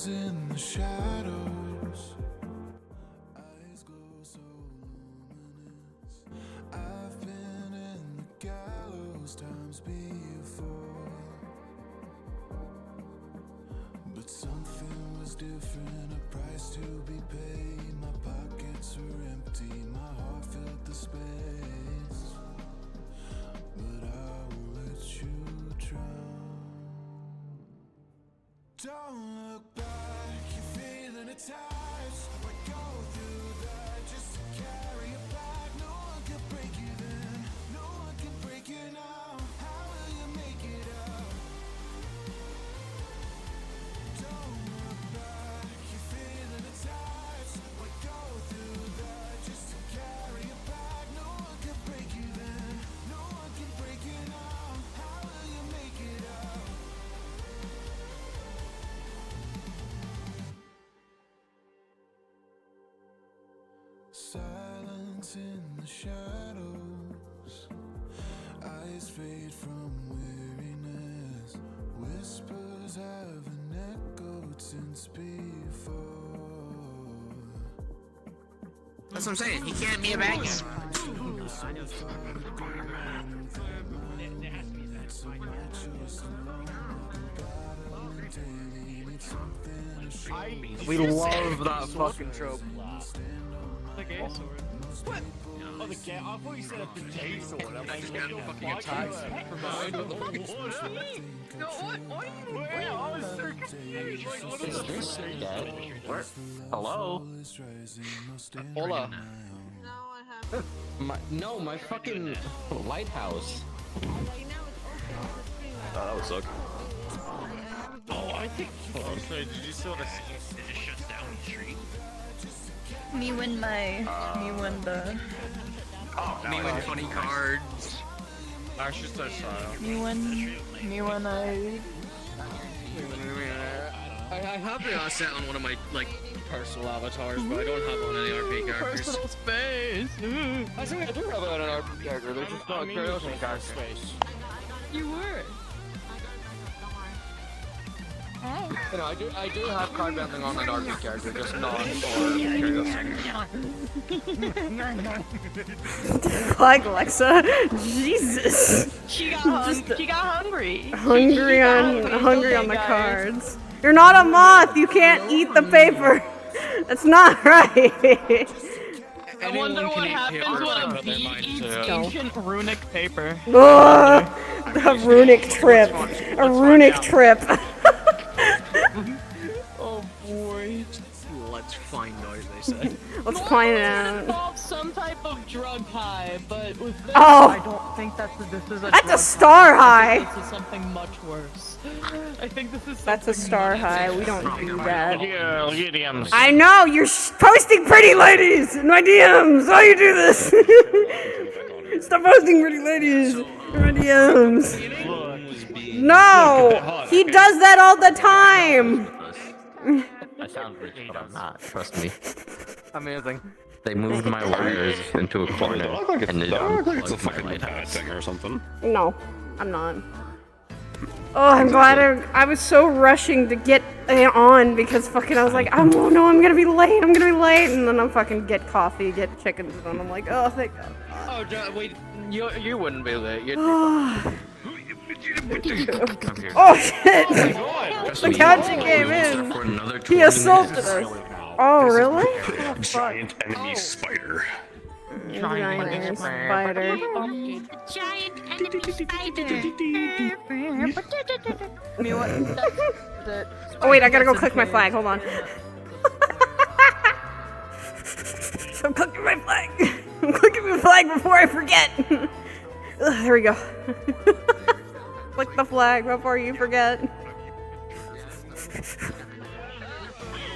in the shadows. Eyes glow so luminous. I've been in the gallows times before, but something was different, a price to be paid. My pockets were empty, my heart filled the space, but I will let you drown. Don't look back, you're feeling attached. Why go through that just to carry it back? No one can break you then, no one can break you now. How will you make it out? Don't look back, you're feeling attached. Why go through that just to carry it back? No one can break you then, no one can break you now. How will you make it out? Silence in the shadows, eyes fade from weariness. Whispers haven't echoed since before. That's what I'm saying. He can't be a bad guy. We love that fucking trope. The gay sword. What? Oh, the gay. I thought you said a gay sword. I'm like, Got no fucking attacks. No, what? Wait, I was so confused. Like, what is this? Where? Hello? Hola. No, I haven't. My fucking lighthouse. Right now it's open. That would suck. Oh, I think. Oh, sorry, did you see what I see? It just shuts down the street. Me win the. Oh, Me with funny cards. I should start silent. Me win I have it set on one of my personal avatars, but I don't have on any RP characters. personal space. I think I do have it on an RP character. They're just not Curiosum characters. You were. You know, I do have card bending on an RP character, just not for Curiosum. Like Alexa, Jesus. She got hungry. Hungry on the cards. You're not a moth. You can't eat the paper. That's not right. I wonder what happens when a bee eats ancient runic paper. Ugh, a runic trip. A runic trip. Oh boy. Let's find out, they say. Let's find it It out. involves some type of drug high, but with this, Oh. I don't think this is a That's a drug star high. high. This is something much worse. I think this is That's a something star much high. worse. We don't do that. Yeah, look at DMs. I know, you're posting pretty ladies in my DMs. Why you do this? Stop posting pretty ladies in my DMs. No, he does that all the time. I sound rich, but I'm not. Trust me. Amazing. They moved my warriors into a corner and they It's a fucking bad thing or something. No, I'm not. Oh, I'm glad I was so rushing to get on because fucking I was like, oh no, I'm gonna be late, and then I'm fucking get coffee, get chickens, and I'm like, oh, thank God. Oh, wait, you wouldn't be late. You'd be Oh shit! The couch came in. He assaulted us. Oh really? Giant enemy spider. Giant spider. Giant enemy spider. Me what? Oh wait, I gotta go click my flag. Hold on. I'm clicking my flag. I'm clicking my flag before I forget. Ugh, there we go. Click the flag before you forget.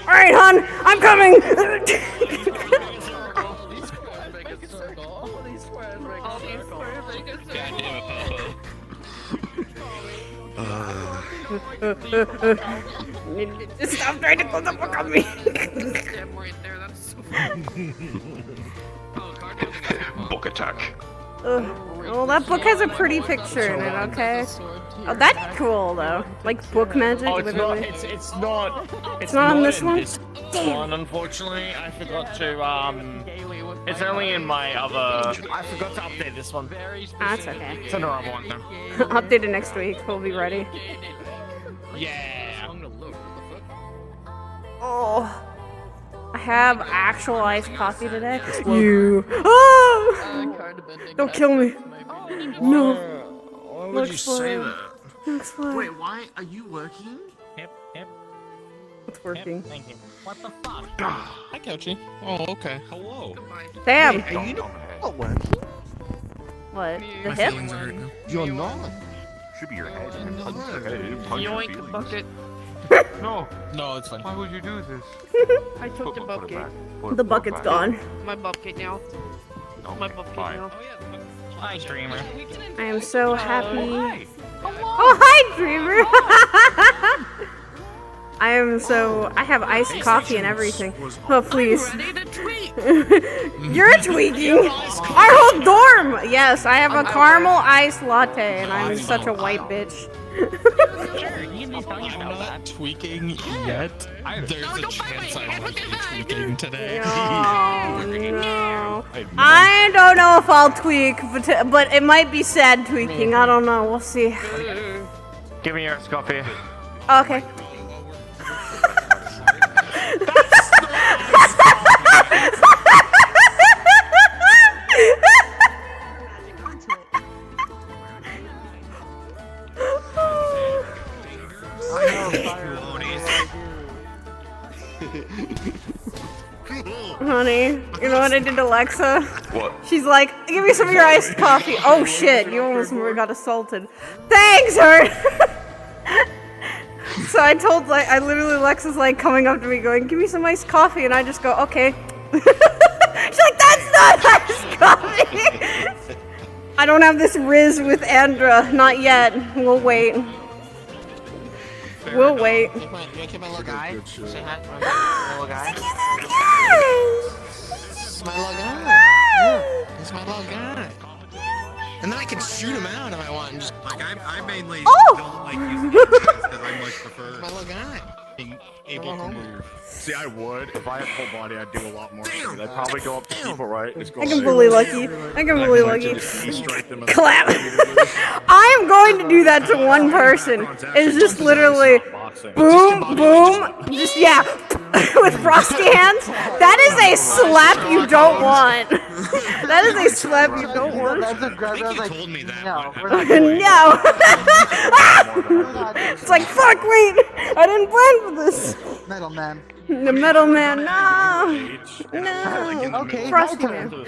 All right, hon, I'm coming. Stop trying to close the book on me. Book attack. Well, that book has a pretty picture in it, okay? Oh, that'd be cool though. Like book magic. Oh, it's not. literally. It's not. It's not on this in one? This Damn. one, unfortunately, I forgot to. It's only in my other. I forgot to update this one. That's okay. It's another one now. Update it next week. We'll be ready. Yeah. Oh. I have actual iced coffee today. You. Oh! Don't kill me. No. Why would you say that? Explode. Wait, why are you working? Yep. It's working. Thank you. What the fuck? Hi, Couchy. Oh, okay. Hello. Damn. Are you not working? What? The My hip? feelings are hurt now. You're not. Should be your head. Punch your head. Punch your Yoink feelings. bucket. No. No, it's fine. Why would you do this? I took the bucket. The bucket's gone. My bucket now. My bucket now. Hi, Dreamer. I am so happy. Hi. Oh, hi, Dreamer! I am so... I have iced coffee and everything. Oh, please. You're tweaking! Our whole dorm! Yes, I have a caramel iced latte, and I'm such a white bitch. I'm not tweaking yet. There's a chance I might be tweaking today. Oh, no. I don't know if I'll tweak, but it might be sad tweaking. I don't know. We'll see. Give me your coffee. Okay. Honey, you know what I did to Alexa? What? She's like, give me some of your iced coffee. Oh shit, you almost got assaulted. Thanks, Hurt! So I told, like, I literally, Alexa's like coming up to me going, give me some iced coffee, and I just go, okay. She's like, that's not iced coffee! I don't have this Riz with Andra, not yet. We'll wait. We'll wait. Keep my little guy. Say hi to my little guy. It's my little guy. Yeah, it's my little guy. And then I can shoot him out if I want. And just like I mainly don't like using because I much prefer my little guy being able to move. See, I would. If I had full body, I'd do a lot more. I'd probably go up to people, right? Just go I can bully Lucky. I can bully Lucky. strike them. Clap. I am going to do that to one person. It's just literally boom, boom. Just, yeah. With frosty hands. That is a slap you don't want. That is a slap you don't want. I think you told me that. No. It's like, fuck, wait. I didn't plan for this. Metal man. The metal man, no. No. Okay. Frosty man. Oh!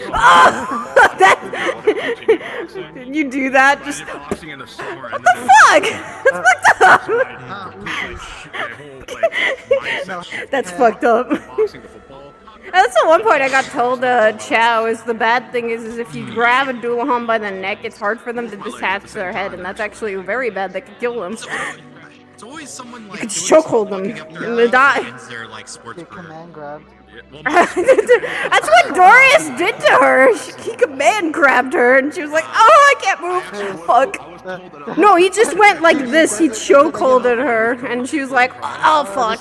That. Did you do that? Just. What the fuck? That's fucked up. That's fucked up. That's the one point I got told, Chow, is the bad thing is if you grab a Doulahan by the neck, it's hard for them to detach their head, and that's actually very bad. That could kill them. It's always someone like You could chokehold them and they die. They're like sports Command grab. That's what Dorius did to her. He command grabbed her, and she was like, "Oh, I can't move." Fuck. No, he just went like this. He chokeholded her, and she was like, "Oh fuck."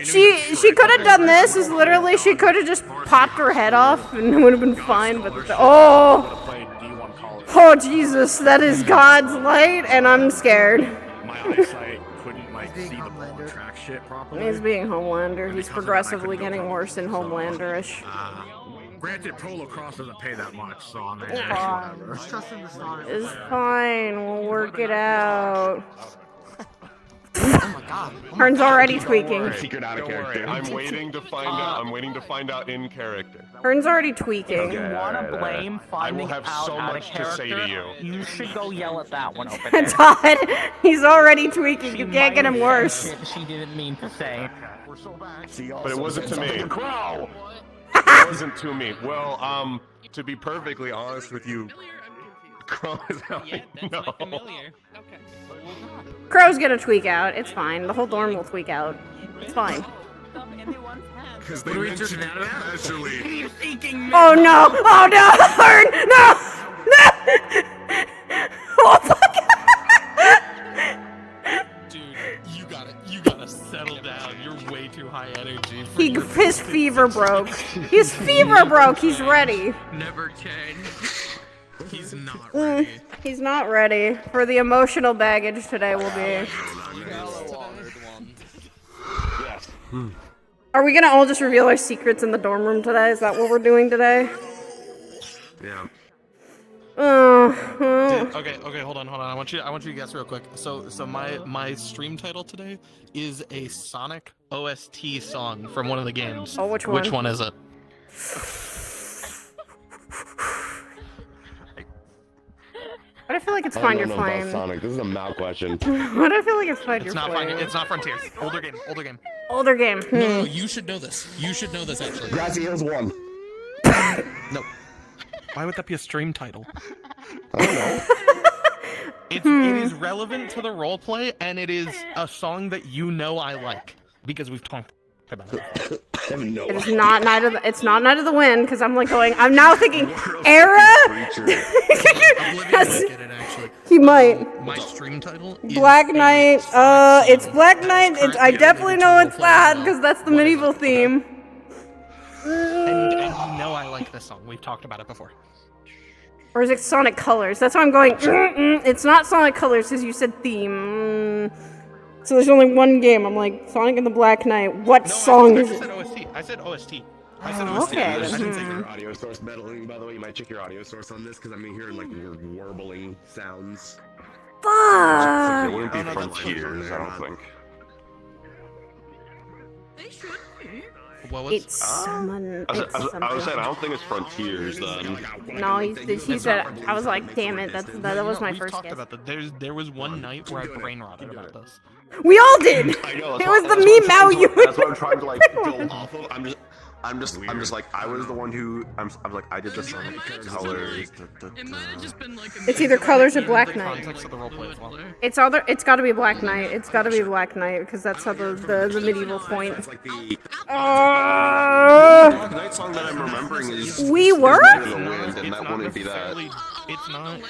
She could have done this. Is literally she could have just popped her head off, and it would have been fine. But oh Jesus, that is God's light, and I'm scared. My eyesight couldn't like see the ball and track shit properly. He's being Homelander. He's progressively getting worse in Homelander-ish. Granted, pro lacrosse doesn't pay that much, so I'm Let's trust in the stars. It's fine. We'll work it out. Oh my god. Hearn's already tweaking. Secret out of character. I'm waiting to find out. I'm waiting to find out in character. Hearn's already tweaking. You wanna blame finding have out so out much of to say to character? you. You should go yell at that one over there. Todd, he's already tweaking. You can't get him worse. She didn't mean to say. But it wasn't to me. It wasn't to me. Well, to be perfectly honest with you, Crow is helping. No. Crow's gonna tweak out. It's fine. The whole dorm will tweak out. It's fine. Because they mentioned casually. Oh no! Oh no! Hearn! No! No! Oh fuck! His fever broke. His fever broke. He's ready. Never change. He's not ready. He's not ready for the emotional baggage today. Will be. Are we gonna all just reveal our secrets in the dorm room today? Is that what we're doing today? Yeah. Okay, hold on. I want you to guess real quick. So my stream title today is a Sonic OST song from one of the games. Oh, which one? Which one is it? But I feel like it's Find Your Flame. Sonic. This is a Mal question. But I feel like it's Find Your Flame. It's not Frontiers. Older game. Older game. No, you should know this. Actually. Grassy Hills 1. No. Why would that be a stream title? I don't know. It is relevant to the roleplay, and it is a song that you know I like because we've talked about it. I have no It's idea. not Night of the Wind because I'm like going. I'm now thinking Era. He might. My stream title is Black Knight. It's Black Knight. I definitely know it's that because that's the medieval theme. And you know I like this song. We've talked about it before. Or is it Sonic Colors? That's why I'm going. It's not Sonic Colors because you said theme. So there's only one game. I'm like Sonic and the Black Knight. What song is it? I said OST. Okay. I didn't take your audio source meddling, by the way. You might check your audio source on this because I'm hearing like warbling sounds. Fuck. It wouldn't be Frontiers, I don't think. They should be. It's someone. I was saying I don't think it's Frontiers then. No, he said. I was like, damn it. That was my first guess. About that. There was one night where I brain rotted about this. We all did. I know. It was the meme Mao you. That's what I'm trying to like build off of. I'm just like I was the one who I'm like I did the Sonic Colors. It might have just been like It's either Colors or Black Knight. Context of the roleplay as well. It's got to be Black Knight. It's got to be Black Knight because that's how the medieval point. It's like the Uh, Black Knight song that I'm remembering is We were? In the Wind, and that wouldn't be that. It's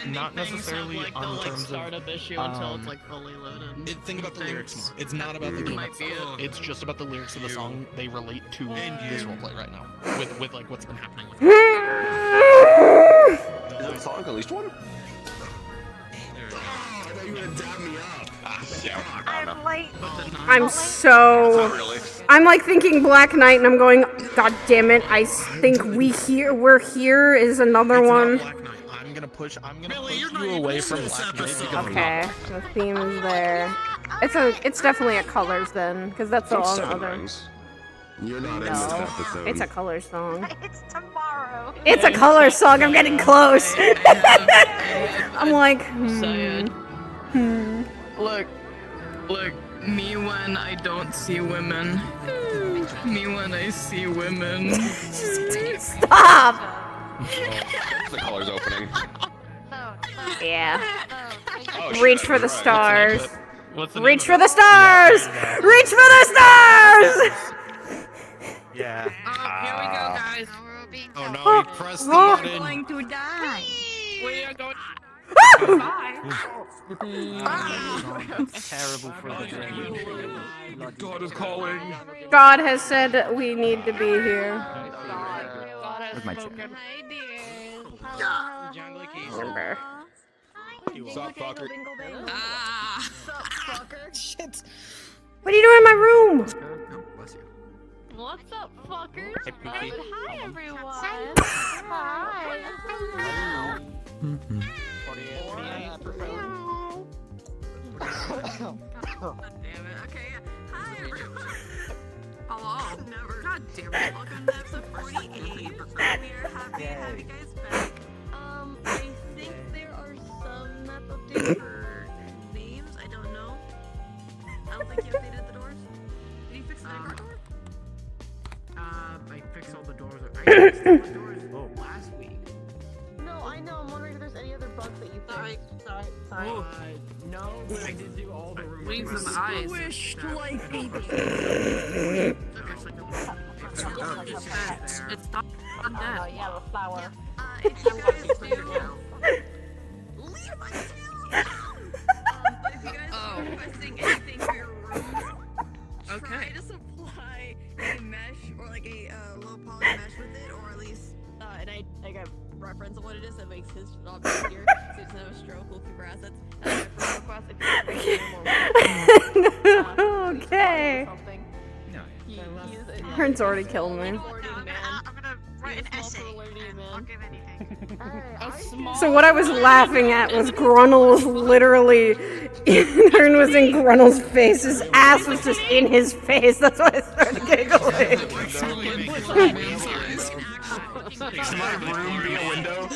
not necessarily like on the terms of startup issue until it's like fully loaded. Think about the lyrics. It's not about the game itself. It's just about the lyrics of the song. They relate to this roleplay right now with like what's been happening. With Is it a song? At least one? I'm like thinking Black Knight, and I'm going, God damn it! I think we're here is another one. I'm gonna push you away from Black Knight because Okay, the theme is there. It's definitely a Colors then, because that's all other. You're not in this episode. It's a Colors song. It's tomorrow. It's a Colors song. I'm getting close. I'm like, Look, me when I don't see women. Me when I see women. Stop. The Colors opening. Yeah. Oh, Reach shit, for the you're right. stars. What's the Reach for the stars. Reach for the stars. Yeah. Here we go, guys. Oh no, he pressed the button. Going to die. We are going. Terrible for the dream. God is calling. God has said we need to be here. Where's my chair? Hi, dear. Remember. Sup, fucker? Shit. What are you doing in my room? What's up, fuckers? Hey, Pookie. Hi, everyone. Hi. Damn it. Okay. Hi, everyone. Hello. Never. God damn it. Welcome to episode 48. We are happy to have you guys back. I think there are some map updates for names. I don't know. I don't think you updated the doors. Did you fix the car door? I fixed all the doors. I fixed all the doors last week. No, I know. I'm wondering if there's any other bugs that you fixed. Sorry. No, I did do all the rooms. Leave them eyes. Squished like It's not undead. yellow flower. If you guys do, Leave my tail alone! But if you guys are requesting anything for your rooms, try to supply a mesh with it, or at least, and I got reference of what it is that makes his job easier, so he doesn't have a stroke, we'll keep our assets. And I have request if you more Okay. No. Prince already killed me. I'm gonna write an essay. I'll give anything. So what I was laughing at was Grunnel was literally, Aaron was in Grunnel's face. His ass was just in his face. That's why I started giggling. Can my room be a window?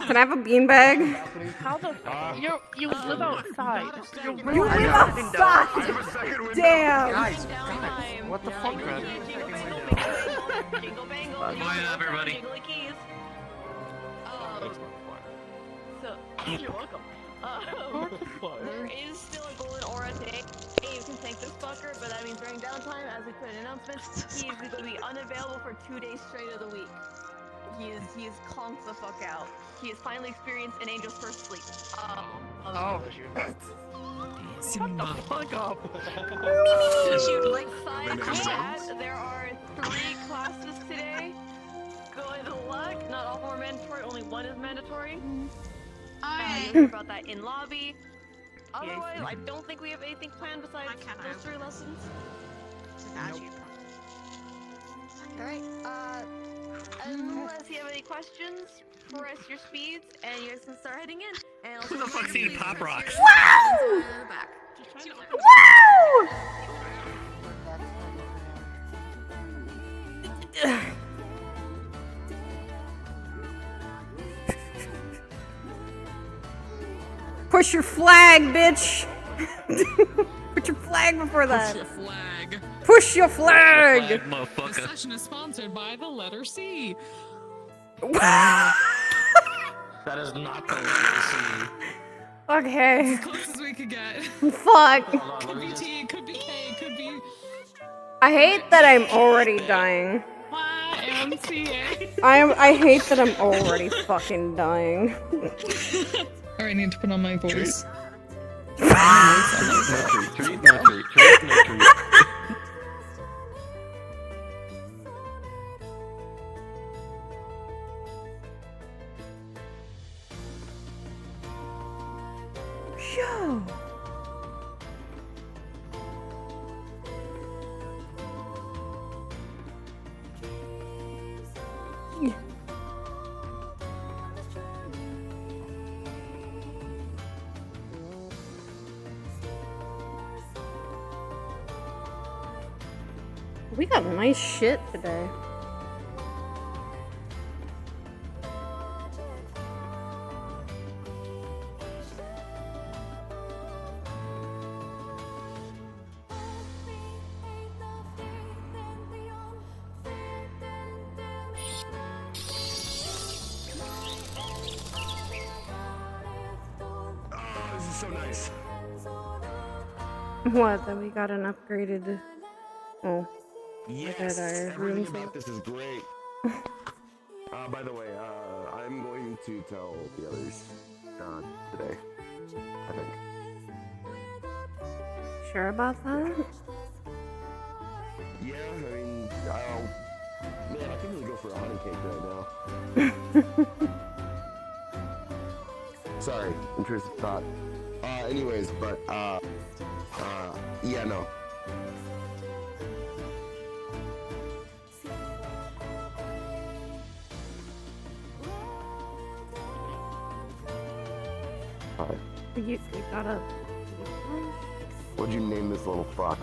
Can I have a beanbag? How the you live outside. You live outside! Damn! Guys, what the fuck, man? Bye, everybody. So, you're welcome. There is still a golden aura today. Hey, you can thank this fucker, but I mean during downtime, as we put in announcements, he's going to be unavailable for 2 days straight of the week. He is conked the fuck out. He has finally experienced an angel's first sleep. Oh. Shut the fuck up. Besides that, there are 3 classes today. Good luck. Not all of them are mandatory, only one is mandatory. You'll hear about that in lobby. Otherwise, I don't think we have anything planned besides those 3 lessons. Alright, unless you have any questions, press your speeds, and you guys can start heading in. And Who the fuck's eating Pop Rocks? Wow! Back. Wow! Push your flag, bitch! Put your flag before that. Push your flag. Push your flag! This Motherfucker. session is sponsored by the letter C. That is not the letter C. Okay. As close as we could get. Fuck. Could be T, could be K, could be I hate that I'm already dying. YMCA. I hate that I'm already fucking dying. Alright, I need to put on my voice. No treat, no treat, treat, no treat. Yo. We got nice shit today. This is so nice. What? That we got an upgraded. Oh. Yes, our everything rooms. about this is great. By the way, I'm going to tell the others today, I think. Sure about that? Yeah, I mean, man, I can really go for a honey cake right now. Sorry, intrusive thought. Anyways, but, yeah, no. Hi. You got a. What'd you name this little fuck?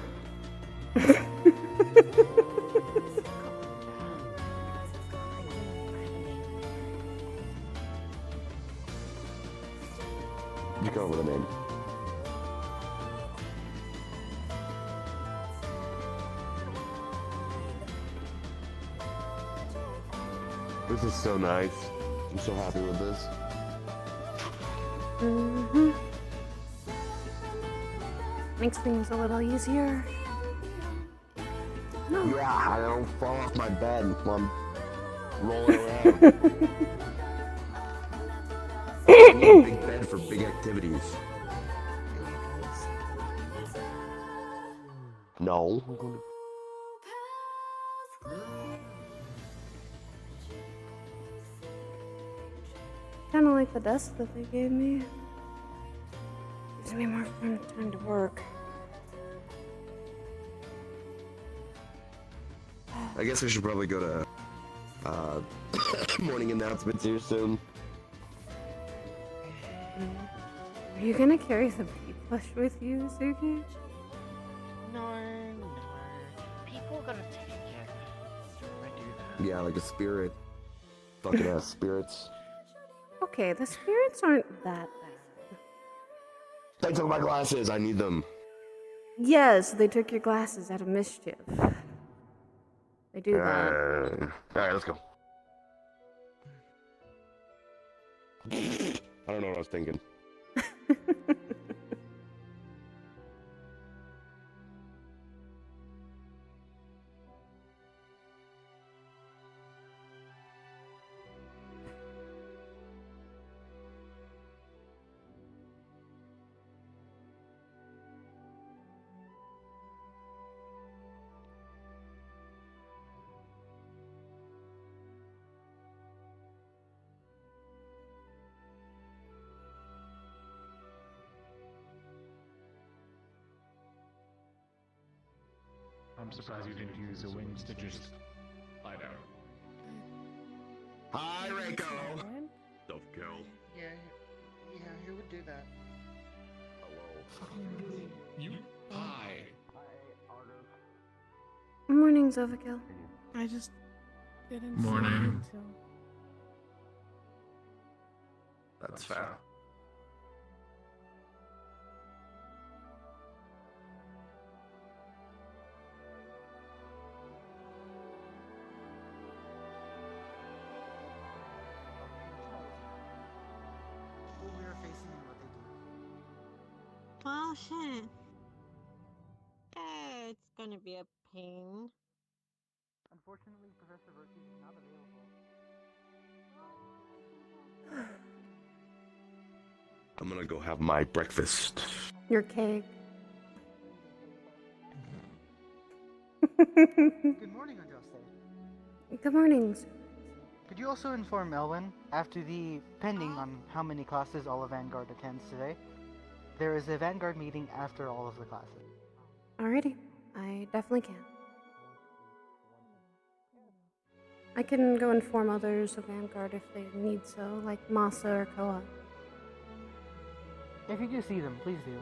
You come up with a name. This is so nice. I'm so happy with this. Mm-hmm. Makes things a little easier. No. Yeah, I don't fall off my bed while I'm rolling around. I need a big bed for big activities. No. kind of like the desk that they gave me. Gives me more fun time to work. I guess we should probably go to morning announcements here soon. Are you gonna carry the bee plush with you, Suki? No. People are gonna take it. I do that. Yeah, like a spirit. Fucking ass spirits. Okay, the spirits aren't that bad. They took my glasses. I need them. Yes, they took your glasses out of mischief. They do that. Alright, let's go. I don't know what I was thinking. I'm surprised you didn't use the wings to just lie down. Hi, Reiko. Don't kill. Yeah, who would do that? Hello. You? Hi. Morning, Zovakill. I just didn't. Morning. So. That's fair. We are facing what they do. Well, shit. It's gonna be a pain. Unfortunately, Professor Virtue is not available. I'm gonna go have my breakfast. Your cake. Good morning, Andraste. Good morning. Could you also inform Elwin, after the pending on how many classes all of Vanguard attends today, there is a Vanguard meeting after all of the classes. Alrighty, I definitely can. I can go inform others of Vanguard if they need so, like Masa or Koa. If you do see them, please do.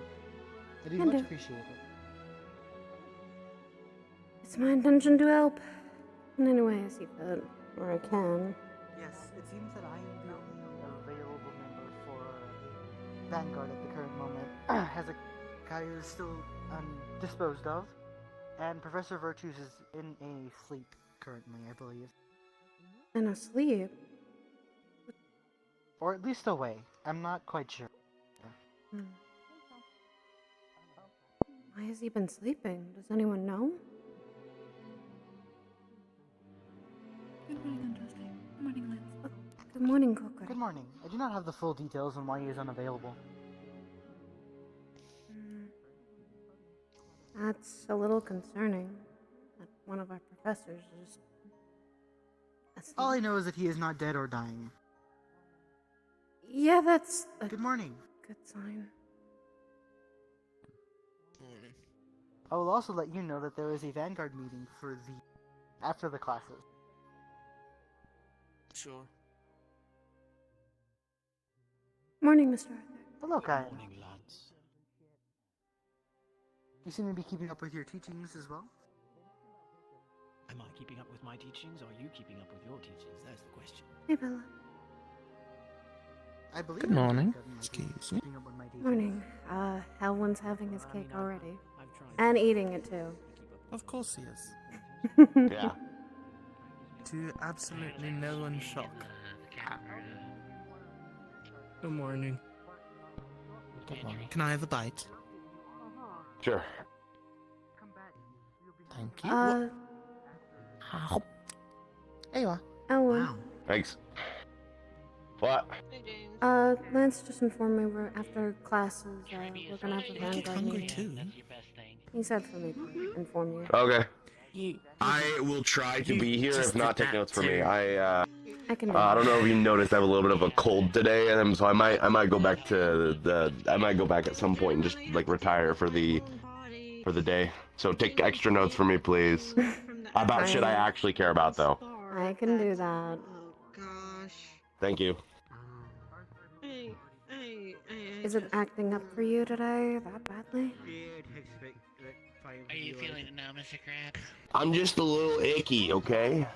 It'd be Can much do. appreciated. It's my intention to help in any way I see fit, or I can. Yes, it seems that I am the only available member for Vanguard at the current moment. Hezekiah is still disposed of, and Professor Virtues is in a sleep currently, I believe. And asleep. Or at least away. I'm not quite sure. Why has he been sleeping? Does anyone know? Good morning, Andraste. Good morning, Lance. Good morning, Kokoro. Good morning. I do not have the full details on why he is unavailable. That's a little concerning. That one of our professors is asleep. All I know is that he is not dead or dying. Yeah, that's a Good morning. good sign. I will also let you know that there is a Vanguard meeting for after the classes. Sure. Morning, Mr. Arthur. Hello, Kyle. Morning, Lance. You seem to be keeping up with your teachings as well? Am I keeping up with my teachings, or are you keeping up with your teachings? That's the question. Hey, Bella. I believe Good I'm morning. keeping up with my teachings. Morning. Halwin's having his cake already. I've tried. And eating it too. Of course he is. Yeah. To absolutely no one's shock. Good morning. Good morning. Can I have a bite? Sure. Thank you. Uh, There you are. Elwin. Thanks. What? Lance just informed me we're after classes, we're gonna have a I get Vanguard hungry meeting. too. He said for me to inform you. Okay. You. I will try to You be here. just If not, did take that notes for me. too. I can do I don't that. know if you noticed I have a little bit of a cold today, and so I might go back to I might go back at some point and just like retire for the day. So take extra notes for me, please. About shit I actually care about, though. I can do that. Thank you. Is it acting up for you today that badly? Are you feeling it now, Mr. Krabs? I'm just a little icky, okay?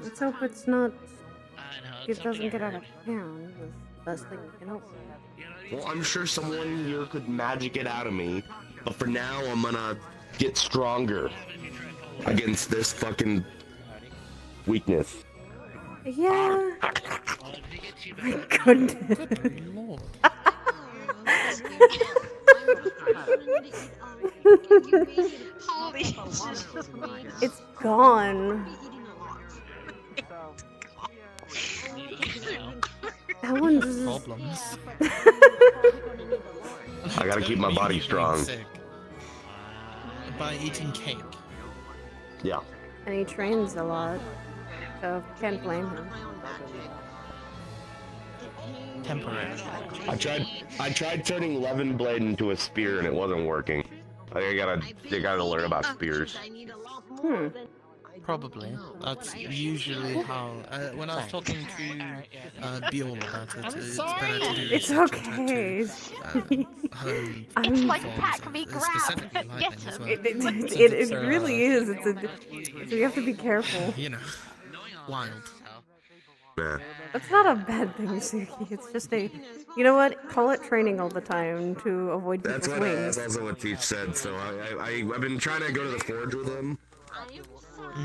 Let's hope it's not. It doesn't get out of hand. That's the best thing we can hope for. Well, I'm sure someone here could magic it out of me, but for now, I'm gonna get stronger against this fucking weakness. Yeah. My goodness. It's gone. That one's problems. I gotta keep my body strong. By eating cake. Yeah. And he trains a lot, so can't blame him. Temporary. I tried turning Levin Blade into a spear and it wasn't working. I gotta learn about spears. Probably. That's usually how. When I was talking to Bjorn about it, it's better to do It's okay. I'm like pack me grab. Get him. It really is. So you have to be careful. You know, wild. That's not a bad thing, Suki. It's just a, you know what? Call it training all the time to avoid people's wings. That's also what Teach said. So I've been trying to go to the forge with him,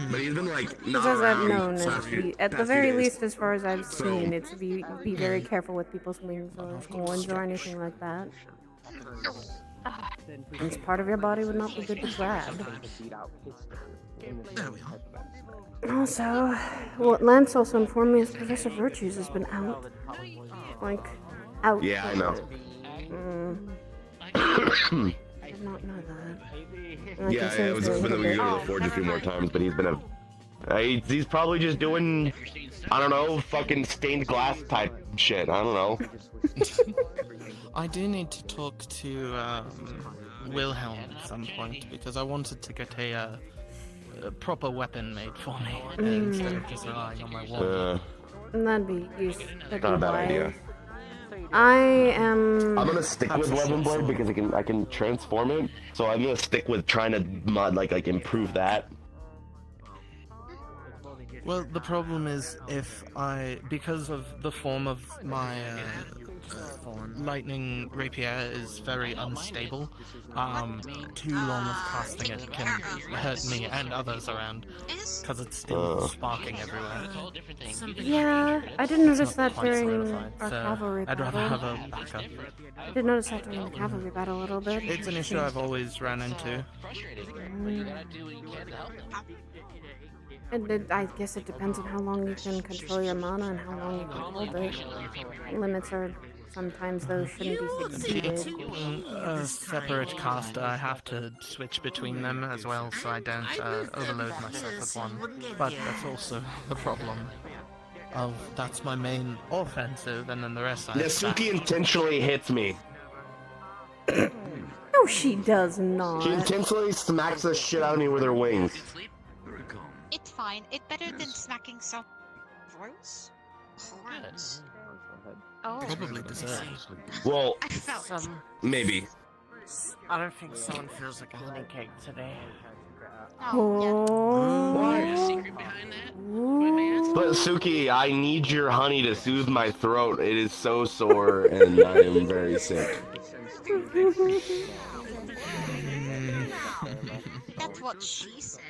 but he's been like not As I've around known, past few at the days. very least, as far as I've seen, it's be very careful with people's wings or horns or anything like that. Since part of your body would not be good to grab. Also, what Lance also informed me is Professor Virtues has been out. Like, out. Yeah, I know. I did not know that. Yeah, it was hoping that we could go to the forge a few more times, but he's been he's probably just doing, I don't know, fucking stained glass type shit. I don't know. I do need to talk to Wilhelm at some point because I wanted to get a proper weapon made for me instead of just relying on my wand. That'd be useful. Not a bad idea. I'm gonna stick with Levin Blade because I can transform it. So I'm gonna stick with trying to like improve that. Well, the problem is because of the form of my lightning rapier is very unstable. Too long of casting it can hurt me and others around because it's still sparking everywhere. Yeah, I didn't notice It's not that quite during solidified, our so cavalry I'd rather battle. have a backup. I did notice that during the cavalry battle a little bit. It's an issue I've always ran into. And I guess it depends on how long you can control your mana and how long you can hold it. Limits are sometimes those shouldn't be succeeded. A separate caster, I have to switch between them as well so I don't overload myself with one. But that's also the problem of that's my main offensive and then the rest I Yasuki intentionally hits me. No, she does not. She intentionally smacks the shit out of me with her wings. It's fine. It's better than smacking some gross horns. Oh. Probably deserved. Well, I felt maybe. I don't think someone feels like a honey cake today. But Suki, I need your honey to soothe my throat. It is so sore and I am very sick. That's what she said.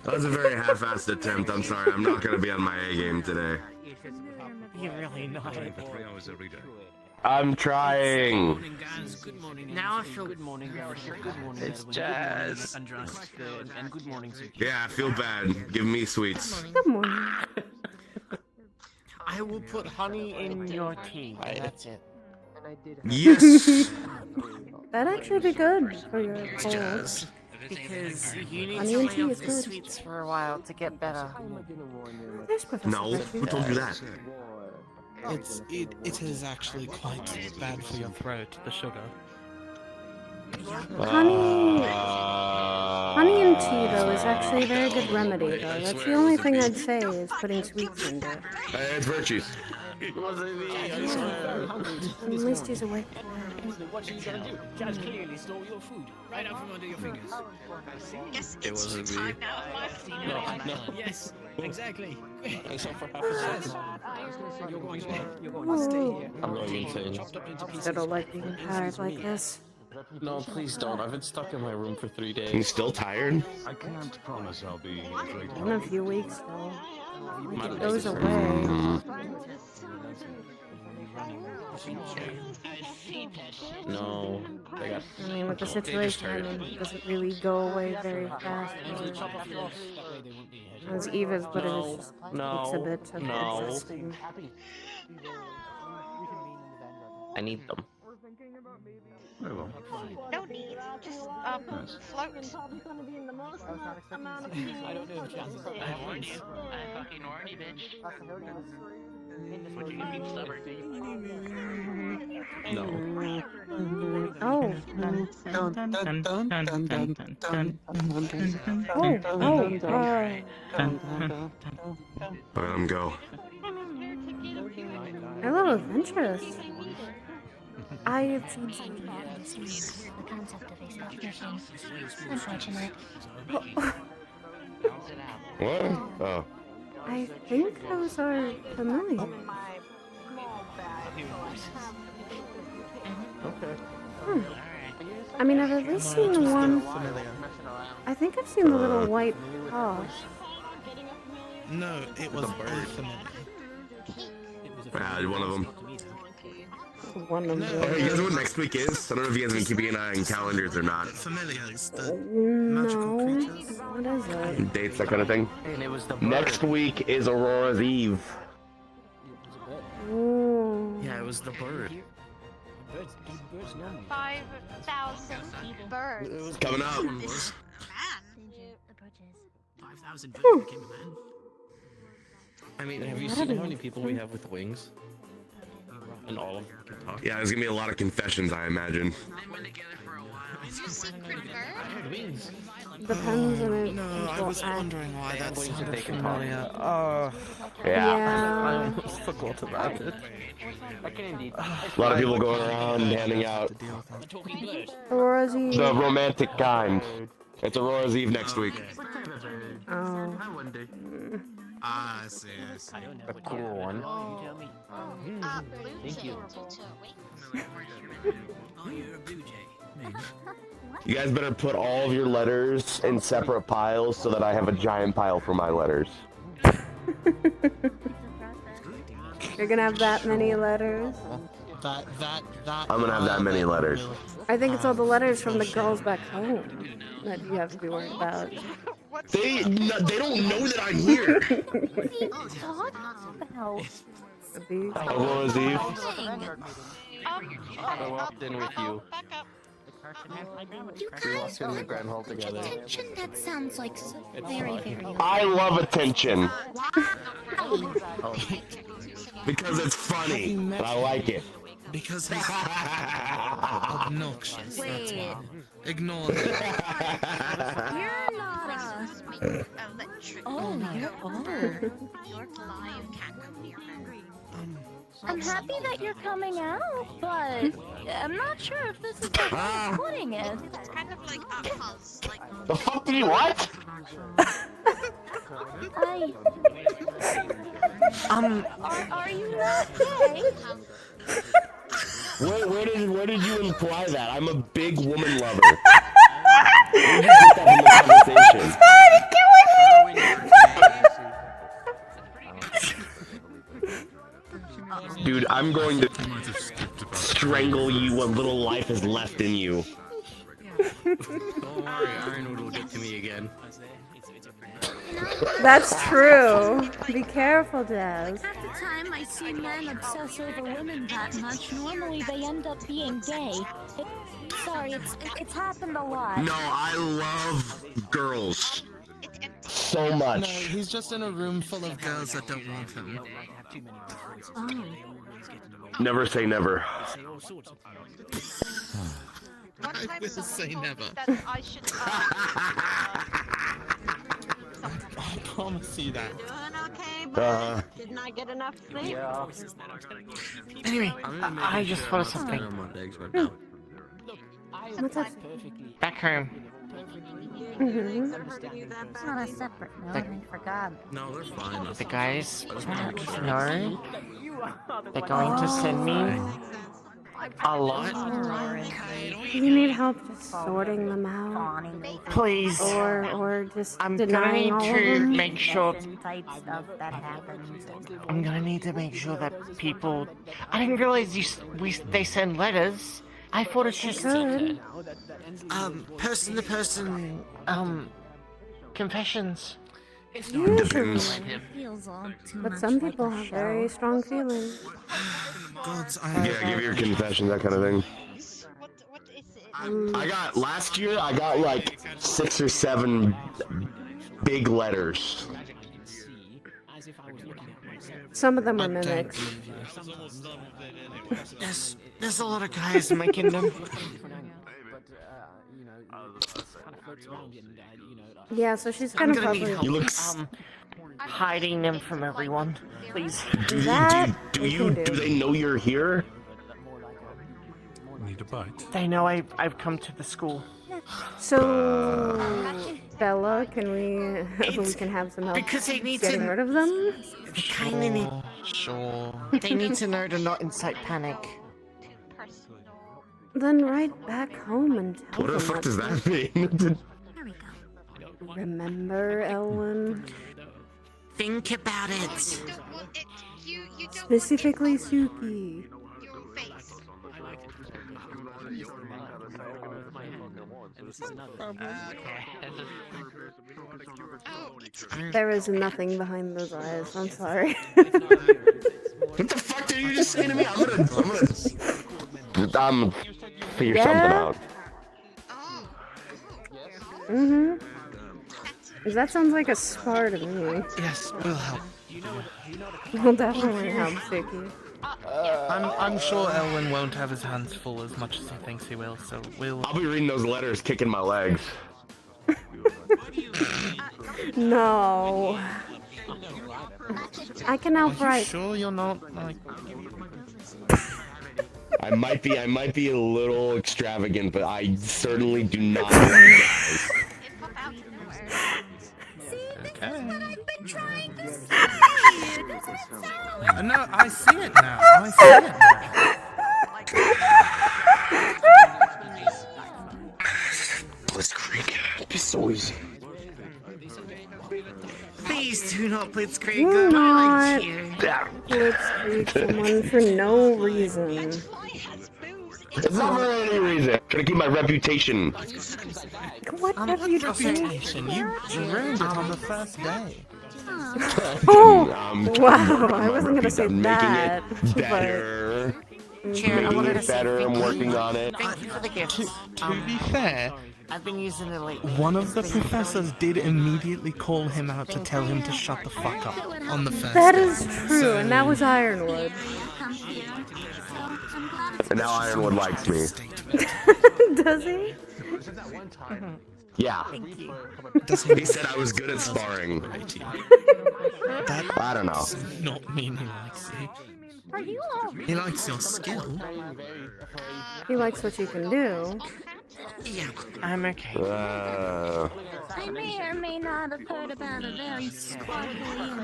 That was a very half-assed attempt. I'm sorry. I'm not going to be on my A game today. You're really not. I'm trying. Now I feel good morning. It's Jazz. Andraste, and good morning, Suki. Yeah, I feel bad. Give me sweets. Good morning. I will put honey in your tea. That's it. Yes! That'd actually be good for your cold. Because you need Honey to and lay tea off is the good. sweets for a while to get better. There's Professor No, Virtue. who told you that? It is actually quite bad for your throat, the sugar. Honey and tea, though, is actually a very good remedy, though. That's the only thing I'd say is putting sweets into it. It's virtues. At least he's awake. What are you gonna do? Jazz clearly stole your food right out from under your fingers. Yes, It wasn't me. time now. No. Yes, exactly. Except for half a cent. You're going to stay here. I'm going insane. I don't like being tired like this. No, please don't. I've been stuck in my room for 3 days. You still tired? I can't promise I'll be great. In a few weeks, though. My It goes legs are away. No, they got. I mean, with the situation I'm in, it doesn't really go away very fast. As Eva's, but it is just takes a bit of adjusting. I need them. No need. Just float. I don't know if Jazz is I warned you. I fucking warned you, bitch. Would you be stubborn? No. Oh. Let him go. I love adventurous. I've seen The concept of a self-mission. Unfortunate. What? Oh. I think those are familiar. Okay. I mean, I've at least seen the one. I think I've seen the little white paw. No, it was both familiar. One of them. One of them. Oh, you guys know what next week is? I don't know if you guys have been keeping an eye on calendars or not. Familiars, the No. What is it? Dates, that kind of thing. And it was the Next week is Aurora's Eve. Ooh. Yeah, it was the bird. 5,000 birds. Coming up. 5,000 birds became a man. I mean, have you seen how many people we have with wings? And all of them can talk. Yeah, there's gonna be a lot of confessions, I imagine. Depends on it. No, I was wondering why that sounded familiar. Yeah. I almost forgot about it. A lot of people going around handing out Aurora's Eve. the romantic kind. It's Aurora's Eve next week. Oh. I see. A cool one. Thank you. Oh, you're a blue jay. You guys better put all of your letters in separate piles so that I have a giant pile for my letters. You're gonna have that many letters? I'm gonna have that many letters. I think it's all the letters from the girls back home that you have to be worried about. They don't know that I'm here. Aurora's Eve. I walked in with you. We walked in the Grand Hall together. Attention, that sounds like very, very I love attention Oh. because it's funny. And I like it. Because he's obnoxious. That's why. Ignore that. You're not Oh, you're I'm happy that you're coming out, but I'm not sure if this is the way of putting it. It's kind of like a pulse. Like, The fuck did you what? Are you not okay? Where did you imply that? I'm a big woman lover. Where did you get that from the conversation? Dude, I'm going to strangle you what little life is left in you. Don't worry, Ironwood will get to me again. That's true. Be careful, Jazz. At the time I see men obsess over women that much, normally they end up being gay. sorry. It's happened a lot. No, I love girls so much. No, he's just in a room full of girls that don't want him. Oh. Never say never. I will say never. I should. I promise you that. Doing okay, bud? Didn't I get enough sleep? Yeah. Anyway, I just thought of something. What's up? Back home. It's not a separate note. I forgot. No, they're fine. The guys know they're going to send me a lot. You need help just sorting them out? Please. Or just I'm denying going all of to them? make sure. Type stuff that happens. I'm gonna need to make sure that people. I didn't realize they send letters. I thought it's just person to person confessions. Usually. Feels all too But much some like people a have show. very strong feelings. Yeah, give your confession, that kind of thing. Last year, I got like 6 or 7 big letters. Some of them were mimics. There's a lot of guys in my kingdom. Yeah, so she's gonna I'm gonna need probably. help. Hiding them from everyone, please. Do they know you're here? Need a bite. They know I've come to the school. So, Bella, can we have some help because they need getting to- rid of them? They kinda need. Sure. They need to know to not incite panic. Then write back home and tell What the them fuck does that's that mean? Remember, Elwin? Think about it. Specifically, Suki. There is nothing behind those eyes. I'm sorry. What the fuck did you just say to me? I'm gonna figure something out. That sounds like a spar to me. Yes, we'll help. We'll definitely help, Suki. I'm sure Elwin won't have his hands full as much as he thinks he will, so we'll... I'll be reading those letters, kicking my legs. No. I can Are outright. you sure you're not, like... I might be a little extravagant, but I certainly do not like guys. No, I see it now. I see it now. Blitzkrieg. It'd be so easy. Please do not blitzkrieg. Do not Yeah. blitzkrieg someone for no reason. It's not for any reason. Trying to keep my reputation. What reputation? You ruined it on the first day. Oh! Wow, I wasn't gonna say I'm that. making it better. Making it better. I'm working on it. Thank you for the gift. To be fair, I've been using it lately. one of the professors did immediately call him out to tell him to shut the fuck up on the first That day. is true, and that was Ironwood. And now Ironwood likes me. Does he? Yeah. He said I was good at sparring. I don't know. Not mean he likes you. Are you all He likes your skill. He likes what you can do. Yeah, I'm okay. I may or may not have heard about a very sparkly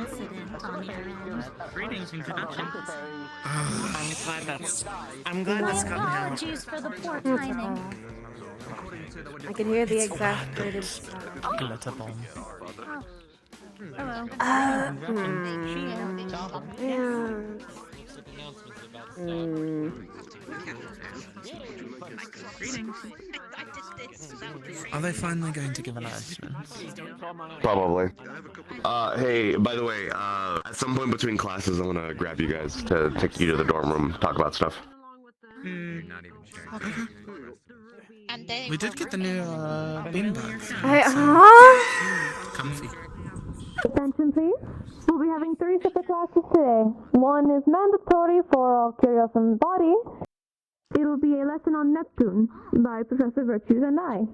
incident on your end. Greetings, introduction. I'm glad My that's gotten out. apologies for the poor timing. I can hear the exasperated stuff. Glitter bomb. Hello. Yeah. Are they finally going to give announcements? Probably. Hey, by the way, at some point between classes, I'm gonna grab you guys to take you to the dorm room, talk about stuff. You're not even sure. We did get the new beanbags. Comfy. Attention, please. We'll be having 3 separate classes today. One is mandatory for all Curiosum body. It'll be a lesson on Neptune by Professor Virtues and I.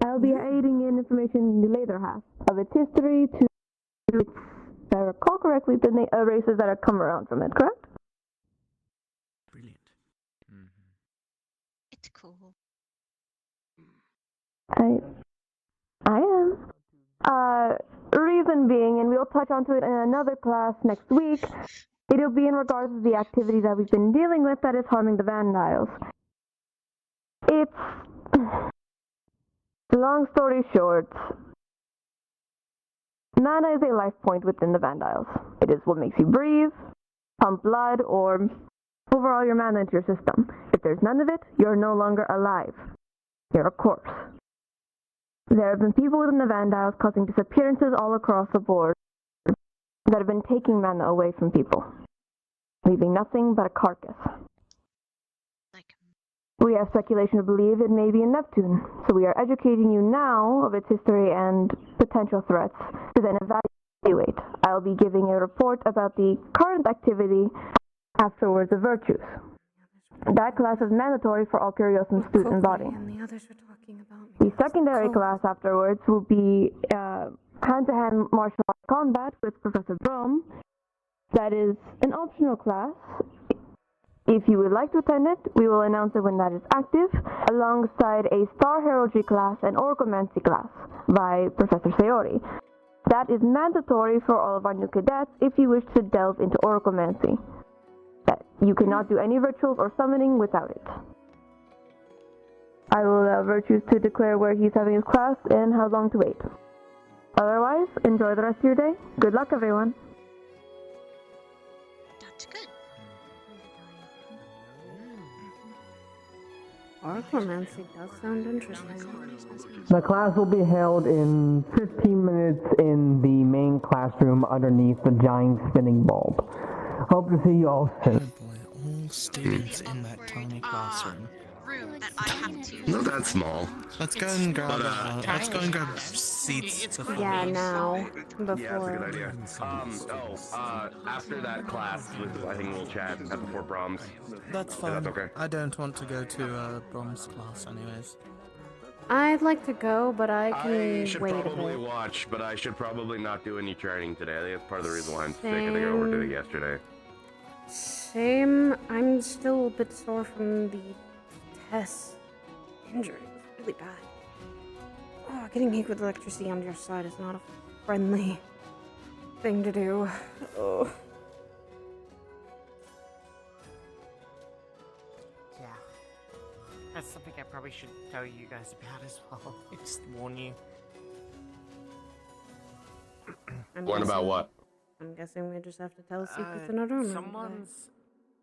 I'll be aiding in information in the later half of its history to, if I recall correctly, the races that have come around from it, correct? Brilliant. It's cool. I am. Reason being, and we'll touch onto it in another class next week, it'll be in regards to the activity that we've been dealing with that is harming the Vandiles. It's... Long story short, mana is a life point within the Vandiles. It is what makes you breathe, pump blood, or overall your mana into your system. If there's none of it, you're no longer alive. You're a corpse. There have been people within the Vandiles causing disappearances all across the board that have been taking mana away from people, leaving nothing but a carcass. We have speculation to believe it may be in Neptune, so we are educating you now of its history and potential threats to then evaluate. I'll be giving a report about the current activity afterwards of Virtues. That class is mandatory for all Curiosum student body. And the others were talking about me. The secondary class afterwards will be hand-to-hand martial arts combat with Professor Brom. That is an optional class. If you would like to attend it, we will announce it when that is active, alongside a Star Heraldry class and Orcomancy class by Professor Sayori. That is mandatory for all of our new cadets if you wish to delve into Orcomancy. You cannot do any rituals or summoning without it. I will allow Virtues to declare where he's having his class and how long to wait. Otherwise, enjoy the rest of your day. Good luck, everyone. That's good. Orcomancy does sound interesting. The class will be held in 15 minutes in the main classroom underneath the giant spinning bulb. Hope to see you all soon. All students in that tiny classroom. Room that I have to. Not that small. Let's go and grab seats. Yeah, now. Before. Yeah, that's a good idea. After that class, I think we'll chat before Brahms. That's fine. That's okay. I don't want to go to Brom's class anyways. I'd like to go, but I can I should wait a probably bit. watch, but I should probably not do any training today. I think that's part of the reason why I'm sick. I think I overdid it yesterday. Same. I'm still a bit sore from the test injury. It's really bad. Oh, getting hit with electricity on your side is not a friendly thing to do. Oh. Yeah. That's something I probably should tell you guys about as well. Just warn you. Warn about what? I'm guessing we just have to tell secrets in our room. Someone's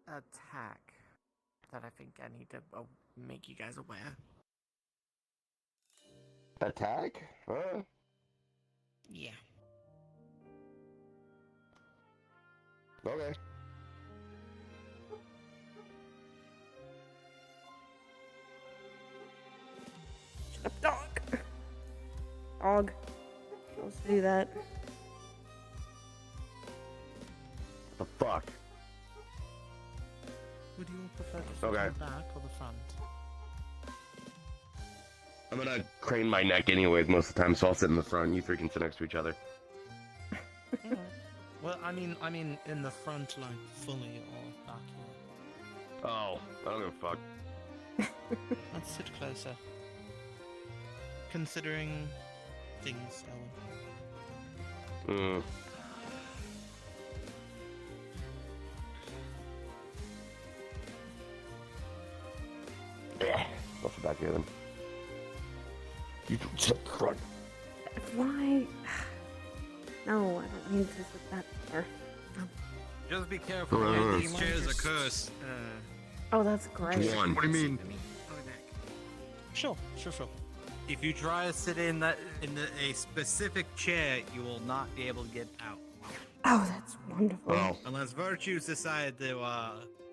attack that I think I need to make you guys aware. Attack? Huh? Yeah. Okay. Shut up, dog. Dog. You're supposed to do that. The fuck? Would you all prefer to sit Okay. in the back or the front? I'm gonna crane my neck anyways most of the time, so I'll sit in the front. You three can sit next to each other. Well, I mean in the front, like fully or back. Oh, I don't give a fuck. Let's sit closer. Considering things, Ellen. Yeah, I'll sit back here then. You don't sit front. Why? No, I don't need to sit that far. Just be careful. These chairs are cursed. Oh, that's great. What do you mean? Sure. If you try to sit in a specific chair, you will not be able to get out. Oh, that's wonderful. Oh. Unless Virtues decide to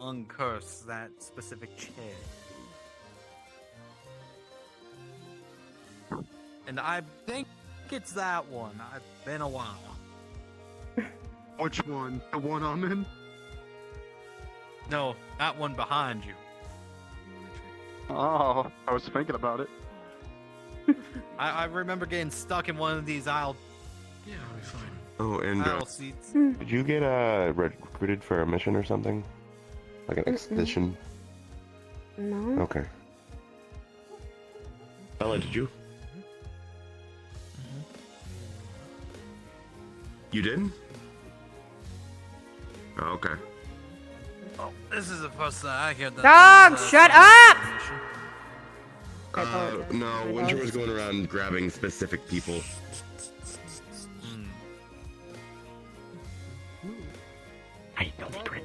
uncurse that specific chair. And I think it's that one. It's been a while. Which one? The one I'm in? No, that one behind you. Oh, I was thinking about it. I remember getting stuck in one of these aisle Oh, and seats. did you get recruited for a mission or something? Like an expedition? No. Okay. Bella, did you? You did? Oh, okay. Oh, this is the first time I hear that. Dog, shut up! No, Winter was going around grabbing specific people. I don't regret.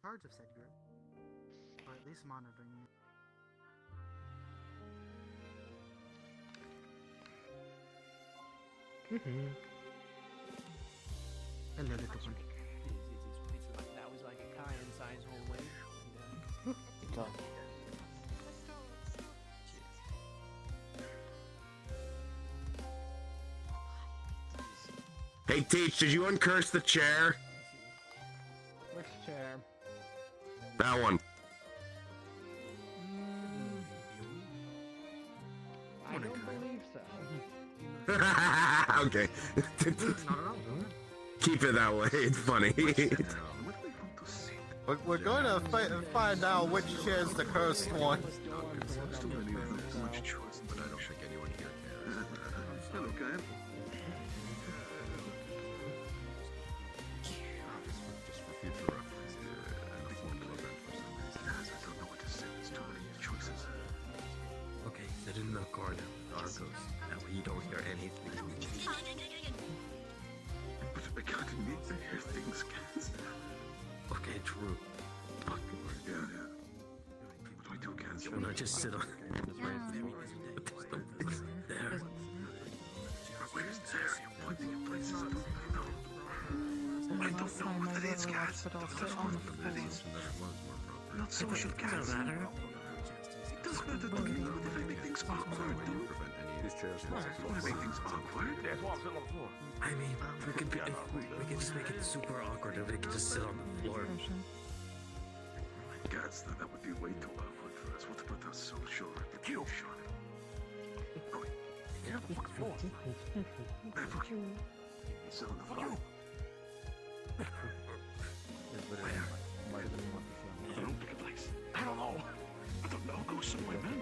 Charge of said group, or at least monitoring it. Hello, little one. That was like a Kayan-sized hallway. Go. Hey, Teach, did you uncurse the chair? Which chair? That one. I don't believe so. Okay. Keep it that way. It's funny. We're going to find out which chair's the cursed one. Okay, sit in the corner, Argos. That way you don't hear anything. But I can't admit I hear things, cats. Okay, true. Yeah. What do I do, cats? When I just sit on there. Where's there? You're pointing at places I don't know. I don't know what that is, cats. That's what that is. Not social, cats. It doesn't matter. Don't get good if I make things awkward. These chairs want to make things awkward. I mean, we could just make it super awkward and we could just sit on the floor. Cats, that would be way too awkward for us. What about us social reputation? Oh, wait. Careful, what floor? Sit on the floor. I don't pick a place. I don't know. Go somewhere, man.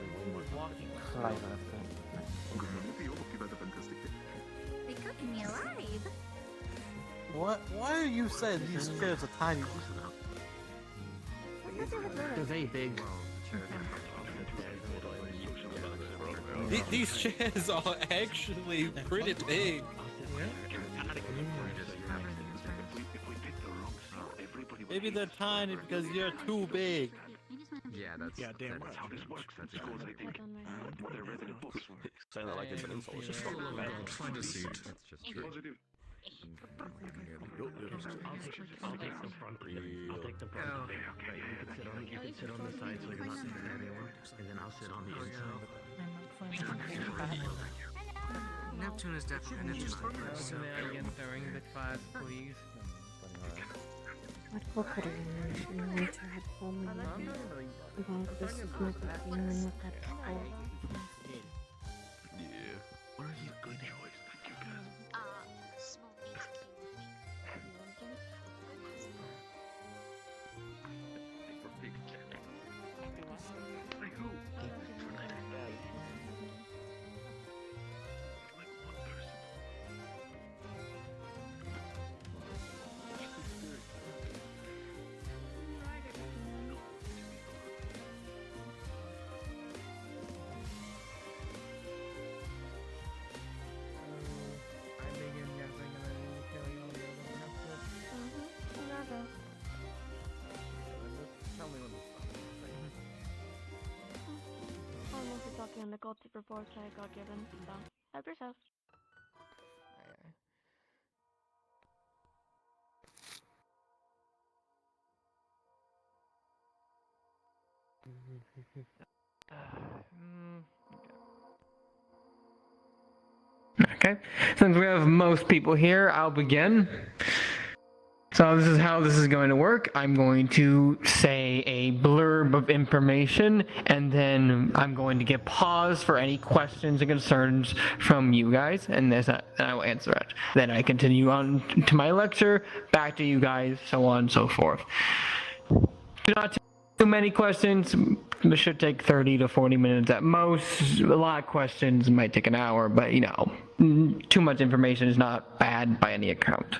They're cooking me alive. What? Why are you saying these chairs are tiny? They're very big. These chairs are actually pretty big. Maybe they're tiny because you're too big. Yeah, that's damn right. How this works. That's because I think what I read in the books. Saying that like it's an insult. It's just Find a seat. That's just true. Positive. I'll take the front. I'll take the front. Okay. You can sit on the side so you're not seeing anyone, and then I'll sit on the inside. Neptune is definitely So may I enter the class, please? What book could I need to have fallen about this is not the feeling of that before. Yeah. What are you? Good choice. Thank you, guys. Like who? For night. Like one person. copy on the gold tip reports I got given, so help yourself. Okay, since we have most people here, I'll begin. So this is how this is going to work. I'm going to say a blurb of information, and then I'm going to give pause for any questions and concerns from you guys, and I will answer it. Then I continue on to my lecture, back to you guys, so on and so forth. Do not too many questions. It should take 30 to 40 minutes at most. A lot of questions might take an hour, but you know, too much information is not bad by any account.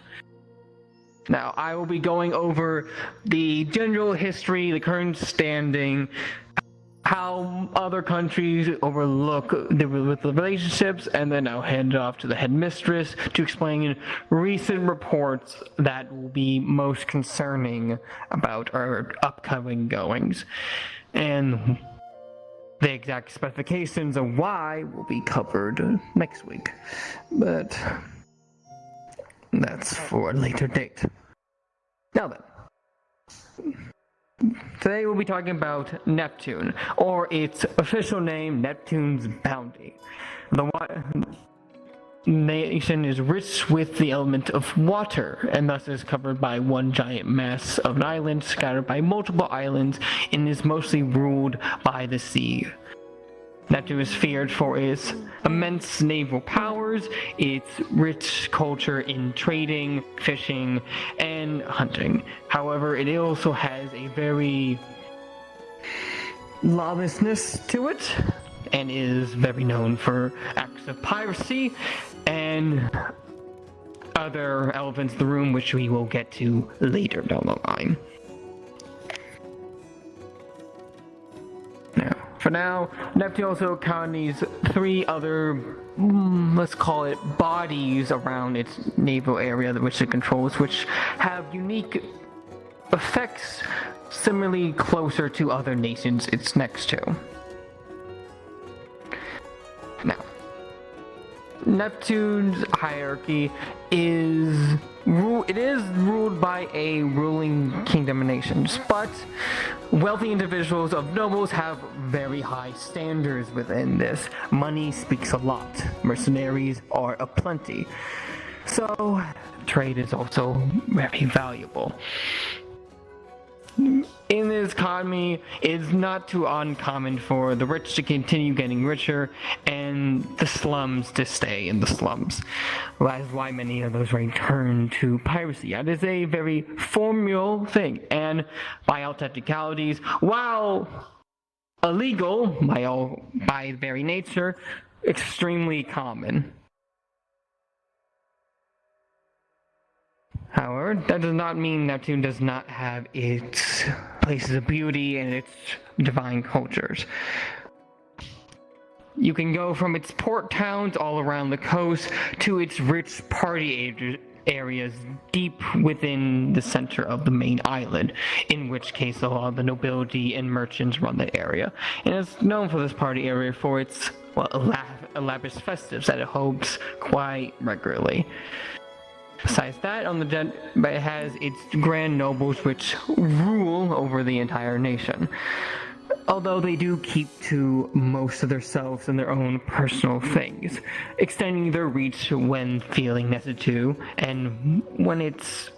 Now, I will be going over the general history, the current standing, how other countries overlook the relationships, and then I'll hand it off to the headmistress to explain recent reports that will be most concerning about our upcoming goings. And the exact specifications of why will be covered next week. But that's for a later date. Now then, today we'll be talking about Neptune, or its official name, Neptune's Bounty. The nation is rich with the element of water, and thus is covered by one giant mass of an island scattered by multiple islands, and is mostly ruled by the sea. Neptune is feared for its immense naval powers, its rich culture in trading, fishing, and hunting. However, it also has a very lawlessness to it, and is very known for acts of piracy and other elephants in the room, which we will get to later down the line. For now, Neptune also accompanies 3 other, let's call it, bodies around its naval area which it controls, which have unique effects similarly closer to other nations it's next to. Now, Neptune's hierarchy is ruled by a ruling kingdom of nations, but wealthy individuals of nobles have very high standards within this. Money speaks a lot. Mercenaries are aplenty. So, trade is also very valuable. In this economy, it's not too uncommon for the rich to continue getting richer and the slums to stay in the slums. That is why many of those return to piracy. That is a very formal thing, and by all technicalities, while illegal by very nature, extremely common. However, that does not mean Neptune does not have its places of beauty and its divine cultures. You can go from its port towns all around the coast to its rich party areas deep within the center of the main island, in which case a lot of the nobility and merchants run the area. And it's known for this party area for its elaborate festives that it holds quite regularly. Besides that, it has its grand nobles which rule over the entire nation. Although they do keep to most of themselves and their own personal things, extending their reach when feeling necessary to, and when it's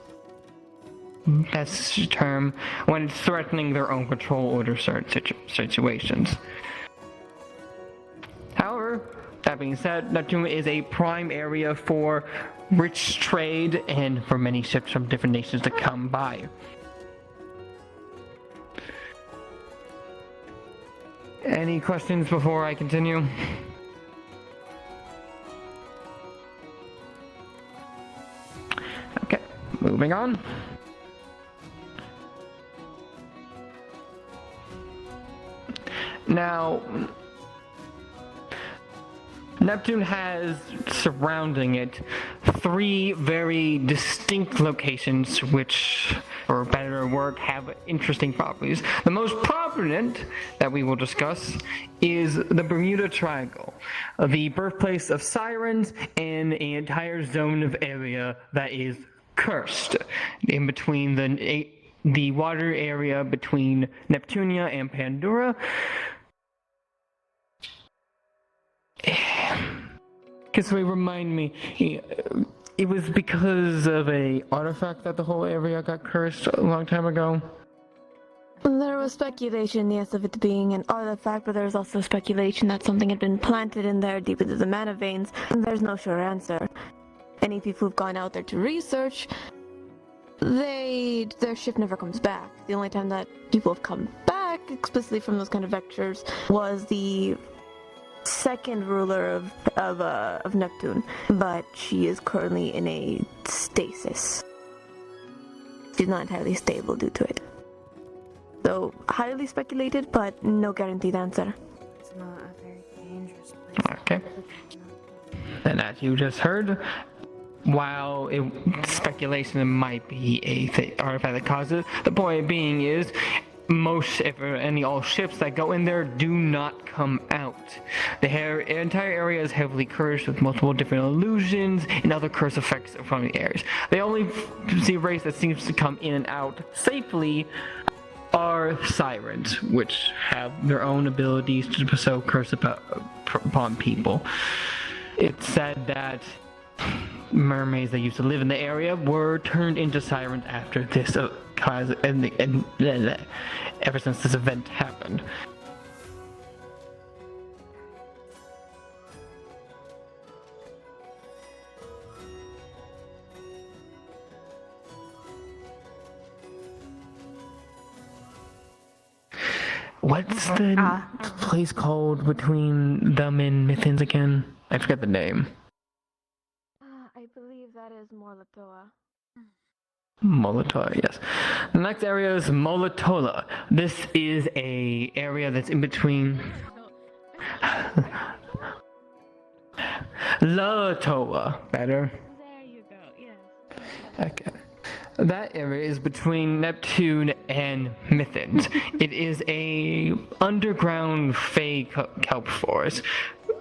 when it's threatening their own control over certain situations. However, that being said, Neptune is a prime area for rich trade and for many ships from different nations to come by. Any questions before I continue? Okay, moving on. Now, Neptune has surrounding it 3 very distinct locations which for better or worse, have interesting properties. The most prominent that we will discuss is the Bermuda Triangle, the birthplace of sirens and an entire zone of area that is cursed in between the water area between Neptunia and Pandora. Remind me, it was because of a artifact that the whole area got cursed a long time ago? There was speculation, yes, of it being an artifact, but there was also speculation that something had been planted in there deep into the mana veins, and there's no sure answer. Any people who've gone out there to research, their ship never comes back. The only time that people have come back explicitly from those kind of vectors was the second ruler of Neptune, but she is currently in a stasis. She's not entirely stable due to it. So, highly speculated, but no guaranteed answer. It's not a very dangerous place. Okay. And as you just heard, while speculation might be a artifact that causes it, the point being is most, if any, all ships that go in there do not come out. The entire area is heavily cursed with multiple different illusions and other curse effects from the areas. The only race that seems to come in and out safely are sirens, which have their own abilities to bestow curse upon people. It's said that mermaids that used to live in the area were turned into sirens after this ever since this event happened. What's the place called between them and Mithins again? I forget the name. I believe that is Morlatoa. Molatola, yes. The next area is Molatola. This is a area that's in between Latoa. Better. There you go, yes. Okay. That area is between Neptune and Mithins. It is a underground fey kelp forest,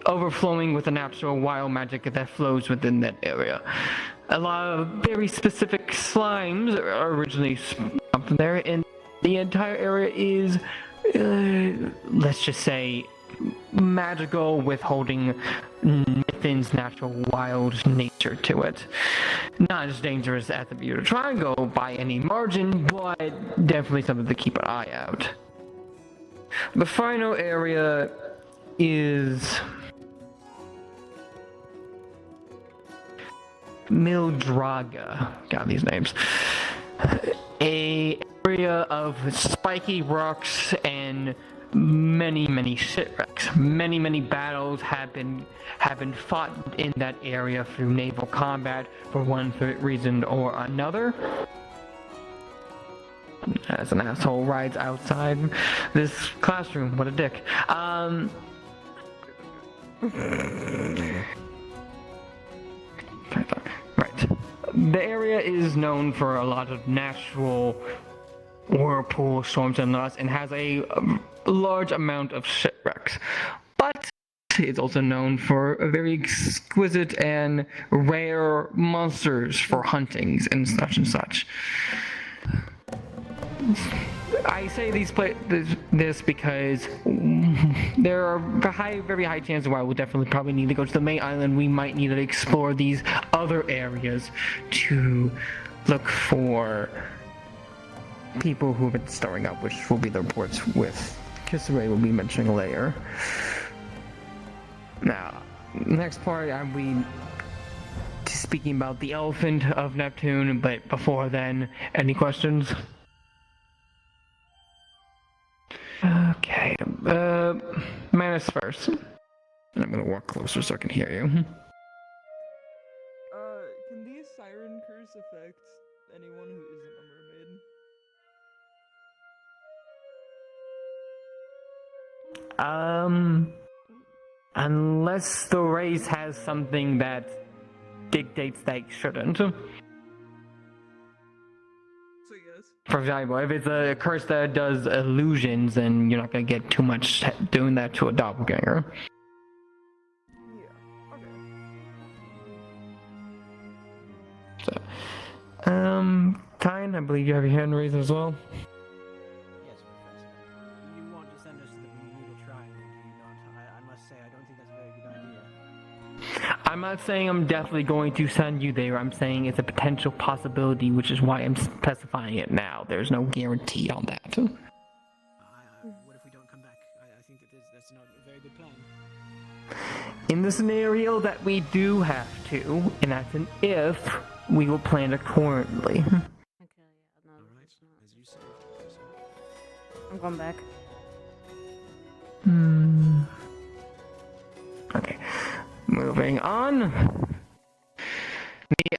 overflowing with the natural wild magic that flows within that area. A lot of very specific slimes are originally from there, and the entire area is, let's just say, magical, withholding Mithins' natural wild nature to it. Not as dangerous as the Bermuda Triangle by any margin, but definitely something to keep an eye out. The final area is Mildraga. Got these names. A area of spiky rocks and many shipwrecks. Many battles have been fought in that area through naval combat for one reason or another. As an asshole rides outside this classroom, what a dick. Right. The area is known for a lot of natural whirlpool storms and loss, and has a large amount of shipwrecks. But it's also known for a very exquisite and rare monsters for huntings and such. I say this because there are very high chances where we'll definitely probably need to go to the main island. We might need to explore these other areas to look for people who have been stirring up, which will be the reports with Kisare will be mentioning later. Now, next part, I'll be speaking about the elephant of Neptune, but before then, any questions? Okay, Manus first. I'm gonna walk closer so I can hear you. Can these siren curse affect anyone who isn't a mermaid? Unless the race has something that dictates they shouldn't. So yes. For example, if it's a curse that does illusions, then you're not gonna get too much doing that to a doppelganger. So, Tyne, I believe you have your hand raised as well. Yes, Professor. You want to send us to the Bermuda Triangle, do you not? I must say, I don't think that's a very good idea. I'm not saying I'm definitely going to send you there. I'm saying it's a potential possibility, which is why I'm specifying it now. There's no guarantee on that. What if we don't come back? I think that's not a very good plan. In the scenario that we do have to, and that's an if, we will plan accordingly. I'm going back. Okay. Moving on. The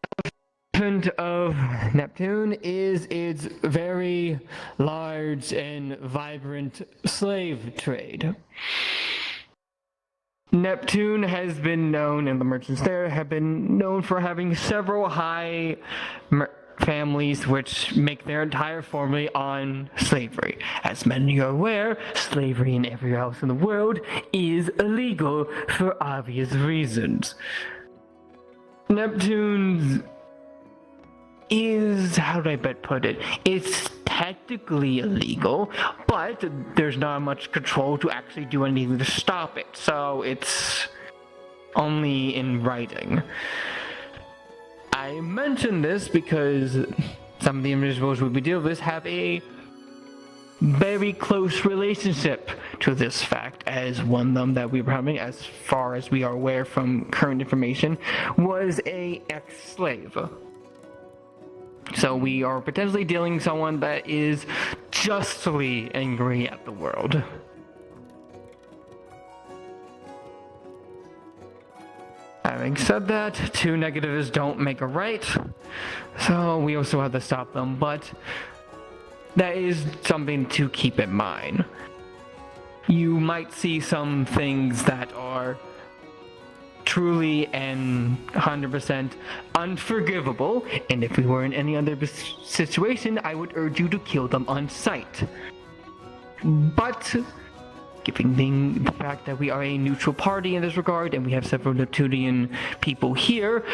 elephant of Neptune is its very large and vibrant slave trade. Neptune has been known, and the merchants there have been known for having several high families which make their entire family on slavery. As many are aware, slavery in everywhere else in the world is illegal for obvious reasons. Neptune's is, how do I best put it? It's technically illegal, but there's not much control to actually do anything to stop it, so it's only in writing. I mention this because some of the individuals we deal with have a very close relationship to this fact, as one of them that we were having, as far as we are aware from current information, was a ex-slave. So we are potentially dealing with someone that is justly angry at the world. Having said that, two negatives don't make a right, so we also have to stop them, but that is something to keep in mind. You might see some things that are truly and 100% unforgivable, and if we were in any other situation, I would urge you to kill them on sight. But given the fact that we are a neutral party in this regard, and we have several Neptunian people here,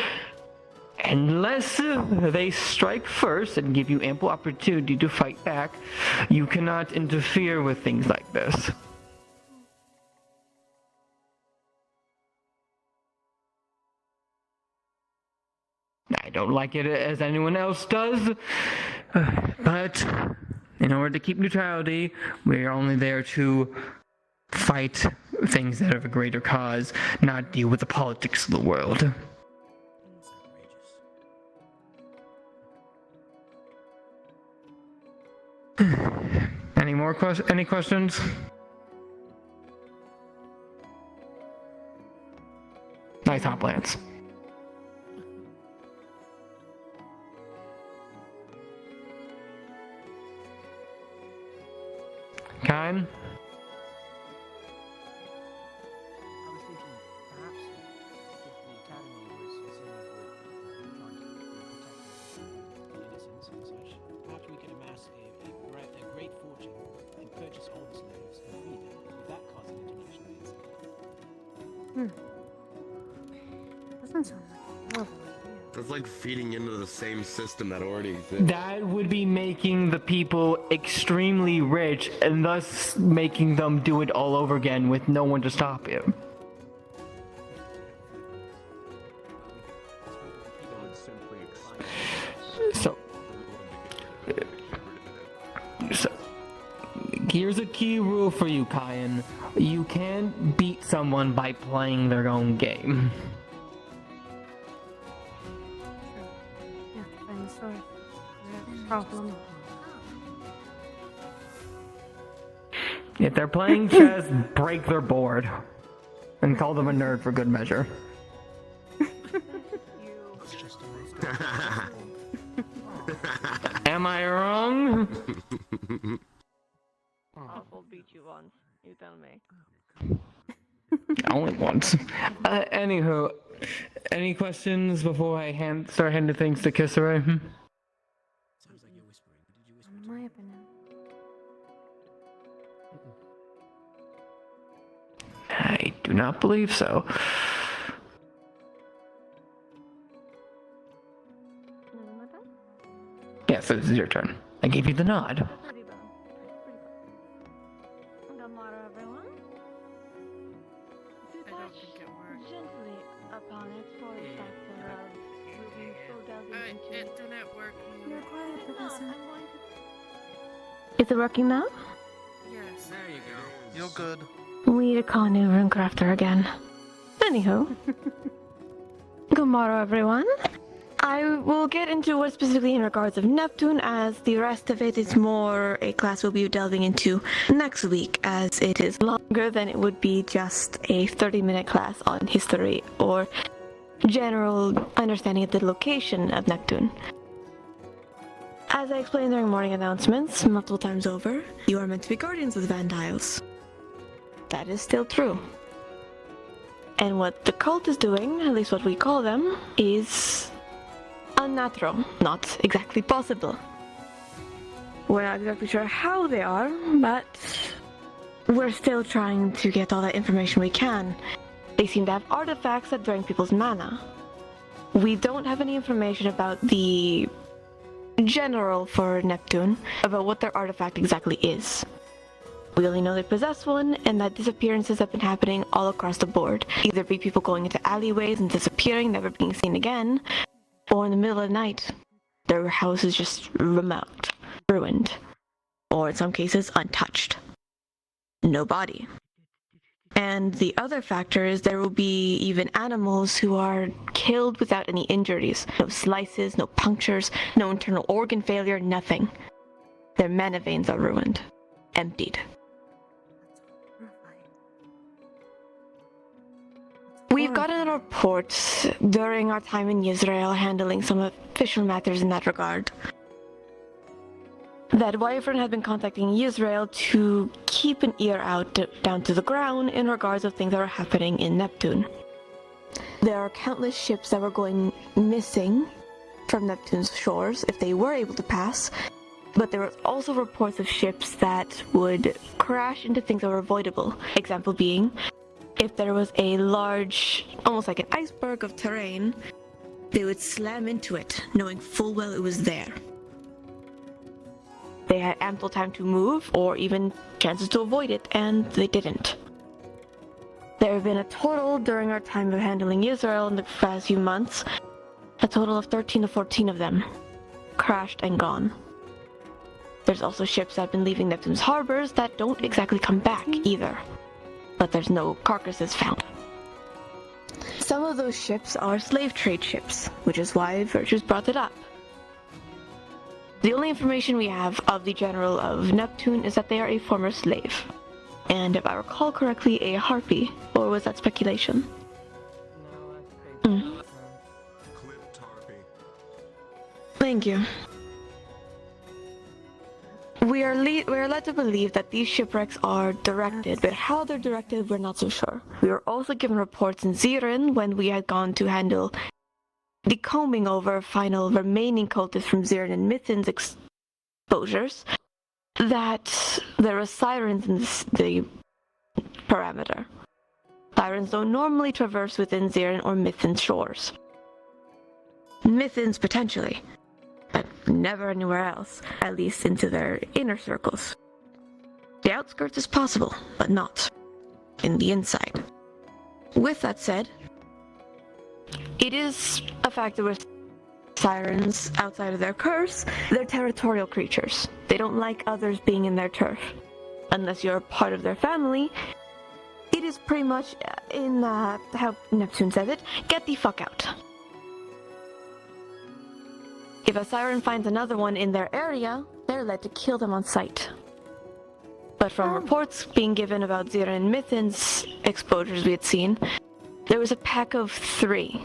unless they strike first and give you ample opportunity to fight back, you cannot interfere with things like this. I don't like it as anyone else does, but in order to keep neutrality, we are only there to fight things that have a greater cause, not deal with the politics of the world. Any questions? Nice hot plants. Kine? I was thinking, perhaps, if the Academy was concerned with trying to protect the innocents and such, perhaps we could amass a great fortune and purchase all the slaves and free them, with that causing international incident. Doesn't sound like a horrible idea. That's like feeding into the same system that already exists. That would be making the people extremely rich, and thus making them do it all over again with no one to stop it. So here's a key rule for you, Kyan. You can't beat someone by playing their own game. Yeah, find the source. There's a problem. If they're playing chess, break their board. And call them a nerd for good measure. Am I wrong? I'll beat you once. You tell me. Only once. Anywho, any questions before I start handing things to Kisare? I'm I do not believe so. Yes, this is your turn. I gave you the nod. Gently upon it for the fact that we'll be so delving into It didn't work. You're quiet, Professor. Is it working now? Yes. There you go. You're good. We need to call new room crafter again. Anywho. Good morrow, everyone. I will get into what specifically in regards of Neptune, as the rest of it is more a class we'll be delving into next week, as it is longer than it would be just a 30-minute class on history or general understanding of the location of Neptune. As I explained during morning announcements multiple times over, you are meant to be guardians of the Vandiles. That is still true. And what the cult is doing, at least what we call them, is unnatural, not exactly possible. We're not exactly sure how they are, but we're still trying to get all that information we can. They seem to have artifacts that drain people's mana. We don't have any information about the general for Neptune, about what their artifact exactly is. We only know they possess one, and that disappearances have been happening all across the board. Either be people going into alleyways and disappearing, never being seen again, or in the middle of the night, their house is just remote, ruined, or in some cases untouched. No body. And the other factor is there will be even animals who are killed without any injuries. No slices, no punctures, no internal organ failure, nothing. Their mana veins are ruined. Emptied. We've gotten reports during our time in Israel handling some official matters in that regard that Wyvern had been contacting Israel to keep an ear out down to the ground in regards of things that are happening in Neptune. There are countless ships that were going missing from Neptune's shores if they were able to pass, but there were also reports of ships that would crash into things that were avoidable. Example being, if there was a large, almost like an iceberg of terrain, they would slam into it, knowing full well it was there. They had ample time to move, or even chances to avoid it, and they didn't. There have been a total, during our time of handling Israel in the past few months, a total of 13 to 14 of them, crashed and gone. There's also ships that have been leaving Neptune's harbors that don't exactly come back either, but there's no carcasses found. Some of those ships are slave trade ships, which is why Virtues brought it up. The only information we have of the General of Neptune is that they are a former slave. And if I recall correctly, a harpy, or was that speculation? Thank you. We are led to believe that these shipwrecks are directed, but how they're directed, we're not so sure. We were also given reports in Zirin when we had gone to handle the combing over final remaining cultists from Zirin and Mithin's exposures, that there are sirens in the parameter. Sirens don't normally traverse within Zirin or Mithin's shores. Mithin's potentially, but never anywhere else, at least into their inner circles. The outskirts is possible, but not in the inside. With that said, it is a factor with sirens outside of their curse. They're territorial creatures. They don't like others being in their turf. Unless you're a part of their family, it is pretty much in how Neptune says it, get the fuck out. If a siren finds another one in their area, they're led to kill them on sight. But from reports being given about Zirin and Mithin's exposures we had seen, there was a pack of 3.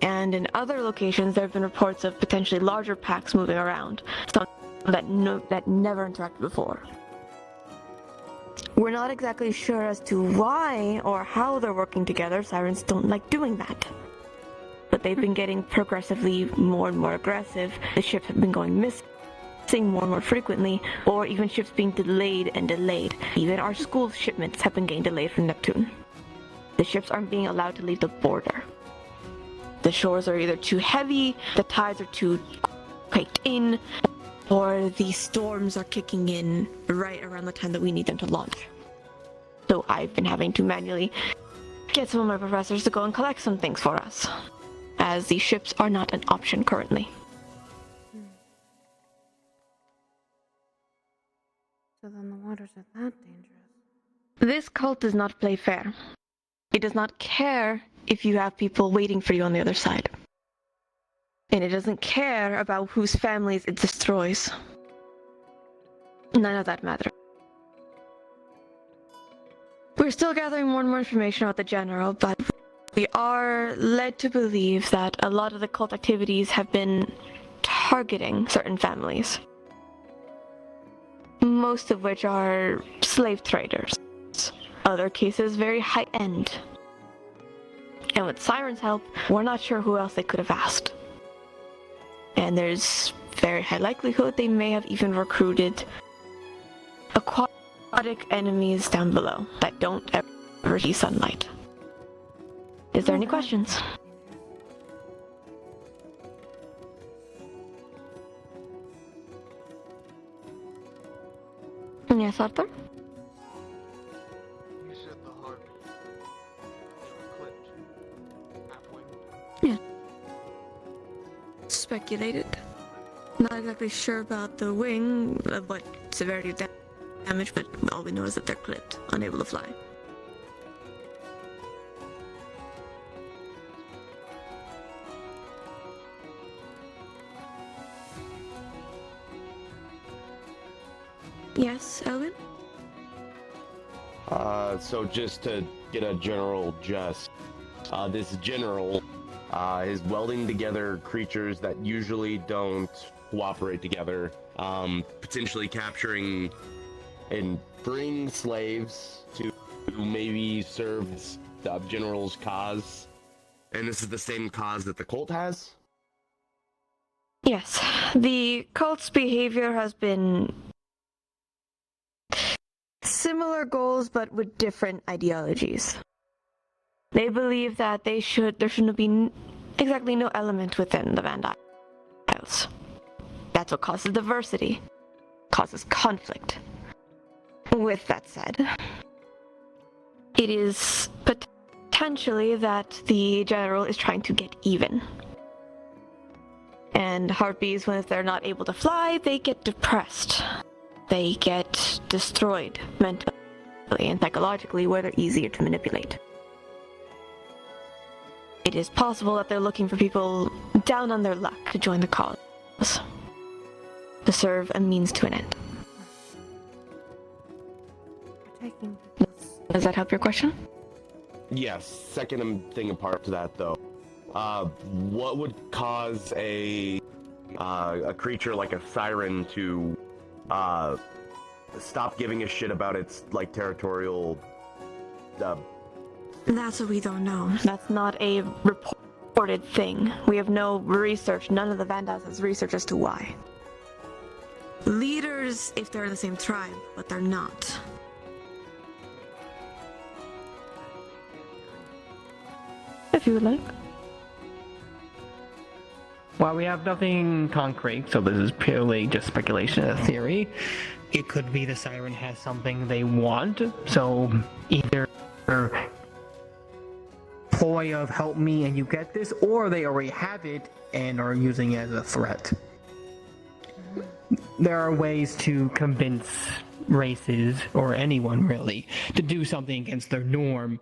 And in other locations, there have been reports of potentially larger packs moving around, some that never interacted before. We're not exactly sure as to why or how they're working together. Sirens don't like doing that. But they've been getting progressively more and more aggressive. The ships have been going missing. more and more frequently, or even ships being delayed and delayed. Even our school shipments have been getting delayed from Neptune. The ships aren't being allowed to leave the border. The shores are either too heavy, the tides are too quaked in, or the storms are kicking in right around the time that we need them to launch. So I've been having to manually get some of my professors to go and collect some things for us, as the ships are not an option currently. So then the waters are that dangerous. This cult does not play fair. It does not care if you have people waiting for you on the other side. And it doesn't care about whose families it destroys. None of that matters. We're still gathering more and more information about the general, but we are led to believe that a lot of the cult activities have been targeting certain families. Most of which are slave traders. Other cases very high-end. And with Siren's help, we're not sure who else they could have asked. And there's very high likelihood they may have even recruited aquatic enemies down below that don't ever see sunlight. Is there any questions? Yes, Arthur? You said the heart clipped halfway. Yeah. Speculated. Not exactly sure about the wing, what severity of damage, but all we know is that they're clipped, unable to fly. Yes, Elvin? So just to get a general gist, this general is welding together creatures that usually don't cooperate together, potentially capturing and freeing slaves to maybe serve the general's cause. And this is the same cause that the cult has? Yes, the cult's behavior has been similar goals but with different ideologies. They believe that there shouldn't be exactly no element within the Vandiles. That's what causes diversity, causes conflict. With that said, it is potentially that the general is trying to get even. And harpies, when they're not able to fly, they get depressed. They get destroyed mentally and psychologically, where they're easier to manipulate. It is possible that they're looking for people down on their luck to join the cause, to serve a means to an end. Does that help your question? Yes. Second thing apart to that, though, what would cause a creature like a siren to stop giving a shit about its territorial? That's what we don't know. That's not a reported thing. We have no research. None of the Vandals has research as to why. Leaders, if they're in the same tribe, but they're not. If you would like. While we have nothing concrete, so this is purely just speculation and theory, it could be the siren has something they want, so either ploy of help me and you get this, or they already have it and are using it as a threat. There are ways to convince races, or anyone really, to do something against their norm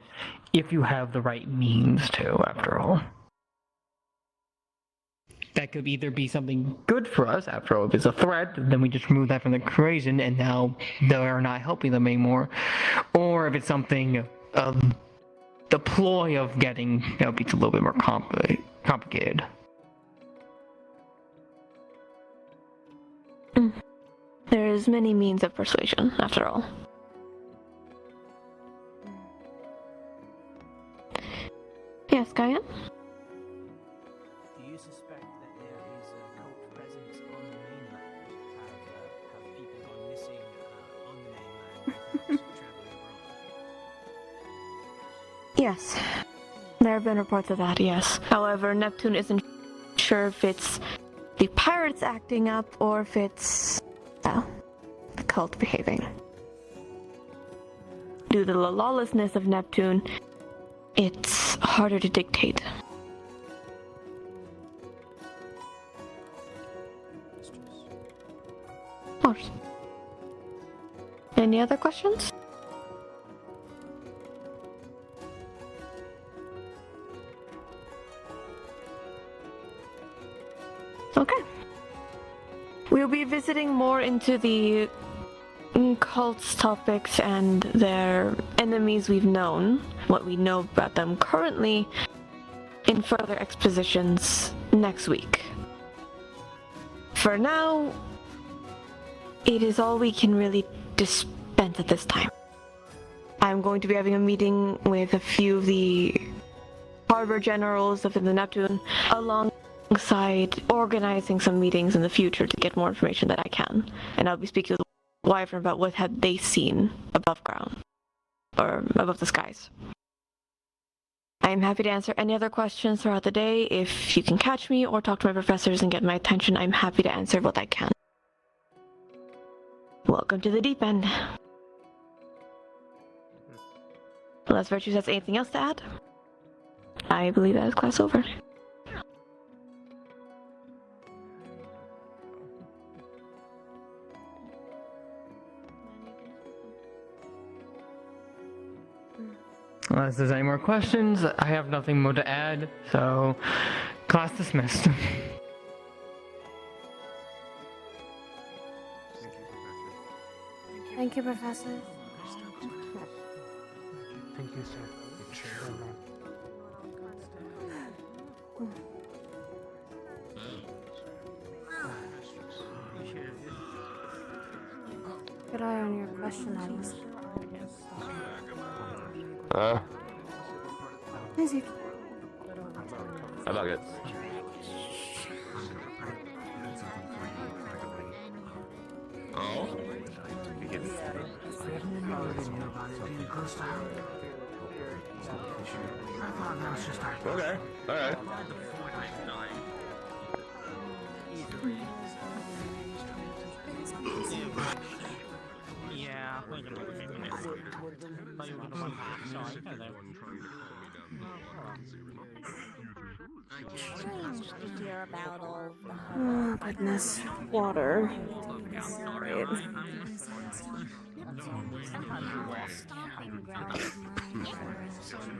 if you have the right means to, after all. That could either be something good for us, after all. If it's a threat, then we just remove that from the equation and now they're not helping them anymore. Or if it's something the ploy of getting help, it's a little bit more complicated. There's many means of persuasion, after all. Yes, Gaia? Do you suspect that there is a cult presence on the mainland? Yes. There have been reports of that, yes. However, Neptune isn't sure if it's the pirates acting up or if it's, well, the cult behaving. Due to the lawlessness of Neptune, it's harder to dictate. Of course. Any other questions? Okay. We'll be visiting more into the cult's topics and their enemies we've known, what we know about them currently, in further expositions next week. For now, it is all we can really dispense at this time. I'm going to be having a meeting with a few of the harbor generals of the Neptune, alongside organizing some meetings in the future to get more information that I can. And I'll be speaking with Wyvern about what had they seen above ground, or above the skies. I am happy to answer any other questions throughout the day. If you can catch me or talk to my professors and get my attention, I'm happy to answer what I can. Welcome to the deep end. Unless Virtues has anything else to add, I believe that is class over. Unless there's any more questions, I have nothing more to add, so class dismissed. Thank you, Professor. Thank you, sir. Good eye on your question, Alice. Easy. How about it? Oh? Okay, alright. Yeah, wait a minute. Thought you were gonna run back, sorry. Hi there. Strange to hear about all the Oh, goodness. Water. Great. stomping ground of mine for some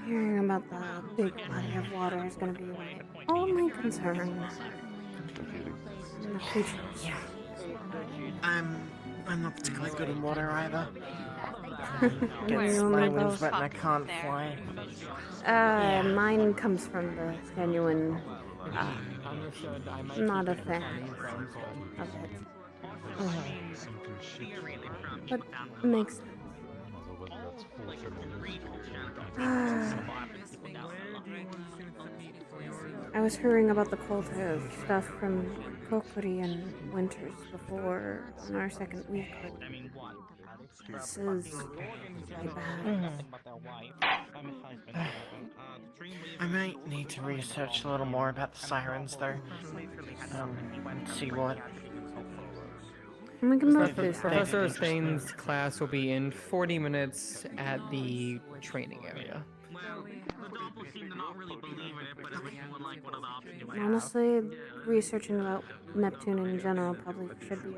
Hearing about the big body of water is going to be my only concern in the future. Yeah. I'm not particularly good in water either. Gets my wings wet and I can't fly. Mine comes from the genuine, not a fan of it. But makes sense. I was hearing about the cult of stuff from Kokuri and Winters before on our second week, but this is really bad. I might need to research a little more about the sirens though. And see what... We can both do Professor Stain's class will be in 40 minutes at the training area. Honestly, researching about Neptune in general probably should be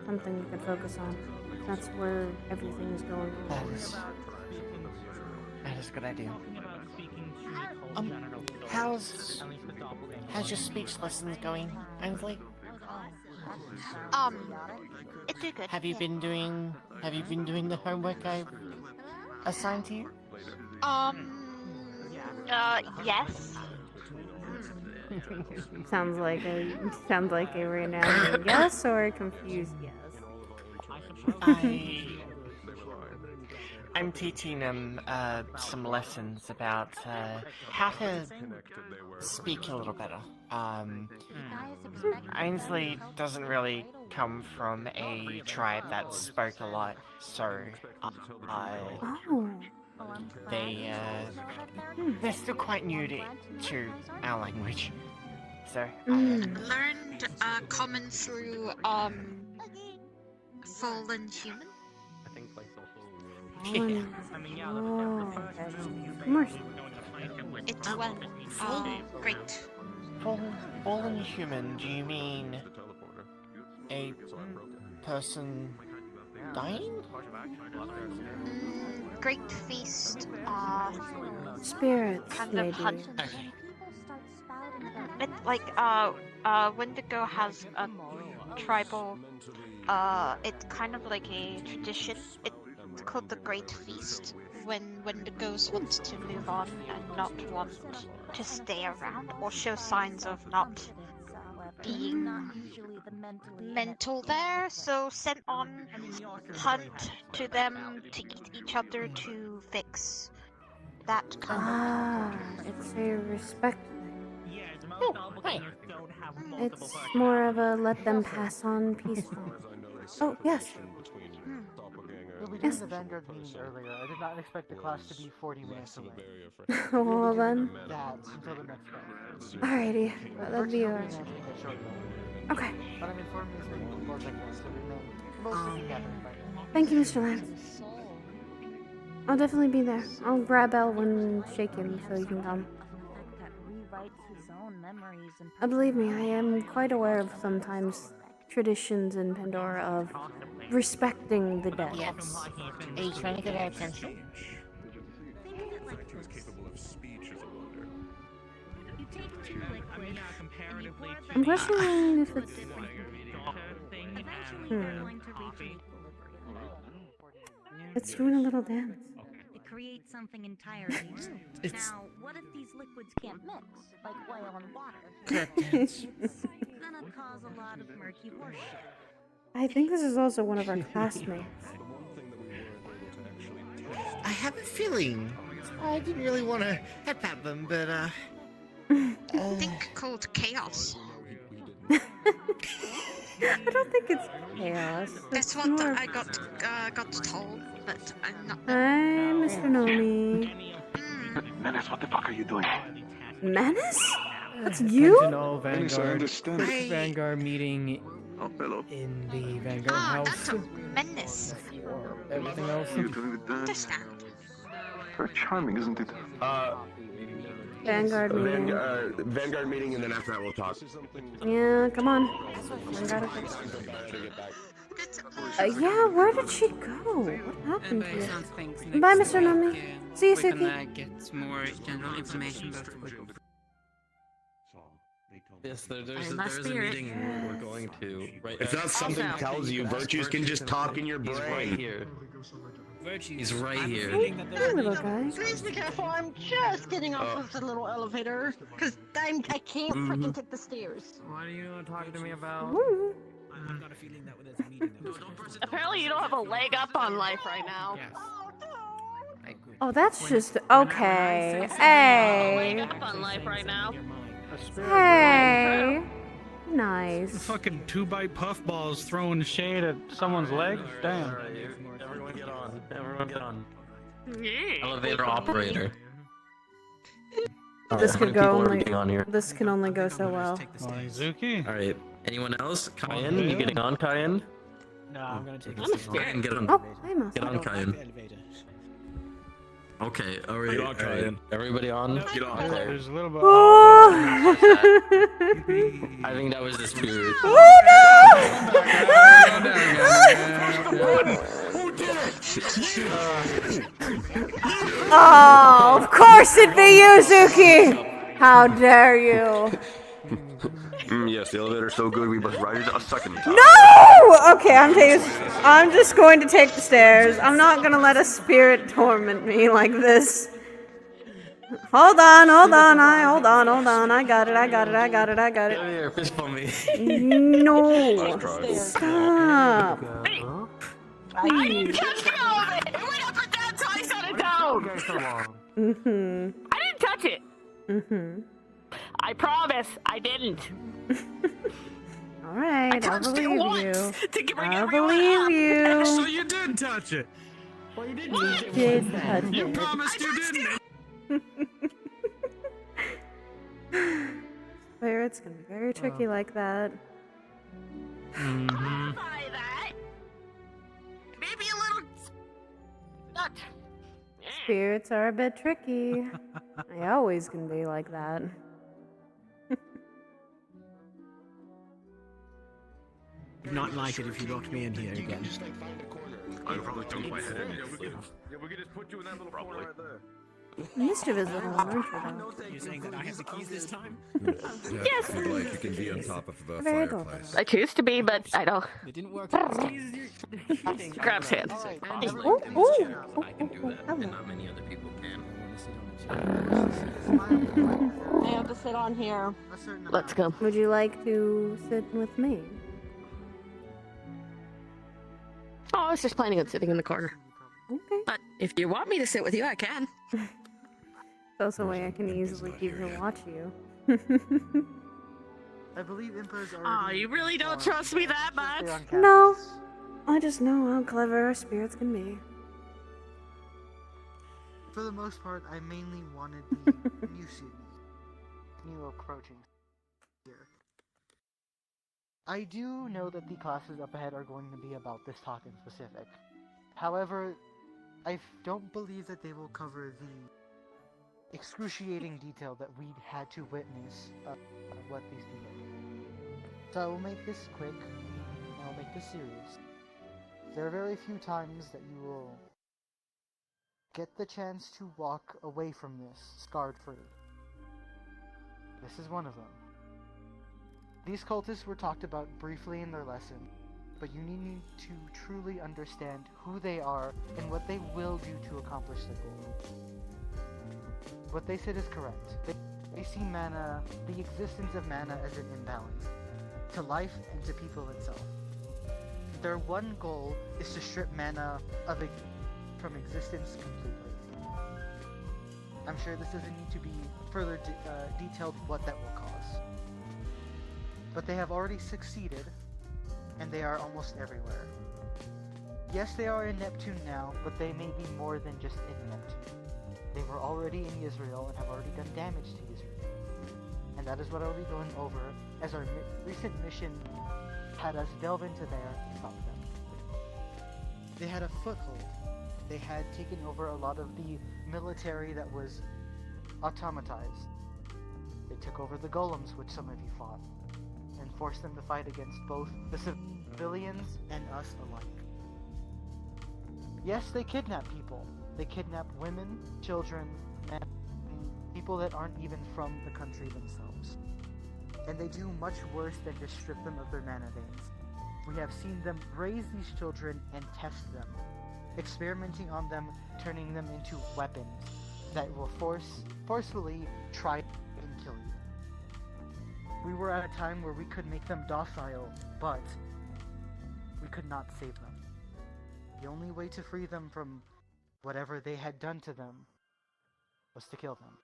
something we could focus on. That's where everything is going on. That is a good idea. How's your speech lessons going, Ainsley? It's good. Have you been doing the homework I've assigned to you? Yes. Sounds like a renowned yes or a confused yes. I'm teaching them some lessons about how to speak a little better. Ainsley doesn't really come from a tribe that spoke a lot, so they're still quite new to our language. So Learned common through fallen human. I think like social. Yeah. It's well. Great. Fallen human, do you mean a person dying? Great feast. Spirits, Kind maybe. of hunt. It like Wendigo has a tribal. It's kind of like a tradition. It's called the Great Feast. When Wendigos want to move on and not want to stay around or show signs of not being mental there, so sent on hunt to them to eat each other to fix that kind of. It's a respect thing. It's more of a let them pass on peaceful. Oh, yes. We'll be doing the Vanguard meeting earlier. I did not expect the class to be 40 minutes away. Well then. Yeah, until the next class. Alrighty, that'd be alright. Okay. But I'm informing as many people as I can to remain mostly together. Thank you, Mr. Lance. I'll definitely be there. I'll grab Elwin and shake him so he can come. Believe me, I am quite aware of sometimes traditions in Pandora of respecting the dead. Yes. Are you trying to get our attention? I'm questioning if it's... It's doing a little dance. It creates something entirely new. Now, what if these liquids can't mix, like oil and water? It's gonna cause a lot of murky horseshit. I think this is also one of our classmates. I have a feeling. I didn't really want to hep at them, but Think called chaos. I don't think it's chaos. That's what I got told, but I'm not. Hi, Mr. Nomi. Menace, what the fuck are you doing? Menace? That's you? Sentinel Vanguard. Vanguard meeting in the Vanguard house. That's a menace. Everything else. What are you doing with that? Understand. Very charming, isn't it? Vanguard meeting. Vanguard meeting, and then after that we'll talk. Yeah, come on. Vanguard. Yeah, where did she go? What happened to her? Bye, Mr. Nomi. See you, Suki. We can get more general information about the group. Yes, there's a meeting we're going to. Right. It's not something tells you. Virtues can just talk in your brain. He's right here. He's right here. Hey, little guy. Please be careful, I'm just getting off of the little elevator, because I can't freaking take the stairs. What are you talking to me about? I've got a feeling that there's a meeting that Apparently you don't have a leg up on life right now. Oh, that's just okay. Hey. Leg up on life right now. Hey. Nice. Fucking 2-bite puffballs throwing shade at someone's leg. Damn. Everyone get on. Everyone get on. Yeah. Elevator operator. This could go only. On here? This can only go so well. Zuki. All right. Anyone else? Kyan, you getting on, Kyan? No, I'm gonna take Kyan, get on. Oh, hi, Mouse. Get on, Kyan. Okay, alright. All right. Everybody on? Get on. Okay. There's a little bit. I think that was the spirit. Oh no! Oh, of course it'd be you, Zuki! How dare you? Yes, the elevator's so good we must ride it a second time. No! Okay, I'm just going to take the stairs. I'm not gonna let a spirit torment me like this. Hold on. I got it. Come here, fist bump me. No. Stop. I didn't catch all of it! It went up at that alone! Mm-hmm. I didn't touch it! Mm-hmm. I promise, I didn't. Alright, I'll touched it believe once you. to bring I'll everyone believe up. you. So you did touch it. Well, you did You touch it did once touch then. You it. promised you didn't. Spirits can be very tricky like that. Mm-hmm. Try that. Maybe a little nut. Spirits are a bit tricky. They always can be like that. I'd not like it if you locked me in here again. I probably took my head in Yeah, we could just put you in that little corner right there. Mischief is little, aren't you, though? You're saying that I have the keys this time? Yes. If you'd like, you can be on top of the Very fireplace. I choose to be, but I don't. It didn't work. Grabs hands. Ooh, I can do that, and not many other people can. I have to sit on here. Let's go. Would you like to sit with me? Oh, I was just planning on sitting in the corner. Okay. But if you want me to sit with you, I can. It's also a way I can easily keep to watch you. I believe Imper's already. Aw, you really don't trust me that much? No. I just know how clever our spirits can be. For the most part, I mainly wanted the new students, new approaching here. I do know that the classes up ahead are going to be about this talk in specific. However, I don't believe that they will cover the excruciating detail that we had to witness of what these people do. So I will make this quick, and I'll make this serious. There are very few times that you will get the chance to walk away from this scarred free. This is one of them. These cultists were talked about briefly in their lesson, but you need to truly understand who they are and what they will do to accomplish the goal. What they said is correct. They see mana, the existence of mana, as an imbalance to life and to people itself. Their one goal is to strip mana from existence completely. I'm sure this doesn't need to be further detailed what that will cause. But they have already succeeded, and they are almost everywhere. Yes, they are in Neptune now, but they may be more than just in Neptune. They were already in Israel and have already done damage to Israel. And that is what I'll be going over, as our recent mission had us delve into there and stop them. They had a foothold. They had taken over a lot of the military that was automatized. They took over the golems, which some of you fought, and forced them to fight against both the civilians and us alike. Yes, they kidnap people. They kidnap women, children, men, people that aren't even from the country themselves. And they do much worse than just strip them of their mana veins. We have seen them raise these children and test them, experimenting on them, turning them into weapons that will forcefully try and kill you. We were at a time where we could make them docile, but we could not save them. The only way to free them from whatever they had done to them was to kill them.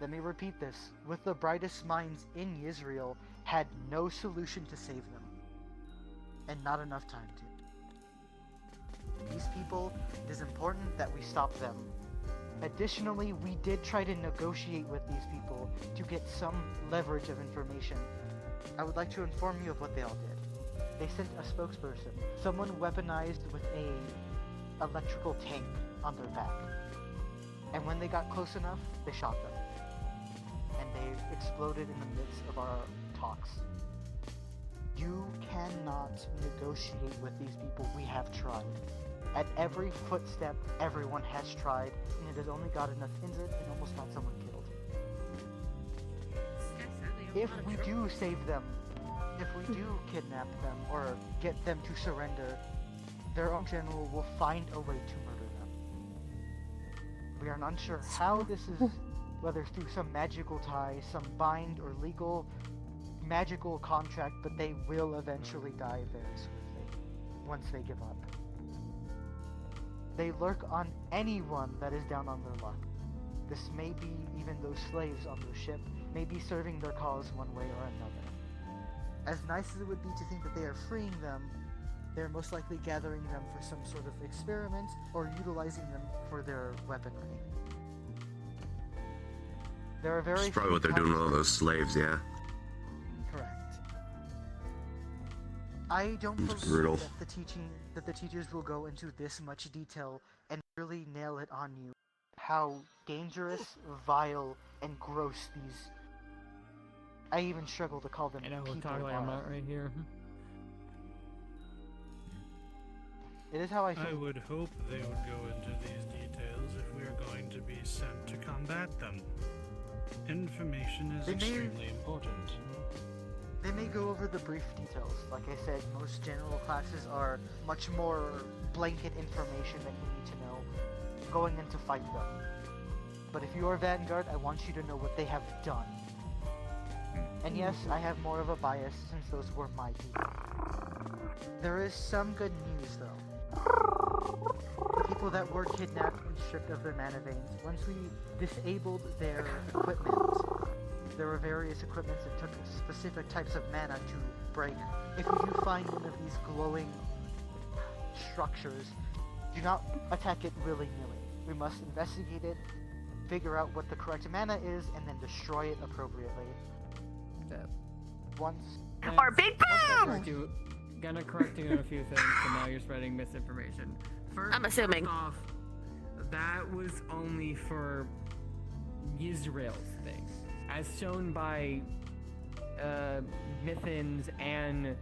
Let me repeat this. With the brightest minds in Israel had no solution to save them. And not enough time to. These people, it is important that we stop them. Additionally, we did try to negotiate with these people to get some leverage of information. I would like to inform you of what they all did. They sent a spokesperson, someone weaponized with a electrical tank on their back. And when they got close enough, they shot them. And they exploded in the midst of our talks. You cannot negotiate with these people. We have tried. At every footstep, everyone has tried, and it has only gotten us injured and almost got someone killed. If we do save them, if we do kidnap them or get them to surrender, their own general will find a way to murder them. We are not sure how this is, whether through some magical tie, some bind or legal magical contract, but they will eventually die very swiftly once they give up. They lurk on anyone that is down on their luck. This may be even those slaves on their ship, may be serving their cause one way or another. As nice as it would be to think that they are freeing them, they're most likely gathering them for some sort of experiment or utilizing them for their weaponry. There are very That's probably few what they're doing with all times- those slaves, yeah. Correct. I don't It's believe brutal. that the teachers will go into this much detail and really nail it on you how dangerous, vile, and gross these. I even struggle to call them I know, we'll people talk like I'm are. not right here. It is how I feel. I would hope they would go into these details if we are going to be sent to combat them. Information is extremely important. They may go over the brief details. Like I said, most general classes are much more blanket information that you need to know going in to fight them. But if you are Vanguard, I want you to know what they have done. And yes, I have more of a bias since those were my people. There is some good news though. The people that were kidnapped and stripped of their mana veins, once we disabled their equipment, there were various equipments that took specific types of mana to break. If you do find one of these glowing structures, do not attack it willy-nilly. We must investigate it, figure out what the correct mana is, and then destroy it appropriately. Once... Or big boom! Gonna correct you on a few things, so now you're spreading misinformation. I'm assuming. First off, that was only for Israel's thing. As shown by Mythins and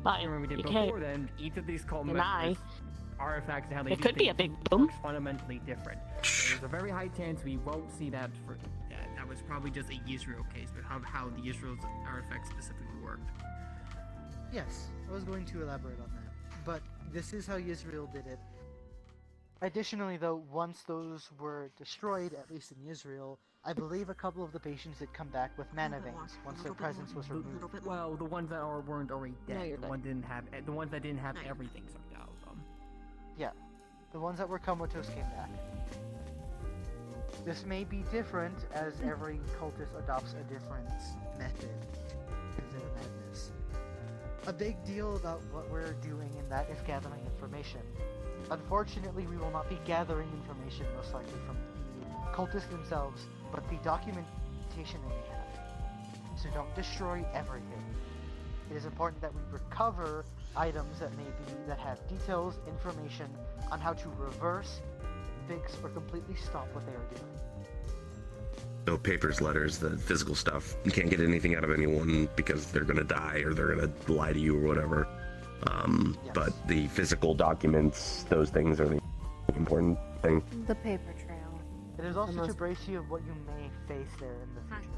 when we did before then, each of these cult members artifacts and how they It do could be a things big boom. works fundamentally different. There's a very high chance we won't see that for that was probably just a Israel case, but how the Israel's artifacts specifically worked. Yes, I was going to elaborate on that. But this is how Israel did it. Additionally though, once those were destroyed, at least in Israel, I believe a couple of the patients did come back with mana veins once their presence was removed. Well, the ones that weren't already No, dead, you're the ones that didn't have everything sucked out of them. Yeah, the ones that were comatose came back. This may be different as every cultist adopts a different method because of their madness. A big deal about what we're doing in that is gathering information. Unfortunately, we will not be gathering information most likely from the cultists themselves, but the documentation they may have. So don't destroy everything. It is important that we recover items that have details, information on how to reverse, fix, or completely stop what they are doing. No papers, letters, the physical stuff. You can't get anything out of anyone because they're gonna die or they're gonna lie to you or whatever. But the physical documents, those things are the important thing. The paper trail. It is also to brace you of what you may face there in the future.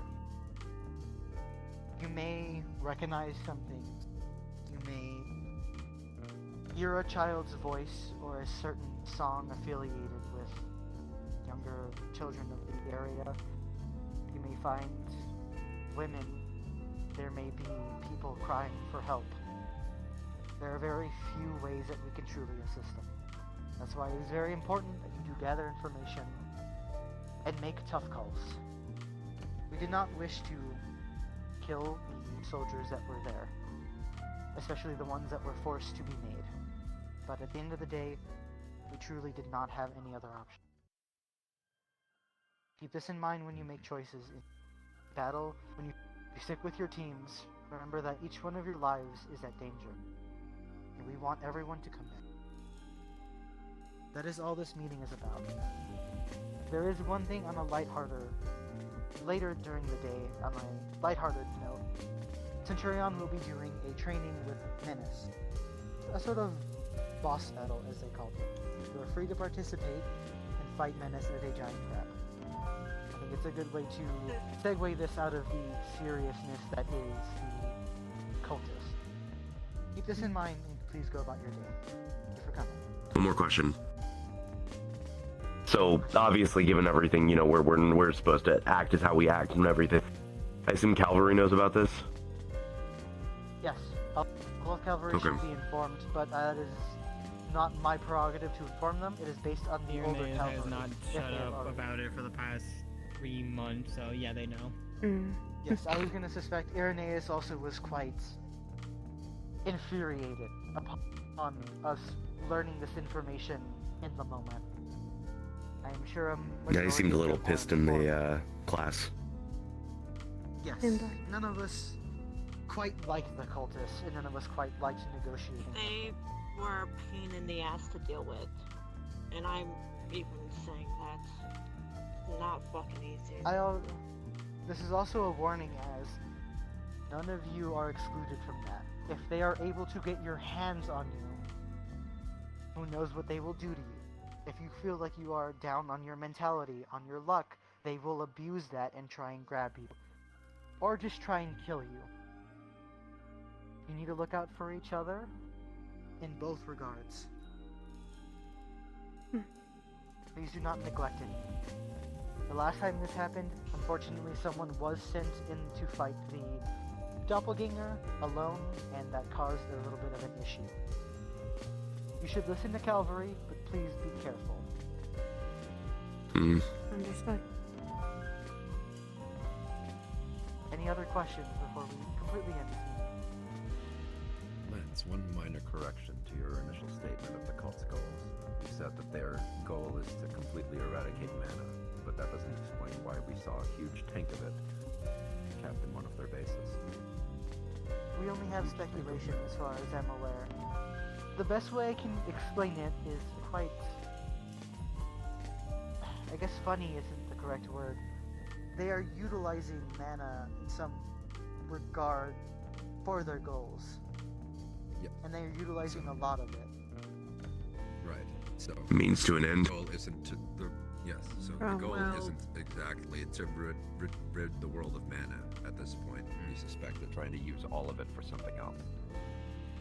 You may recognize some things. You may hear a child's voice or a certain song affiliated with younger children of the area. You may find women. There may be people crying for help. There are very few ways that we can truly assist them. That's why it is very important that you do gather information and make tough calls. We did not wish to kill the soldiers that were there, especially the ones that were forced to be made. But at the end of the day, we truly did not have any other option. Keep this in mind when you make choices in battle. When you stick with your teams, remember that each one of your lives is at danger. And we want everyone to come in. That is all this meeting is about. There is one thing on a later during the day, on a lighthearted note. Centurion will be doing a training with Menace. A sort of boss battle, as they called it. You are free to participate and fight Menace as a giant crab. I think it's a good way to segue this out of the seriousness that is the cultist. Keep this in mind and please go about your day. Thank you for coming. One more question. So obviously, given everything, we're supposed to act as how we act and everything. I assume Cavalry knows about this. Yes, all of Cavalry should be informed, but that is not my prerogative to inform them. It is based on the older Irenaeus cavalry. has not if shut they have up already- about it for the past 3 months, so yeah, they know. Yes, I was gonna suspect Irenaeus also was quite infuriated upon us learning this information in the moment. I'm sure Yeah, he seemed a little majority of pissed them in are the class. Yes, none of us quite liked the cultists, and none of us quite liked negotiating. They were a pain in the ass to deal with. And I'm even saying that's not fucking easy. This is also a warning, as none of you are excluded from that. If they are able to get your hands on you, who knows what they will do to you. If you feel like you are down on your mentality, on your luck, they will abuse that and try and grab you. Or just try and kill you. You need to look out for each other in both regards. Please do not neglect it. The last time this happened, unfortunately someone was sent in to fight the doppelganger alone, and that caused a little bit of an issue. You should listen to cavalry, but please be careful. Understood. Any other questions before we completely end this meeting? Lance, one minor correction to your initial statement of the cult's goals. You said that their goal is to completely eradicate mana, but that doesn't explain why we saw a huge tank of it capped in one of their bases. We only have speculation as far as I'm aware. The best way I can explain it is quite... I guess funny isn't the correct word. They are utilizing mana in some regard for their goals. Yep. And they are utilizing a lot of it. Right. So Means to an end. The goal isn't to the so Oh, the goal well. isn't exactly to rid the world of mana at this point. We suspect they're trying to use all of it for something else.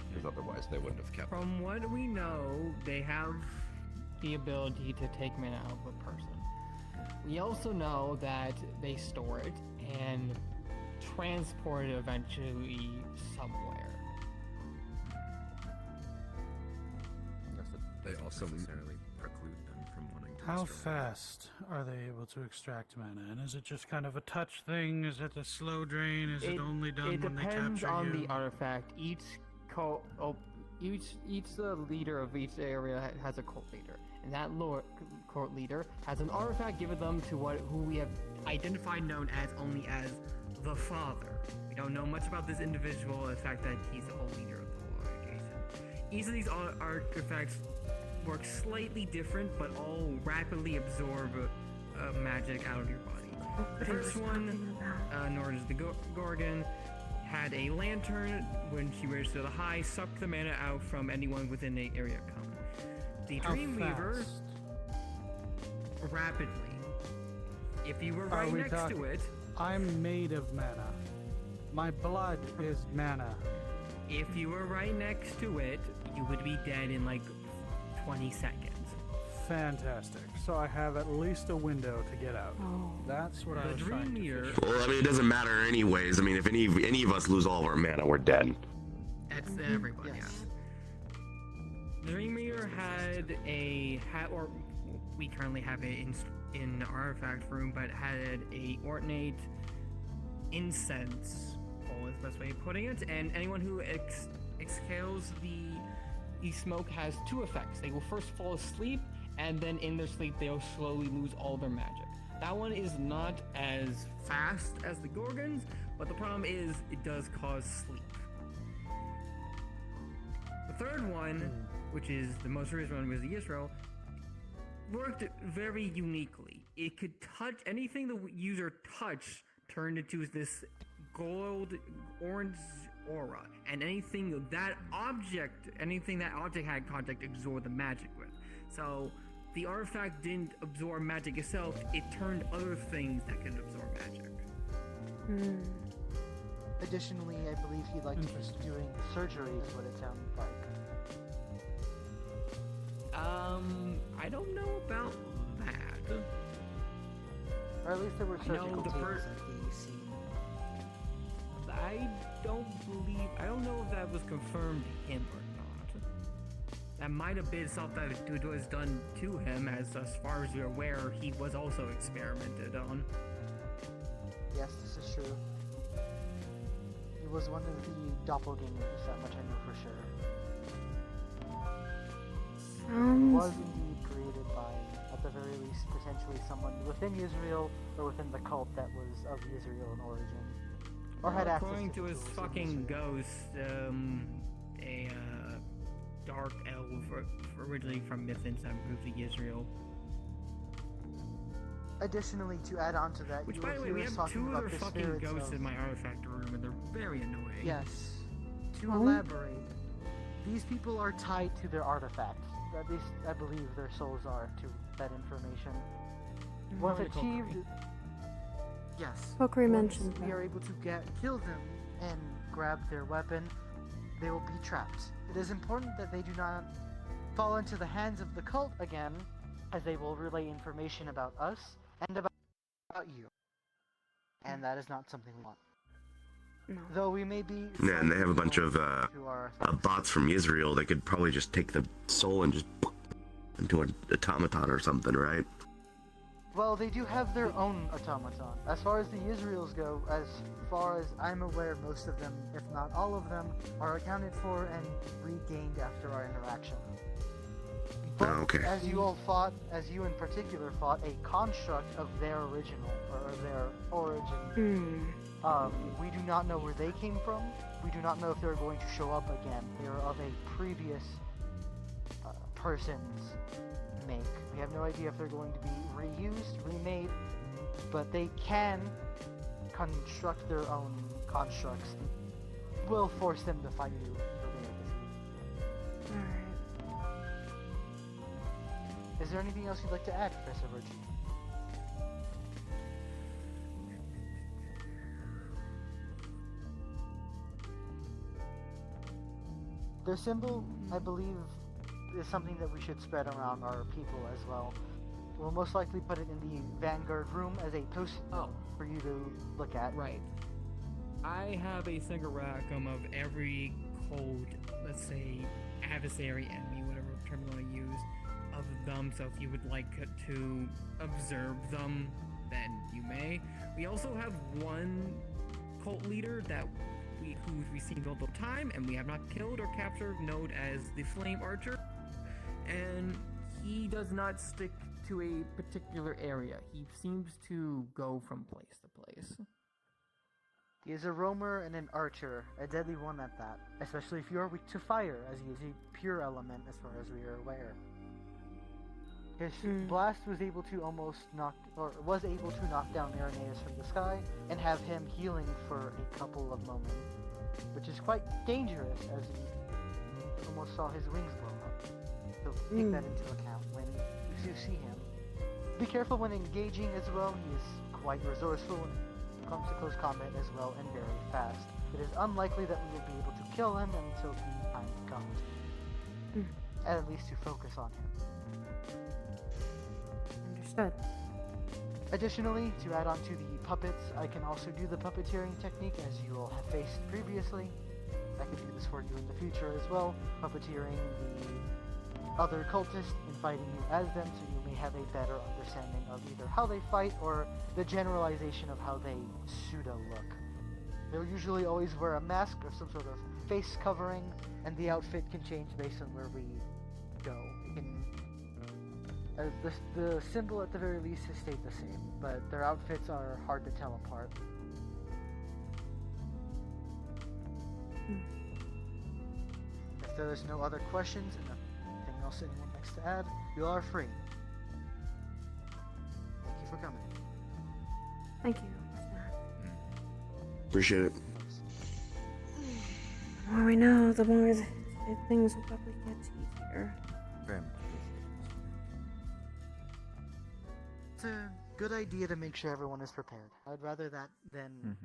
Because otherwise they wouldn't have kept it. From what we know, they have the ability to take mana out of a person. We also know that they store it and transport it eventually somewhere. They also necessarily preclude them from wanting to. How destroy it. fast are they able to extract mana? And is it just kind of a touch thing? Is it a slow drain? Is it only done It when they depends capture on you? the artifact. Each leader of each area has a cult leader, and that cult leader has an artifact given them to who we have identified known as only as the Father. We don't know much about this individual, the fact that he's the whole leader of the whole organization. Each of these artifacts work slightly different, but all rapidly absorb magic out of your body. The first one, known as the Gorgon, had a lantern. When she raised to the high, sucked the mana out from anyone within the area cone. The How Dreamweaver, fast? rapidly. If you were Are right we next talking- to it, I'm made of mana. My blood is mana. if you were right next to it, you would be dead in like 20 seconds. Fantastic. So I have at least a window to get out. That's what I was trying to figure. Well, I mean, it doesn't matter anyways. I mean, if any of us lose all of our mana, we're dead. That's everybody, yes. Dreamweaver had or we currently have it in the artifact room, but had a ornate incense, is the best way of putting it, and anyone who exhales the smoke has two effects. They will first fall asleep, and then in their sleep they'll slowly lose all their magic. That one is not as fast as the Gorgons, but the problem is it does cause sleep. The third one, which is the most recent one, was the Yisro, worked very uniquely. It could touch anything the user touched turned into this gold orange aura, and anything that object had contact absorbed the magic with. So the artifact didn't absorb magic itself, it turned other things that could absorb magic. Additionally, I believe he liked just doing surgery, is what it sounded like. I don't know about that. Or at least there were I know surgical the tables at the scene. I don't know if that was confirmed to him or not. That might have been something that was done to him, as far as you're aware, he was also experimented on. Yes, this is true. He was one of the doppelgangers, that much I know for sure. He was indeed created by, at the very least, potentially someone within Israel or within the cult that was of Israel in origin. Or had access According to his tools in fucking Israel. ghost, a dark elf originally from Mythins that moved to Israel. Additionally, to add on to that, Which, you by will the way, hear we us have talking two about other the fucking spirits ghosts of... in my artifact room, and they're very annoying. Yes. To elaborate, these people are tied to their artifact. At least, I believe their souls are to that information. Once Probably achieved... Yes. Kokiri Once mentioned we that. are able to kill them and grab their weapon, they will be trapped. It is important that they do not fall into the hands of the cult again, as they will relay information about us and about you. And that is not something we want. No. Though we may be... Yeah, and they have a bunch of to our bots from Israel. They could probably just take the soul and just into an automaton or something, right? Well, they do have their own automaton. As far as the Israels go, as far as I'm aware, most of them, if not all of them, are accounted for and regained after our interaction. But okay. as you all fought, as you in particular fought, a construct of their original, or their origin, we do not know where they came from. We do not know if they're going to show up again. They are of a previous person's make. We have no idea if they're going to be reused, remade, but they can construct their own constructs. We'll force them to fight you until they are defeated. Alright. Is there anything else you'd like to add, Professor Virtue? Their symbol, I believe, is something that we should spread around our people as well. We'll most likely put it in the Vanguard room as a post for you to look at. Right. I have a single rackham of every cold, let's say, adversary, enemy, whatever term you want to use, of them, so if you would like to observe them, then you may. We also have one cult leader that who we've seen all the time, and we have not killed or captured, known as the Flame Archer. And he does not stick to a particular area. He seems to go from place to place. He is a roamer and an archer, a deadly one at that, especially if you are weak to fire, as he is a pure element as far as we are aware. His blast was able to was able to knock down Irenaeus from the sky and have him healing for a couple of moments, which is quite dangerous as he almost saw his wings blow up. So take that into account when you see him. Be careful when engaging as well. He is quite resourceful when it comes to close combat as well, and very fast. It is unlikely that we will be able to kill him until the time comes. At least to focus on him. Understood. Additionally, to add on to the puppets, I can also do the puppeteering technique as you all have faced previously. I can do this for you in the future as well, puppeteering the other cultists and fighting you as them, so you may have a better understanding of either how they fight or the generalization of how they pseudo-look. They'll usually always wear a mask or some sort of face covering, and the outfit can change based on where we go. The symbol at the very least has stayed the same, but their outfits are hard to tell apart. If there is no other questions and nothing else anyone likes to add, you are free. Thank you for coming. Thank you. Appreciate it. The more we know, the more things will probably get easier. Very much. It's a good idea to make sure everyone is prepared. I'd rather that than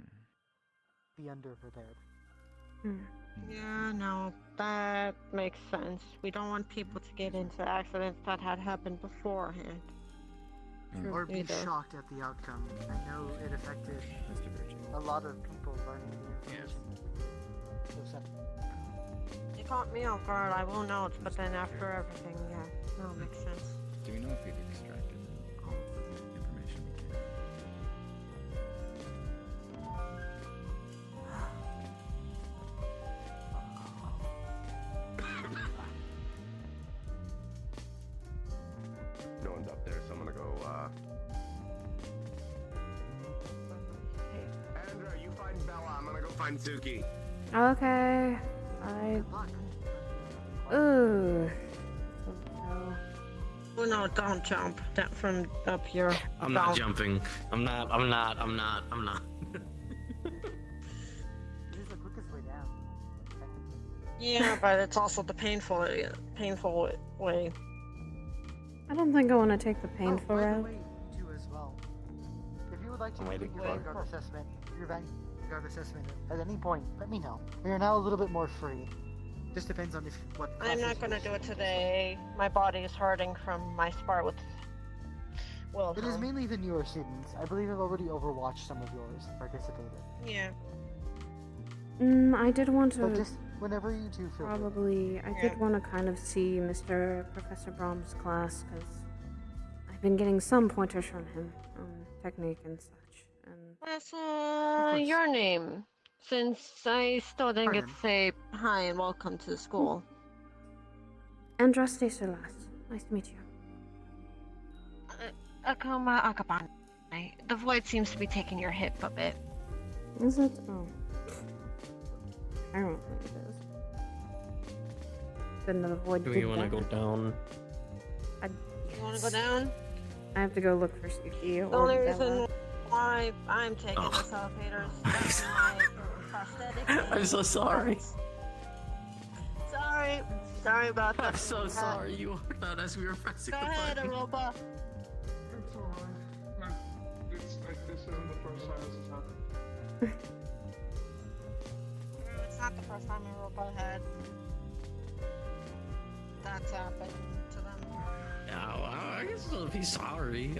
be underprepared. Yeah, no, that makes sense. We don't want people to get into accidents that had happened beforehand. Or be Either. shocked at the outcome. I know it affected a lot of people learning the information. So sad. You caught me off guard. I will note, but then after everything, yeah, no, makes sense. Do we know if we've extracted all of the information we can? No one's up there, so I'm gonna go, Andra, you find Bella. I'm gonna go find Suki. Okay. Ooh. Oh no, don't jump that from up here. I'm not jumping. I'm not. This is the quickest way down. Yeah, but it's also the painful way. I don't think I want to take the painful By the route. way, too, as well. If you would like to I'm complete waiting your for- Vanguard assessment, at any point, let me know. We are now a little bit more free. Just depends on what. I'm not gonna do it today. My body is hurting from my spar with Wilhelm. It is mainly the newer students. I believe I've already overwatched some of yours and participated. Yeah. I did want to. But just whenever you two feel Probably. I did want to kind of see Mr. Professor Brom's class because I've been getting some pointers from him on technique and such. And What's your name? Since I still didn't get to say hi and welcome to school. Andraste Searlas. Nice to meet you. Akuma Akabane. The void seems to be taking your hip a bit. Is it? Oh. I don't think it is. Couldn't avoid. Do you want to go down? You want to go down? I have to go look for Suki The or only Bella. reason why I'm taking this elevator is my prosthetic. I'm so sorry. Sorry about that. I'm so sorry. You walked out as we were pressing Go the ahead, button. Aruba. It's alright. This isn't the first time this has happened. It's not the first time Aruba had that's happened to them. Yeah, well, I guess I'll be sorry.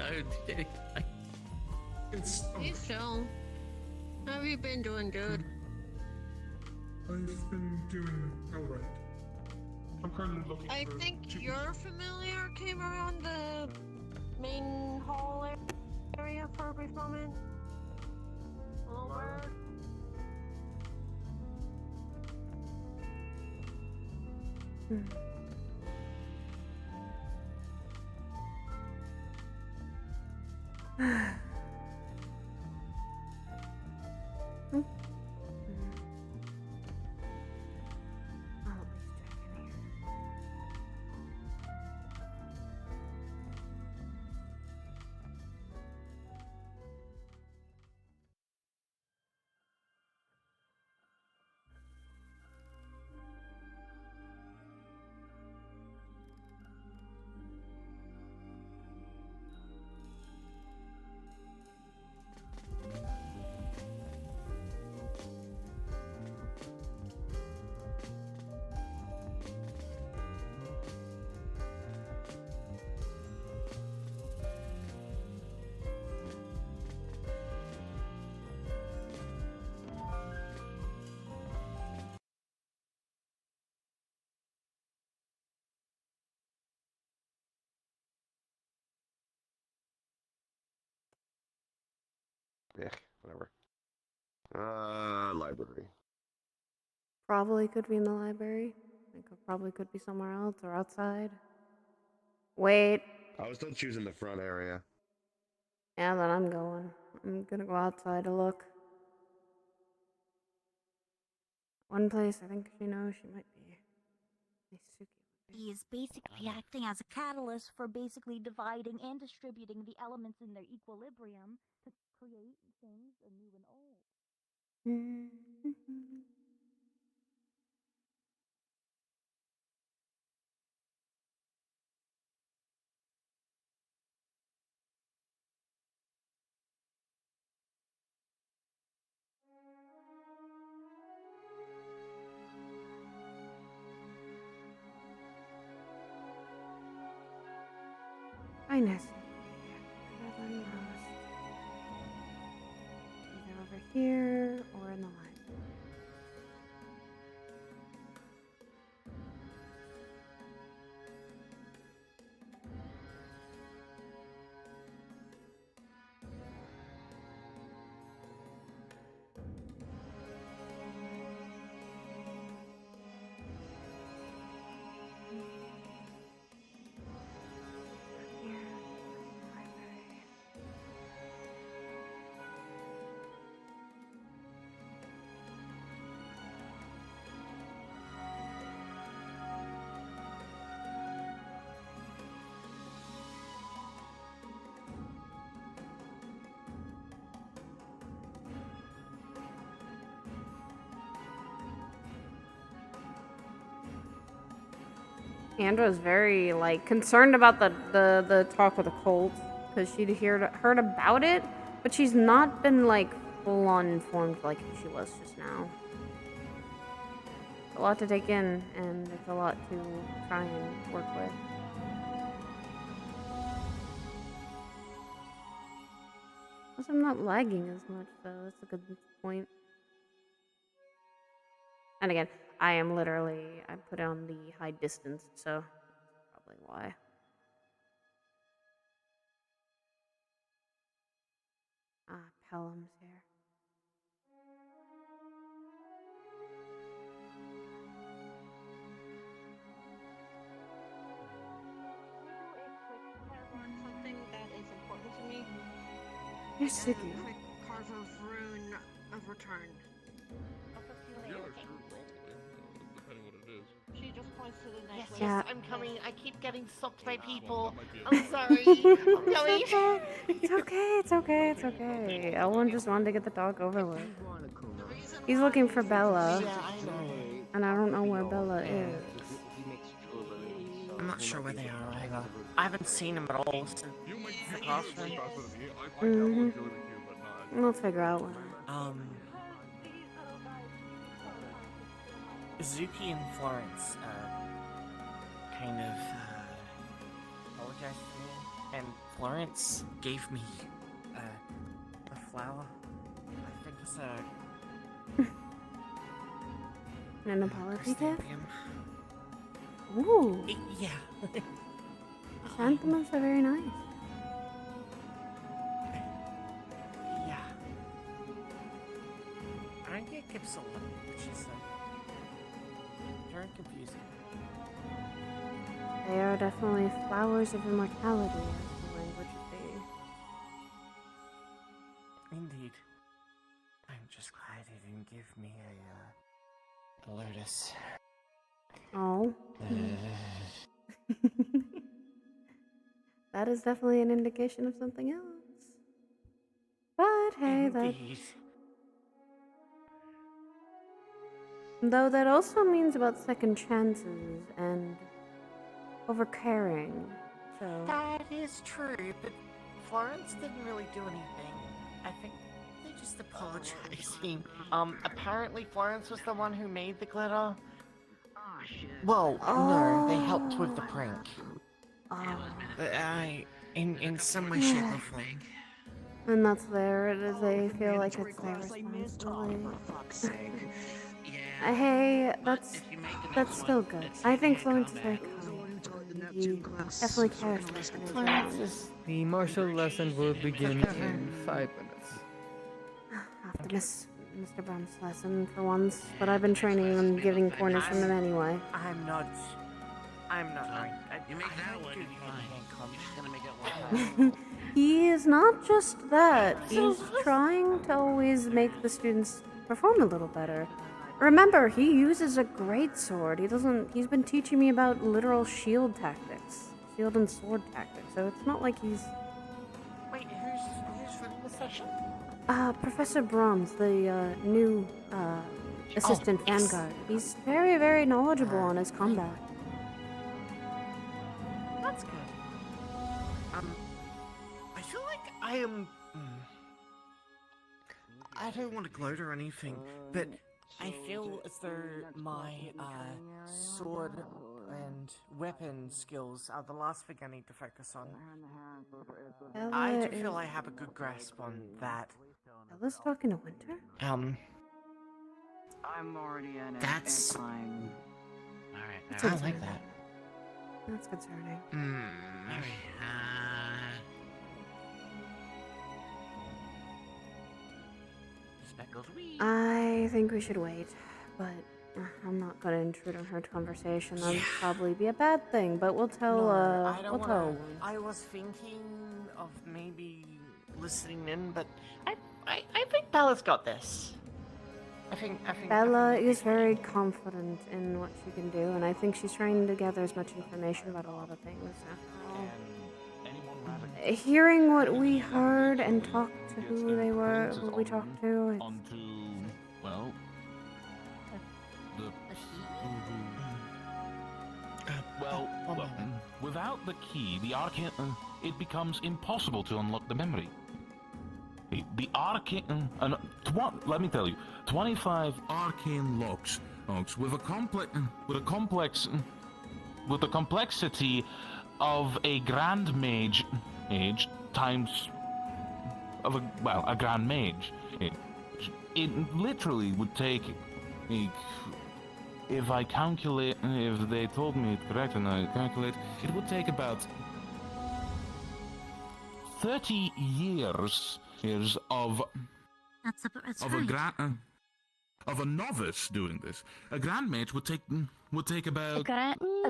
It's. He's chill. How have you been doing, dude? I've been doing alright. I'm currently looking I for think your familiar came around the main hall area for a brief moment. A little weird. Yeah, whatever. Library. Probably could be in the library. Probably could be somewhere else or outside. Wait. I was still choosing the front area. Yeah, then I'm going. I'm gonna go outside to look. One place I think she knows she might be. He is basically acting as a catalyst for basically dividing and distributing the elements in their equilibrium to create things new and old. Highness. Either over here or in the library. Andra's very, like, concerned about the talk with the cult, because she'd heard about it, but she's not been, like, full-on informed like she was just now. It's a lot to take in, and it's a lot to try and work with. Plus, I'm not lagging as much, though. That's a good point. And again, I am literally, I put it on the high distance, so that's probably why. Pelham's here. Something that is important to me. You're Suki. Quick carve of rune of return. Yeah, sure, probably. Depending what it is. She just points to the necklace. Yeah. I'm coming. I keep getting stopped by people. I'm I'm sorry. I'm coming. It's okay, it's okay, it's okay. Elwin just wanted to get the talk over with. He's looking for Bella. Yeah, I know. And I don't know where Bella is. I'm not sure where they are either. I haven't seen them at all since the classroom. We'll figure out when. Zuki and Florence kind of apologized to me, and Florence gave me a flower. I think it's An apology gift? chrysanthemum. Ooh. Yeah. Chrysanthemums are very nice. Yeah. I don't get gifts a lot, which is very confusing. They are definitely flowers of immortality, as the language would be. Indeed. I'm just glad he didn't give me a lotus. Oh. That is definitely an indication of something else. But hey, Indeed. though that also means about second chances and overcaring. So That is true, but Florence didn't really do anything. I think they just apologizing. Apparently Florence was the one who made the glitter. Well, no, they helped with the prank. But in some way, shape, or form. and that's they feel like it's their responsibility. Hey, that's still good. I think Florence is very kind. He definitely cares for us. The martial lesson will begin in 5 minutes. I have to miss Mr. Brom's lesson for once, but I've been training and giving corners from him anyway. I'm not. You make that one, you're gonna make it one. He is not just that. He's trying to always make the students perform a little better. Remember, he uses a great sword. He's been teaching me about literal shield tactics. Shield and sword tactics. So it's not like he's... Wait, who's running the session? Professor Brahms, the new assistant vanguard. He's very, very knowledgeable on his combat. That's good. I feel like I am... I don't want to gloat or anything, but I feel as though my sword and weapon skills are the last thing I need to focus on. I do feel I have a good grasp on that. Bella's talking to Winter? I'm already in it. That's... Fine. Alright, I like that. That's concerning. I think we should wait, but I'm not going to intrude on her conversation. That'd probably be a bad thing, but we'll tell, I was thinking of maybe listening in, but I think Bella's got this. I think Bella is very confident in what she can do, and I think she's trying to gather as much information about a lot of things after all. Hearing what we heard and talked to who they were, who we talked to, Well, without the key, the arcane, it becomes impossible to unlock the memory. The arcane, let me tell you, 25 arcane locks, with the complexity of a grand mage age times a grand mage. It literally would take if they told me it correct and I calculate, it would take about 30 years of That's of right. Of a novice doing this. A grand mage would take about A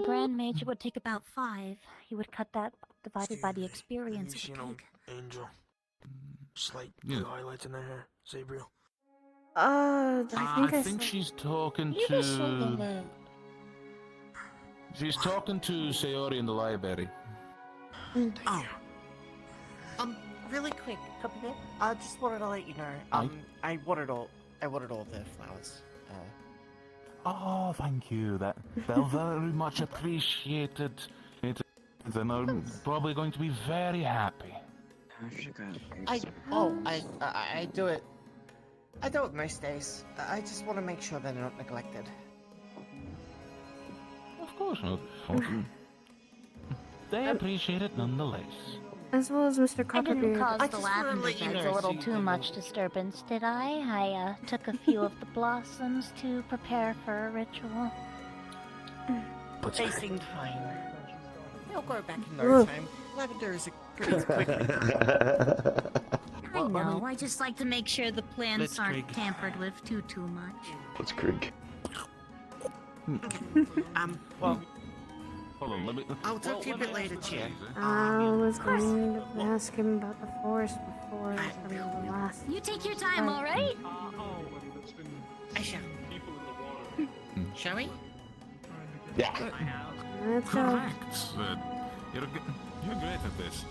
grand mage would take about 5. You would cut that divided by the experience it would take. Angel. Slight Yeah. blue highlights in their hair. Sabriel. I think she's talking You just saw to. them, She's talking to Sayori in the library. Oh. Really quick, I just wanted to let you know. I watered all the flowers. Oh, thank you. They're very much appreciated. And I'm probably going to be very happy. I do it. I do it most days. I just want to make sure they're not neglected. Of course not. They appreciate it nonetheless. As well as Mr. I didn't Copperbeard. cause the lavender beds a little too much disturbance, did I? I took a few of the blossoms to prepare for a ritual. They seemed fine. They'll grow back in no time. Lavender is a pretty quick. I know, I just like to make sure the plants aren't tampered with too much. Let's Krieg. Well, hold on, let me. I'll talk to you a bit later, Chia. I was going to ask him about the forest before from the last. You take your time, alright? I shall. Shall we? Yeah. Let's go. Correct. You're great at this.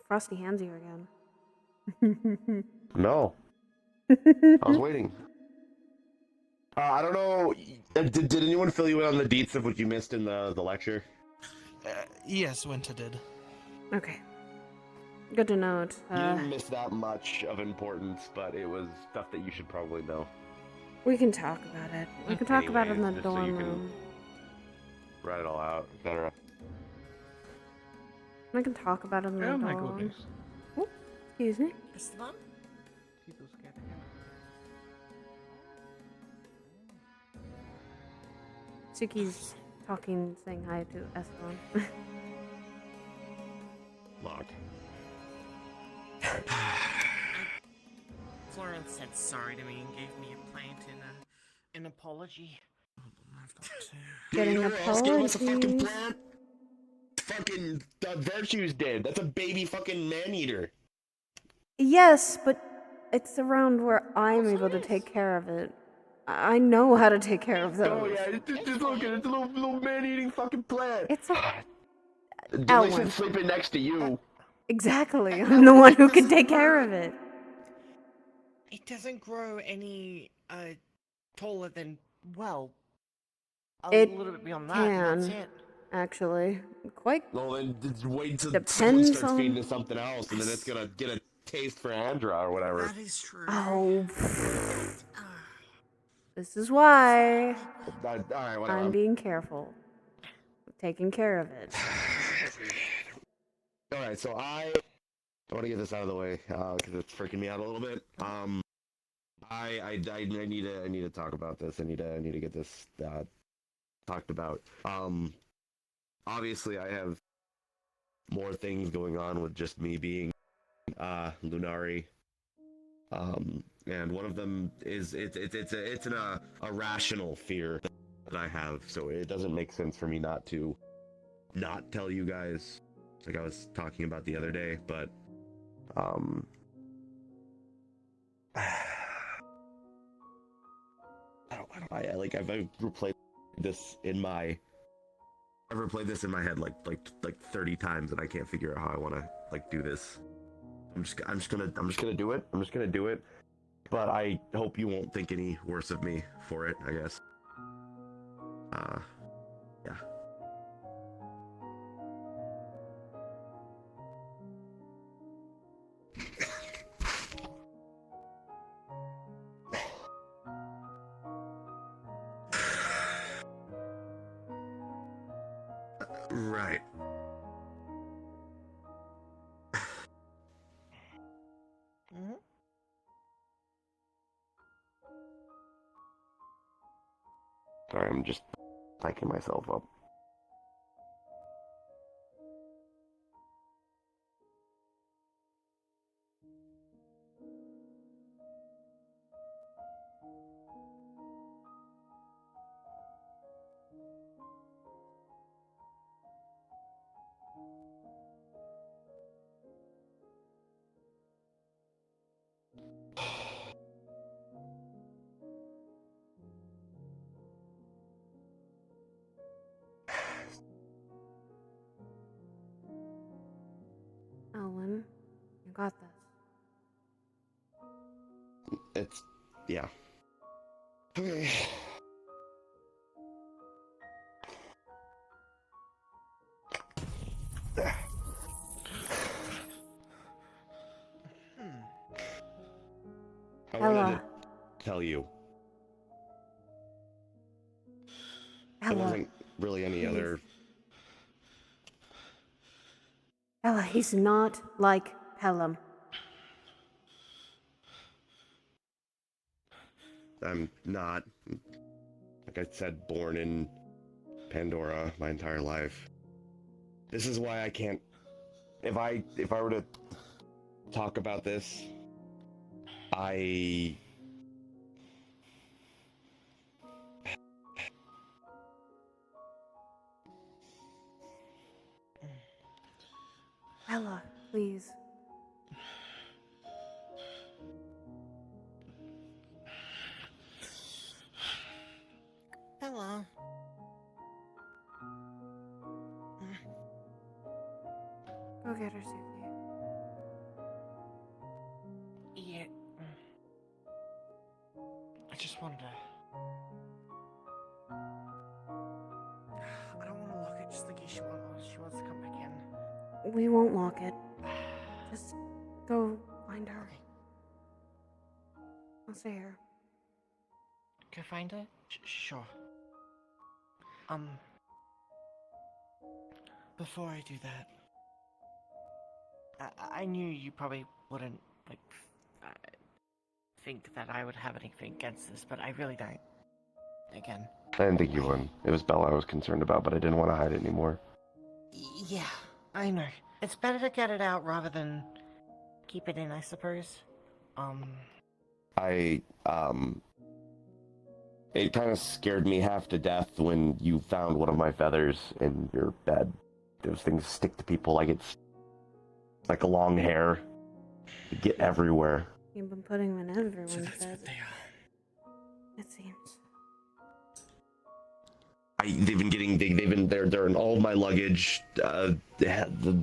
Frosty hands you again. No. I was waiting. I don't know. Did anyone fill you in on the deets of what you missed in the lecture? Yes, Winter did. Okay. Good to note. You didn't miss that much of importance, but it was stuff that you should probably know. We can talk about it. We can talk about it in the Anyways, just so you dorm can room. Write it all out, etc. I can talk about it in the Oh my dorm. goodness. Oh, excuse me. Esteban? Suki's talking, saying hi to Esteban. Lock. Florence said sorry to me and gave me a plant in an apology. Getting You never asked him what's a fucking apologies. plant? Fucking Virtues did. That's a baby fucking man-eater. Yes, but it's around where I'm able to take care of it. I know how to take care of those. Oh yeah, just look at it. It's a little man-eating fucking plant. It's a... At Ellen. least it's sleeping next to you. Exactly. I'm the one who can take care of it. It doesn't grow any taller than, well, a It little bit beyond that. can, That's it. actually. Quite. Well, then just wait until someone Depends starts on- feeding it something else, and then it's gonna get a taste for Andra or whatever. That is true. Oh. This is why Alright, whatever. I'm being careful. Taking care of it. Alright, so I want to get this out of the way, because it's freaking me out a little bit. I need to talk about this. I need to get this talked about. Obviously I have more things going on with just me being Lunari. And one of them is it's a rational fear that I have, so it doesn't make sense for me not to tell you guys, like I was talking about the other day, but I've replayed this in my head like 30 times, and I can't figure out how I want to do this. I'm just gonna do it. I'm just gonna do it. But I hope you won't think any worse of me for it, I guess. Yeah. Right. Sorry, I'm just psyching myself up. Alan, you got this. It's... yeah. Okay. I wanted to tell you. There wasn't really any other... Ella, he's not like Pelham. I'm not, like I said, born in Pandora my entire life. This is why I can't... If I were to talk about this, Ella, please. Hello. Go get her, Suki. Yeah. I just wanted to... I don't want to lock it just in case she wants to come back in. We won't lock it. Just go find her. I'll stay here. Go find her? Sure. Before I do that, I knew you probably wouldn't, like, think that I would have anything against this, but I really don't. Again. I didn't think you would. It was Bella I was concerned about, but I didn't want to hide it anymore. Yeah, I know. It's better to get it out rather than keep it in, I suppose. It kind of scared me half to death when you found one of my feathers in your bed. Those things stick to people like it's like a long hair. They get everywhere. You've been putting them in everyone's So that's bed. what they are. It seems. They're in all of my luggage. The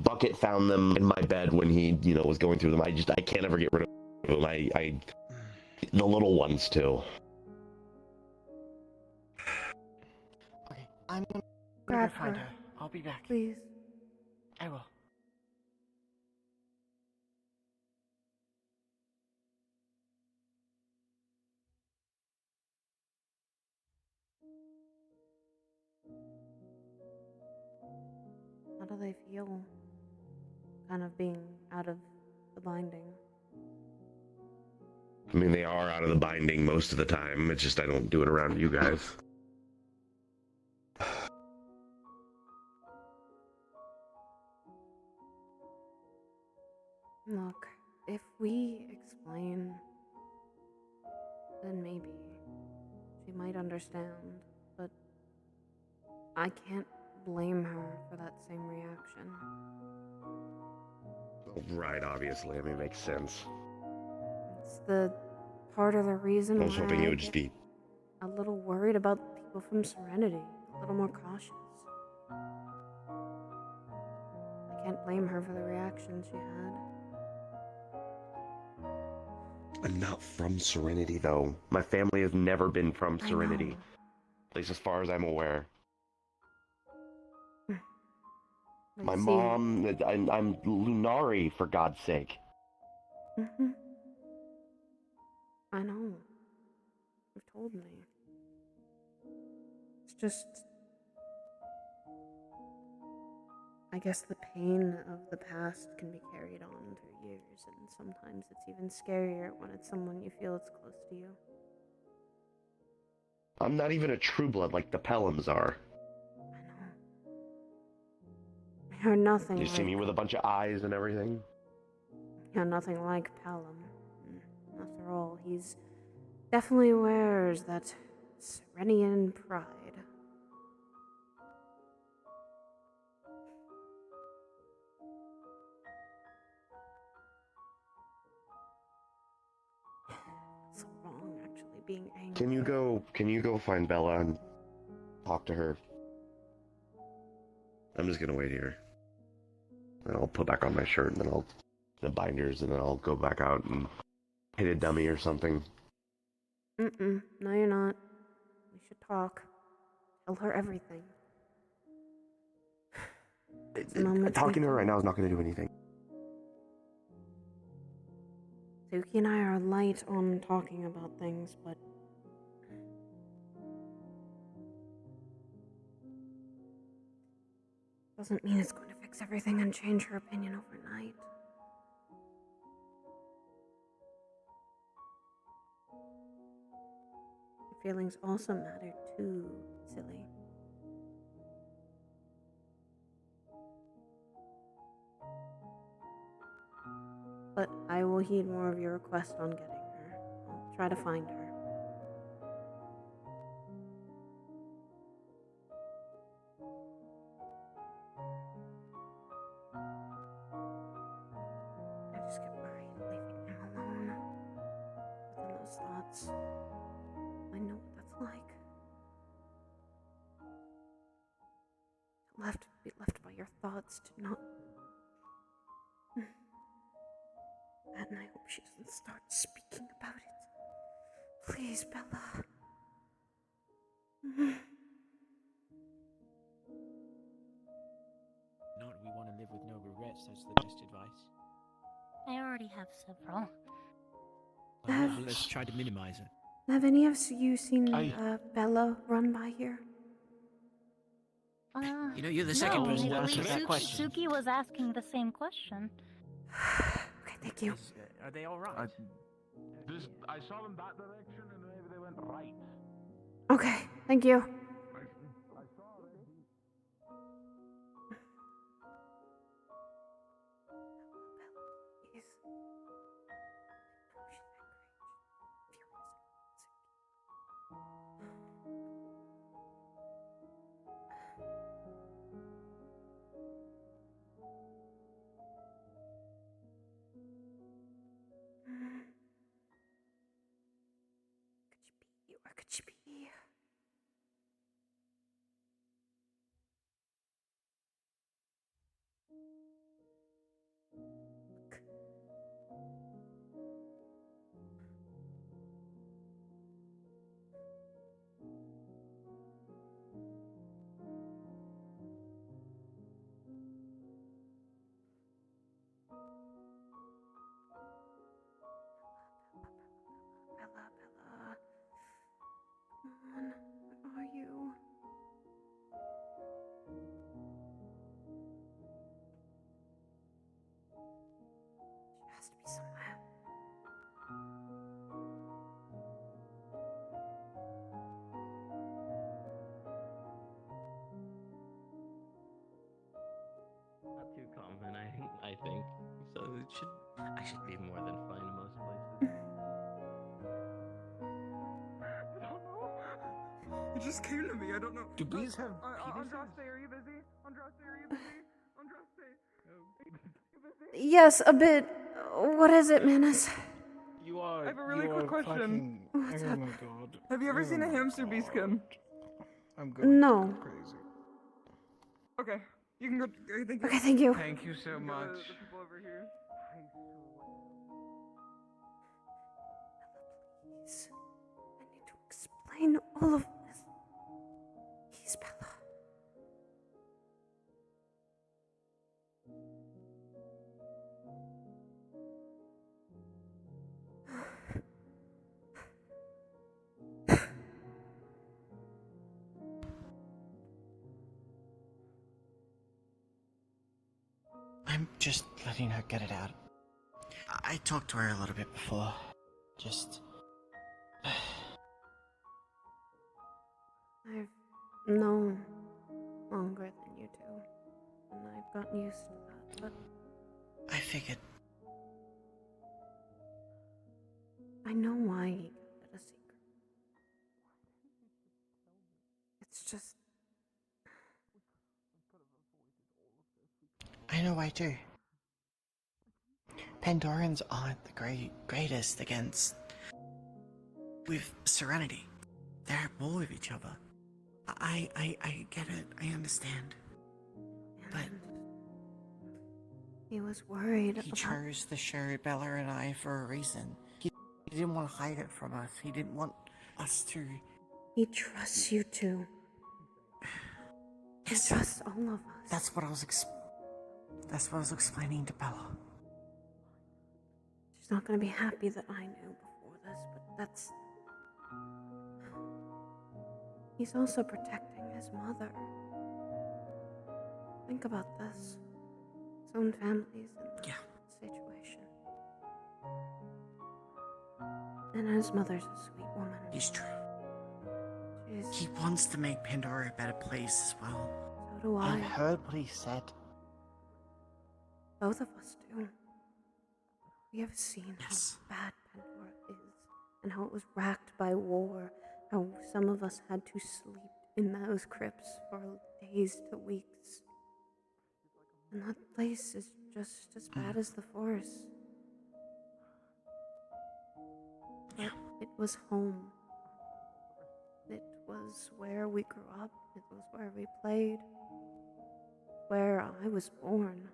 bucket found them in my bed when he, was going through them. I can't ever get rid of them. The little ones too. Okay, I'm gonna Grab go find her. her. I'll be back. Please. I will. How do they feel? Kind of being out of the binding. I mean, they are out of the binding most of the time. It's just I don't do it around you guys. Look, if we explain, then maybe she might understand, but I can't blame her for that same reaction. Right, obviously. I mean, it makes sense. It's the part of the reason I was why hoping I it would just be... a little worried about people from Serenity, a little more cautious. I can't blame her for the reaction she had. I'm not from Serenity, though. My family has never been from I Serenity. know. At least as far as I'm aware. My see. mom, I'm Lunari, for God's sake. Mhm. I know. You've told me. It's just. I guess the pain of the past can be carried on through years, and sometimes it's even scarier when it's someone you feel it's close to you. I'm not even a true blood like the Pelhams are. You're nothing You like. see me with a bunch of eyes and everything? You're nothing like Pelham. After all, he's definitely wears that Serenian pride. It's so wrong, actually, being angry. Can you go find Bella and talk to her? I'm just gonna wait here. And I'll put back on my shirt, and then I'll the binders, and then I'll go back out and hit a dummy or something. No, you're not. We should talk. Tell her everything. Talking to her right now is not gonna do anything. Suki and I are light on talking about things, but doesn't mean it's going to fix everything and change her opinion overnight. Your feelings also matter too, silly. But I will heed more of your request on getting her. I'll try to find her. I just get worried leaving him alone within those thoughts. I know what that's like. Be left by your thoughts to not. And I hope she doesn't start speaking about it. Please, Bella. Not we want to live with no regrets, that's the best advice. I already have several. Well, let's try to minimize it. Have any of you seen Bella run by here? You know, you're the second person to ask that question. Suki was asking the same question. Okay, thank you. Are they all right? I saw them that direction, and maybe they went right. Okay, thank you. Where could she be? Bella. Come on, where are you? She has to be somewhere. Not too common, I think. So I should be more than fine in most places. I don't know. It just came to me. I don't know. Do bees have Andraste, are you busy? Andraste, are you busy? Andraste. Yes, a bit. What is it, Manus? You are. I have a really quick question. What's up? My god. Have you ever seen a hamster bee skin? I'm going No. crazy. Okay, you can go. Thank you. Okay, thank you. Thank you so much. The people over here. Please. I need to explain all of this. Please, Bella. I'm just letting her get it out. I talked to her a little bit before. Just... I've known longer than you do, and I've gotten used to that, but I figured... I know why he kept it a secret. It's just... I know I do. Pandorans aren't the greatest against... with Serenity. They're at war with each other. I get it. I understand. But... he was worried He chose to show Bella and I for a reason. He didn't want to hide it from us. He didn't want us to... He trusts you too. He trusts all of us. That's what I was explaining to Bella. She's not gonna be happy that I knew before this, but that's... He's also protecting his mother. Think about this. His own family's in that situation. And his mother's a sweet woman. He's true. He wants to make Pandora a better place as well. So do I. I've heard what he said. Both of us do. We have seen how bad Pandora is, and how it was racked by war, how some of us had to sleep in those crypts for days to weeks. And that place is just as bad as the forest. But it was home. It was where we grew up. It was where we played. Where I was born.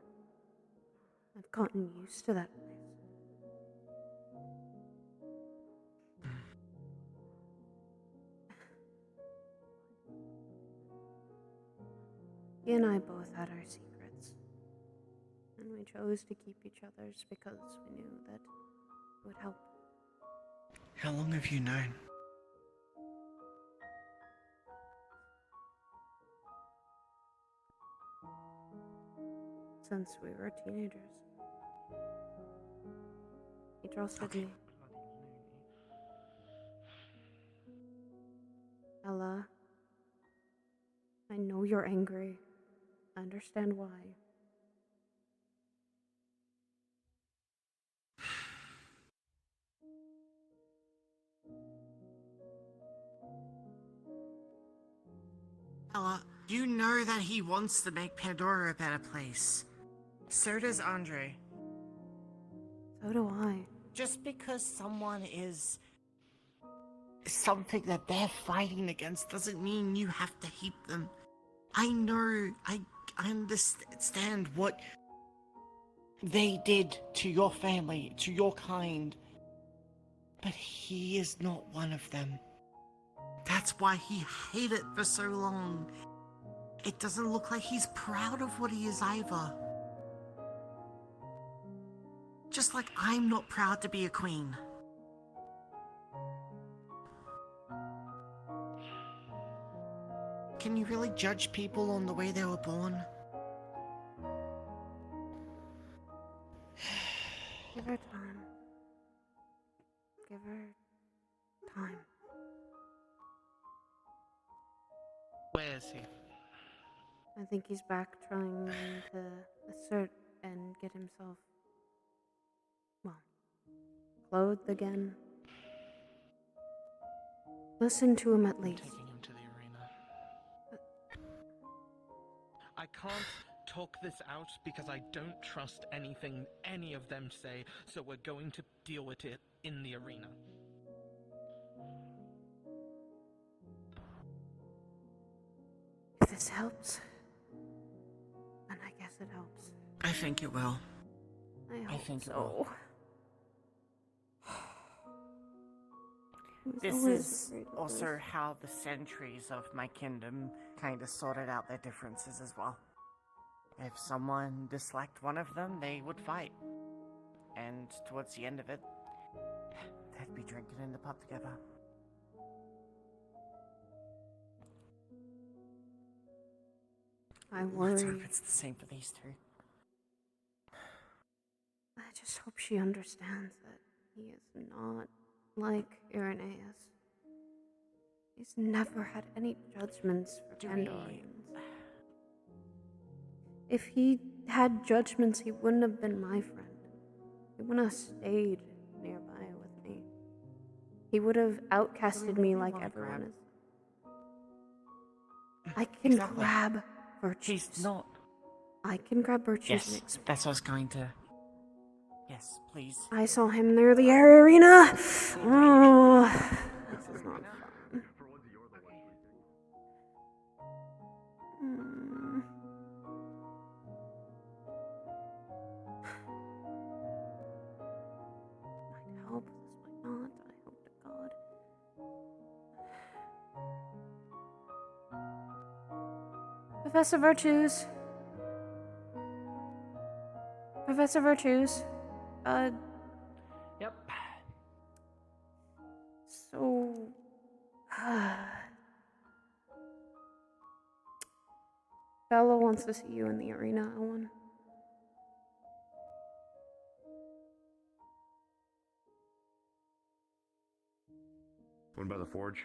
I've gotten used to that place. He and I both had our secrets. And we chose to keep each other's because we knew that it would help. How long have you known? Since we were teenagers. He trusted me. Ella, I know you're angry. I understand why. Ella, you know that he wants to make Pandora a better place. So does Andre. So do I. Just because someone is something that they're fighting against doesn't mean you have to hate them. I know, I understand what they did to your family, to your kind. But he is not one of them. That's why he hated it for so long. It doesn't look like he's proud of what he is either. Just like I'm not proud to be a queen. Can you really judge people on the way they were born? Give her time. Give her time. Where is he? I think he's back trying to assert and get himself, well, clothed again. Listen to him at least. Taking him to the arena. I can't talk this out because I don't trust anything any of them say, so we're going to deal with it in the arena. If this helps, and I guess it helps. I think it will. I hope think it so. This always is afraid of also those. how the centuries of my kingdom kind of sorted out their differences as well. If someone disliked one of them, they would fight. And towards the end of it, they'd be drinking in the pub together. I Let's worry. hope it's the same for these two. I just hope she understands that he is not like Irenaeus. He's never had any judgments for Pandorians. If he had judgments, he wouldn't have been my friend. He wouldn't have stayed nearby with me. He would have outcasted me like everyone is. I can grab virtues. He's not. I can grab virtues and Yes, explode. that's what I was going to. Yes, please. I saw him near the air arena. Oh, this is not fun. Hmm. Might help, this might not. I hope to God. Professor Virtues. Professor Virtues. Yep. So. Bella wants to see you in the arena, Owen. One by the forge.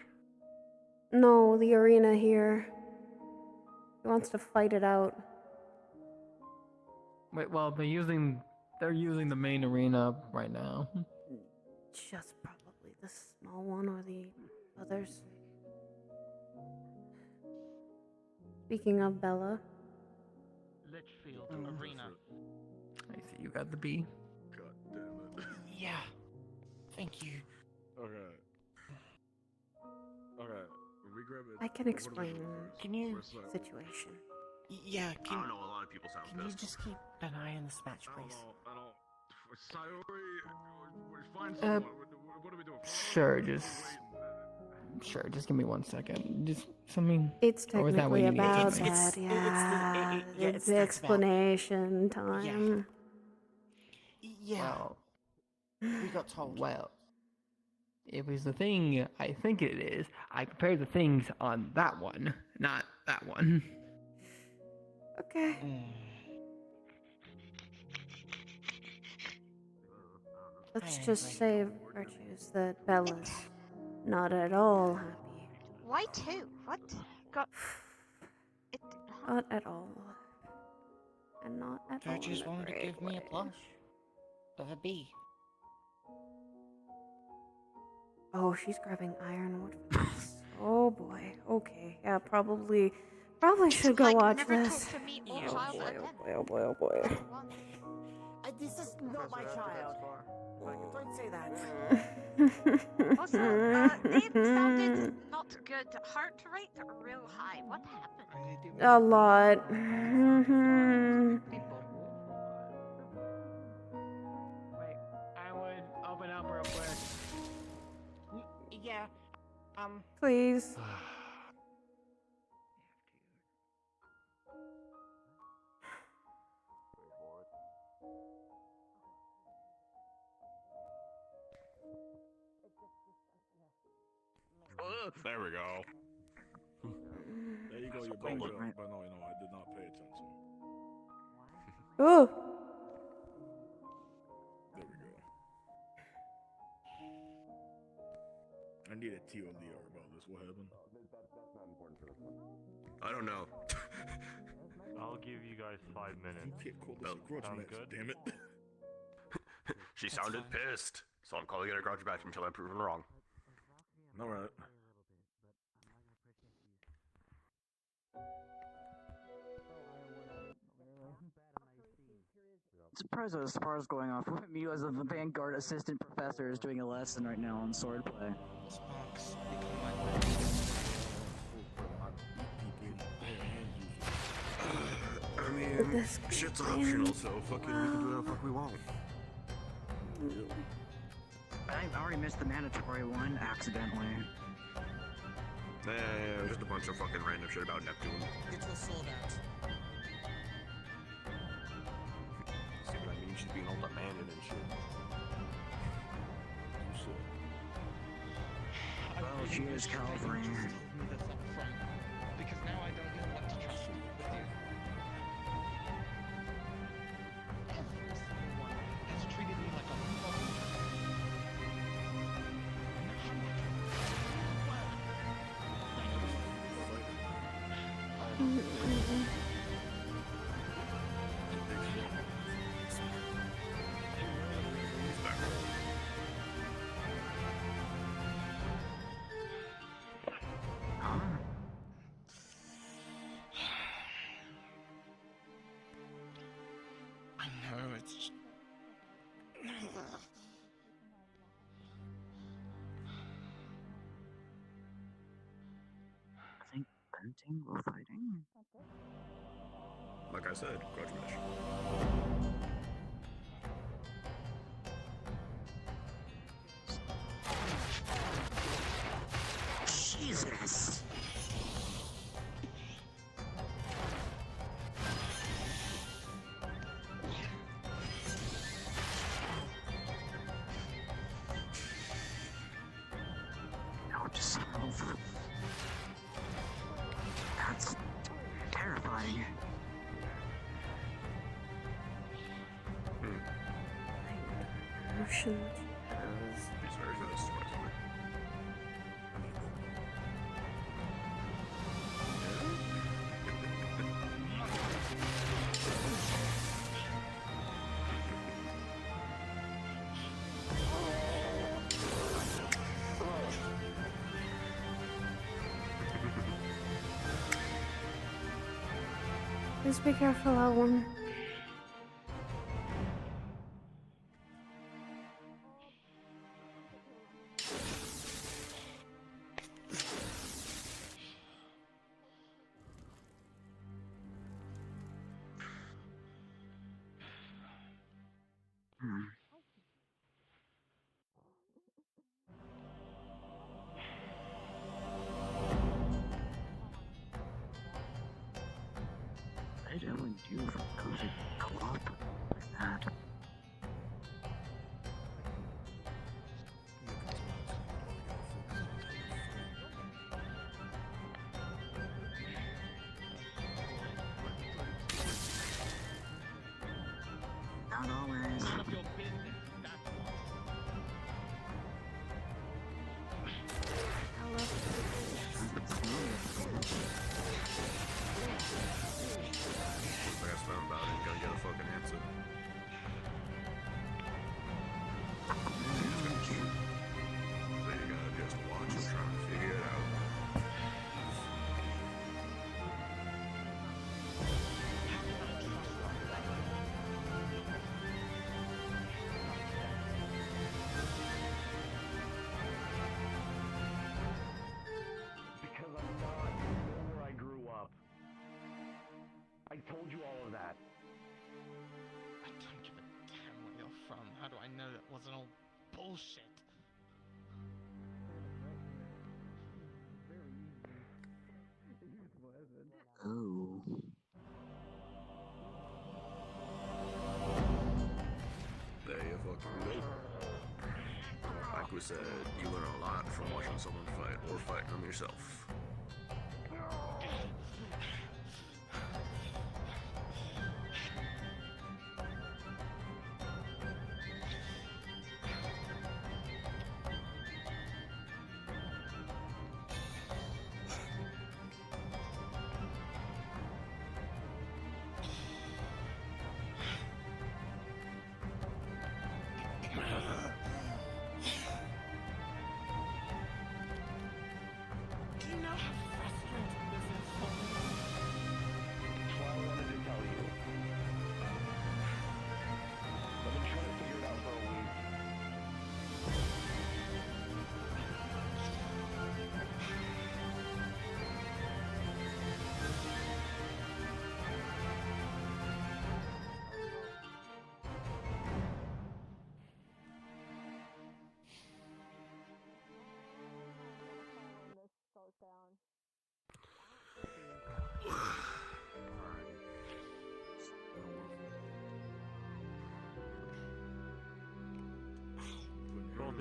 No, the arena here. He wants to fight it out. Wait, well, they're using the main arena right now. Just probably the small one or the others. Speaking of Bella. Litchfield Arena. I see you got the B. God damn it. Yeah. Thank you. Okay. Okay. We grab it. I can explain Can you? the situation. Yeah, I don't know. A lot of people sound Can you pissed. just keep an eye on this match, I don't please? know. I don't. We find someone. What are we doing? Sure, just give me 1 second. Just something. It's or is that what technically you need? about It's- that, yeah. it's It's the about- explanation time. Yeah. Well, we got told. Well, if it's the thing I think it is, I prepared the things on that one, not that one. Okay. Let's just say, Virtues, that Bella's not at all happy. Why two? What? Got it. Not at all. And not at all. Virtues in a wanted to great give me a way. plush of a bee. Oh, she's grabbing ironwood for this. Oh boy. Okay. Yeah, probably should go watch this. Oh boy, oh boy, oh boy, oh boy. This is not my child. Don't say that. Also, they sounded not good. Heart rate real high. What happened? A lot. Wait, I would open up real quick. Yeah. Please. There we go. There you go, your bank bill. But no, I did not pay attention. Oh. There we go. I need a TLDR about this. What happened? That's not important for this one. I don't know. I'll give you guys 5 minutes. You can't call this a grudge Sound match, good? damn it. She sounded pissed, so I'm calling it a grudge match until I'm proven wrong. Alright. Surprised as far as going off with you as the Vanguard assistant professor is doing a lesson right now on swordplay. I mean, shit's optional, so fucking we can do whatever the fuck we want. I already missed the mandatory one accidentally. Yeah, it was just a bunch of fucking random shit about Neptune. It's a sold out. See what I mean? She's being all demanding and shit. You said. Well, she is California. Because now I don't know what to trust with you. Every single one has treated me like a phone. I know it's. I think Bunting were fighting. Like I said, grudge match. Jesus! No, just move. That's terrifying. Russian He's very good, surprisingly. Please be careful, Owen. What did Ellen do for go to co-op like that? Not always. None of your business. That's why. Like I found about it, gotta get a fucking answer. So you gotta just watch and try and figure it out. Because I'm not. You know where I grew up. I told you all of that. I don't give a damn where you're from. How do I know that wasn't all bullshit? Oh. There you fucking go. Like we said, you learn a lot from watching someone fight or fighting them yourself.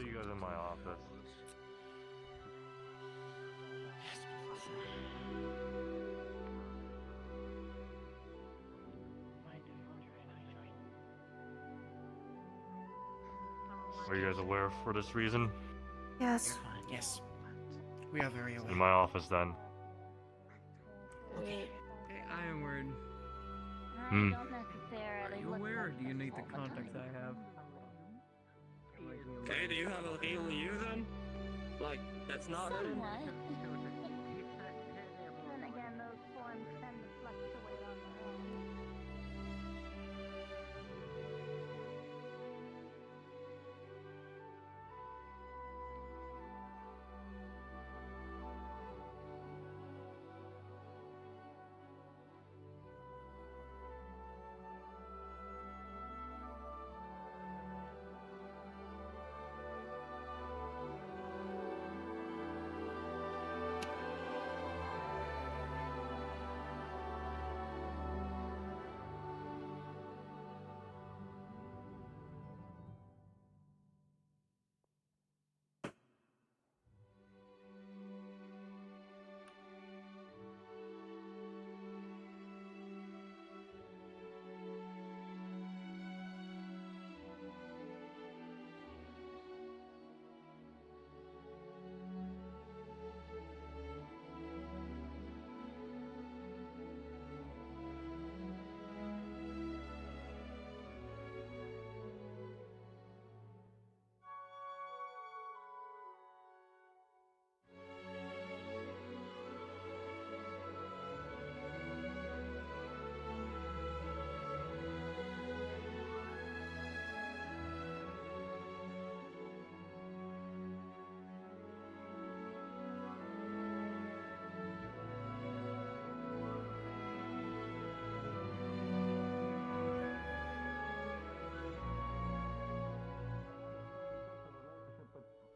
see you guys in my office. Are you guys aware for this reason? Yes. Yes. We are very aware. In my office, then. Okay. I am worried. Hmm. Are you aware, or do you need the context I have? Okay, do you have a heal you then? Like, that's not it? Then again, those forms tend to fluctuate on their own.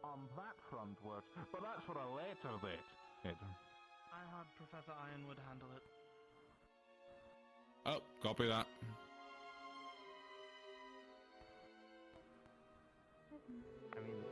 On that front works, but that's for a later date. I had Professor Ironwood handle it. Oh, copy that. I mean,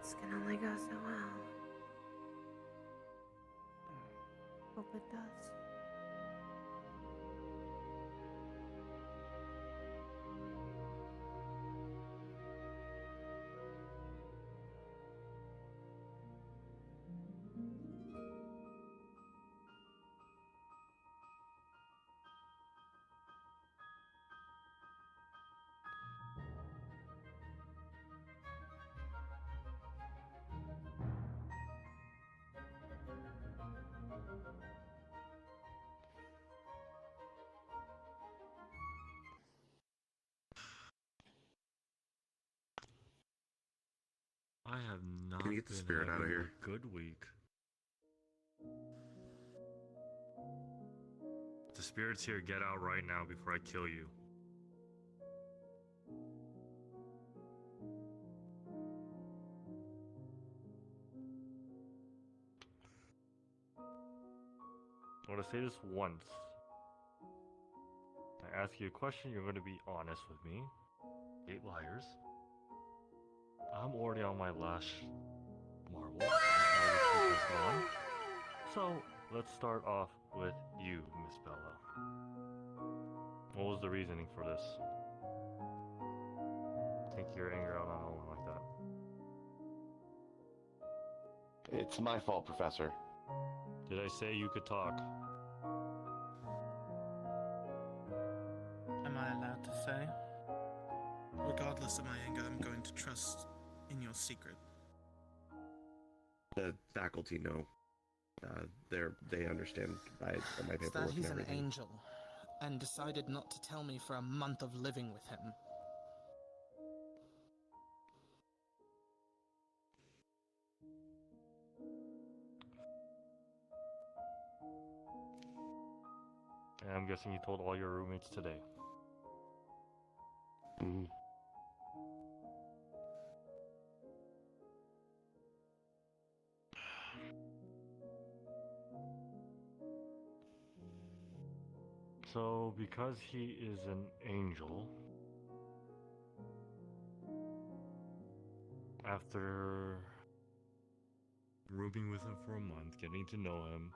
This can only go so well. Hope it does. I have not Can you get the been spirit out of having here? a good week. The spirit's here. Get out right now before I kill you. I'm gonna say this once. I ask you a question, you're gonna be honest with me. 8 liars. I'm already on my last marble. Now this week is gone. So, let's start off with you, Miss Bella. What was the reasoning for this? Take your anger out on Owen like that. It's my fault, Professor. Did I say you could talk? Am I allowed to say? Regardless of my anger, I'm going to trust in your secret. The faculty know. They understand my It's paperwork that and he's an everything. angel, and decided not to tell me for a month of living with him. And I'm guessing you told all your roommates today. Mm-hmm. So, because he is an angel, after rooming with him for a month, getting to know him,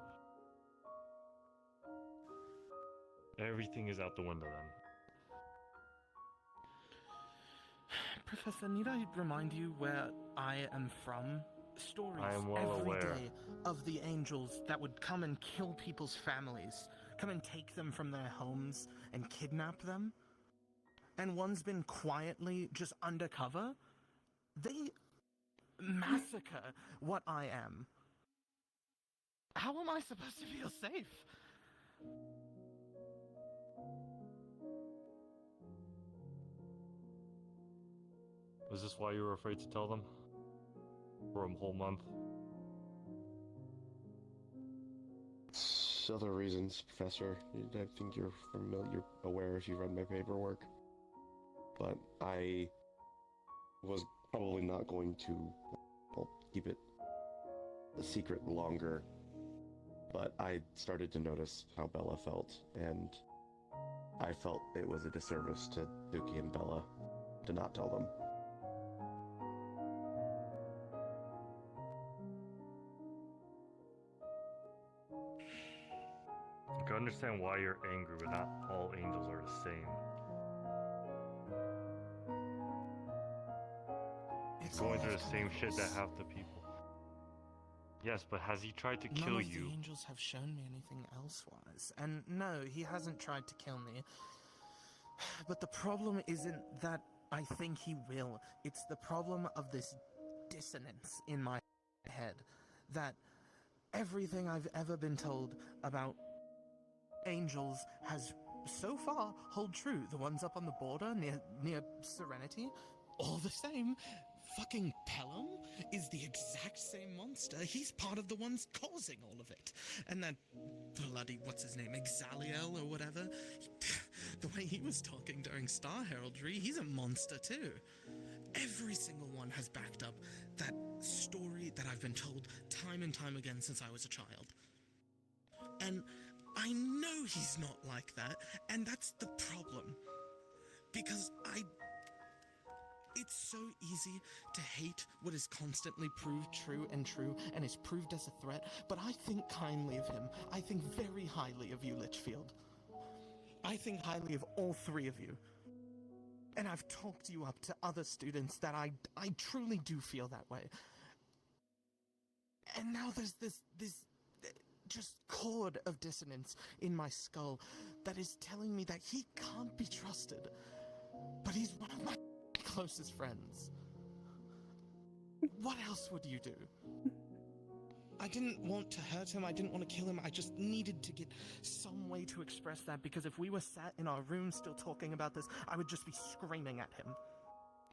everything is out the window then. Professor, need I remind you where I am from? Stories I am well every aware. day of the angels that would come and kill people's families, come and take them from their homes and kidnap them. And one's been quietly just undercover. They massacre what I am. How am I supposed to feel safe? Is this why you were afraid to tell them? For a whole month? Other reasons, Professor. I think you're aware if you read my paperwork. But I was probably not going to keep it a secret longer. But I started to notice how Bella felt, and I felt it was a disservice to Dookie and Bella to not tell them. I can understand why you're angry, but not all angels are the same. He's going through the same shit that half the people. Yes, but has he tried to kill None of you? the angels have shown me anything elsewise. And no, he hasn't tried to kill me. But the problem isn't that I think he will. It's the problem of this dissonance in my head. That everything I've ever been told about angels has so far hold true. The ones up on the border near Serenity, all the same. Fucking Pelham is the exact same monster. He's part of the ones causing all of it. And that bloody, what's his name, Exaliel or whatever, the way he was talking during Star Heraldry, he's a monster too. Every single one has backed up that story that I've been told time and time again since I was a child. And I know he's not like that, and that's the problem. Because it's so easy to hate what is constantly proved true and is proved as a threat, but I think kindly of him. I think very highly of you, Litchfield. I think highly of all three of you. And I've talked you up to other students that I truly do feel that way. And now there's this just chord of dissonance in my skull that is telling me that he can't be trusted. But he's one of my closest friends. What else would you do? I didn't want to hurt him, I didn't want to kill him, I just needed to get some way to express that, because if we were sat in our room still talking about this, I would just be screaming at him.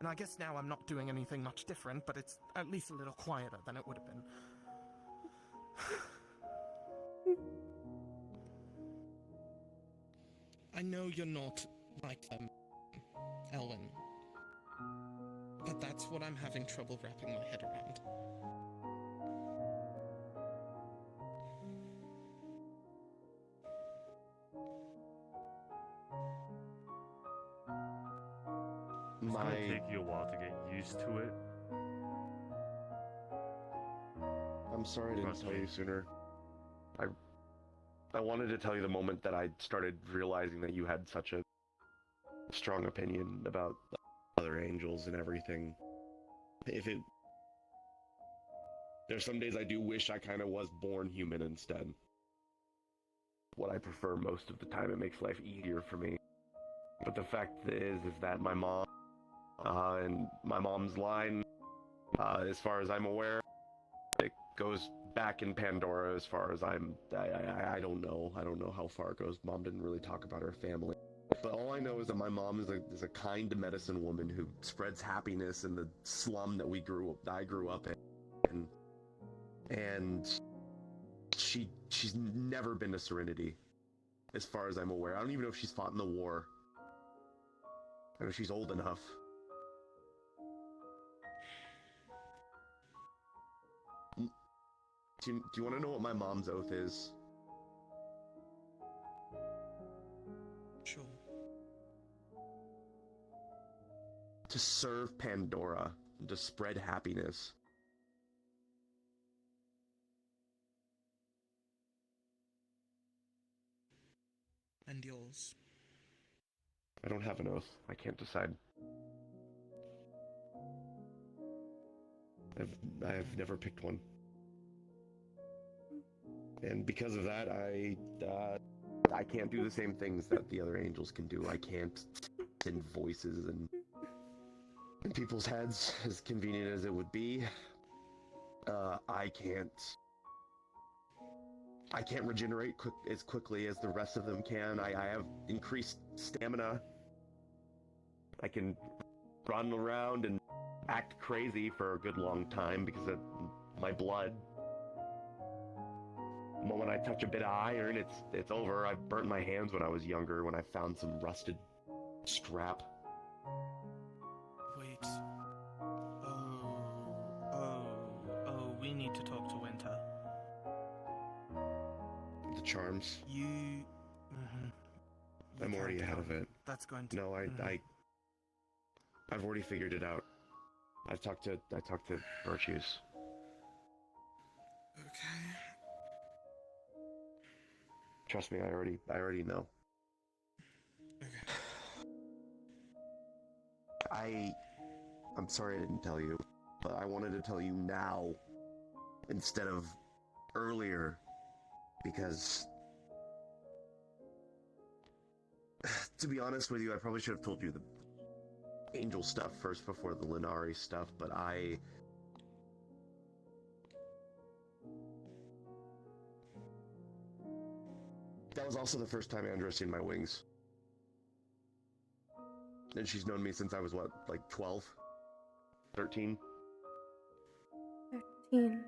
And I guess now I'm not doing anything much different, but it's at least a little quieter than it would have been. I know you're not like them, Elwyn. But that's what I'm having trouble wrapping my head around. It's gonna take you a while to get used to it. I'm sorry I didn't tell you sooner. I I wanted to tell you the moment that I started realizing that you had such a strong opinion about other angels and everything. There's some days I do wish I kind of was born human instead. What I prefer most of the time, it makes life easier for me. But the fact is that my mom, and my mom's line, as far as I'm aware, it goes back in Pandora as far as I don't know. I don't know how far it goes. Mom didn't really talk about her family. But all I know is that my mom is a kind medicine woman who spreads happiness in the slum that I grew up in. And she's never been to Serenity, as far as I'm aware. I don't even know if she's fought in the war. I know she's old enough. Do you want to know what my mom's oath is? Sure. To serve Pandora, to spread happiness. And yours? I don't have an oath. I can't decide. I've never picked one. And because of that, I can't do the same things that the other angels can do. I can't send voices in people's heads, as convenient as it would be. I can't regenerate as quickly as the rest of them can. I have increased stamina. I can run around and act crazy for a good long time because of my blood. The moment I touch a bit of iron, it's over. I burnt my hands when I was younger when I found some rusted scrap. Wait. Oh, we need to talk to Winter. The charms. You I'm already ahead of it. That's going to... No, I've already figured it out. I talked to Virtues. Okay. Trust me, I already know. Okay. I'm sorry I didn't tell you, but I wanted to tell you now instead of earlier, because to be honest with you, I probably should have told you the angel stuff first before the Linari stuff, but that was also the first time Andraste seen my wings. And she's known me since I was, what, like 12? 13? 13.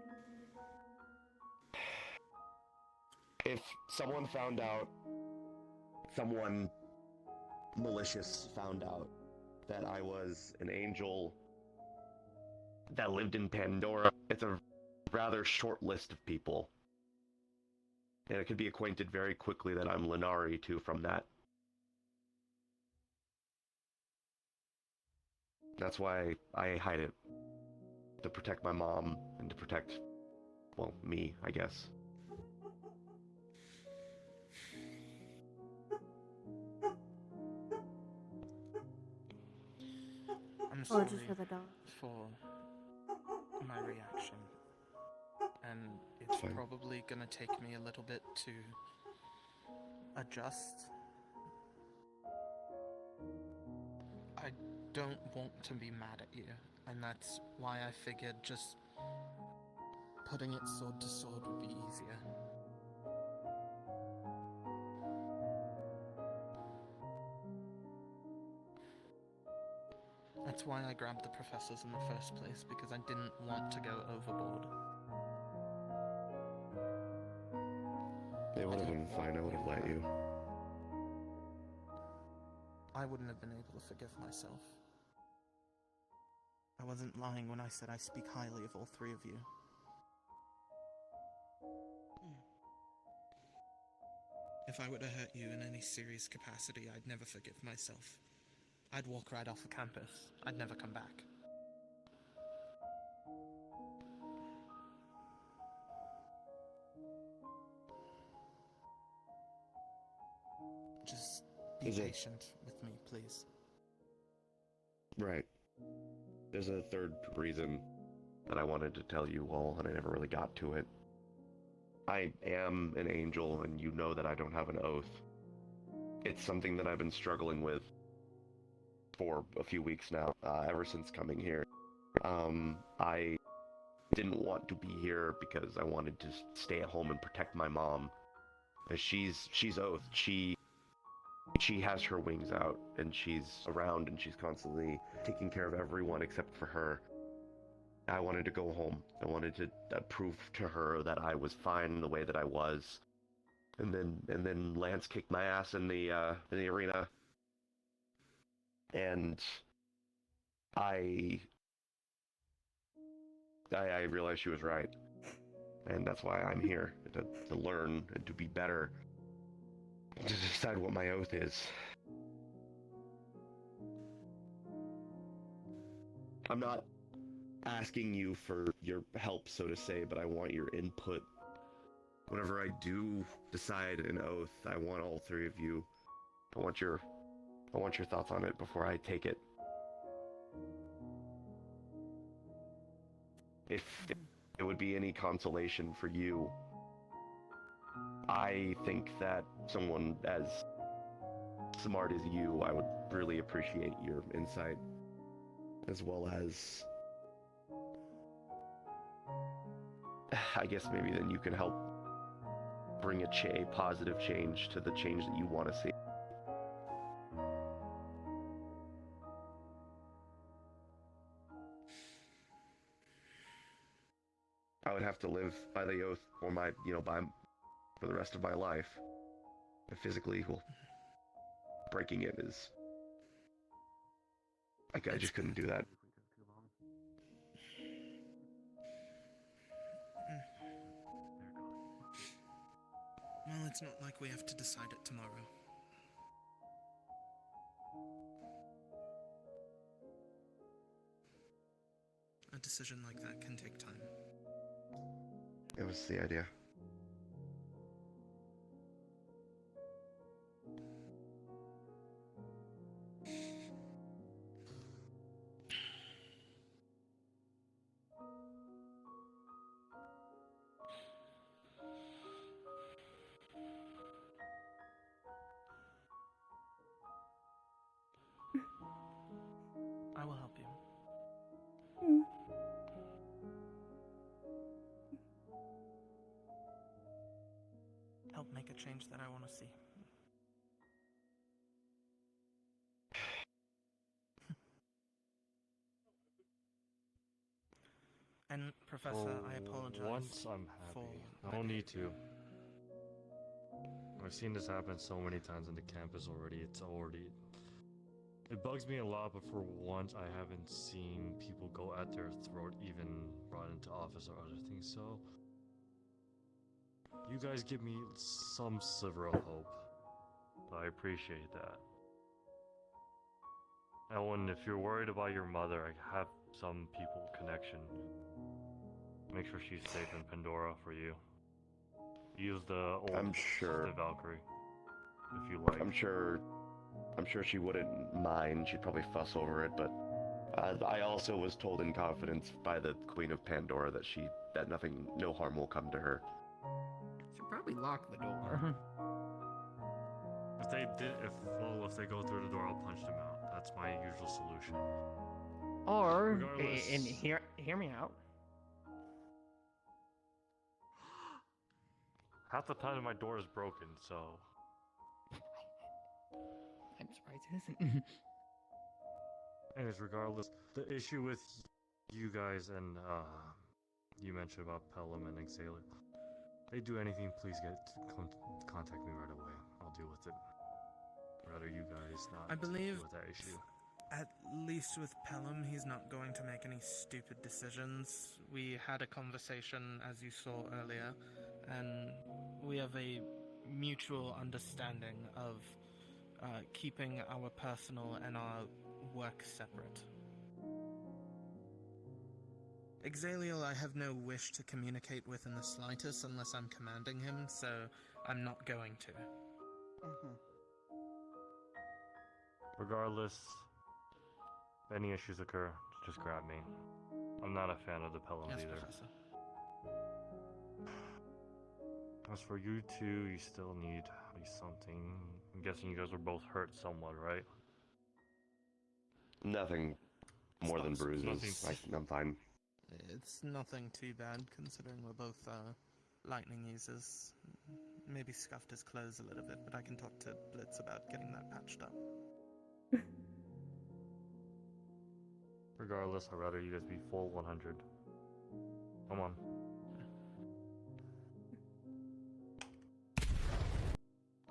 If someone malicious found out that I was an angel that lived in Pandora, it's a rather short list of people. And it could be acquainted very quickly that I'm Linari, too, from that. That's why I hide it. To protect my mom, and to protect, well, me, I guess. I'm Oh, sorry just for the dog. for my reaction. And it's Fine. probably gonna take me a little bit to adjust. I don't want to be mad at you, and that's why I figured just putting it sword to sword would be easier. That's why I grabbed the professors in the first place, because I didn't want to go overboard. It would have been fine, I would have let you. I wouldn't have been able to forgive myself. I wasn't lying when I said I speak highly of all three of you. If I were to hurt you in any serious capacity, I'd never forgive myself. I'd walk right off the campus. I'd never come back. Is it- patient with me, please. Right. There's a third reason that I wanted to tell you all, and I never really got to it. I am an angel, and you know that I don't have an oath. It's something that I've been struggling with for a few weeks now, ever since coming here. I didn't want to be here because I wanted to stay at home and protect my mom. She's oathed. She has her wings out, and she's around, and she's constantly taking care of everyone except for her. I wanted to go home. I wanted to prove to her that I was fine the way that I was. And then Lance kicked my ass in the arena. And I realized she was right. And that's why I'm here, to learn and to be better. To decide what my oath is. I'm not asking you for your help, so to say, but I want your input. Whenever I do decide an oath, I want all three of you. I want your thoughts on it before I take it. If it would be any consolation for you, I think that someone as smart as you, I would really appreciate your insight, as well as, I guess maybe then you can help bring a positive change to the change that you want to see. I would have to live by the oath for for the rest of my life. Physically, well, breaking it is, I just couldn't do that. Well, it's not like we have to decide it tomorrow. A decision like that can take time. It was the idea. I will help you. Help make a change that I want to see. And Professor, I apologize. Once I'm happy. No need to. I've seen this happen so many times on the campus already. It bugs me a lot, but for once I haven't seen people go at their throat, even brought into office or other things, so you guys give me some sliver of hope. I appreciate that. Ellen, if you're worried about your mother, I have some people connection. Make sure she's safe in Pandora for you. Use the old the Valkyrie, if you like. I'm sure she wouldn't mind. She'd probably fuss over it, but I also was told in confidence by the Queen of Pandora that no harm will come to her. Should probably lock the door. If they go through the door, I'll punch them out. That's my usual solution. Or, Regardless- and hear me out. Half the time my door is broken, so. I'm surprised it isn't. Anyways, regardless, the issue with you guys and you mentioned about Pelham and Exhaler. If they do anything, please contact me right away. I'll deal with it. Rather you guys not I believe deal with that issue. At least with Pelham, he's not going to make any stupid decisions. We had a conversation, as you saw earlier, and we have a mutual understanding of keeping our personal and our work separate. Exaliel, I have no wish to communicate with in the slightest unless I'm commanding him, so I'm not going to. Regardless, if any issues occur, just grab me. I'm not a fan of the Pelhams Yes, either. Professor. As for you two, you still need at least something. I'm guessing you guys are both hurt somewhat, right? Nothing more than bruises. I'm fine. It's nothing too bad considering we're both lightning users. Maybe scuffed his clothes a little bit, but I can talk to Blitz about getting that patched up. Regardless, I'd rather you guys be full 100. Come on.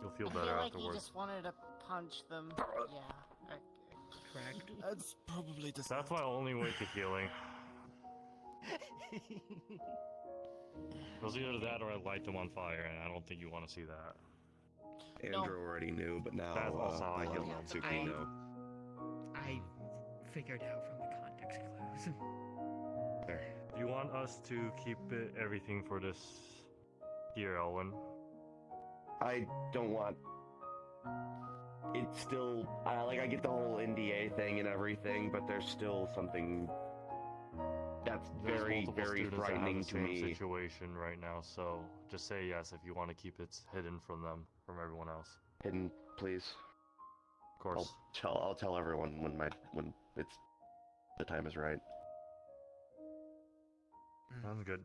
You'll feel I better feel like afterwards. you just wanted to punch them. Yeah. Correct. That's probably just. That's my only way to healing. It was either that or I light them on fire, and I don't think you want to see that. Andrew already knew, but now That's also how I I'll heal let them. Suki know. I figured out from the context clues. There. You want us to keep everything for this here, Elwin? I don't want. It's still. I get the whole NDA thing and everything, but there's still something that's There's very, multiple very students that have frightening the to same me. situation right now, so just say yes if you want to keep it hidden from them, from everyone else. Hidden, please. Of course. I'll tell everyone when it's the time is right. Sounds good.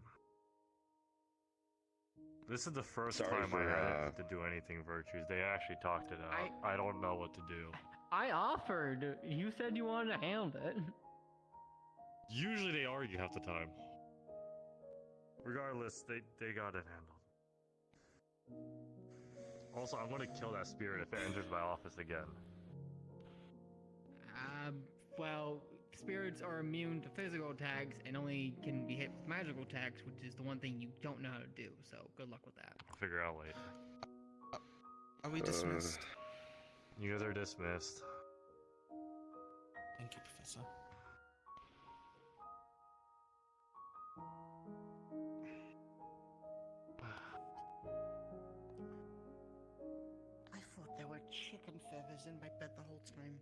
This is the first Sorry time for, I had to do anything virtues. They actually talked it out. I don't know what to do. I offered. You said you wanted to handle it. Usually they argue half the time. Regardless, they got it handled. Also, I'm gonna kill that spirit if it enters my office again. Well, spirits are immune to physical attacks and only can be hit with magical attacks, which is the one thing you don't know how to do, so good luck with that. I'll figure out later. Are we dismissed? You guys are dismissed. Thank you, Professor. I thought there were chicken feathers in my bed the whole time.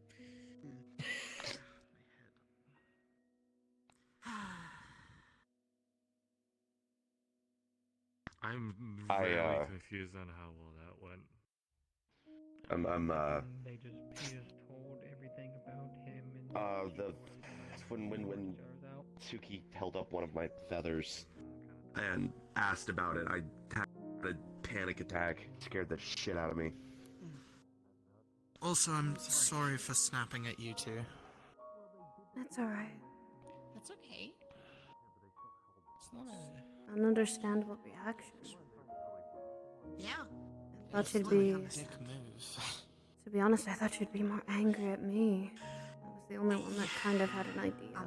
I'm I, very confused on how well that went. They just told everything about him and When Suki held up one of my feathers and asked about it, I had a panic attack. Scared the shit out of me. Also, I'm sorry for snapping at you two. That's alright. That's okay. It's not a... An understandable reaction. Yeah. I thought she'd be... Dick move. To be honest, I thought she'd be more angry at me. I was the only one that kind of had an idea.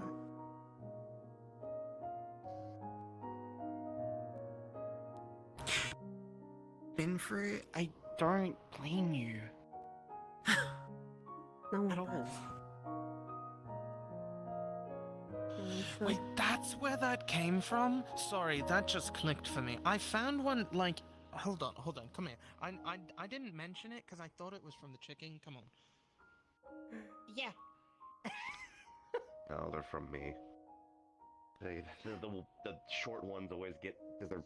Been through it, I don't blame you. No at all. Wait, that's where that came from? Sorry, that just clicked for me. I found one, like... Hold on, come here. I didn't mention it because I thought it was from the chicken. Come on. Yeah. No, they're from me. The short ones always get, because they're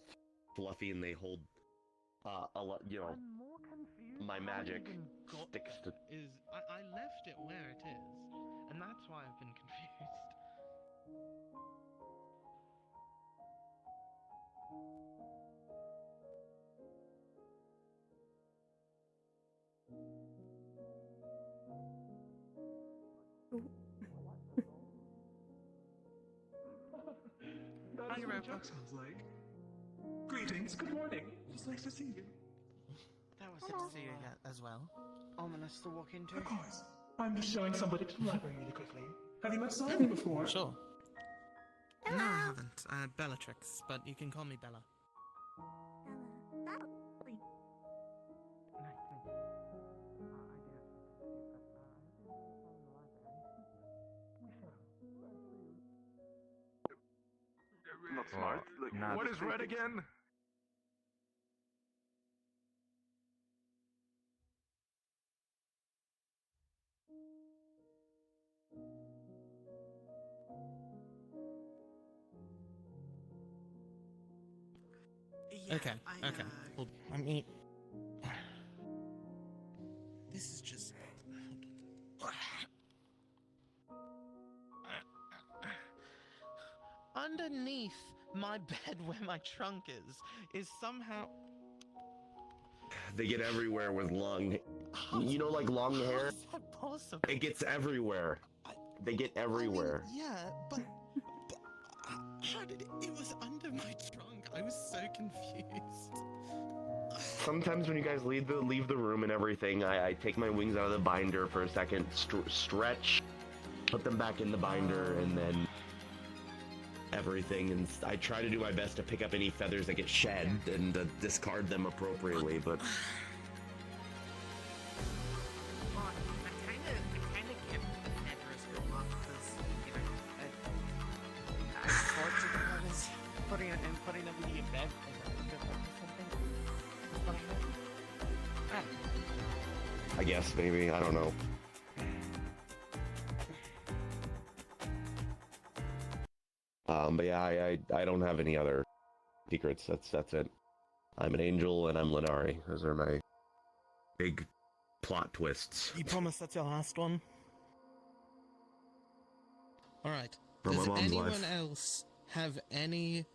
fluffy and they hold a lot, you know, my magic sticks to... I left it where it is, and that's why I've been confused. That is what Chuck sounds like. Greetings, good morning. It's nice to see you. That was good to see you as well. Ominous to walk into. Of course. I'm just showing somebody to the library really quickly. Have you met Sophie before? Sure. No, I haven't. Bellatrix, but you can call me Bella. Not smart. Like, Nah, what this is red thing- again? Okay, okay. Well, I mean, this is just. Underneath my bed where my trunk is somehow. They get everywhere with long. You know, like long hair. How is that possible? It gets everywhere. They get everywhere. Yeah, but how did it was under my trunk? I was so confused. Sometimes when you guys leave the room and everything, I take my wings out of the binder for a second, stretch, put them back in the binder, and then everything. And I try to do my best to pick up any feathers that get shed and discard them appropriately, but. Putting them in your bed or something. I guess maybe, I don't know. But yeah, I don't have any other secrets. That's it. I'm an angel and I'm Lenari. Those are my big plot twists. You promise that's your last one? Alright. From Does my mom's anyone life. else have any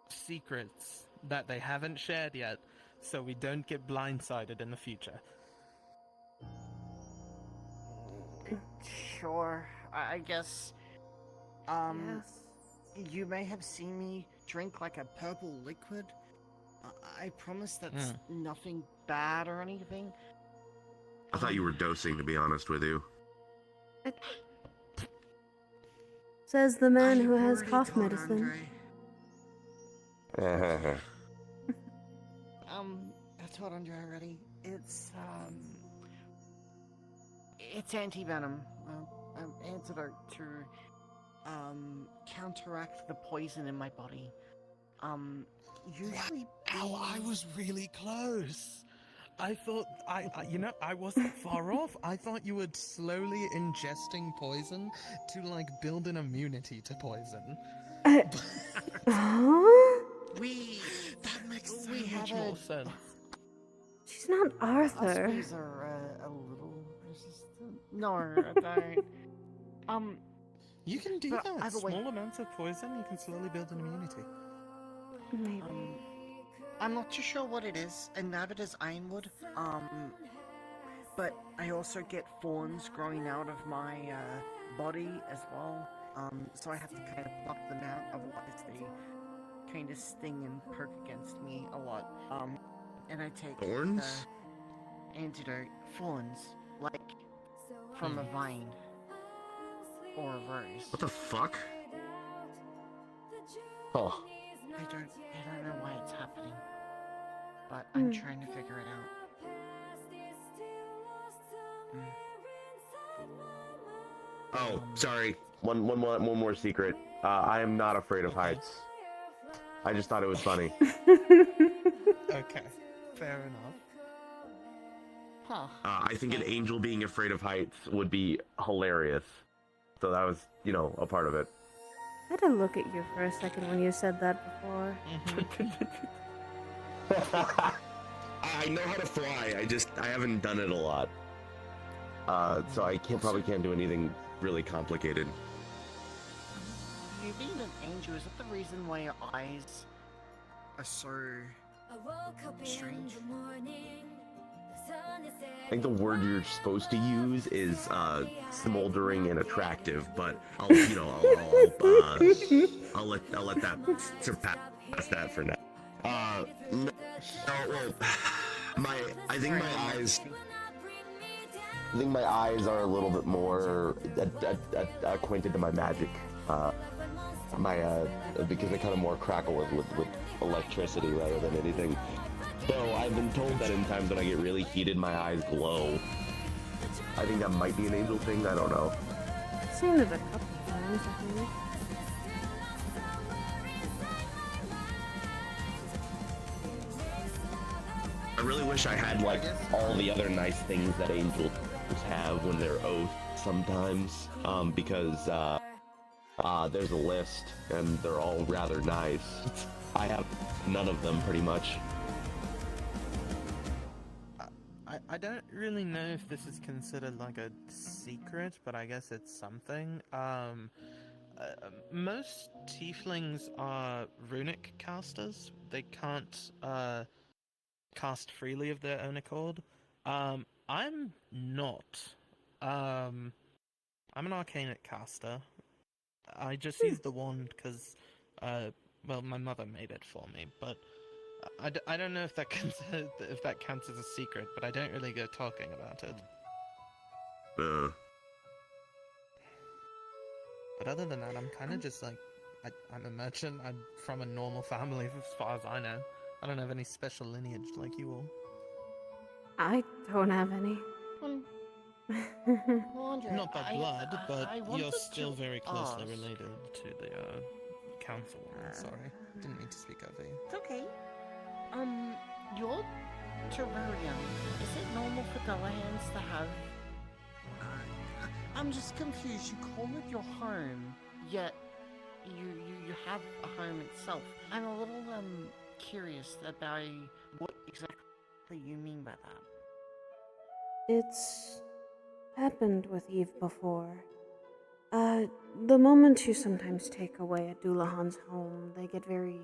secrets that they haven't shared yet so we don't get blindsided in the future? Sure. I guess. You may have seen me drink like a purple liquid. I promise that's nothing bad or anything. I thought you were dosing, to be honest with you. Says the man who has cough medicine. I told Andre already. It's anti-venom. Antidote to, counteract the poison in my body. Usually... Wow, I was really close. I thought, I wasn't far off. I thought you were slowly ingesting poison to, like, build an immunity to poison. That makes so much more sense. She's not Arthur. These are a little resistant. No, I don't. You can do but that. either way- Small amounts of poison, you can slowly build an immunity. Maybe. I'm not too sure what it is, and neither does Ironwood. But I also get thorns growing out of my body as well. So I have to kind of pluck them out, otherwise they kind of sting and perk against me a lot. And I take Thorns? the antidote thorns, like from a vine or a rose. What the fuck? Oh. I don't know why it's happening, but I'm trying to figure it out. Oh, sorry. One more secret. I am not afraid of heights. I just thought it was funny. Okay, fair enough. Huh. I think an angel being afraid of heights would be hilarious. So that was, a part of it. I had to look at you for a second when you said that before. I know how to fly. I haven't done it a lot. So I probably can't do anything really complicated. You being an angel, is that the reason why your eyes are so strange? I think the word you're supposed to use is smoldering and attractive, but I'll let that surpass that for now. No, well, I think my eyes are a little bit more acquainted to my magic. Because they kind of more crackle with electricity rather than anything. Though I've been told that in times when I get really heated, my eyes glow. I think that might be an angel thing. I don't know. I've seen it a couple times, I think. I really wish I had like all the other nice things that angels have when they're oath sometimes. Because There's a list, and they're all rather nice. I have none of them, pretty much. I don't really know if this is considered like a secret, but I guess it's something. Most tieflings are runic casters. They can't cast freely of their own accord. I'm not. I'm an arcanic caster. I just use the wand because, well, my mother made it for me, but I don't know if that counts as a secret, but I don't really go talking about it. But other than that, I'm kind of just like, I'm a merchant. I'm from a normal family, as far as I know. I don't have any special lineage like you all. I don't have any. Not by blood, but I you're wanted still to very closely ask- related to the council. I'm sorry, didn't mean to speak over you. It's okay. Your terrarium, is it normal for Dullahans to have? I'm just confused. You call it your home, yet you have a home itself. I'm a little curious about what exactly you mean by that. It's happened with Eve before. The moment you sometimes take away a Dullahan's home, they get very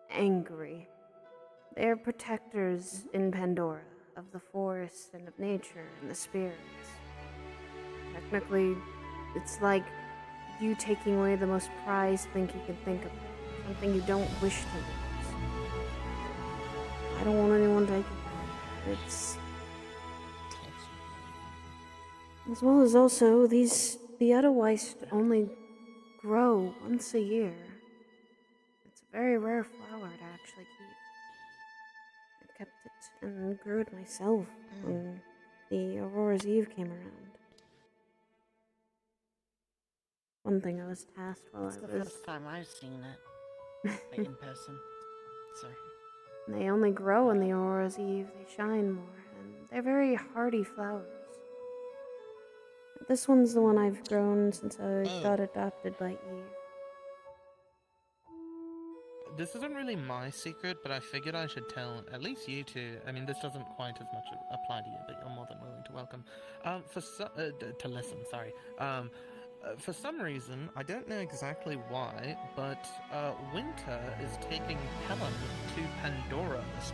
angry. They're protectors in Pandora of the forest and of nature and the spirits. Technically, it's like you taking away the most prized thing you can think of, something you don't wish to lose. I don't want anyone taking that. It's... As well as also, the Edelweiss only grow once a year. It's a very rare flower to actually keep. I kept it and grew it myself when the Aurora's Eve came around. One thing I was tasked while It's I the was... first time I've seen it, like in person. Sorry. They only grow on the Aurora's Eve. They shine more, and they're very hardy flowers. This one's the one I've grown since I got adopted by Eve. This isn't really my secret, but I figured I should tell at least you two. I mean, this doesn't quite as much apply to you, but you're more than willing to welcome. To listen, sorry. For some reason, I don't know exactly why, but Winter is taking Pelham to Pandora this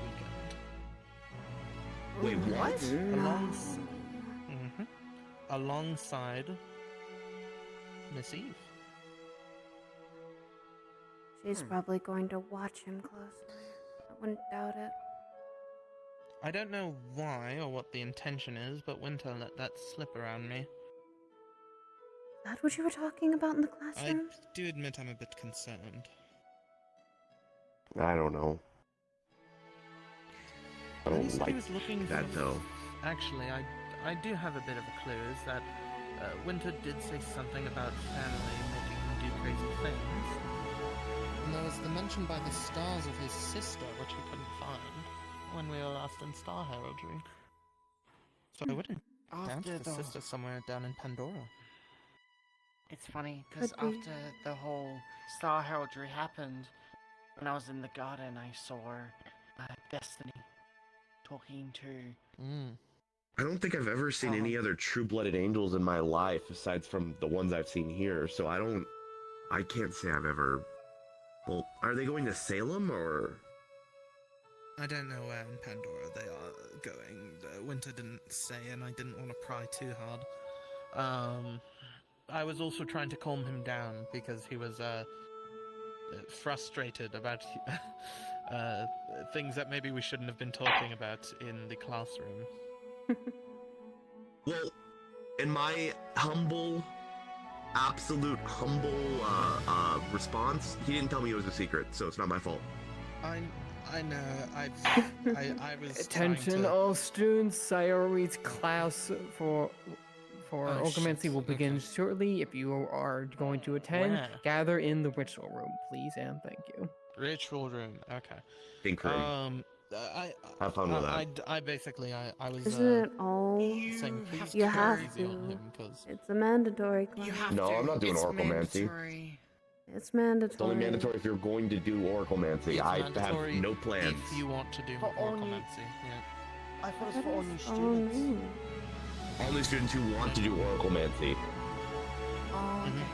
weekend. Wait, what? Alongside Miss Eve. She's probably going to watch him closely. I wouldn't doubt it. I don't know why or what the intention is, but Winter let that slip around me. Is that what you were talking about in the I classroom? do admit I'm a bit concerned. I don't know. I don't like that, though. Actually, I do have a bit of a clue, is that Winter did say something about family making him do crazy things. And there was the mention by the stars of his sister, which he couldn't find when we were last in Star Heraldry. So I wouldn't doubt his sister somewhere down in Pandora. It's funny, because Could be. after the whole Star Heraldry happened, when I was in the garden, I saw Destiny talking to... I don't think I've ever seen any other true-blooded angels in my life aside from the ones I've seen here, so I can't say I've ever... Well, are they going to Salem, or...? I don't know where in Pandora they are going. Winter didn't say, and I didn't want to pry too hard. I was also trying to calm him down because he was frustrated about things that maybe we shouldn't have been talking about in the classroom. Well, in my absolute humble response, he didn't tell me it was a secret, so it's not my fault. I know. I was Attention, all students. Sayori's class for Okomancy will begin shortly. If you are going to attend, Where? gather in the ritual room, please, and thank you. Ritual room. Okay. Think room. Have fun with that. I basically, I was. Isn't it all? Saying please You go have easy on to. him, 'cause It's a mandatory class. No, I'm not doing It's oraclemancy. mandatory. It's mandatory. It's only mandatory if you're going to do oraclemancy. It's I have mandatory no plans. If you want to do For only- oraclemancy, yeah. I thought it was for all new Oh, students. no. Only students who want to do oraclemancy. Oh, okay.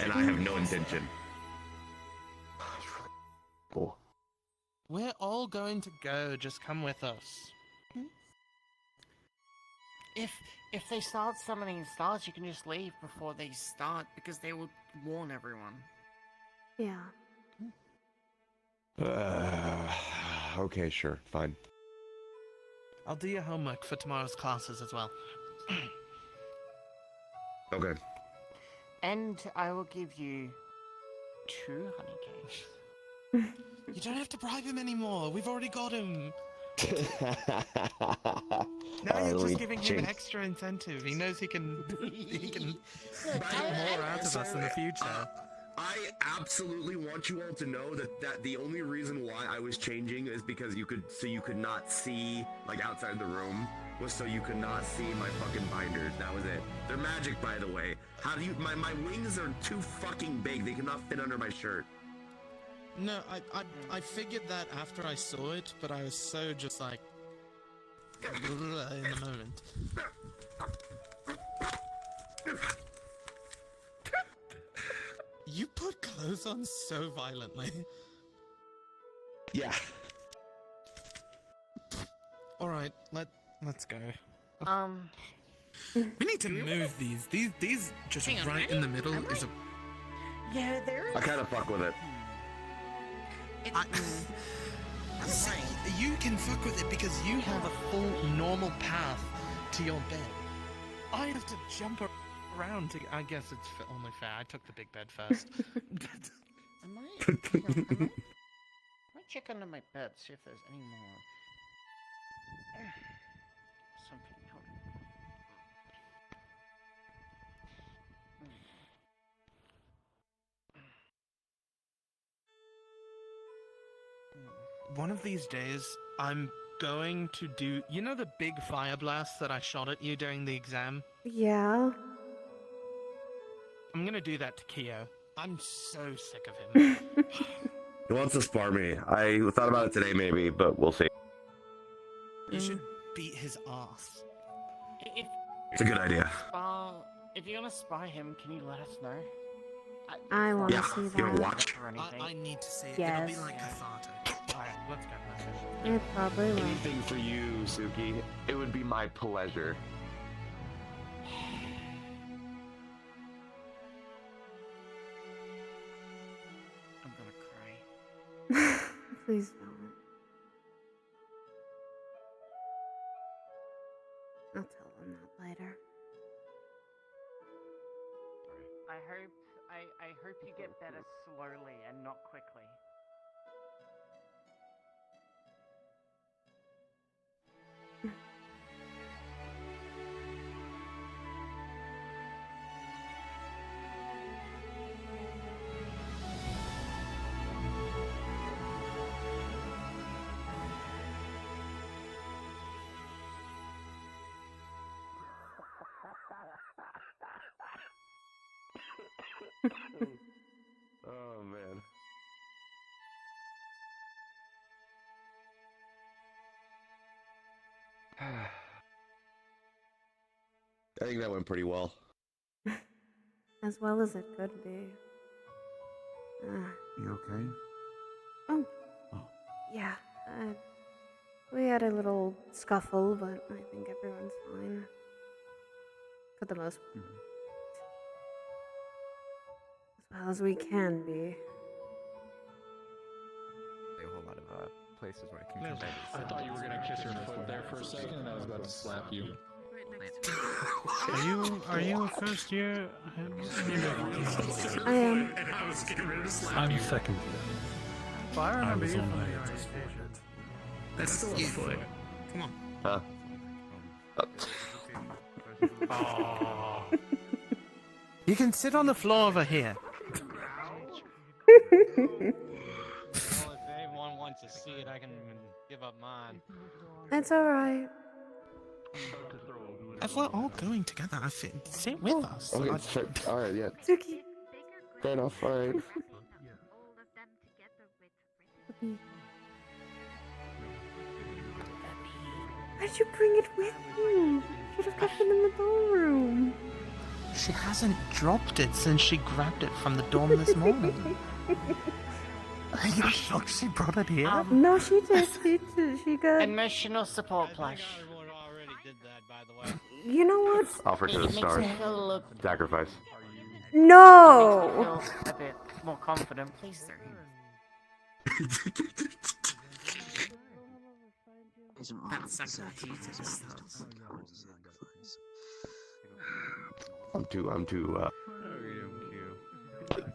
And I have no intention. Cool. We're all going to go. Just come with us. If they start summoning stars, you can just leave before they start because they will warn everyone. Yeah. Okay, sure, fine. I'll do your homework for tomorrow's classes as well. Okay. And I will give you 2 honey cakes. You don't have to bribe him anymore. We've already got him. Now you're just giving him extra incentive. He knows he can get more out of us in the future. I absolutely want you all to know that the only reason why I was changing is because you could not see like outside the room was so you could not see my fucking binders. That was it. They're magic, by the way. How do you? My wings are too fucking big. They cannot fit under my shirt. No, I figured that after I saw it, but I was so just like in the moment. You put clothes on so violently. Yeah. All right, let's go. We need to move these. These just right in the middle is a. Yeah, there is. I kind of fuck with it. See, you can fuck with it because you have a full normal path to your bed. I have to jump around to. I guess it's only fair. I took the big bed first. Am I check under my bed, see if there's any more. Something. Hold on. One of these days, I'm going to do. You know the big fire blast that I shot at you during the exam? Yeah. I'm gonna do that to Kyo. I'm so sick of him. He wants to spar me. I thought about it today, maybe, but we'll see. You should beat his ass. It's a good idea. If you're gonna spy him, can you let us know? I want to see that. You wanna watch? I need to see it. Yes. It'll be like cathartic. Alright, let's go. It probably will. Anything for you, Suki. It would be my pleasure. I'm gonna cry. Please don't. I'll tell them that later. I hope you get better slowly and not quickly. Oh man. I think that went pretty well. As well as it could be. You okay? Oh. Yeah. We had a little scuffle, but I think everyone's fine. For the most part. As well as we can be. A whole lot of places where I can Liz, I thought you were gonna kiss your foot there for a second, and I was about to slap you. Are you a first year? I am. I'm second. Well, I remember was you on from my- the Irish patient. That's still a foot. Come on. Huh? You can sit on the floor over here. Well, if anyone wants to to see it, I can give up mine. It's alright. If we're all going together, sit with us. Okay, Like- sure. Alright, yeah. Suki. Fair enough, alright. Why did you bring it with you? You should have kept it in the ballroom. She hasn't dropped it since she grabbed it from the dorm this morning. Are you shocked she brought it here? No, she did. She got. Emotional support plush. You know what? Offer to the It makes stars. me feel a little- Sacrifice. No! feel a bit more confident, please, sir. I'm too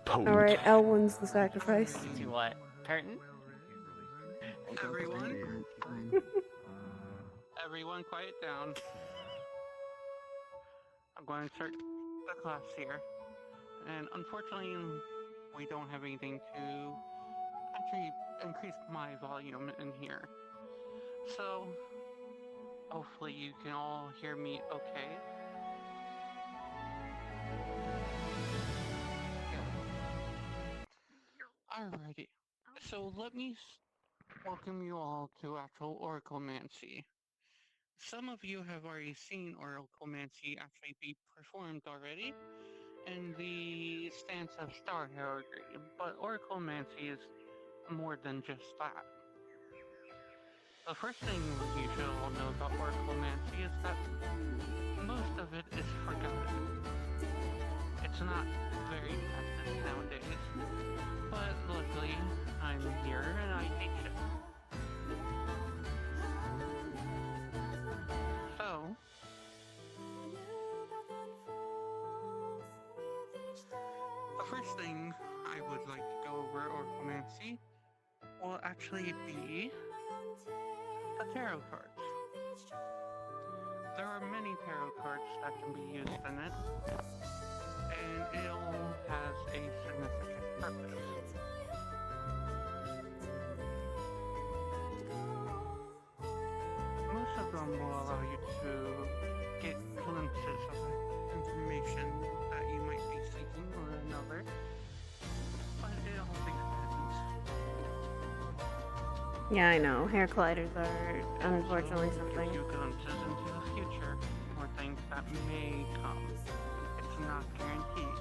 potent. Alright, L wins the sacrifice. To what? Curtain? Everyone? Everyone quiet down. I'm going to start the class here. And unfortunately, we don't have anything to actually increase my volume in here. So, hopefully you can all hear me okay. Alrighty. So let me welcome you all to actual oraclemancy. Some of you have already seen oraclemancy actually be performed already in the stance of star heraldry, but oraclemancy is more than just that. The first thing you should all know about oraclemancy is that most of it is forgotten. It's not very practiced nowadays, but luckily I'm here and I teach it. So, the first thing I would like to go over oraclemancy will actually be the tarot cards. There are many tarot cards that can be used in it, and it all has a significant purpose. Most of them will allow you to get glimpses of information that you might be seeking or another, but it all depends. Yeah, I know. Hair colliders are unfortunately something. Gives you glimpses into the future or things that may come. It's not guaranteed.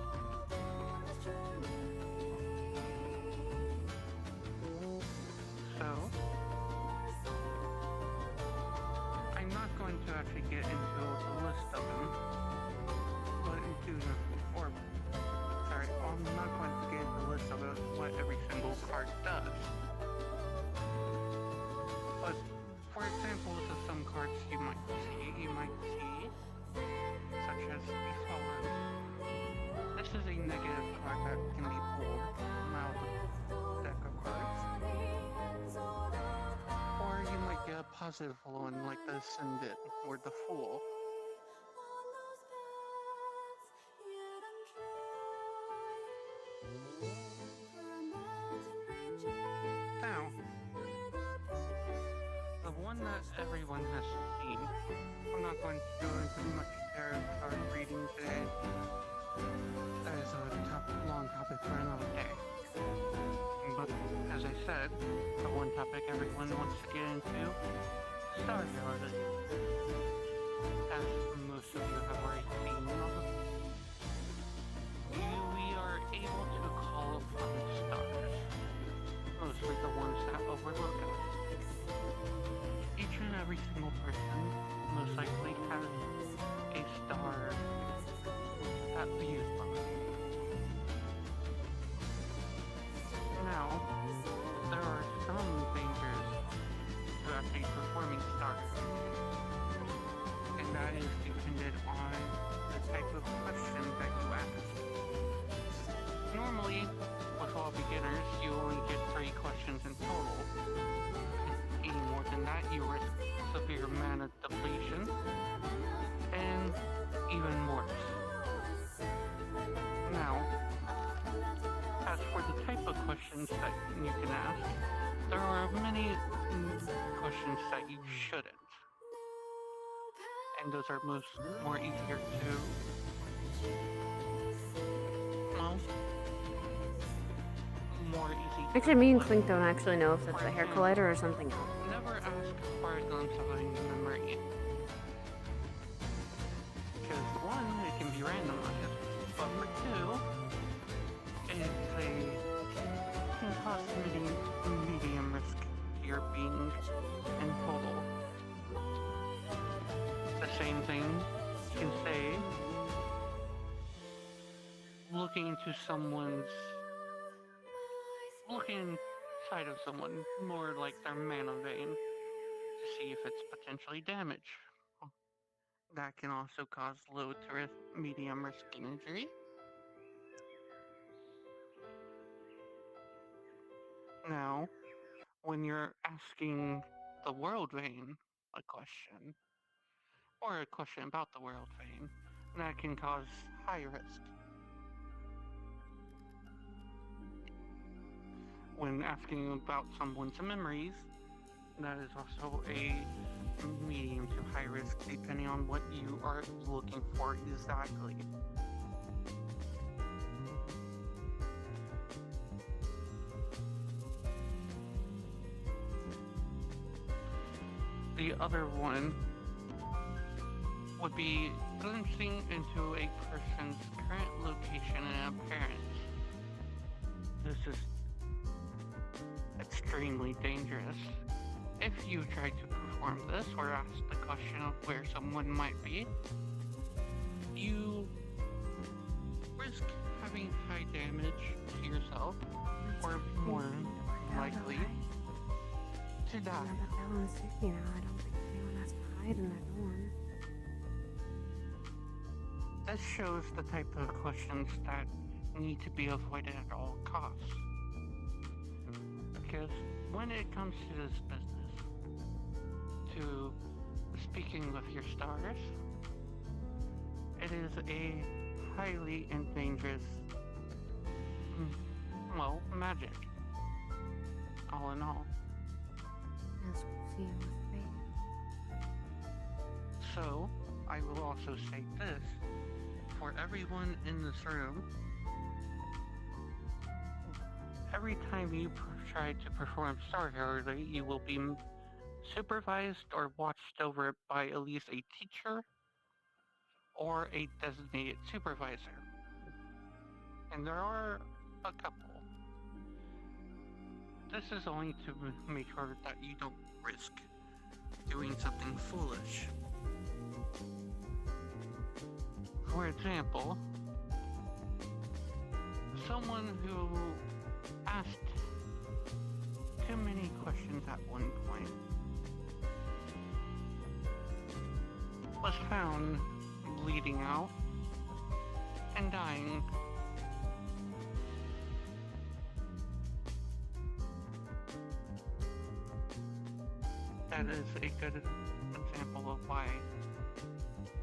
So, I'm not going to actually get into the list of them, but I'm not going to get into the list of what every single card does. But, for example, to some cards you might see, such as the Fallen. This is a negative card that can be pulled out of the deck of cards. Or you might get a positive one like the Ascendant or the Fool. Now, the one that everyone has seen, I'm not going to go into much tarot card reading today. That is a long topic for another day. But, as I said, the one topic everyone wants to get into, star heraldry. As most of you have already seen, we are able to call upon the stars, mostly the ones that overlook us. Each and every single person most likely has a star that views them. Now, there are some dangers to actually performing stars, and that is dependent on the type of question that you ask. Normally, with all beginners, you only get 3 questions in total. Any more than that, you risk severe mana depletion, and even worse. Now, as for the type of questions that you can ask, there are many questions that you shouldn't. And those are more easier to, well, more easy to Actually, me and Clink don't actually know if that's a hair collider or something else. never ask for a glimpse of a memory. Because one, it can be randomized, but for two, it can cause medium risk to your being in total. The same thing you can say looking inside of someone, more like their mana vein, to see if it's potentially damaged. That can also cause low to medium risk injury. Now, when you're asking the world vein a question, or a question about the world vein, that can cause high risk. When asking about someone's memories, that is also a medium to high risk depending on what you are looking for exactly. The other one would be glimpsing into a person's current location and appearance. This is extremely dangerous. If you try to perform this or ask the question of where someone might be, you risk having high damage to yourself, or more likely to die. Now that that one's 50 now, I don't think anyone has to hide in that dorm. This shows the type of questions that need to be avoided at all costs. Because when it comes to this business, to speaking with your stars, it is a highly and dangerous, well, magic. All in all. As we'll see with fate. So, I will also say this. For everyone in this room, every time you try to perform Star Heraldry, you will be supervised or watched over by at least a teacher or a designated supervisor. And there are a couple. This is only to make sure that you don't risk doing something foolish. For example, someone who asked too many questions at one point was found bleeding out and dying. That is a good example of why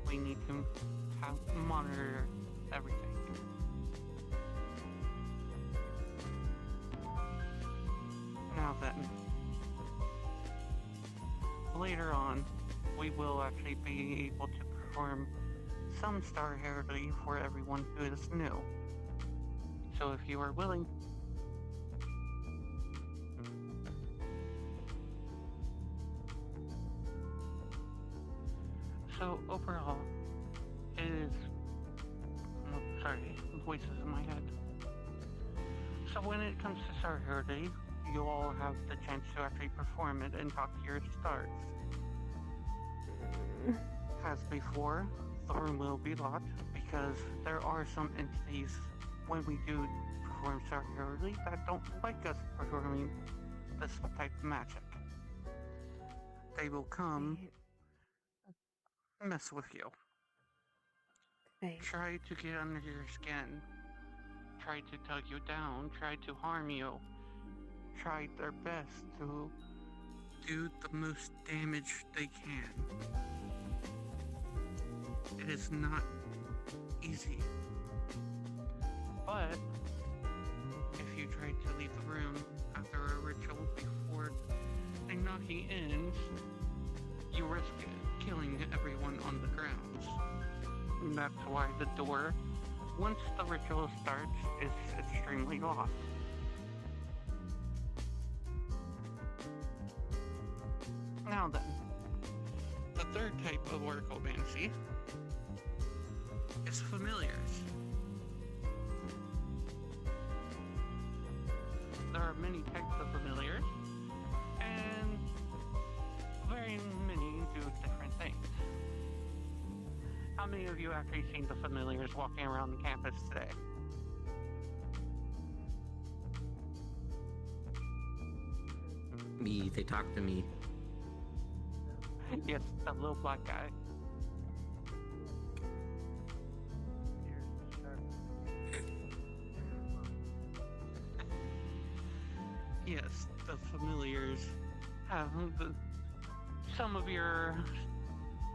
we need to monitor everything. Now then, later on, we will actually be able to perform some Star Heraldry for everyone who is new. So if you are willing, so overall, it is, sorry, voices in my head. So when it comes to Star Heraldry, you all have the chance to actually perform it and talk to your stars. As before, the room will be locked because there are some entities when we do perform Star Heraldry that don't like us performing this type of magic. They will come mess with you. Try to get under your skin. Try to tug you down. Try to harm you. Try their best to do the most damage they can. It is not easy. But if you try to leave the room after a ritual before knocking ends, you risk killing everyone on the grounds. And that's why the door, once the ritual starts, is extremely locked. Now then, the third type of orcomancy is familiars. There are many types of familiars, and very many do different things. How many of you actually seen the familiars walking around the campus today? Me, they talk to me. Yes, that little black guy. Yes, the familiars have some of your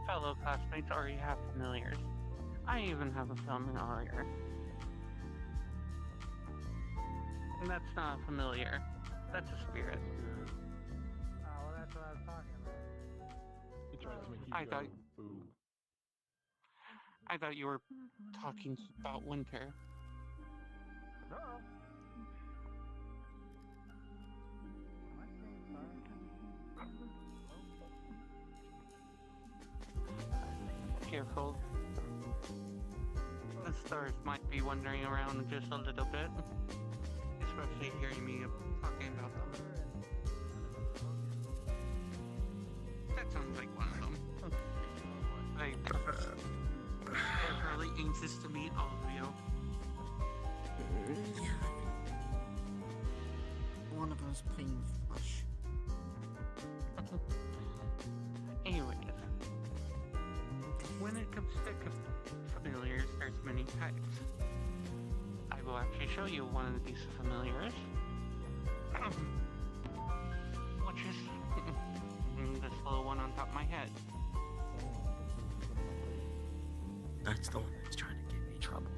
fellow classmates already have familiars. I even have a familiar. And that's not a familiar. That's a spirit. Oh, well, that's what I was talking about. He tries to make you I go, thought boo. I thought you were talking about winter. Uh-oh. Careful. The stars might be wandering around just a little bit, especially hearing me talking about them. That sounds like one of them. They're probably anxious to meet all of you. One of us plain flush. Anyways, when it comes to familiars, there's many types. I will actually show you one of these familiars, which is this little one on top of my head. That's the one that's trying to get me trouble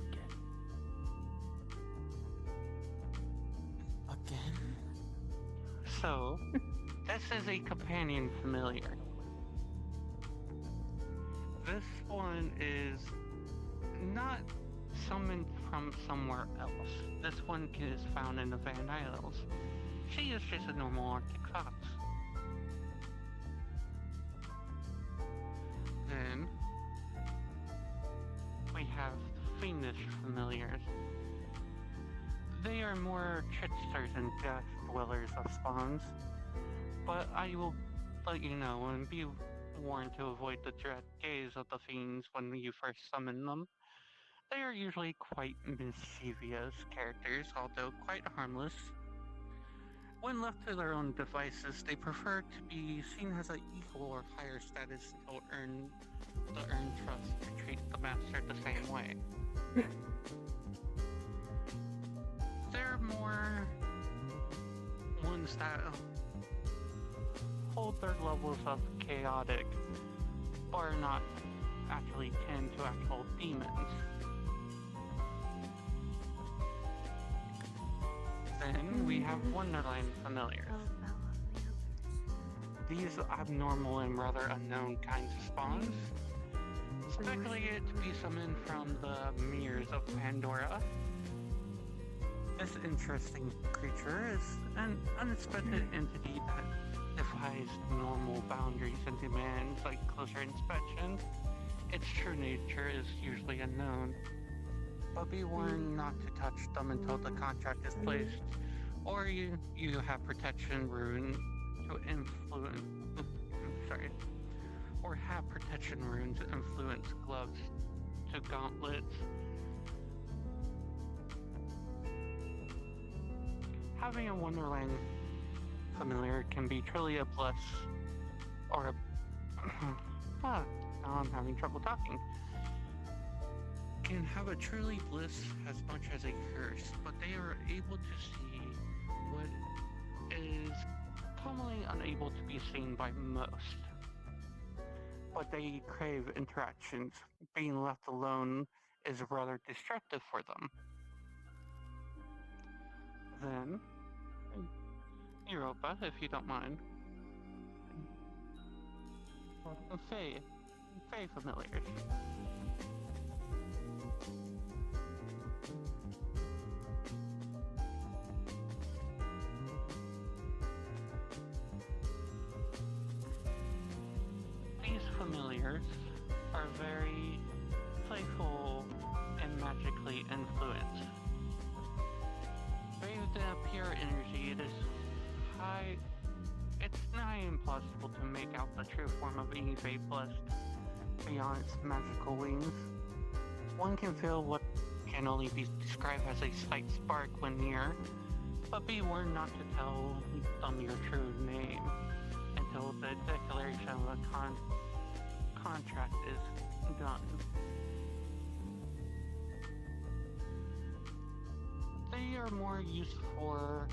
again. So, this is a companion familiar. This one is not summoned from somewhere else. This one is found in the Van Isles. She is just a normal Arctic fox. Then, we have fiendish familiars. They are more tricksters and death dwellers of spawns, but I will let you know and be warned to avoid the dread gaze of the fiends when you first summon them. They are usually quite mischievous characters, although quite harmless. When left to their own devices, they prefer to be seen as an equal or higher status to earn trust to treat the master the same way. They're more ones that hold their levels of chaotic, or not actually tend to actual demons. Then we have Wonderland familiars. These abnormal and rather unknown kinds of spawns, speculated to be summoned from the mirrors of Pandora. This interesting creature is an unexpected entity that defies normal boundaries and demands like closer inspection. Its true nature is usually unknown, but be warned not to touch them until the contract is placed, or you have protection rune to influence. Or have protection runes influence gloves to gauntlets. Having a Wonderland familiar can be truly a bless, or a now I'm having trouble talking. Can have a truly bliss as much as a curse, but they are able to see what is commonly unable to be seen by most. But they crave interactions. Being left alone is rather destructive for them. Then, Europa, if you don't mind. Fey familiars. These familiars are very playful and magically influenced. Bathed in a pure energy, it's nigh impossible to make out the true form of any Fey blessed beyond its magical wings. One can feel what can only be described as a slight spark when near, but be warned not to tell them your true name until the declaration of a contract is done. They are more used for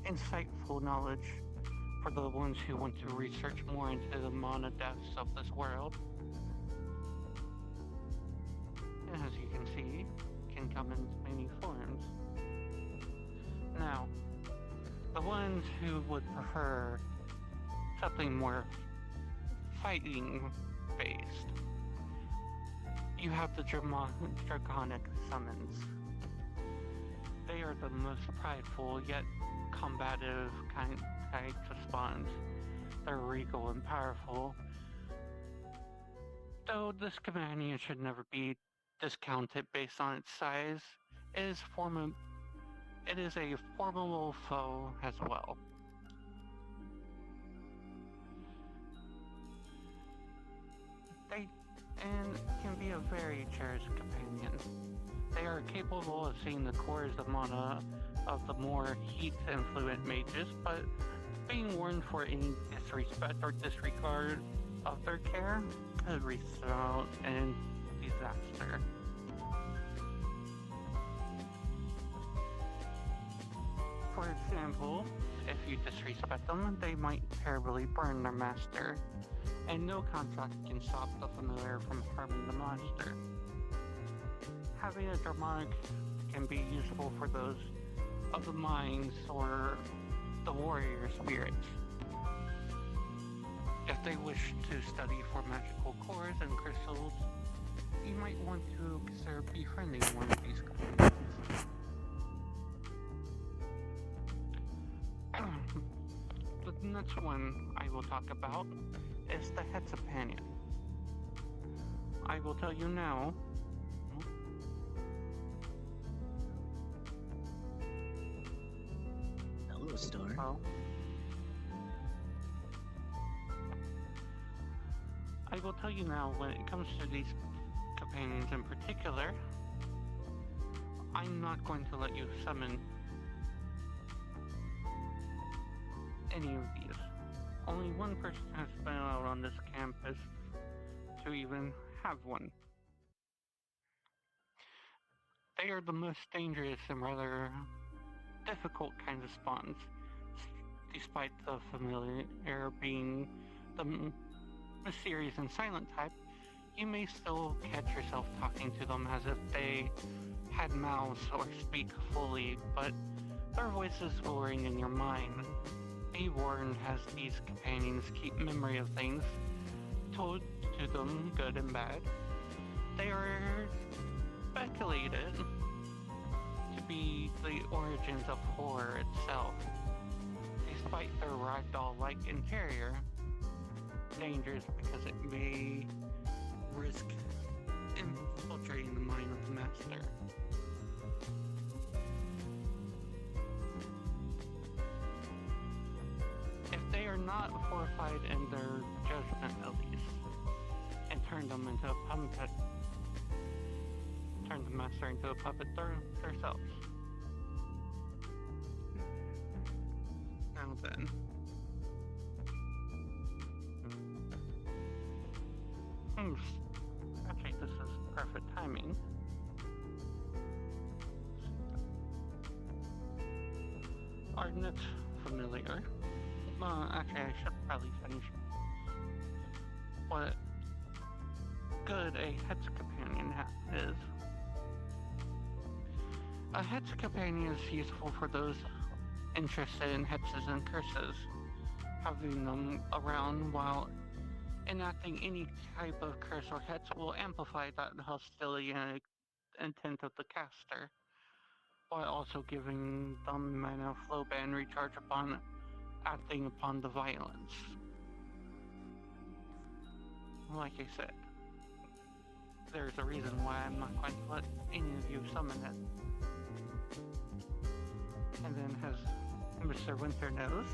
insightful knowledge for the ones who want to research more into the mana depths of this world. And as you can see, can come in many forms. Now, the ones who would prefer something more fighting based, you have the draconic summons. They are the most prideful yet combative types of spawns. They're regal and powerful. Though this companion should never be discounted based on its size, it is a formidable foe as well. They can be a very cherished companion. They are capable of seeing the cores of mana of the more heat-influent mages, but being warned for any disrespect or disregard of their care could result in disaster. For example, if you disrespect them, they might terribly burn their master, and no contract can stop the familiar from harming the monster. Having a demonic can be useful for those of the minds or the warrior spirits. If they wish to study for magical cores and crystals, you might want to consider befriending one of these companions. The next one I will talk about is the Hetzapanian. I will tell you now. Hello, Star. Oh. I will tell you now, when it comes to these companions in particular, I'm not going to let you summon any of these. Only one person has been out on this campus to even have one. They are the most dangerous and rather difficult kinds of spawns. Despite the familiar being the mysterious and silent type, you may still catch yourself talking to them as if they had mouths or speak fully, but their voices will ring in your mind. Be warned, as these companions keep memory of things told to them, good and bad. They are speculated to be the origins of horror itself. Despite their ragdoll-like interior, dangerous because it may risk infiltrating the mind of the master. If they are not fortified in their judgment at least, and turn them into a puppet, turn the master into a puppet themselves. Now then. Actually, this is perfect timing. Our next familiar. Actually, I should probably finish what good a Hetz companion is. A Hetz companion is useful for those interested in Hetzes and curses. Having them around while Enacting any type of curse or hex will amplify that hostility and intent of the caster, while also giving them mana flow ban recharge upon acting upon the violence. Like I said, there's a reason why I'm not going to let any of you summon it. And then, as Mr. Winter knows,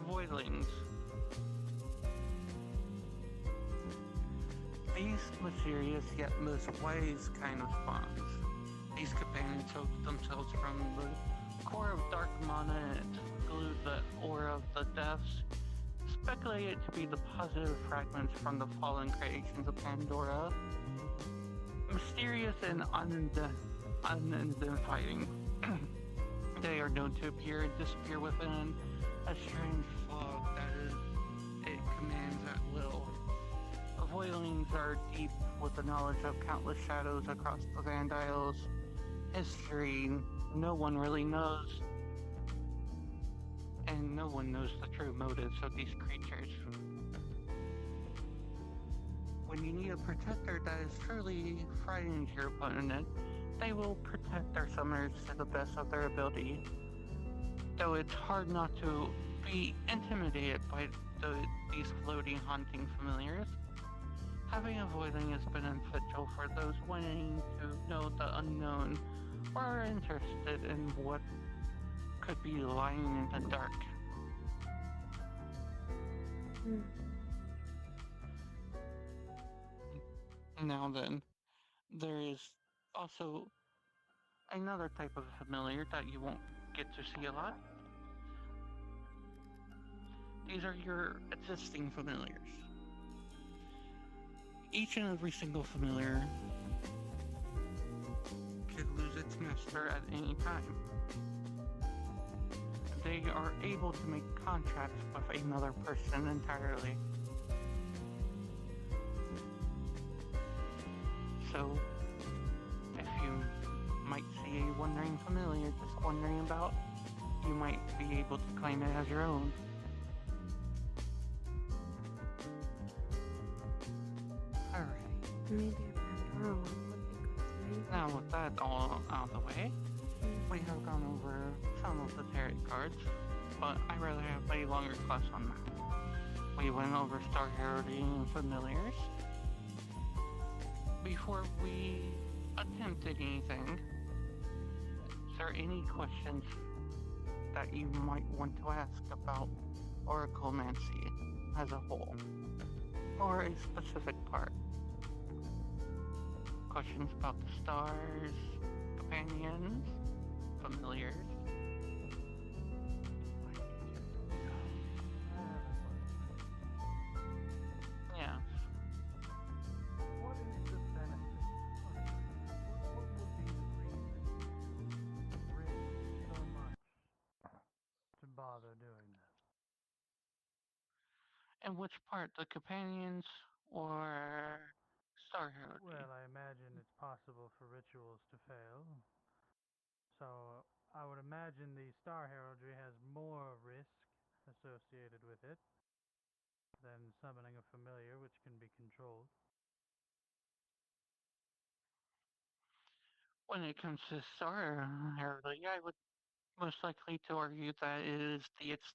Voidlings. These mysterious yet most wise kind of spawns. These companions hope themselves from the core of dark mana and glue the aura of the depths, speculated to be the positive fragments from the fallen creations of Pandora. Mysterious and unidentified. They are known to appear and disappear within a strange fog that it commands at will. The Voidlings are deep with the knowledge of countless shadows across the Land Isles. History no one really knows, and no one knows the true motives of these creatures. When you need a protector that is truly frightening to your opponent, they will protect their summoners to the best of their ability. Though it's hard not to be intimidated by these floating, haunting familiars, having a Voidling is beneficial for those wanting to know the unknown or are interested in what could be lying in the dark. Now then, there is also another type of familiar that you won't get to see a lot. These are your existing familiars. Each and every single familiar could lose its master at any time. They are able to make contracts with another person entirely. So, if you might see a wandering familiar just wandering about, you might be able to claim it as your own. Alright. Maybe a Pandora one would be good. Maybe. Now with that all out of the way, we have gone over some of the tarot cards, but I'd rather have a longer class on that. We went over star heralding and familiars. Before we attempt anything, is there any questions that you might want to ask about Oraclemancy as a whole? Or a specific part? Questions about the stars, companions, familiars? Yeah. What is the benefit? What would be the reason to risk so much to bother doing this? And which part? The companions or star heraldry? Well, I imagine it's possible for rituals to fail. So I would imagine the star heraldry has more risk associated with it than summoning a familiar which can be controlled. When it comes to star heraldry, I would most likely to argue that it is its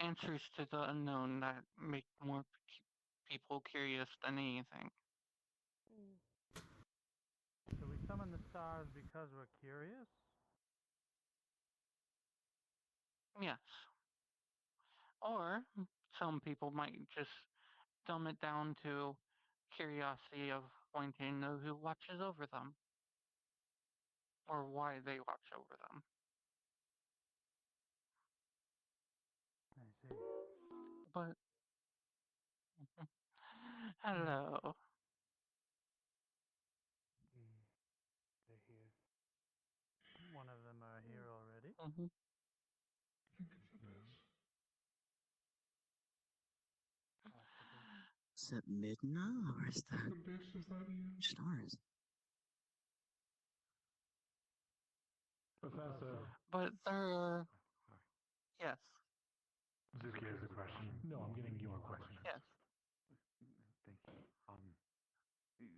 answers to the unknown that make more people curious than anything. So we summon the stars because we're curious? Yes. Or some people might just dumb it down to curiosity of wanting to know who watches over them. Or why they watch over them. I see. But hello. They're here. One of them are here already. Mm-hmm. Is it Midna or is that stars? Professor. But there are... Yes. Zuki has a question. No, I'm getting your question. Yes. Thank you.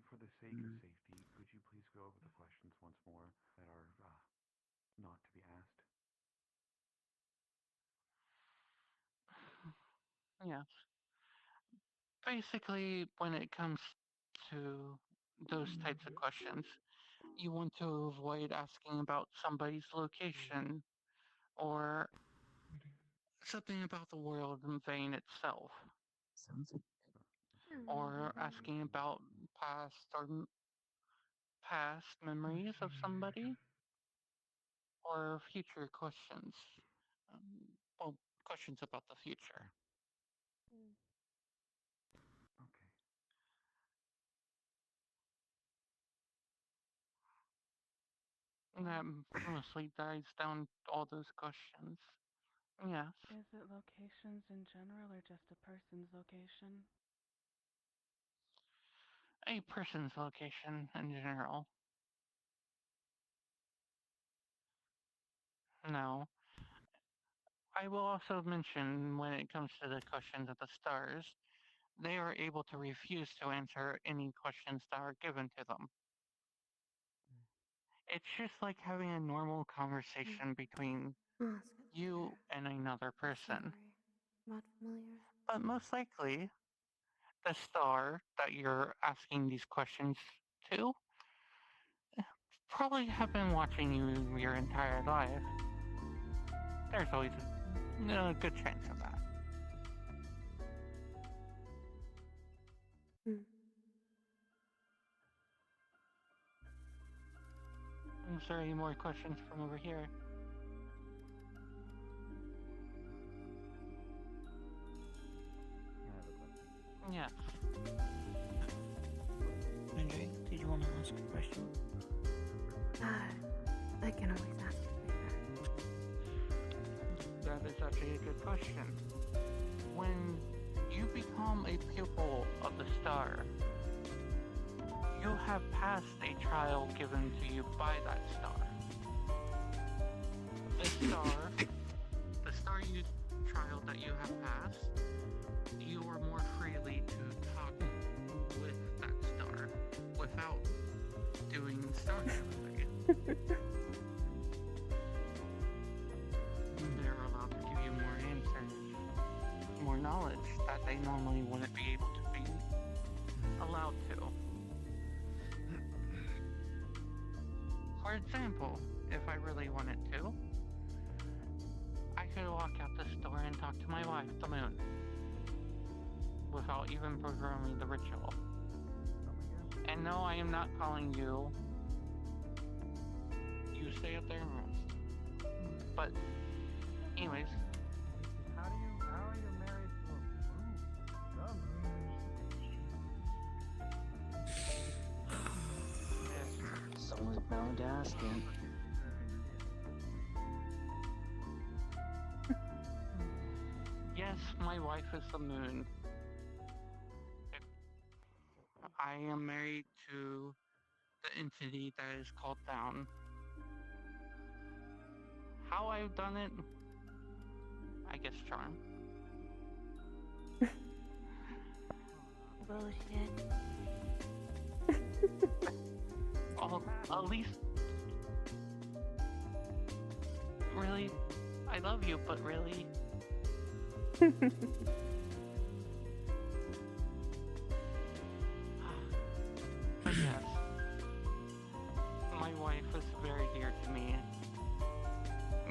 For the sake of safety, could you please go over the questions once more that are not to be asked? Yes. Basically, when it comes to those types of questions, you want to avoid asking about somebody's location or something about the world and vein itself, or asking about past memories of somebody, or future questions. Well, questions about the future. Okay. And that mostly dies down all those questions. Yes. Is it locations in general or just a person's location? A person's location in general. No. I will also mention when it comes to the questions of the stars, they are able to refuse to answer any questions that are given to them. It's just like having a normal conversation between you and another person. Not familiar. But most likely, the star that you're asking these questions to probably have been watching you your entire life. There's always a good chance of that. Is there any more questions from over here? Yes. Andre, did you want to ask a question? I can always ask it later. That is actually a good question. When you become a pupil of the star, you have passed a trial given to you by that star. The star trial that you have passed, you are more freely to talk with that star without doing star navigating. They're allowed to give you more answers, more knowledge that they normally wouldn't be able to be allowed to. For example, if I really wanted to, I could walk out this door and talk to my wife, the moon, without even performing the ritual. And no, I am not calling you. You stay up there and rest. But, anyways. How are you married to a moon? Someone's bound to ask it. Yes, my wife is the moon. I am married to the entity that is called down. How I've done it, I guess charm. Bullshit. At least... Really? I love you, but really? But yes, my wife is very dear to me.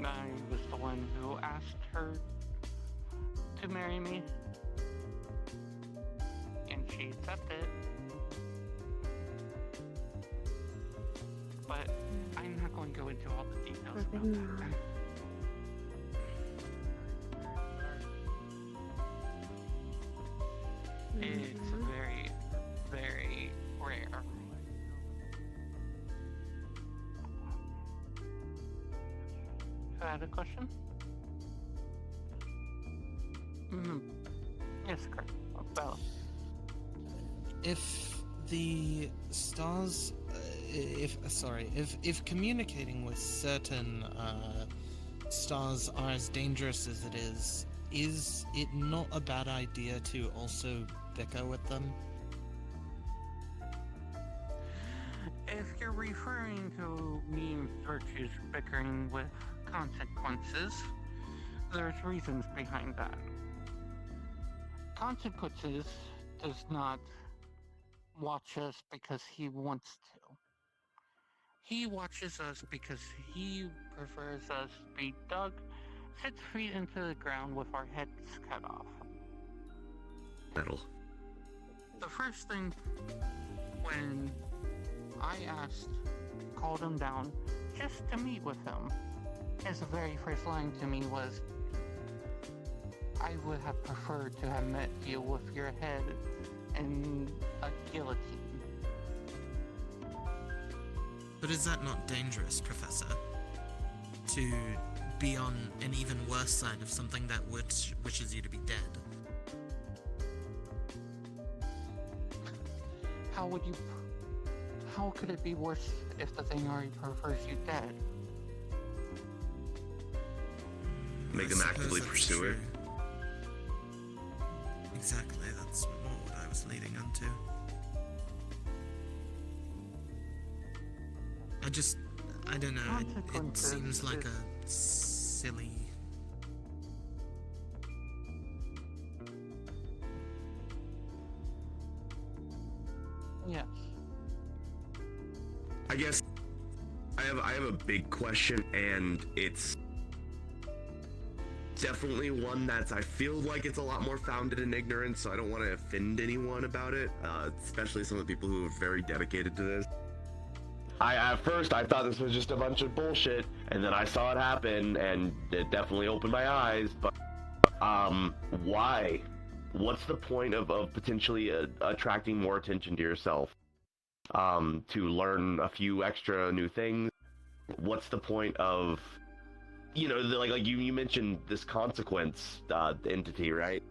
I was the one who asked her to marry me, and she accepted. But I'm not going to go into all the details about that. It's very, very rare. I had a question? Yes, correct. Bella. If the stars, if communicating with certain stars are as dangerous as it is is it not a bad idea to also bicker with them? If you're referring to me and Virtue's bickering with consequences, there's reasons behind that. Consequences does not watch us because he wants to. He watches us because he prefers us be dug 6 feet into the ground with our heads cut off. Metal. The first thing when I called him down just to meet with him, his very first line to me was, I would have preferred to have met you with your head in a guillotine. But is that not dangerous, Professor? To be on an even worse side of something that wishes you to be dead? How could it be worse if the thing already prefers you dead? Make them actively pursue it. Exactly, that's more what I was leading on to. I don't know, it seems like a silly... Yes. I guess I have a big question, and it's definitely one that's, I feel like it's a lot more founded in ignorance, so I don't want to offend anyone about it, especially some of the people who are very dedicated to this. At first I thought this was just a bunch of bullshit, and then I saw it happen, and it definitely opened my eyes. But why? What's the point of potentially attracting more attention to yourself? To learn a few extra new things? What's the point of, like you mentioned this consequence entity, right?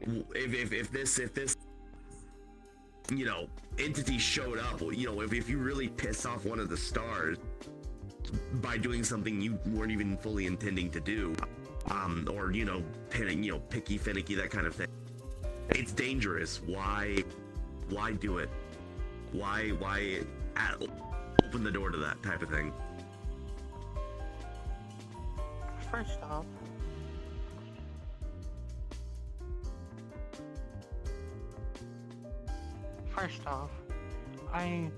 If this entity showed up, if you really piss off one of the stars by doing something you weren't even fully intending to do, or picky, finicky, that kind of thing, it's dangerous. Why do it? Why open the door to that type of thing? First off, I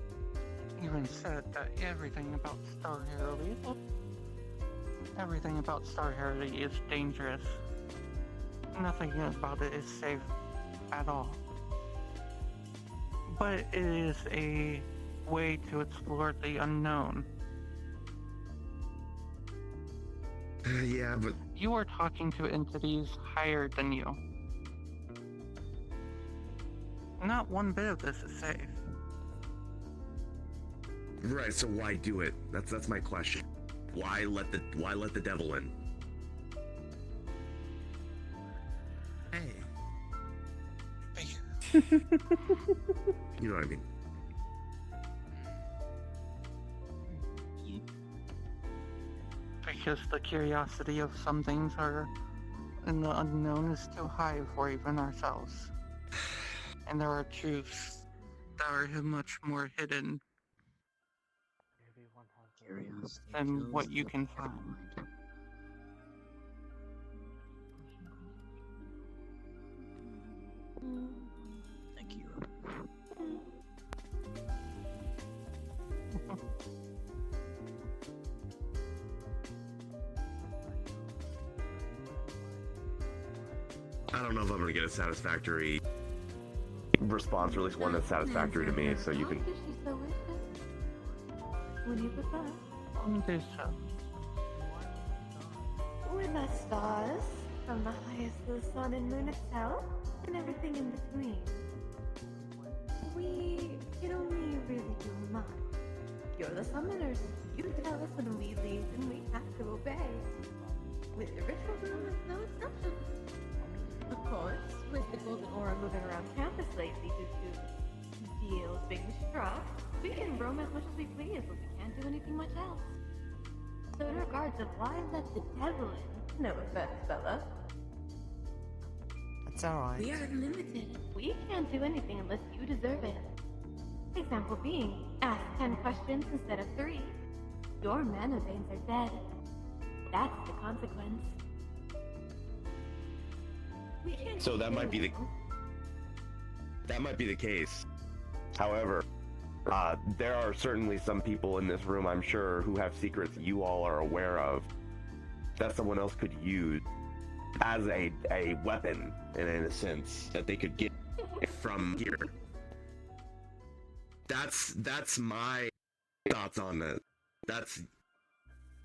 even said that everything about Star Heraldry is dangerous. Nothing about it is safe at all. But it is a way to explore the unknown. Yeah, but... You are talking to entities higher than you. Not one bit of this is safe. Right, so why do it? That's my question. Why let the devil in? Hey. You know what I mean? Because the curiosity of some things in the unknown is too high for even ourselves. And there are truths that are much more hidden than what you can find. Thank you. I don't know if I'm gonna get a satisfactory response, or at least one that's satisfactory to me, so you can... Would you prefer? With our stars, from the highest to the sun and moon itself, and everything in between. We can only really do much. You're the summoners. You tell us when we leave, and we have to obey. With the ritual room, it's no exception. Of course, with the golden aura moving around campus lately due to deals being struck, we can roam as much as we please, but we can't do anything much else. So in regards of why let the devil in, no offense, Bella, It's alright. We are limited. We can't do anything unless you deserve it. Example being, ask 10 questions instead of 3. Your mana veins are dead. That's the consequence. We can't So that keep might be doing the case. However, there are certainly some people in this room, I'm sure, who have secrets you all are aware of that someone else could use as a weapon, in a sense, that they could get from here. That's my thoughts on it.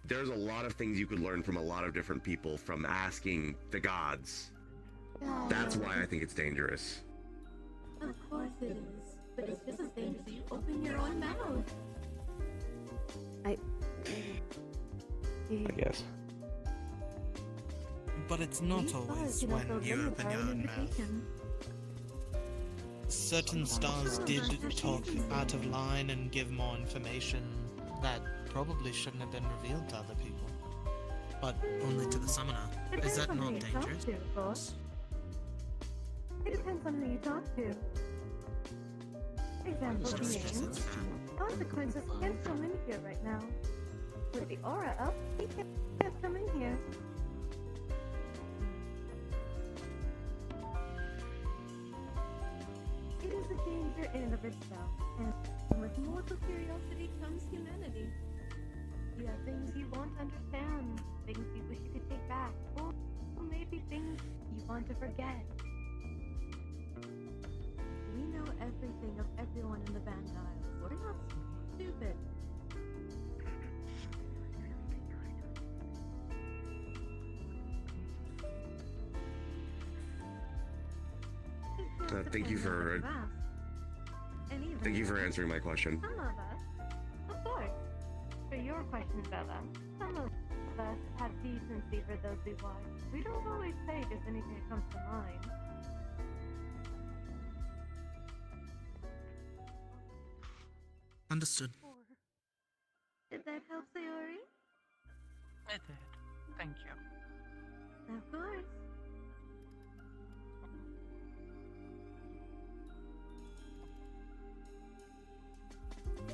There's a lot of things you could learn from a lot of different people from asking the gods. That's why I think it's dangerous. Of course it is. But it's just as dangerous if you open your own mouth. I guess. But it's not always when you open your own mouth. Certain stars did talk out of line and give more information that probably shouldn't have been revealed to other people. But only to the summoner. Is that not dangerous? It depends on who you talk to. Example being, consequences can't come in here right now. With the aura up, he can't come in here. It is a danger in and of itself, and with mortal curiosity comes humanity. You have things you won't understand, things you wish you could take back, or maybe things you want to forget. We know everything of everyone in the Vandals. We're not stupid. Thank you for answering my question. Some of us, of course. For your question, Bella, some of us have decency for those we watch. We don't always say just anything that comes to mind. Understood. Did that help, Sayori? It did. Thank you. Of course.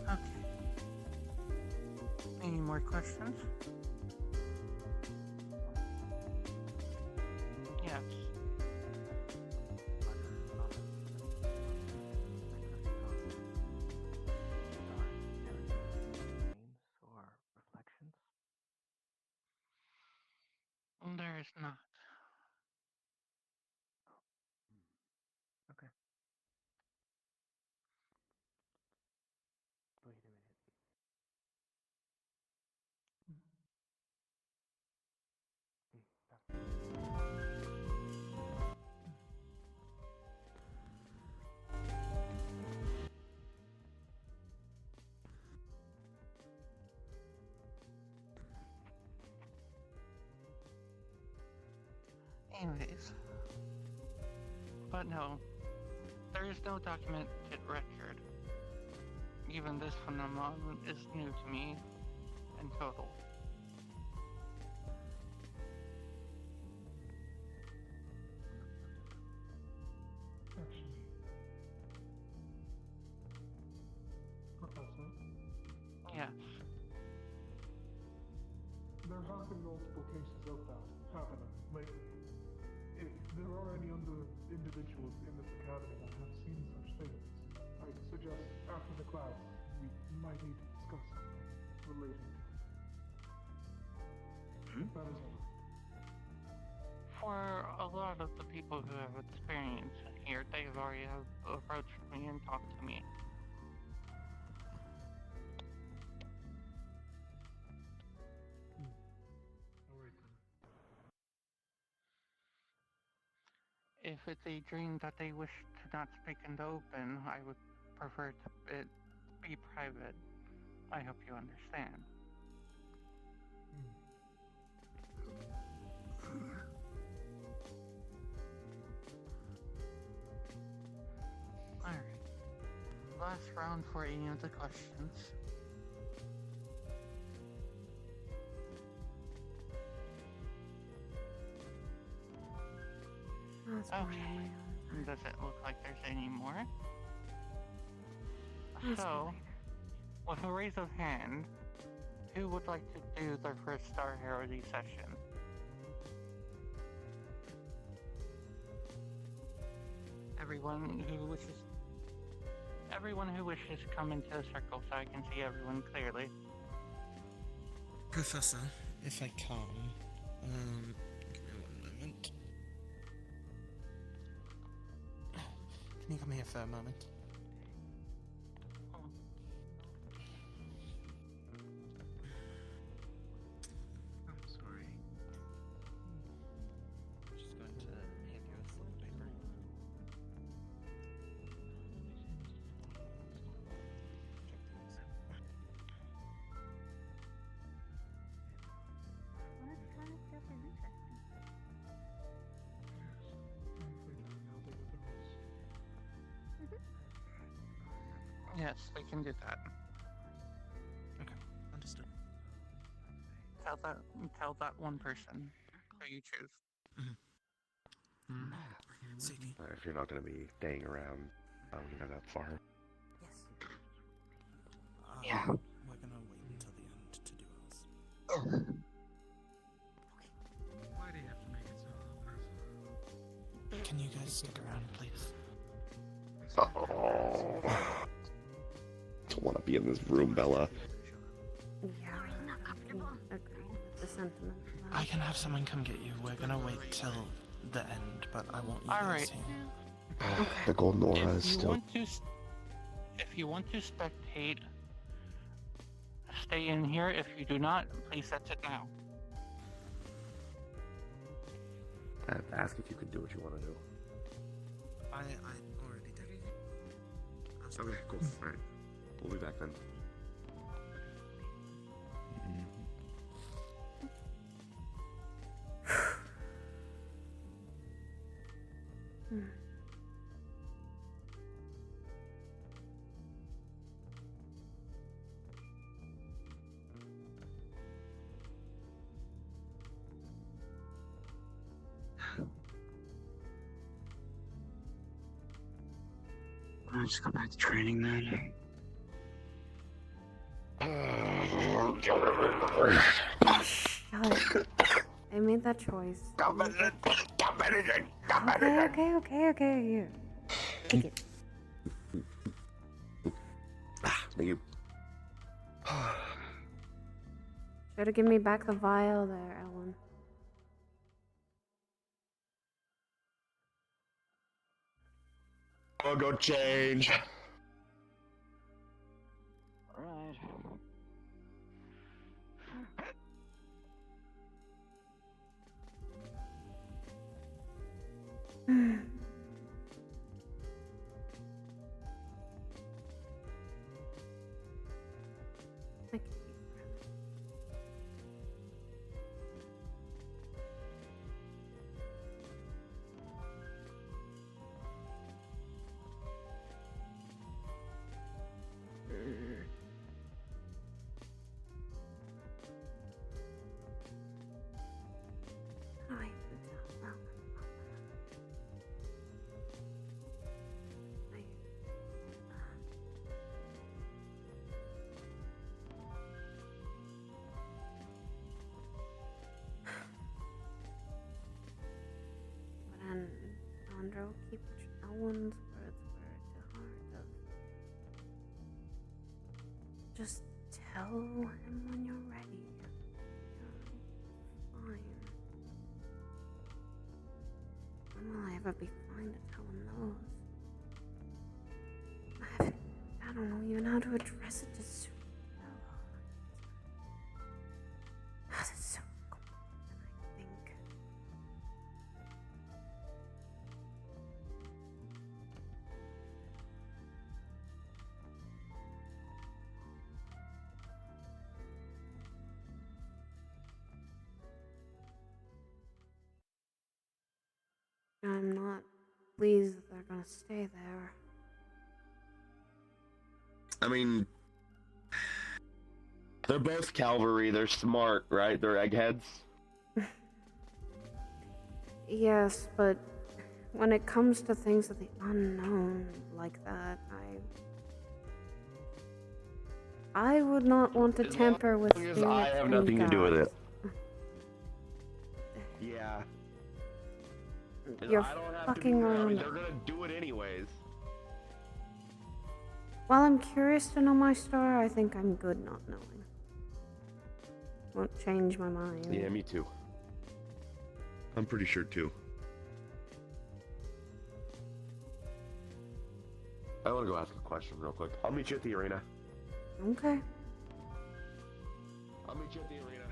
Okay. Any more questions? Yes. Or reflections? There is not. Okay. Wait a minute. Anyways. But no, there is no documented record. Even this phenomenon is new to me in total. Professor, Yes. there have been multiple cases of that happening lately. If there are any other individuals in this academy that have seen such things, I'd suggest after the class we might need to discuss something relating to it. That is all. For a lot of the people who have experience here, they've already approached me and talked to me. Alright then. If it's a dream that they wish to not speak in the open, I would prefer it be private. I hope you understand. Alright. Last round for any of the questions. Okay. Does it look like there's any more? Ask So, with a raise of hand, who would like to do their first Star Heraldry session? Everyone who wishes come into a circle so I can see everyone clearly. Professor, if I can, give me one moment. Can you come here for a moment? I'm sorry. I'm just going to hand you a slip of paper. Yes, we can do that. Okay, understood. Tell that one person who you choose. If you're not gonna be staying around, that far. Yeah. We're gonna wait until the end to do ours. Why do you have to make it so personal? Can you guys stick around, please? Oh. Don't want to be in this room, Bella. Yeah, I agree with the sentiment. I can have someone come get you. We're gonna wait till the end, but I want you guys here. The golden aura is If you still. want to, if you want to spectate, stay in here. If you do not, please exit now. I have to ask if you can do what you want to do. I already did. Okay, cool. Alright. We'll be back then. I'll just go back to training then. I made that choice. Okay. Here. Take it. Thank you. Try to give me back the vial there, Ellen. I'll go change. Alright. And Andro, keep Ellen's words to heart. Just tell him when you're ready. You're fine. When will I ever be fine to tell him those? I don't know even how to address it to suit Bella. That's so complicated, I think. I'm not pleased that they're gonna stay there. I mean, they're both cavalry. They're smart, right? They're eggheads. Yes, but when it comes to things of the unknown like that, I would not want to tamper with As spirits I have and nothing to do with gods. it. Yeah. You're I don't have fucking to be, around. they're gonna do it anyways. While I'm curious to know my star, I think I'm good not knowing. Won't change my mind. Yeah, me too. I'm pretty sure too. I want to go ask a question real quick. I'll meet you at the arena. Okay. I'll meet you at the arena.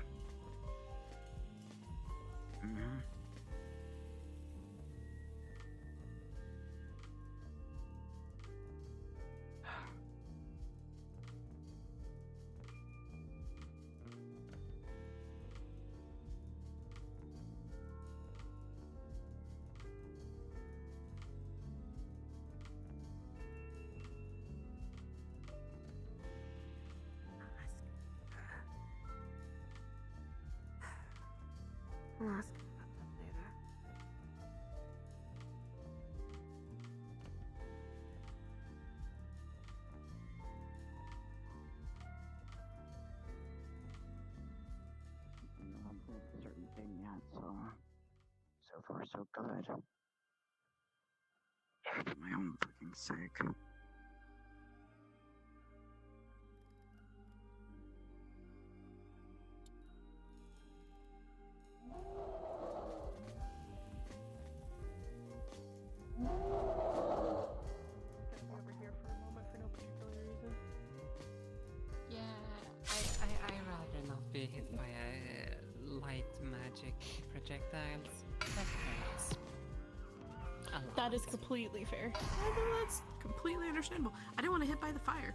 I'll ask him about that later. I haven't proved a certain thing yet, so far so good. For my own fucking sake. Over here for a moment for no particular reason. Yeah, I rather not be hit by light magic projectiles. That hurts. That is completely fair. That's completely understandable. I didn't want to hit by the fire.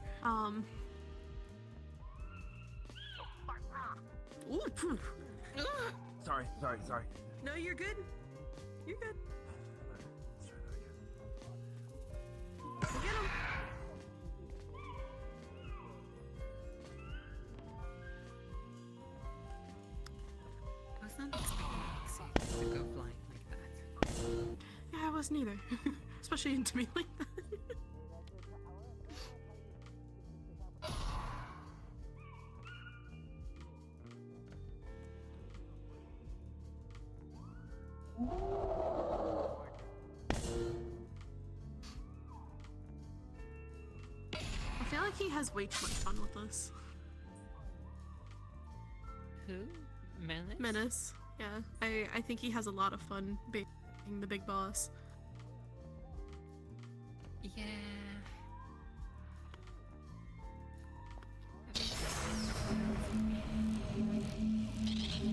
Ooh, phew. Sorry. No, you're good. You're good. Get him. I was not expecting Roxy to go flying like that. Yeah, I wasn't either. Especially into me like that. I feel like he has way too much fun with us. Who? Menace? Menace. Yeah, I think he has a lot of fun being the big boss. Yeah.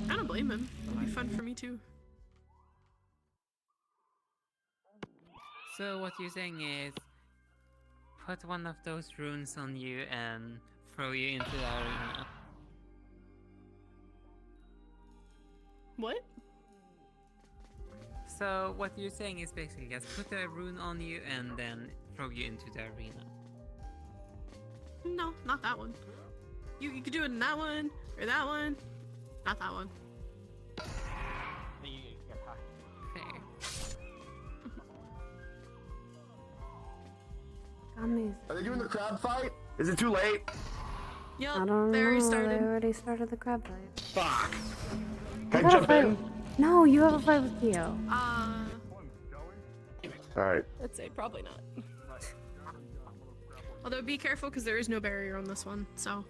I don't blame him. It'll be fun for me too. So what you're saying is, put one of those runes on you and throw you into the arena. What? So what you're saying is basically just put a rune on you and then throw you into the arena. No, not that one. You could do it in that one, or that one. Not that one. Fair. Gummies. Are they doing the crab fight? Is it too late? Yep, I don't they know. already They started. already started the crab fight. Fuck. You Can I have a jump fight- in? No, you have a fight with Kyo. Alright. I'd say probably not. Although be careful because there is no barrier on this one, so.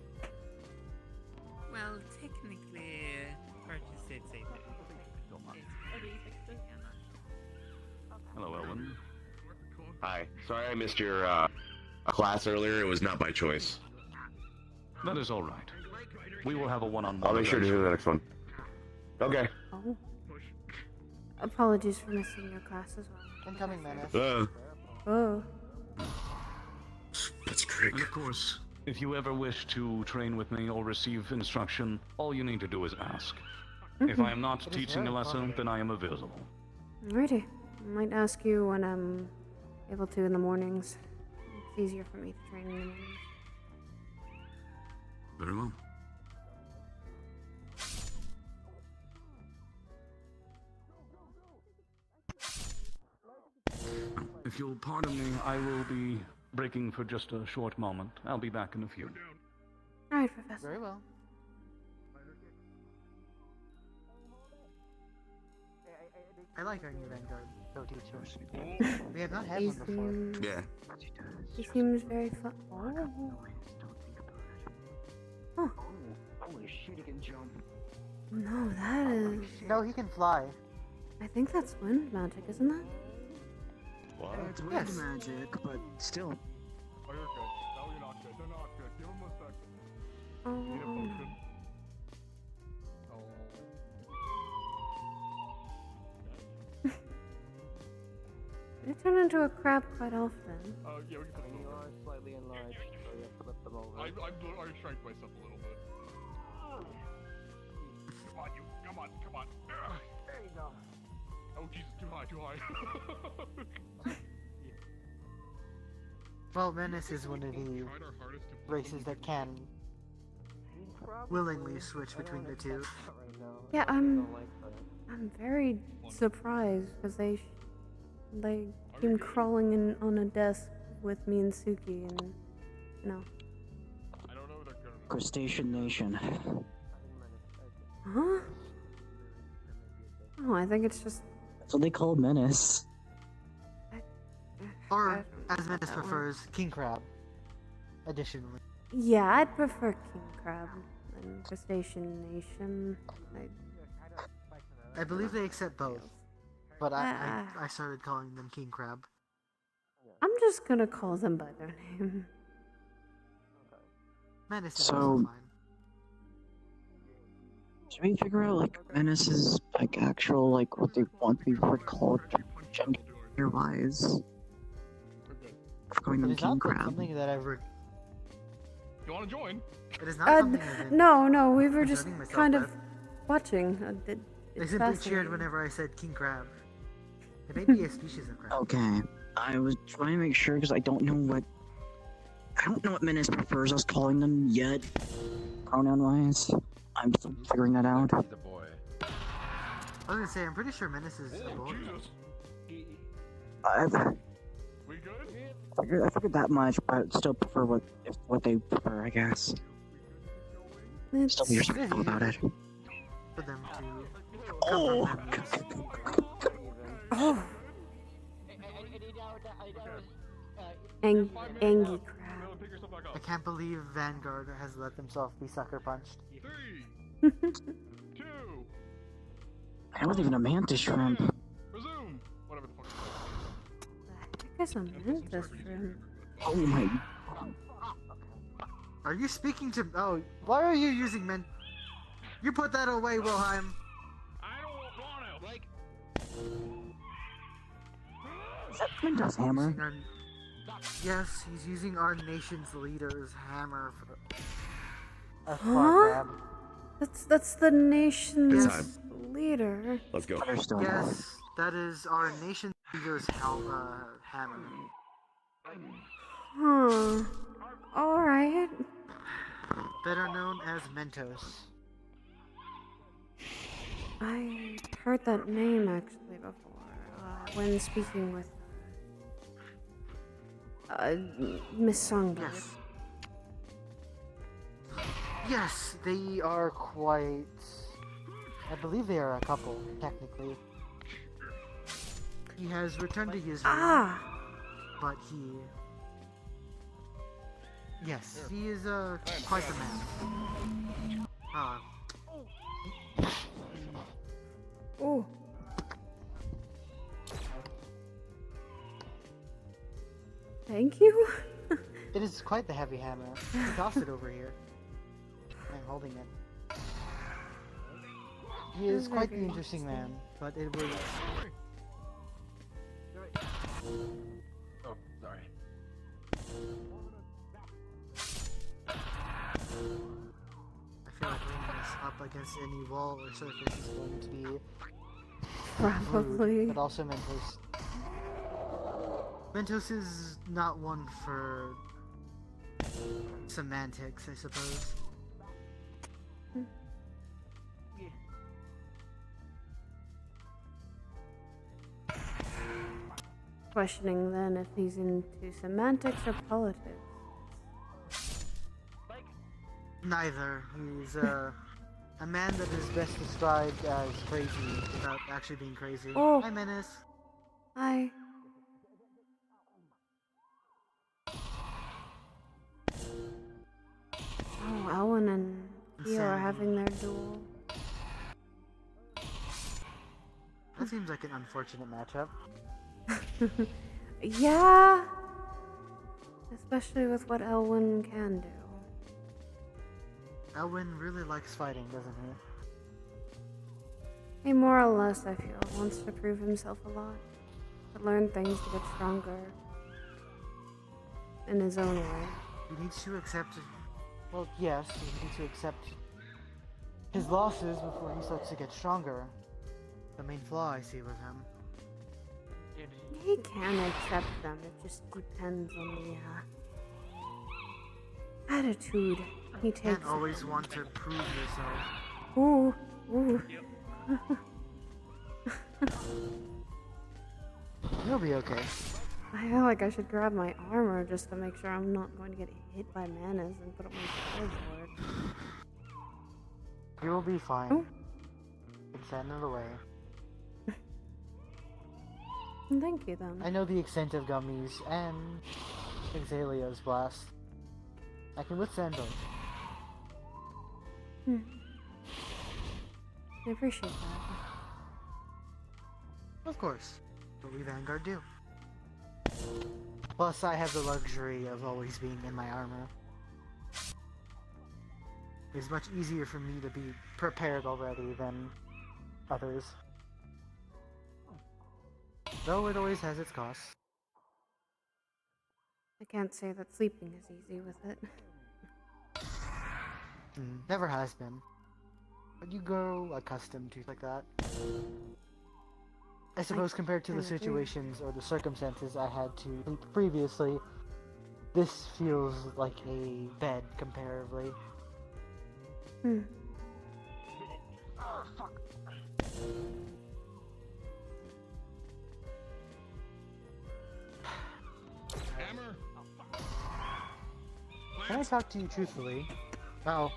Well, technically, Purchase did say that. Hello, Elwin. Hi. Sorry I missed your class earlier. It was not by choice. That is all right. We will have a one-on-one. I'll make sure to do the next one. Okay. Oh. Apologies for missing your class as well. Incoming menace. Oh. That's trick. And of course, if you ever wish to train with me or receive instruction, all you need to do is ask. If I am not It is teaching a very lesson, accommodating. then I am available. Alrighty. I might ask you when I'm able to in the mornings. It's easier for me to train in the mornings. Very well. If you'll pardon me, I will be breaking for just a short moment. I'll be back in a few. Alright, Professor. Very well. I like our new Vanguard co-teacher. We have not had one before. Yeah. He seems very fun. Oh. Huh. Holy shit, he can jump. No, that is. No, he can fly. I think that's wind magic, isn't that? What? It's wind Yes. magic, but still. Oh, you're good. No, you're not good. They're not good. Give him a second. Need a Oh. potion. They turn into a crab quite often. Yeah, we can put them over. Slightly enlarged, so you have to flip them over. I shrank myself a little bit. Come on, you. Come on, come on. There you go. Oh, Jesus, too high, too high. Well, Menace is one of the races that can willingly switch between the two. Yeah, I'm very surprised because they came crawling in on a desk with me and Suki, and you know. Crustacean Nation. Huh? Oh, I think it's just. That's what they call Menace. Or, as Menace prefers, King Crab. Additionally. Yeah, I'd prefer King Crab than Crustacean Nation. I believe they accept both. But I started calling them King Crab. I'm just gonna call them by their name. Menace is So- also fine. Should we figure out like Menace's like actual like what they want to be called gender wise? For calling It them is King not Crab. something that I've You want to join? It is not something I've been No, we were just concerning myself kind with. of watching. They It's simply cheered fascinating. whenever I said King Crab. It may be a species of crab. Okay, I was trying to make sure because I don't know what Menace prefers us calling them yet, pronoun wise. I'm still figuring that out. The boy. I was gonna say, I'm pretty sure Menace is a boy. I We good? I figured that much, but still prefer what they prefer, I guess. Still be respectful about it. For them to Oh! Oh, Angie Crab. I can't believe Vanguard has let themselves be sucker punched. I wasn't even a mantis shrimp. Resume. Whatever the fuck. I guess I'm mantis shrimp. Oh my. Are you speaking to? Oh, why are you using men? You put that away, Wilhelm. I don't want to. Like. Is that Mentos hammer? Using our- Yes, he's using our nation's leader's hammer for a Huh? claw crab. That's the nation's Good time. leader. Let's go. Yes, that is our nation's leader's hammer. Huh. Alright. Better known as Mentos. I heard that name actually before, when speaking with Miss Songbird. Yes. Yes, they are quite. I believe they are a couple, technically. He has returned to his room, but he. Yes, he is quite the man. Oh. Thank you. It is quite the heavy hammer. You toss it over here. I'm holding it. He is quite the interesting man, but it was. Oh, sorry. I feel like leaning this up against any wall or surface is going to be Probably. rude, but also Mentos. Mentos is not one for semantics, I suppose. questioning then if he's into semantics or politics. Neither. He's a man that is best described as crazy without actually being crazy. Oh. Hi, Menace. Hi. Oh, Owen and Theo are having their duel. That seems like an unfortunate matchup. Yeah. Especially with what Elwyn can do. Elwyn really likes fighting, doesn't he? He more or less, I feel, wants to prove himself a lot. To learn things to get stronger. In his own way. He needs to accept... Well, yes, he needs to accept his losses before he starts to get stronger. The main flaw I see with him. He can accept them, it just depends on the attitude he takes. You can't always want to prove yourself. Ooh, ooh. You'll be okay. I feel like I should grab my armor just to make sure I'm not going to get hit by manas and put up my sword for it. You will be fine. Ooh. It's out of the way. Thank you, then. I know the extent of Gummies and Exalia's blast. I can withstand both. I appreciate that. Of course. What we Vanguard do. Plus, I have the luxury of always being in my armor. It's much easier for me to be prepared already than others. Though it always has its costs. I can't say that sleeping is easy with it. Never has been. But you grow accustomed to like that. I suppose compared to the situations or the circumstances I had to sleep previously, this feels like a bed comparatively. Oh, fuck. Hammer. Can I talk to you truthfully? Oh.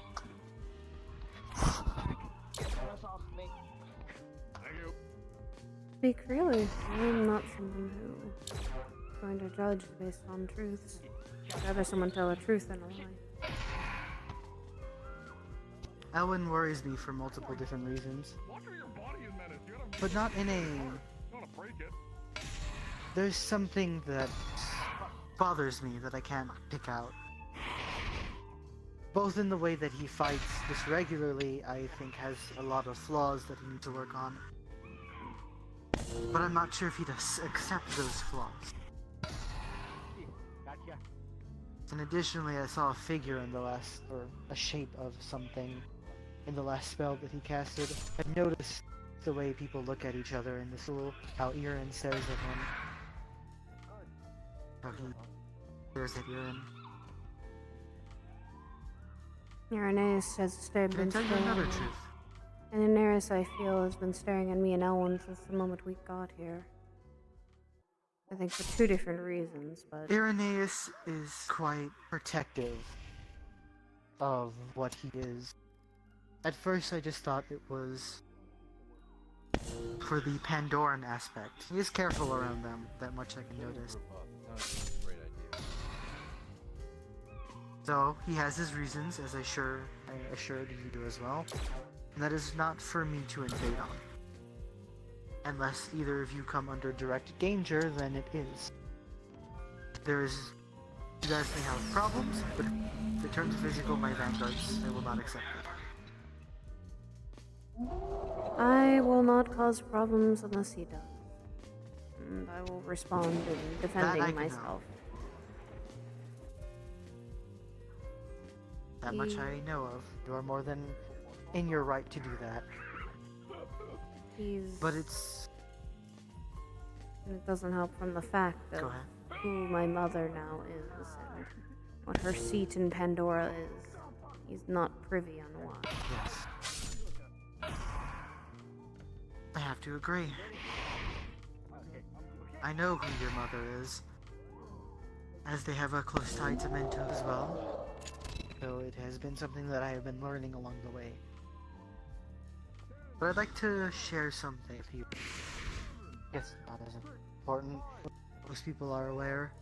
Speak freely. I am not someone who is going to judge based on truths. I'd rather someone tell a truth than a lie. Elwyn worries me for multiple different reasons. But not in a... There's something that bothers me that I can't pick out. Both in the way that he fights this regularly, I think has a lot of flaws that he needs to work on. But I'm not sure if he does accept those flaws. And additionally, I saw a figure in the last, or a shape of something in the last spell that he casted. I've noticed the way people look at each other in the school, how Irin stares at him. How he stares at Irin. Irenaeus has been Can I tell you staring another at me. truth? And Daenerys, I feel, has been staring at me and Elwyn since the moment we got here. I think for two different reasons, but... Irenaeus is quite protective of what he is. At first I just thought it was for the Pandoran aspect. He is careful around them, that much I can notice. So, he has his reasons, as I assured you do as well. And that is not for me to invade on. Unless either of you come under direct danger, then it is. You guys may have problems, but if it turns physical, my vanguards, I will not accept it. I will not cause problems unless he does. And I will respond in defending myself. That much I know of. You are more than in your right to do that. But it's... It doesn't help from the fact of who my mother now is and what her seat in Pandora is. He's not privy on why. Yes. I have to agree. I know who your mother is, as they have a close tie to Mentos as well. So it has been something that I have been learning along the way. But I'd like to share something with you. Yes, not as important. Most people are aware.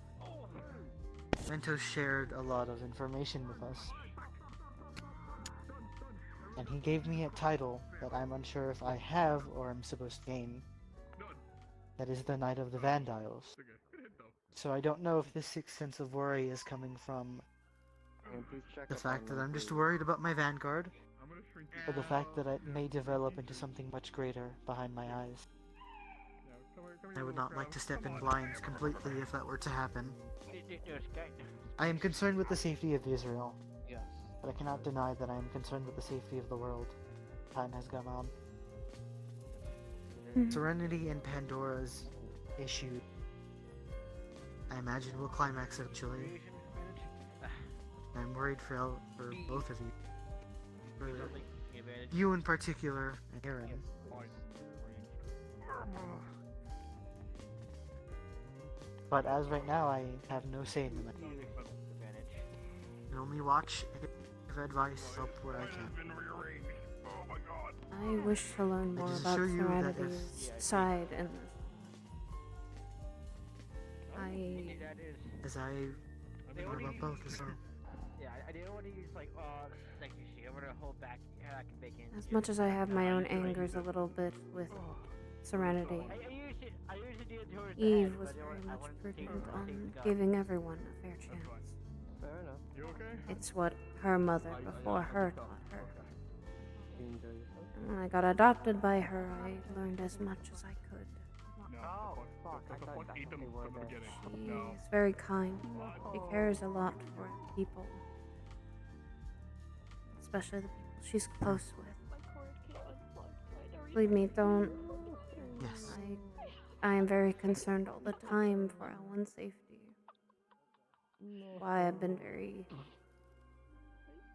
Mentos shared a lot of information with us. And he gave me a title that I'm unsure if I have or am supposed to gain. That is the Knight of the Vandiles. So I don't know if this sixth sense of worry is coming from the fact that I'm just worried about my vanguard, or the fact that it may develop into something much greater behind my eyes. I would not like to step in blinds completely if that were to happen. I am concerned with the safety of Israel, but I cannot deny that I am concerned with the safety of the world. Time has gone on. Serenity and Pandora's issue, I imagine, will climax eventually. I'm worried for both of you. For you in particular, and Aaron. But as right now, I have no say in the matter. I only watch and give advice, help where I can. I wish to learn more just about assure you that Serenity's side in this. As I learn about both as well. Yeah, I didn't want to use like like you see, I want to hold back bacon. As much as I have my own angers a little bit with Serenity, I usually do it towards Eve was very much prudent on giving everyone a fair chance. Fair enough. You okay? It's what her mother before her taught her. And when I got adopted by her, I learned as much as I could. Oh, fuck. I thought that's what they were there. She's very kind. She cares a lot for people. Especially the people she's close with. Believe me, don't. Yes. I am very concerned all the time for Ellen's safety. Why I've been very.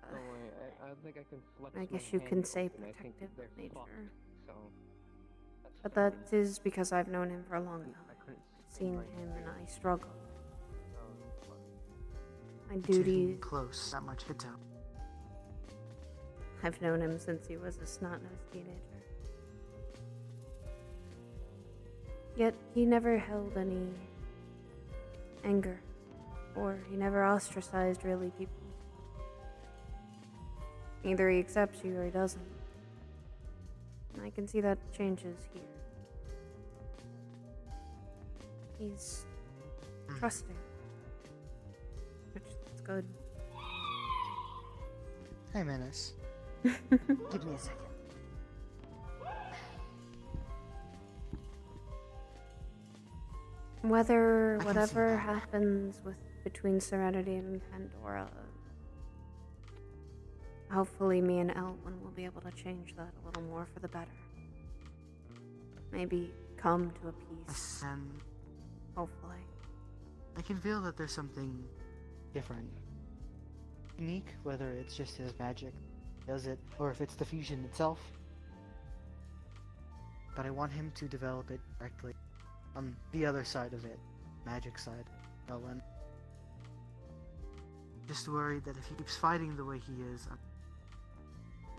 Don't worry, I think I can flex I guess my you can hand say and I think protective they're of nature. fucked, so But that is because I've known him for a long time. I've seen him and I struggle. My duty. Close, that much hit out. I've known him since he was a snot-nosed teenager. Yet he never held any anger, or he never ostracized really people. Either he accepts you or he doesn't. And I can see that changes here. He's trusting, which is good. Hey, Menace. Give me a second. Whatever happens between Serenity and Pandora, hopefully me and Elwyn will be able to change that a little more for the better. Maybe come to a peace. And hopefully. I can feel that there's something different. Unique, whether it's just his magic does it, or if it's the fusion itself. But I want him to develop it correctly. On the other side of it, magic side, Elwyn. Just worried that if he keeps fighting the way he is,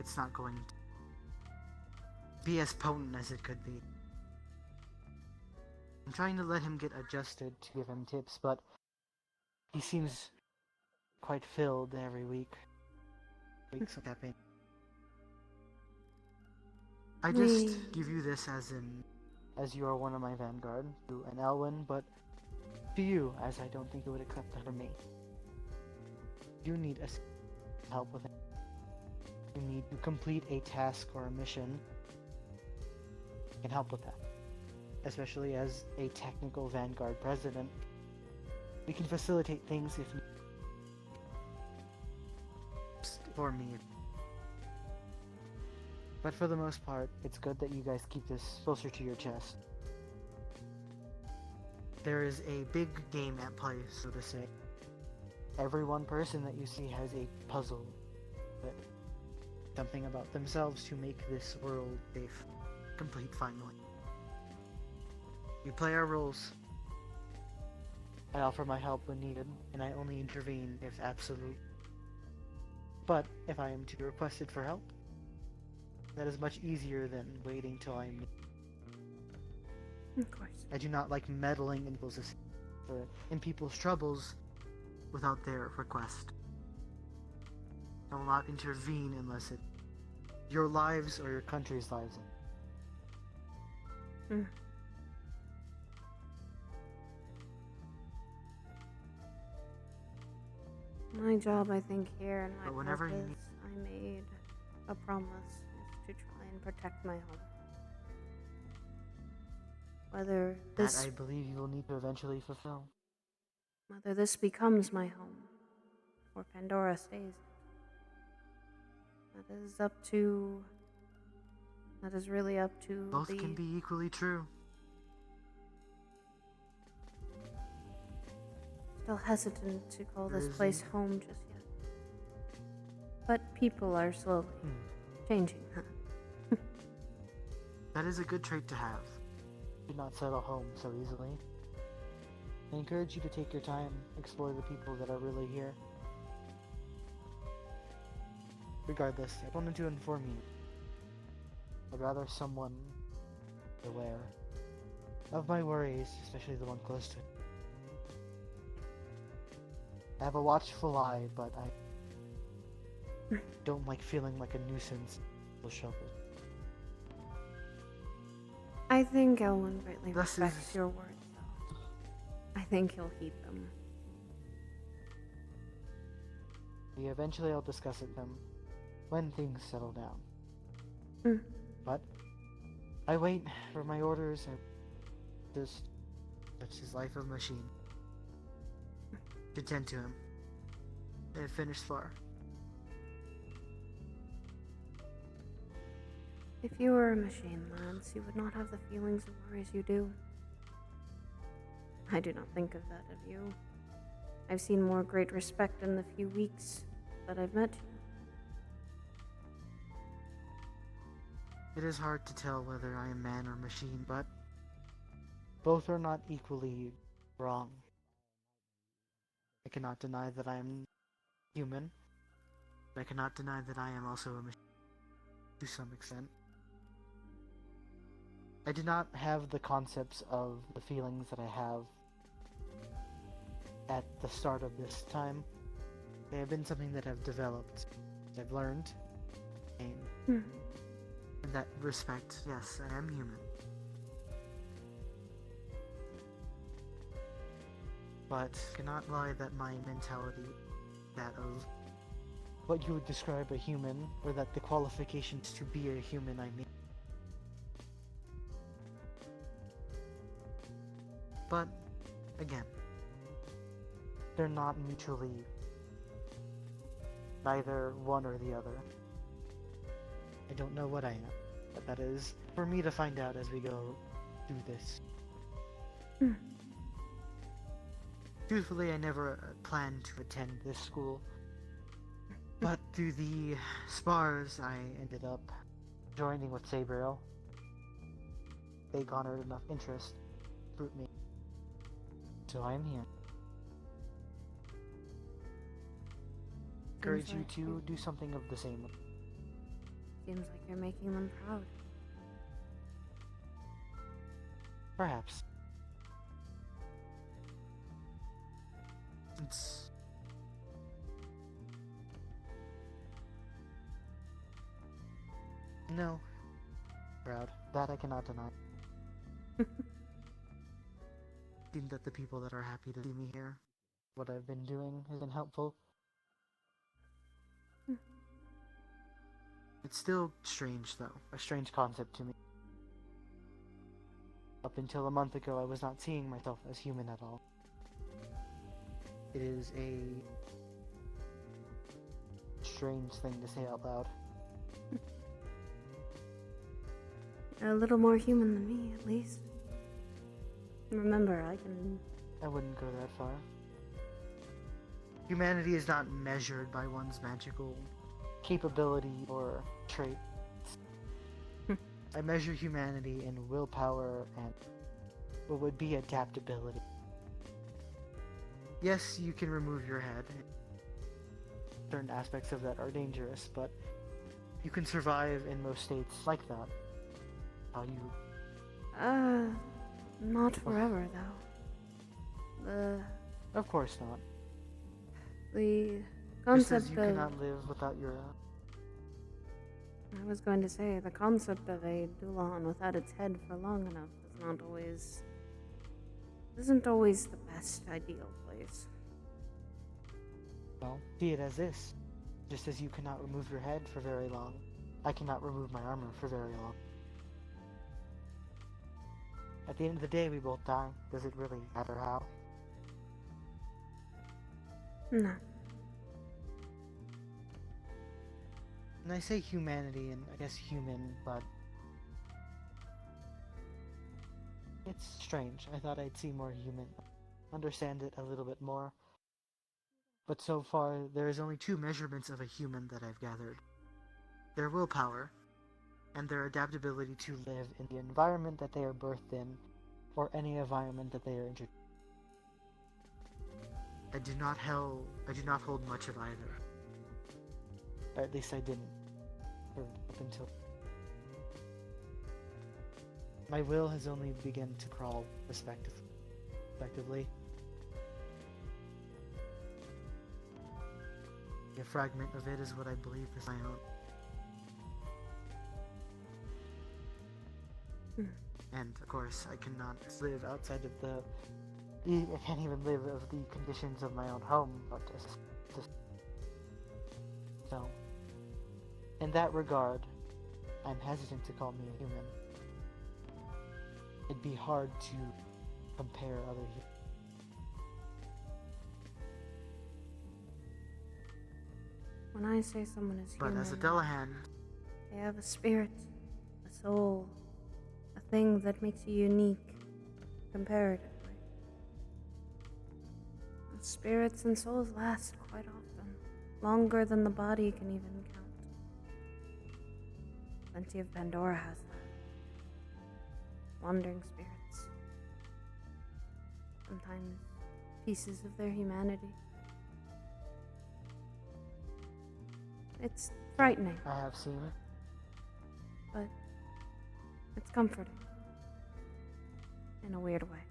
it's not going to be as potent as it could be. I'm trying to let him get adjusted to give him tips, but he seems quite filled every week. Weeks of tapping. I just give you this as you are one of my vanguard, you and Elwyn, but to you, as I don't think you would accept that from me. You need help with it. You need to complete a task or a mission. I can help with that. Especially as a technical vanguard president. We can facilitate things if you for me. But for the most part, it's good that you guys keep this closer to your chest. There is a big game at play, so to say. Every one person that you see has a puzzle, but something about themselves to make this world safe, complete finally. We play our roles, I offer my help when needed, and I only intervene if absolute. But if I am to be requested for help, that is much easier than waiting till I am needed. Of course. I do not like meddling in people's troubles without their request. I will not intervene unless it your lives or your country's lives. Hmm. My job, I think, here and my But whenever you purpose, I made a promise, is to try and protect my home. Whether That this I believe you will need to eventually fulfill. whether this becomes my home, or Pandora stays, that is up to. That is really up to Both the. can be equally true. Still hesitant to call this There place isn't- home just yet. But people are slowly changing, huh? That is a good trait to have. Do not settle home so easily. I encourage you to take your time, explore the people that are really here. Regardless, I wanted to inform you. I'd rather someone be aware of my worries, especially the one close to me. I have a watchful eye, but I don't like feeling like a nuisance will shovel. I think Elwyn greatly Thus respects is- your words, though. I think he'll heed them. Eventually I'll discuss it with them when things settle down. Hmm. But I wait for my orders and just such his life of machine. To tend to him. And finish far. If you were a machine, Lance, you would not have the feelings and worries you do. I do not think of that of you. I've seen more great respect in the few weeks that I've met you. It is hard to tell whether I am man or machine, but both are not equally wrong. I cannot deny that I am human, but I cannot deny that I am also a machine to some extent. I do not have the concepts of the feelings that I have at the start of this time. They have been something that have developed, I've learned, and in that respect, yes, I am human. But cannot lie that my mentality, that of what you would describe a human, or that the qualifications to be a human I mean. But, again, they're not mutually neither one or the other. I don't know what I am, but that is for me to find out as we go through this. Truthfully, I never planned to attend this school, but through the spars, I ended up joining with Sabriel. They garnered enough interest to recruit me, so I am here. Encourage you to do something of the same. Seems like you're making them proud. Perhaps. It's... No. Proud. That I cannot deny. Seems that the people that are happy to see me here, what I've been doing, has been helpful. It's still strange, though. A strange concept to me. Up until a month ago, I was not seeing myself as human at all. It is a strange thing to say out loud. You're a little more human than me, at least. Remember, I wouldn't go that far. Humanity is not measured by one's magical capability or trait. I measure humanity in willpower and what would be adaptability. Yes, you can remove your head. Certain aspects of that are dangerous, but you can survive in most states like that. How you... Not forever, though. Of course not. The Just concept as you of... cannot live without your... I was going to say, the concept of a Dulon without its head for long enough is not always... isn't always the best ideal place. Well, see it as this. Just as you cannot remove your head for very long, I cannot remove my armor for very long. At the end of the day, we both die. Does it really matter how? No. And I say humanity, and I guess human, but... it's strange. I thought I'd see more human. Understand it a little bit more. But so far, there is only 2 measurements of a human that I've gathered. Their willpower, and their adaptability to live in the environment that they are birthed in, or any environment that they are introduced. I do not hold much of either. Or at least I didn't. Or up until... my will has only begun to crawl respectively. A fragment of it is what I believe is my own. And of course, I cannot live outside of the... I can't even live of the conditions of my own home, but just... So, in that regard, I'm hesitant to call me a human. It'd be hard to compare other humans. When I say someone is human... But as a Delahan... they have a spirit, a soul, a thing that makes you unique, comparatively. And spirits and souls last quite often, longer than the body can even count. Plenty of Pandora has that. Wandering spirits. Sometimes pieces of their humanity. It's frightening. I have seen it. But it's comforting. In a weird way.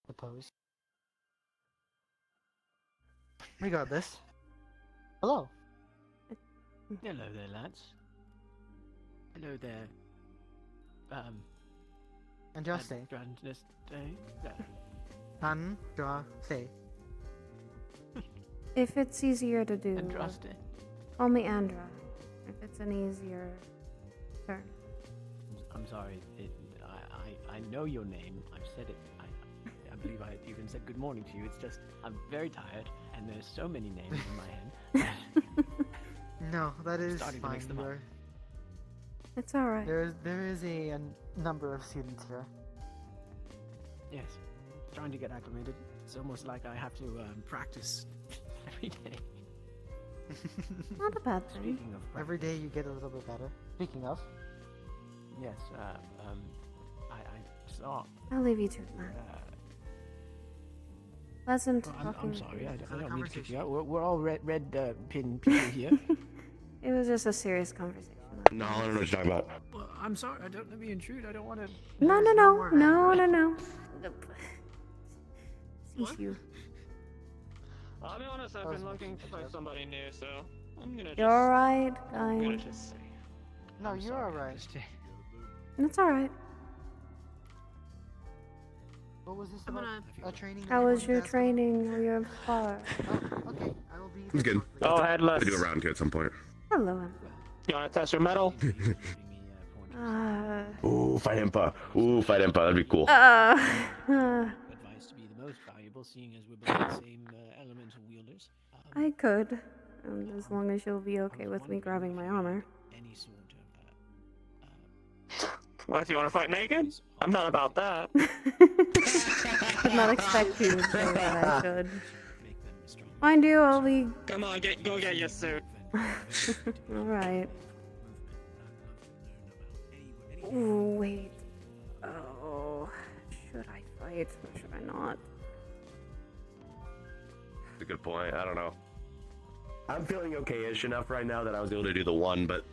Suppose. Regardless. Hello. Hello there, lads. Hello there. Andraste. Andraste. If it's easier to do, Andraste. call me Andra. If it's an easier turn. I'm sorry. I know your name. I've said it. I believe I even said good morning to you. It's just I'm very tired, and there's so many names in my head. No, that is starting to fine. mix them up. It's alright. There is a number of students here. Yes, trying to get acclimated. It's almost like I have to practice every day. Not a bad thing. Speaking of practice, Every day you get a little bit better. Speaking of, yes, I saw. I'll leave you to it, man. Pleasant I'm talking. sorry, I don't mean to kick you out. We're all red pin people here. It was just a serious conversation. No, I don't know what you're talking about. Well, I'm sorry. I don't let me intrude. I don't want to. No. Cease you. I'll be honest, I've been looking to play somebody new, so I'm gonna just... You're alright, I'm gonna guys. just say... no, you're alright. It's alright. What was this about? A training? How was your training or your bar? Okay, I will be... It's good. Oh, headless. I'll do a round two at some point. Hello, Emma. You wanna test your metal? Ooh, fight Impa. That'd be cool. Advised to be the most valuable, seeing as we're both the same elemental wielders. I could, as long as you'll be okay with me grabbing my armor. Any sort What, you wanna fight naked? I'm not about that. Did not expect you to say that I should. Mind you, I'll be... Come on, go get your suit. Alright. Ooh, wait. Oh, should I fight? wait, or should I not? That's a good point. I don't know. I'm feeling okay-ish enough right now that I was able to do the one, but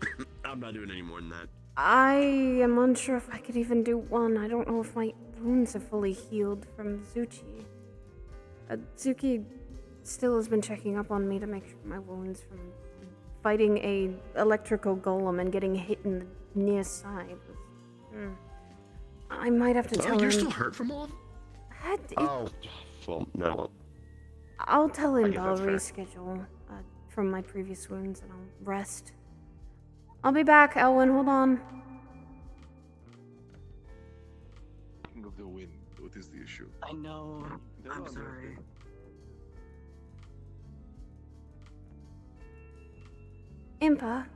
I'm not doing any more than that. I am unsure if I could even do one. I don't know if my wounds have fully healed from Zuchi. Zuki still has been checking up on me to make sure my wounds from fighting a electrical golem and getting hit in the near side was... I might have to tell him... Oh, you're still hurt from all of Oh, well, no. I'll tell him guess I'll that's fair. reschedule from my previous wounds and I'll rest. I'll be back, Elwyn, hold on. King of the wind, what is the issue? I know. I'm sorry. Impa,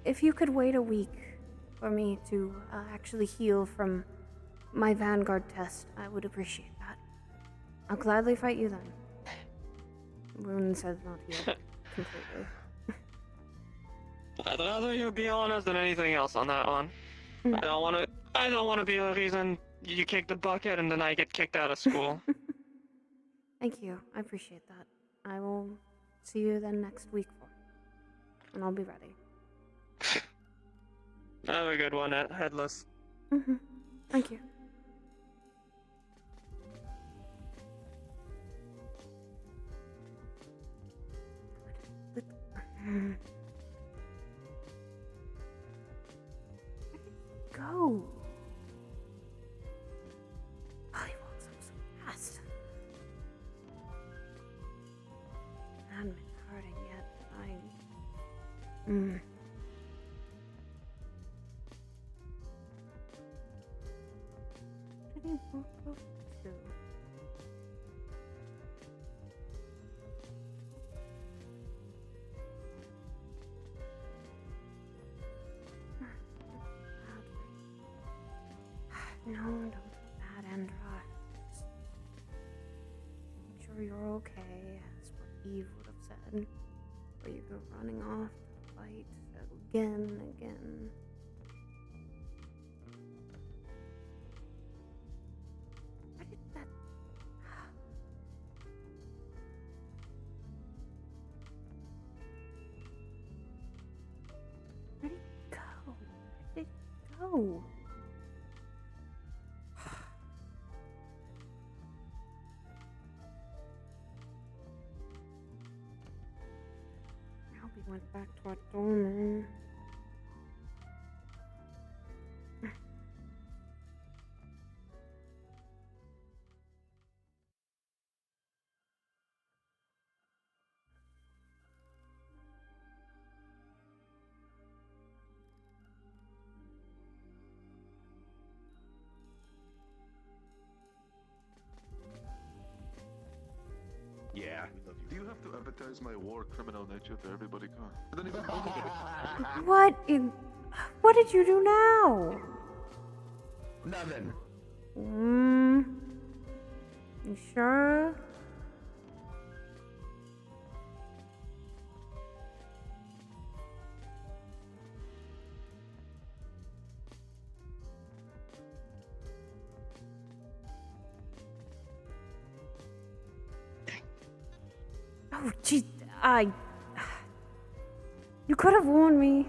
if you could wait a week for me to actually heal from my Vanguard test, I would appreciate that. I'll gladly fight you then. Wounds have not healed completely. I'd rather you be honest than anything else on that one. I don't want to be the reason you kick the bucket and then I get kicked out of school. Thank you, I appreciate that. I will see you then next week and I'll be ready. Have a good one, Headless. Thank you. Go. Oh, he walks up so fast. I haven't been hurting yet. What did he walk over to? No, don't feel bad, Andra. Just make sure you're okay, as what Eve would have said. Before you go running off to fight again and again. Where did that... Where did it go? Where did it go? We went back to our dorm room. Yeah. Do you have to advertise my war criminal nature to everybody? I don't even know about What did you do now? Nothing. You sure? Oh, gee, you could have warned me.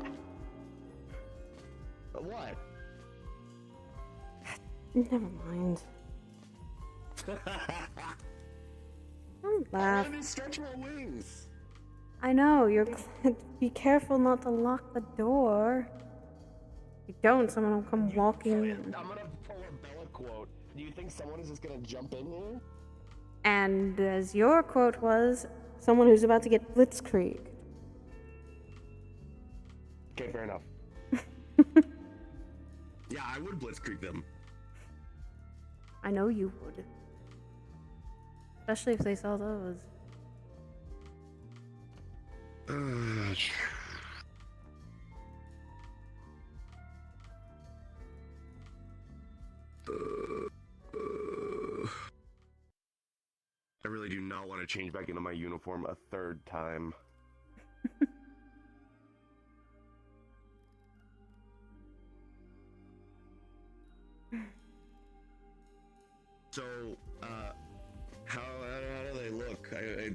What? Never mind. Don't laugh. Let me stretch my wings. I know, you're be careful not to lock the door. If you don't, someone will come walking in. I'm gonna pull a Bella quote. Do you think someone is just gonna jump in here? And as your quote was, someone who's about to get blitzkrieg. Okay, fair enough. Yeah, I would blitzkrieg them. I know you would. Especially if they saw those. I really do not want to change back into my uniform a third time.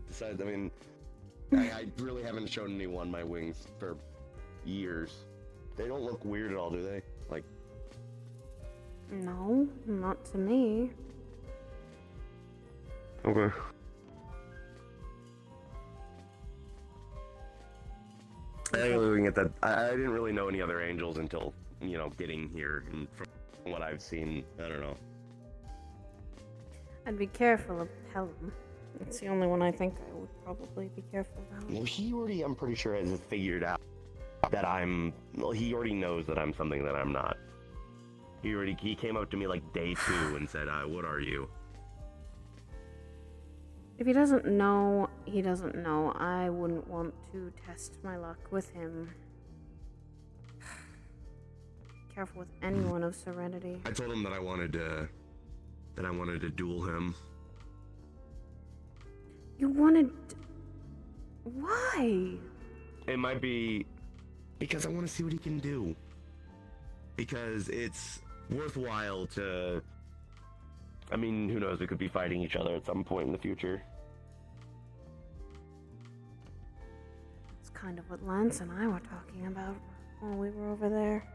Besides, I mean, I really haven't shown anyone my wings for years. They don't look weird at all, do they? Like, No, not to me. okay. I think we can get that. I didn't really know any other angels until, you know, getting here, and from what I've seen, I don't know. I'd be careful of Pelham. It's the only one I think I would probably be careful about. Well, he already, I'm pretty sure, has figured out that he already knows that I'm something that I'm not. He came up to me like day 2 and said, what are you? If he doesn't know, he doesn't know. I wouldn't want to test my luck with him. Careful with anyone of Serenity. I told him that I wanted to duel him. You wanted... Why? It might be because I want to see what he can do. Because it's worthwhile to... I mean, who knows, we could be fighting each other at some point in the future. It's kind of what Lance and I were talking about while we were over there.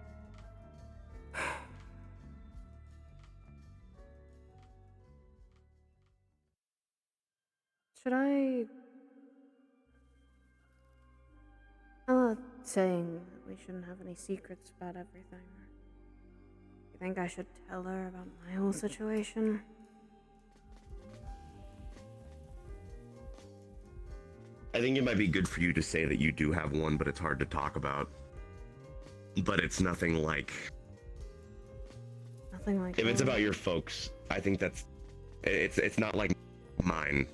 Should I... I'm not saying that we shouldn't have any secrets about everything. You think I should tell her about my whole situation? I think it might be good for you to say that you do have one, but it's hard to talk about. But it's nothing like... Nothing like If it's that. about your folks, I think that's... It's not like mine.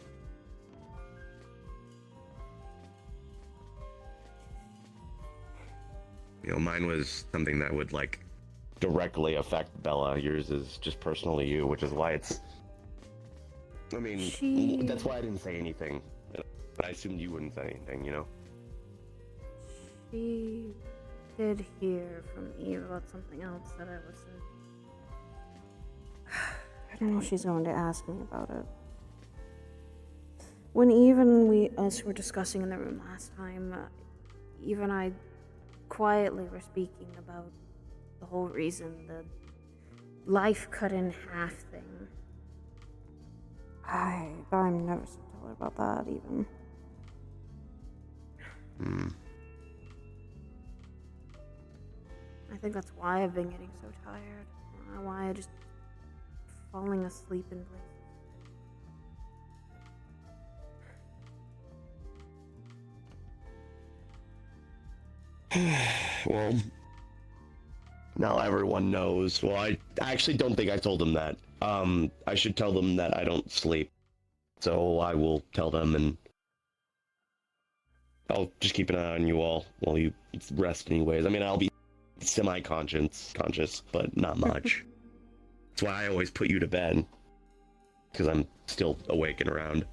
You know, mine was something that would, like, directly affect Bella. Yours is just personal to you, which is why it's... I mean, that's why I didn't say anything. I assumed you wouldn't say anything, you know? She did hear from Eve about something else that I was... I don't know if she's going to ask me about it. When Eve and us were discussing in the room last time, Eve and I quietly were speaking about the whole reason, the life cut in half thing. I'm nervous to tell her about that, even. I think that's why I've been getting so tired. Why I just falling asleep in places. Well, now everyone knows. Well, I actually don't think I told them that. I should tell them that I don't sleep. So I will tell them, and I'll just keep an eye on you all while you rest anyways. I mean, I'll be semi-conscious, but not much. That's why I always put you to bed, because I'm still awake and around.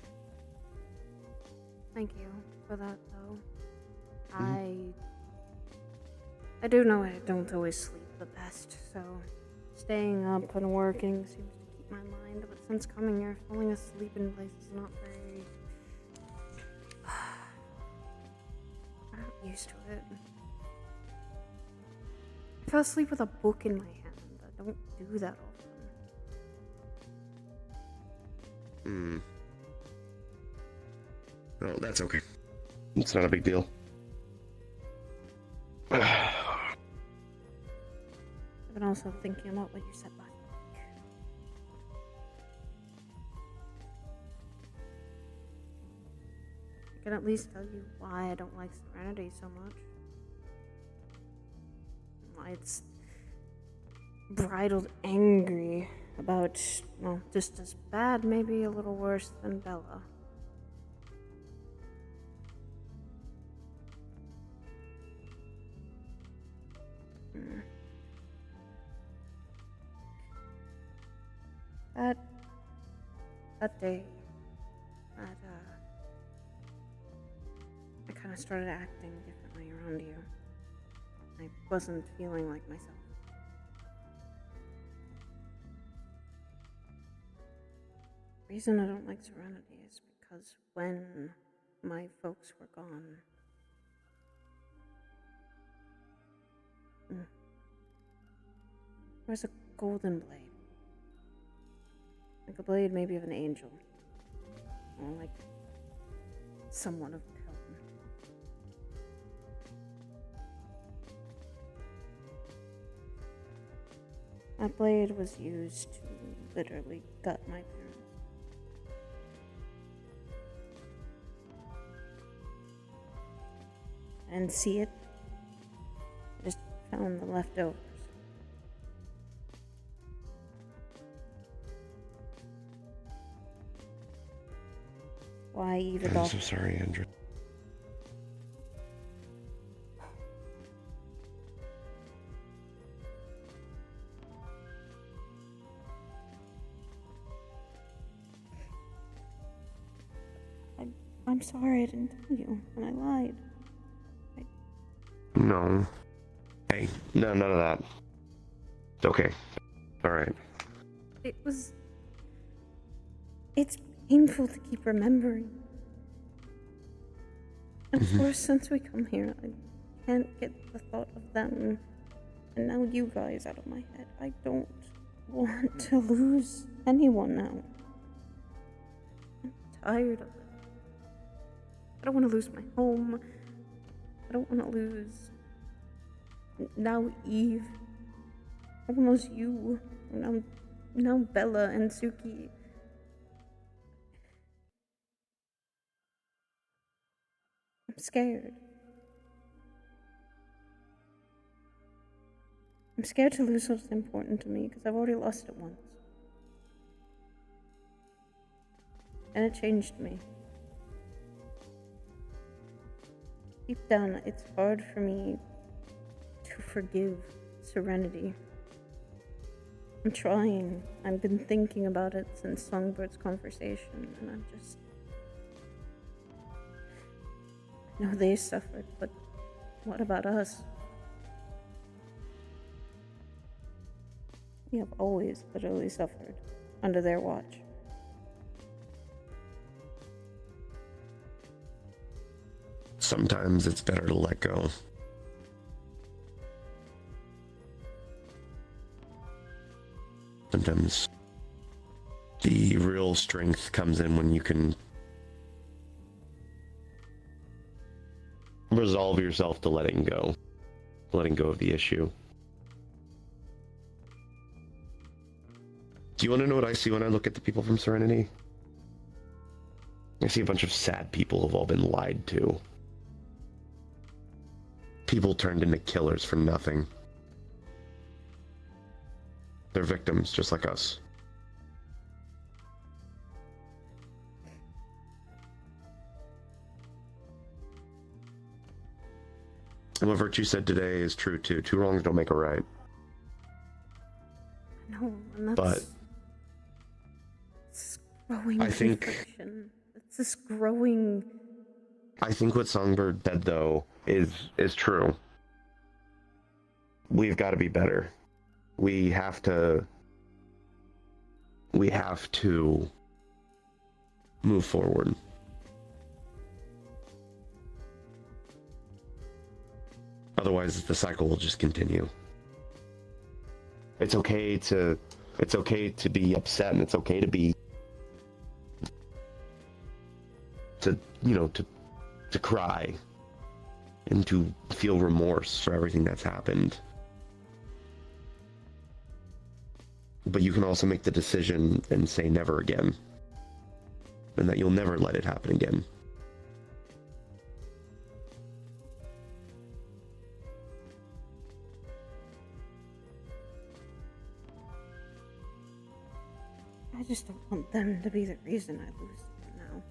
Thank you for that, though. I do know I don't always sleep the best, so staying up and working seems to keep my mind, but since coming here, falling asleep in place is not very... I'm not used to it. I fell asleep with a book in my hand. I don't do that often. Well, that's okay. It's not a big deal. I've been also thinking about what you said last week. I can at least tell you why I don't like Serenity so much. Why it's bridled angry about, well, just as bad, maybe a little worse than Bella. That day, I kind of started acting differently around you. I wasn't feeling like myself. The reason I don't like Serenity is because when my folks were gone, there was a golden blade. Like a blade maybe of an angel. Or like someone of Pelham. That blade was used to literally gut my parents. I didn't see it. I just found the leftovers. Why even I'm so sorry, Andrew. I'm sorry I didn't tell you, and I lied. No. Hey, no, none of that. It's okay. Alright. It's painful to keep remembering. And of course, since we come here, I can't get the thought of them, and now you guys out of my head. I don't want to lose anyone now. I'm tired of it. I don't want to lose my home. I don't want to lose now Eve. I want to lose you. Now Bella and Suki. I'm scared. I'm scared to lose what's important to me because I've already lost it once. And it changed me. Deep down, it's hard for me to forgive Serenity. I'm trying. I've been thinking about it since Songbird's conversation, and I'm just... I know they suffered, but what about us? We have always literally suffered under their watch. Sometimes it's better to let go. Sometimes the real strength comes in when you can resolve yourself to letting go of the issue. Do you want to know what I see when I look at the people from Serenity? I see a bunch of sad people who've all been lied to. People turned into killers for nothing. They're victims, just like us. And what Virtue said today is true too. Two wrongs don't make a right. No, and that's... But it's growing I think... confliction. It's this growing... I think what Songbird said, though, is true. We've got to be better. We have to move forward. Otherwise, the cycle will just continue. It's okay to be upset, and it's okay to be to cry and to feel remorse for everything that's happened. But you can also make the decision and say never again. And that you'll never let it happen again. I just don't want them to be the reason I lose them now.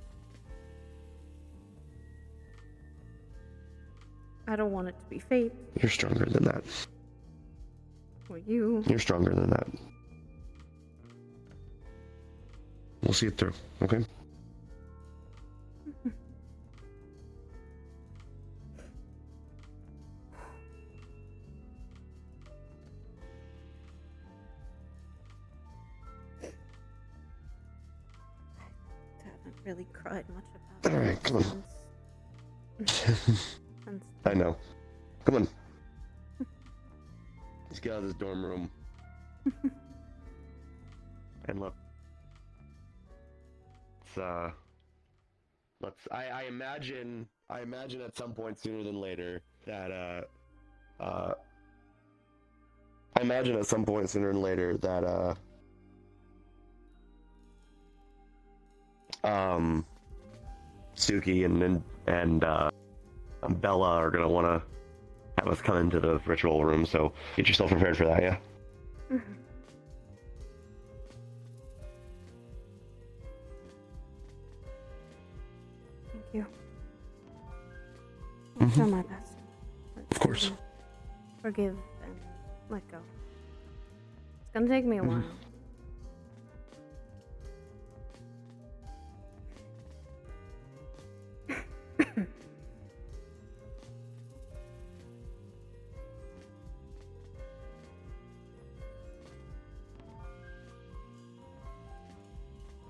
I don't want it to be fate. You're stronger than that. Or you. You're stronger than that. We'll see it through, okay? really cried much about Alright, it come on. since I know. Come on. Let's get out of this dorm room. And look. I imagine at some point sooner than later that Suki and Bella are gonna wanna have us come into the ritual room, so get yourself prepared for that, yeah? Thank you. I'll try my best. Of course. Forgive and let go. It's gonna take me a while.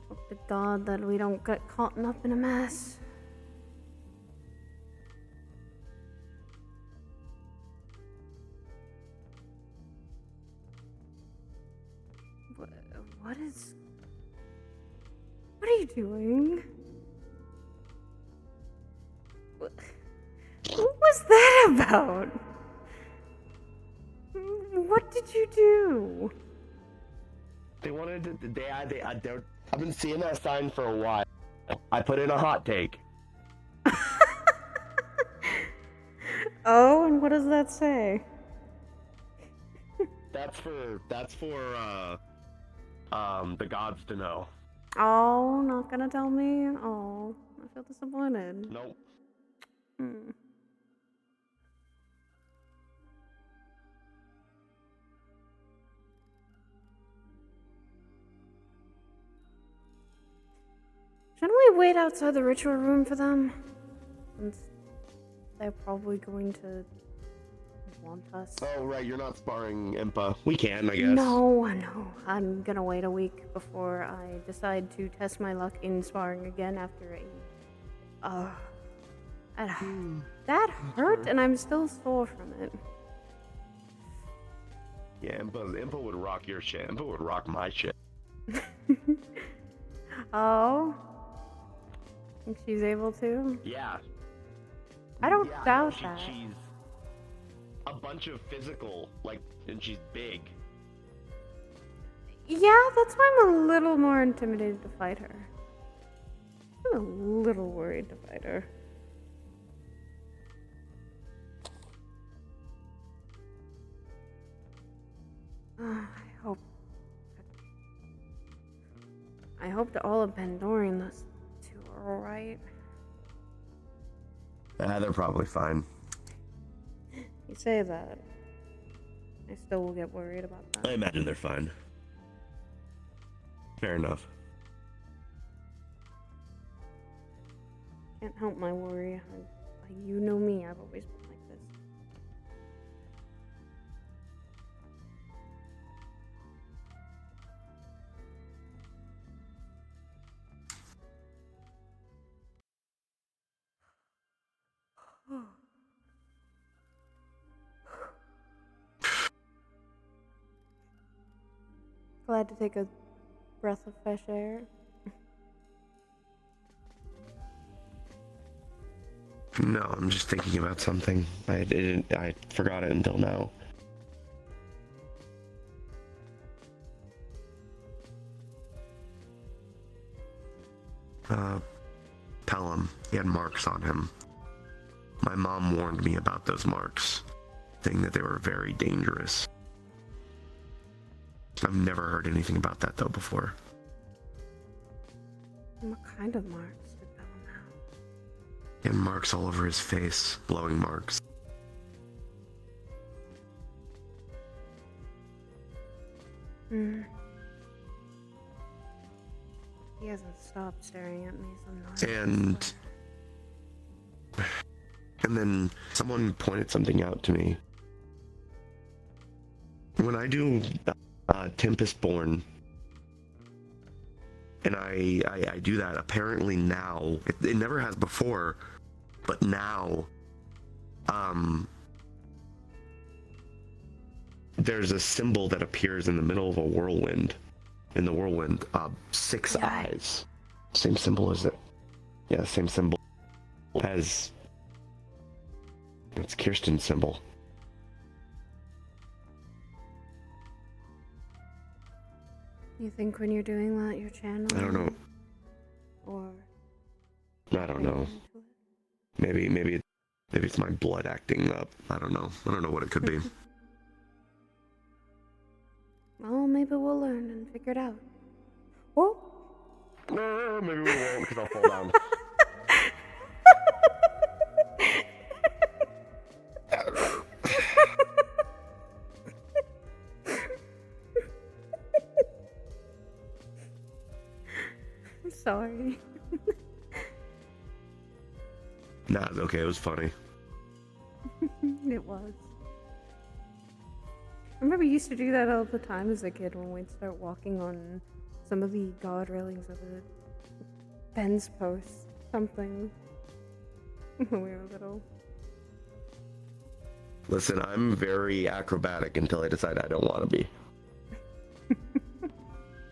Hope to God that we don't get caught up in a mess. What are you doing? What was that about? What did you do? They wanted to, I've been seeing that sign for a while. I put in a hot take. Oh, and what does that say? That's for the gods to know. Oh, not gonna tell me? Oh, I feel disappointed. Nope. Shouldn't we wait outside the ritual room for them? Since they're probably going to want us. Oh, right, you're not sparring Impa. We can, I guess. No. I'm gonna wait a week before I decide to test my luck in sparring again after that hurt, and I'm still sore from it. Yeah, Impa would rock your shit. Impa would rock my shit. Oh? Think she's able to? Yeah. I don't doubt that. She's a bunch of physical, and she's big. Yeah, that's why I'm a little more intimidated to fight her. I'm a little worried to fight her. I hope that all of Pandorian, those two are alright. They're probably fine. You say that. I still will get worried about that. I imagine they're fine. Fair enough. Can't help my worry. You know me, I've always been like this. Glad to take a breath of fresh air. No, I'm just thinking about something. I forgot it until now. Pelham, he had marks on him. My mom warned me about those marks, saying that they were very dangerous. I've never heard anything about that though before. What kind of marks did Pelham have? He had marks all over his face, blowing marks. He hasn't stopped staring at me, so I'm not. And then someone pointed something out to me. When I do Tempest Born, and I do that. Apparently now, it never has before, but now, there's a symbol that appears in the middle of a whirlwind. In the whirlwind, 6 eyes. Same symbol as it. Yeah, same symbol as. It's Kirsten's symbol. You think when you're doing that, you're channeling? I don't know. Or I don't know. Maybe it's my blood acting up. I don't know. I don't know what it could be. well, maybe we'll learn and figure it out. Oh. Maybe we won't, because I'll fall down. I'm sorry. Nah, it's okay. It was funny. It was. I remember we used to do that all the time as a kid when we'd start walking on some of the guard railings of the fence posts, something, when we were little. Listen, I'm very acrobatic until I decide I don't want to be.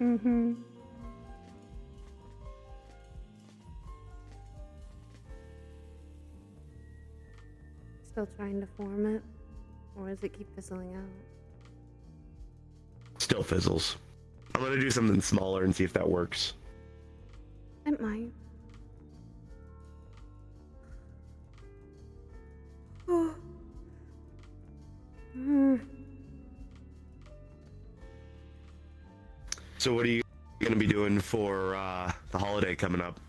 Mm-hmm. Still trying to form it? Or does it keep fizzling out? Still fizzles. I'm gonna do something smaller and see if that works. It might. Oh. So what are you gonna be doing for the holiday coming up?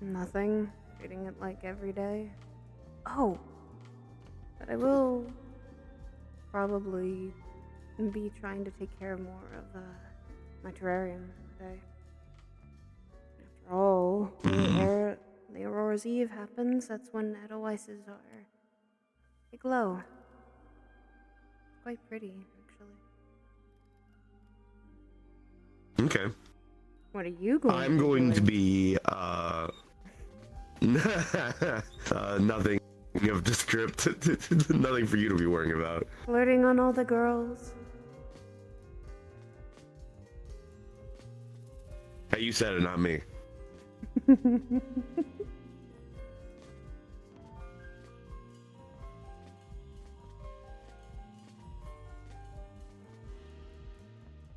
Nothing. Treating it like every day. Oh! But I will probably be trying to take care more of my terrarium today. After all, the Aurora's Eve happens. That's when Edelweisses are. They glow. Quite pretty, actually. Okay. What are you going I'm to going do? to be nothing of the script. Nothing for you to be worrying about. Flirting on all the girls. Hey, you said it, not me. I'm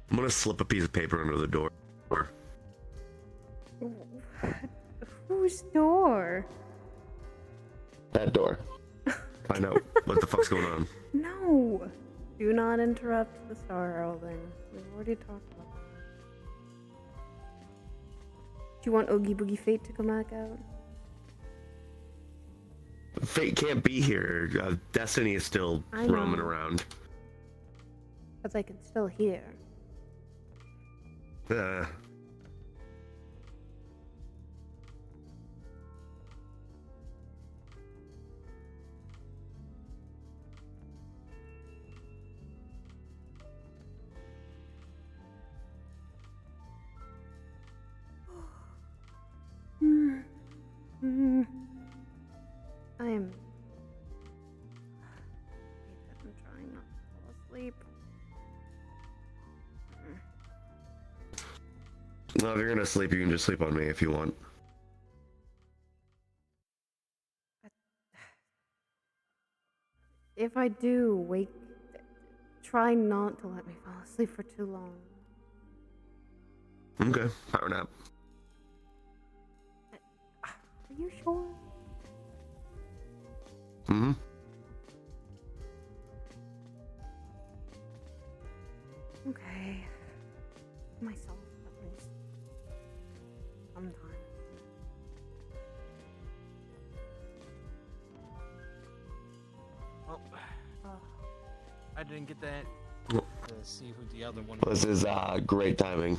gonna slip a piece of paper under the door. Whose door? That door. I know. What the fuck's going on? No! Do not interrupt the star heralding. We've already talked about that. Do you want Oogie Boogie Fate to come back out? Fate can't be here. Destiny is still I know. roaming around. But I can still hear. I'm trying not to fall asleep. No, if you're gonna sleep, you can just sleep on me if you want. If I do wake, try not to let me fall asleep for too long. Okay, power nap. Are you sure? Mm-hmm. Okay. Myself, at least. Sometime. Well, I didn't get that to see who the other one This is great timing.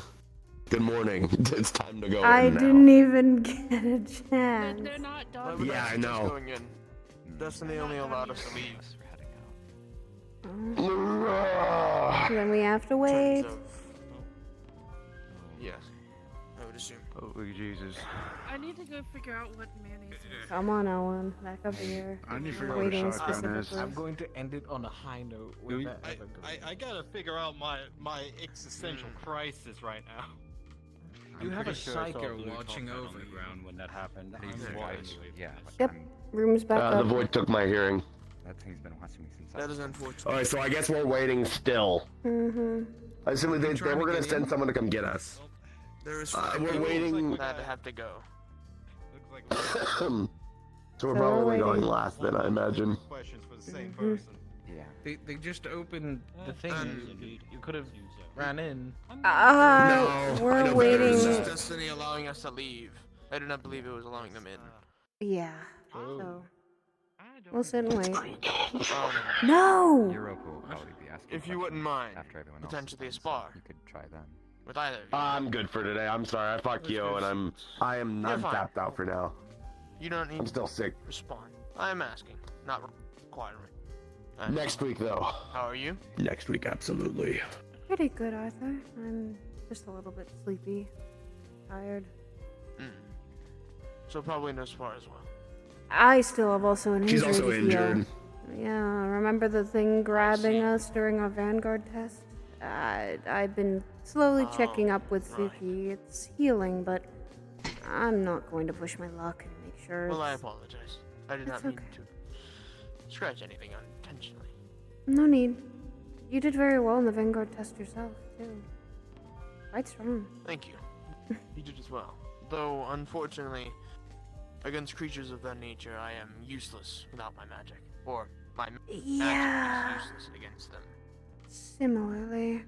Good morning. It's time to go I in now. didn't even get a chance. They're not done. Yeah, I know. Going in. Destiny only allowed us to leave. Then we have to wait. Yes. Sweet Jesus. I need to go figure out what mayonnaise is. Come on, Owen. Back up here. I need to I'm figure out what a waiting shotgun is. specifically. I'm going to end it on a high note with that ever going. I gotta figure out my existential crisis right now. You have a pretty sure I saw psycho Blue watching top hat over on the you. ground when that happened. He's Anyways, watched. yeah. Yep. Room's back The up. void took my hearing. That thing's been watching me since. That is unfortunate. Alright, so I guess we're waiting still. Mm-hmm. Assuming they were gonna send someone to come get us. There is we're waiting. Glad to have to go. So we're probably going last then, I imagine. Questions for the same Mm-hmm. person. Yeah. They just opened the thing. You could have ran in. We're waiting. Destiny allowing us to leave. I do not believe it was allowing them in. Yeah. So we'll sit and wait. Um, No. Europa will probably be asking. If you wouldn't mind, after everyone else potentially a is done, spar. so you could try them. With either of you. I'm good for today. I'm sorry. I fuck you, and I am You're not fine. tapped out for now. You don't need I'm still sick. to respond. I am asking, not requiring. Next week, though. How are you? Next week, absolutely. Pretty good, Arthur. I'm just a little bit sleepy. Tired. So probably no spar as well. I still have also an injury. She's also to heal. injured. Yeah, remember the thing grabbing us during our Vanguard test? I've been slowly checking up with Suki. It's healing, but I'm not going to push my luck and make sure. Well, I it's- apologize. I did It's not mean okay. to scratch anything unintentionally. No need. You did very well in the Vanguard test yourself, too. Quite strong. Thank you. You did as well. Though, unfortunately, against creatures of that nature, I am useless without my magic. Or, my magic Yeah. is useless against them. Similarly,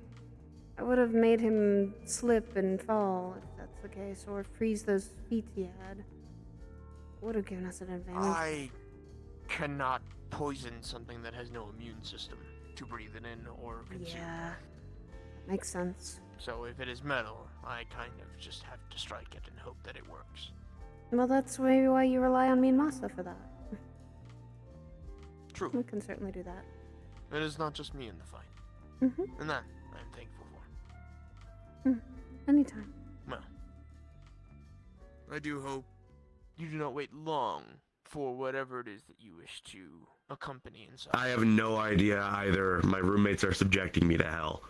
I would have made him slip and fall if that's the case, or freeze those feet he had. Would have given us an advantage. I cannot poison something that has no immune system to breathe it in or consume. Yeah, makes sense. So if it is metal, I kind of just have to strike it and hope that it works. Well, that's maybe why you rely on me and Masa for that. True. We can certainly do that. It is not just me in the fight. Mm-hmm. And that I am thankful for. Anytime. Well, I do hope you do not wait long for whatever it is that you wish to accompany and such. I have no idea either. My roommates are subjecting me to hell.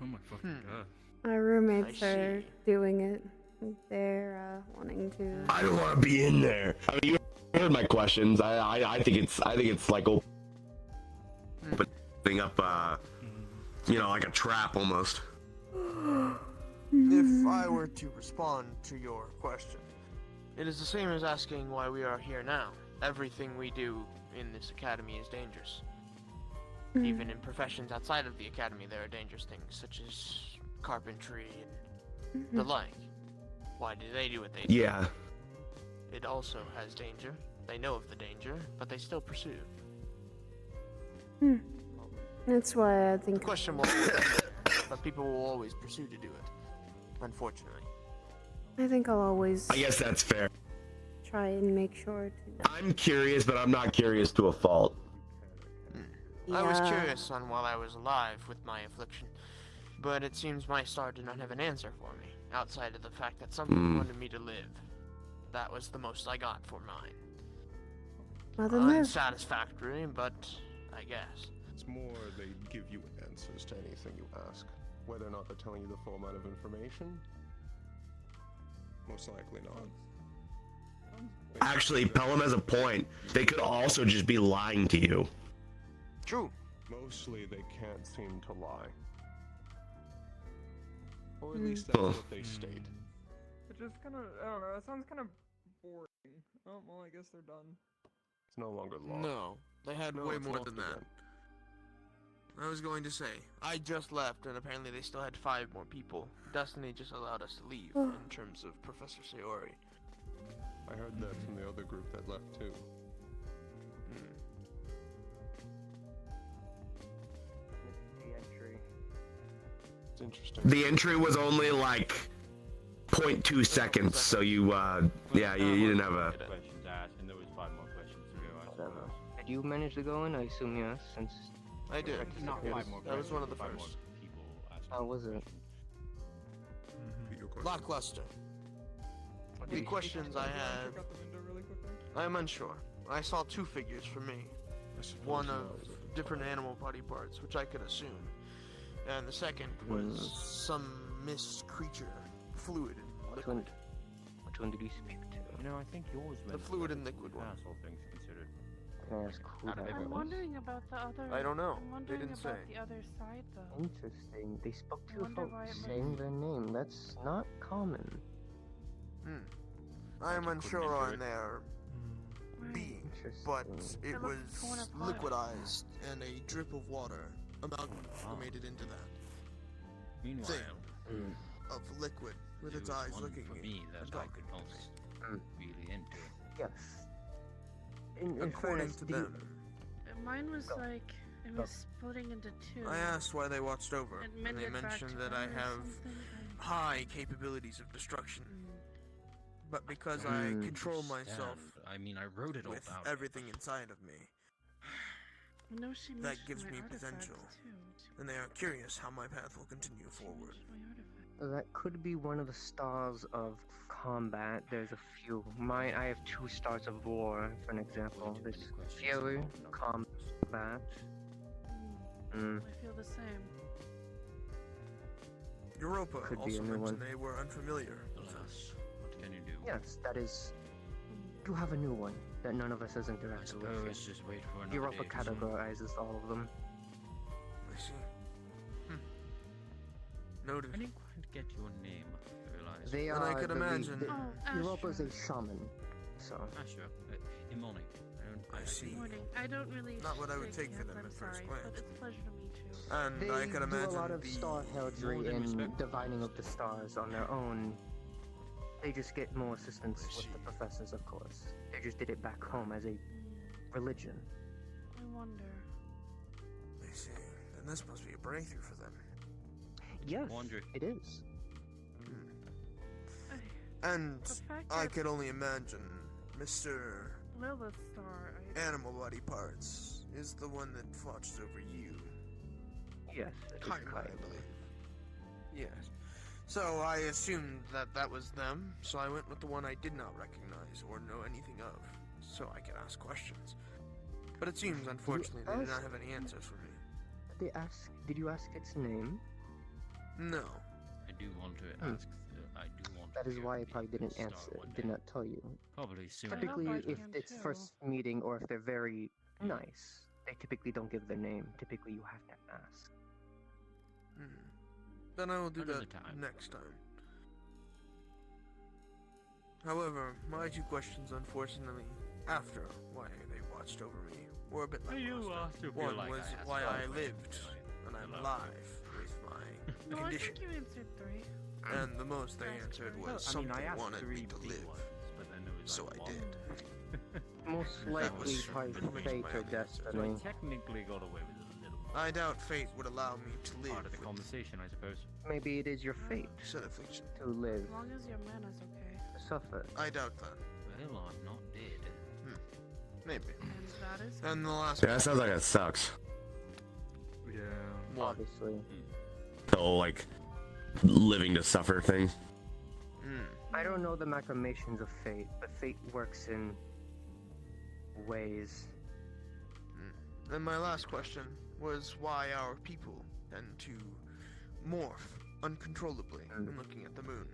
Oh my fucking god. My roommates are doing it. They're wanting to. I don't want to be in there. I mean, you heard my questions. I think it's like opening up, like a trap almost. If I were to respond to your question, it is the same as asking why we are here now. Everything we do in this academy is dangerous. Even in professions outside of the academy, there are dangerous things, such as carpentry and the like. Why do they do what they do? Yeah. It also has danger. They know of the danger, but they still pursue. That's why I think. The question will but people will always pursue to do it. Unfortunately. I think I'll always I guess that's fair. try and make sure to. I'm curious, but I'm not curious to a fault. I was Yeah. curious on while I was alive with my affliction, but it seems my star did not have an answer for me, outside of the fact that something wanted me to live. That was the most I got for mine. Well, then live. Unsatisfactory, but I guess. It's more they give you answers to anything you ask. Whether or not they're telling you the full amount of information, most likely not. Actually, Pelham has a point. They could also just be lying to you. True. Mostly they can't seem to lie. Or at least that's Huh. what they state. It's just kind of, I don't know, that sounds kind of boring. Oh, well, I guess they're done. It's no longer law. No, they had No, way it's more not than the that. gun. I was going to say, I just left, and apparently they still had 5 more people. Destiny just allowed us to leave, in terms of Professor Sayori. I heard that from the other group that left too. The entry. It's interesting. The entry was only like 0.2 seconds, so you didn't have a. Questions asked, and there was 5 more questions to go. I suppose. Did you manage to go in? I assume yes, since. I did. Not 5 more That was one of the questions, 5 more first. people asked. How was it? Lackluster. The questions I have, I am unsure. I saw two figures for me. One of different animal body parts, which I could assume. And the second was some mist creature, fluid and liquid. Which one did you speak to? You know, I think yours The meant fluid and liquid one. all things considered. Can I ask who that I'm was? wondering about the other. I don't know. I'm They wondering didn't about say. the other side, though. Interesting. They spoke to I you wonder without why it saying their name. That's not common. I am unsure on their Right. being, but it It looks torn was apart. liquidized, and a drip of water amalgamated into that Meanwhile, thing of liquid with there its was eyes one looking for at me that I talking could to not me. really into. Yes. In According fairness, to do you- them, Mine was like it was splitting into two. I asked why they watched over, And and they mentioned that I have high capabilities of destruction. But because I control myself I mean, I wrote it all with down. everything inside of me, No, she that mentioned gives my me artifacts, potential. too. And they are curious how my path will continue forward. That could be one of the stars of combat. There's a few. I have 2 stars of war, for an example. There's fury, combat. I feel the same. Europa Could be also a new mentioned one. they were unfamiliar with us. What can you do? Yes, that is. You have a new one that none of us has interacted with. Suppose just wait for another Europa day for some- categorizes all of them. I see. Noted. I didn't quite get your name. I realized. They And are. I could imagine. Europa is a shaman, so. Sure. Imonic. I see. Morning. I don't really. Not what I would shake take for hands, them I'm at first sorry, glance. but it's a pleasure to meet you. And They I could do imagine a lot of the star heraldry and divining of the stars on their own. They just get more assistance with the professors, of course. They just did it back home as a religion. I wonder. I see. Then this must be a breakthrough for them. Yes, it is. And The fact I that- could only imagine Mr. Lilith Star. Animal Body Parts is the one that watches over you. Yes, it is Kai, I Kai. believe. Yes. So I assumed that that was them, so I went with the one I did not recognize or know anything of, so I could ask questions. But it seems, unfortunately, they did not have any answers for me. Did you ask its name? No. I do want to ask. I do want. That to is hear why I the probably didn't star answer. one Did day. not tell you. Probably soon. Typically, I if can it's too. first meeting or if they're very nice, they typically don't give their name. Typically, you have to ask. Then I will do Another that time. next time. Lackluster. My 2 questions, unfortunately, after why they watched over me, were a bit lackluster. One was why I lived, and I'm alive with my No, I condition. think you answered 3. And the most they answered was something wanted me to live. but then there was So like I one. did. Most That likely, was probably pretty much fate my or only answer. So I destiny. technically got away with it a little. I doubt fate would allow me to live Part of the with conversation, I suppose. Maybe it is your fate said affliction. to live, As long as your mana's okay. to suffer. I doubt that. Well, I'm not dead. Maybe. And that is. And the last Yeah, that sounds like it sucks. Yeah. one. Obviously. The whole like living to suffer thing. I don't know the macromations of fate, but fate works in ways. And my last question was why our people tend to morph uncontrollably when looking at the moon.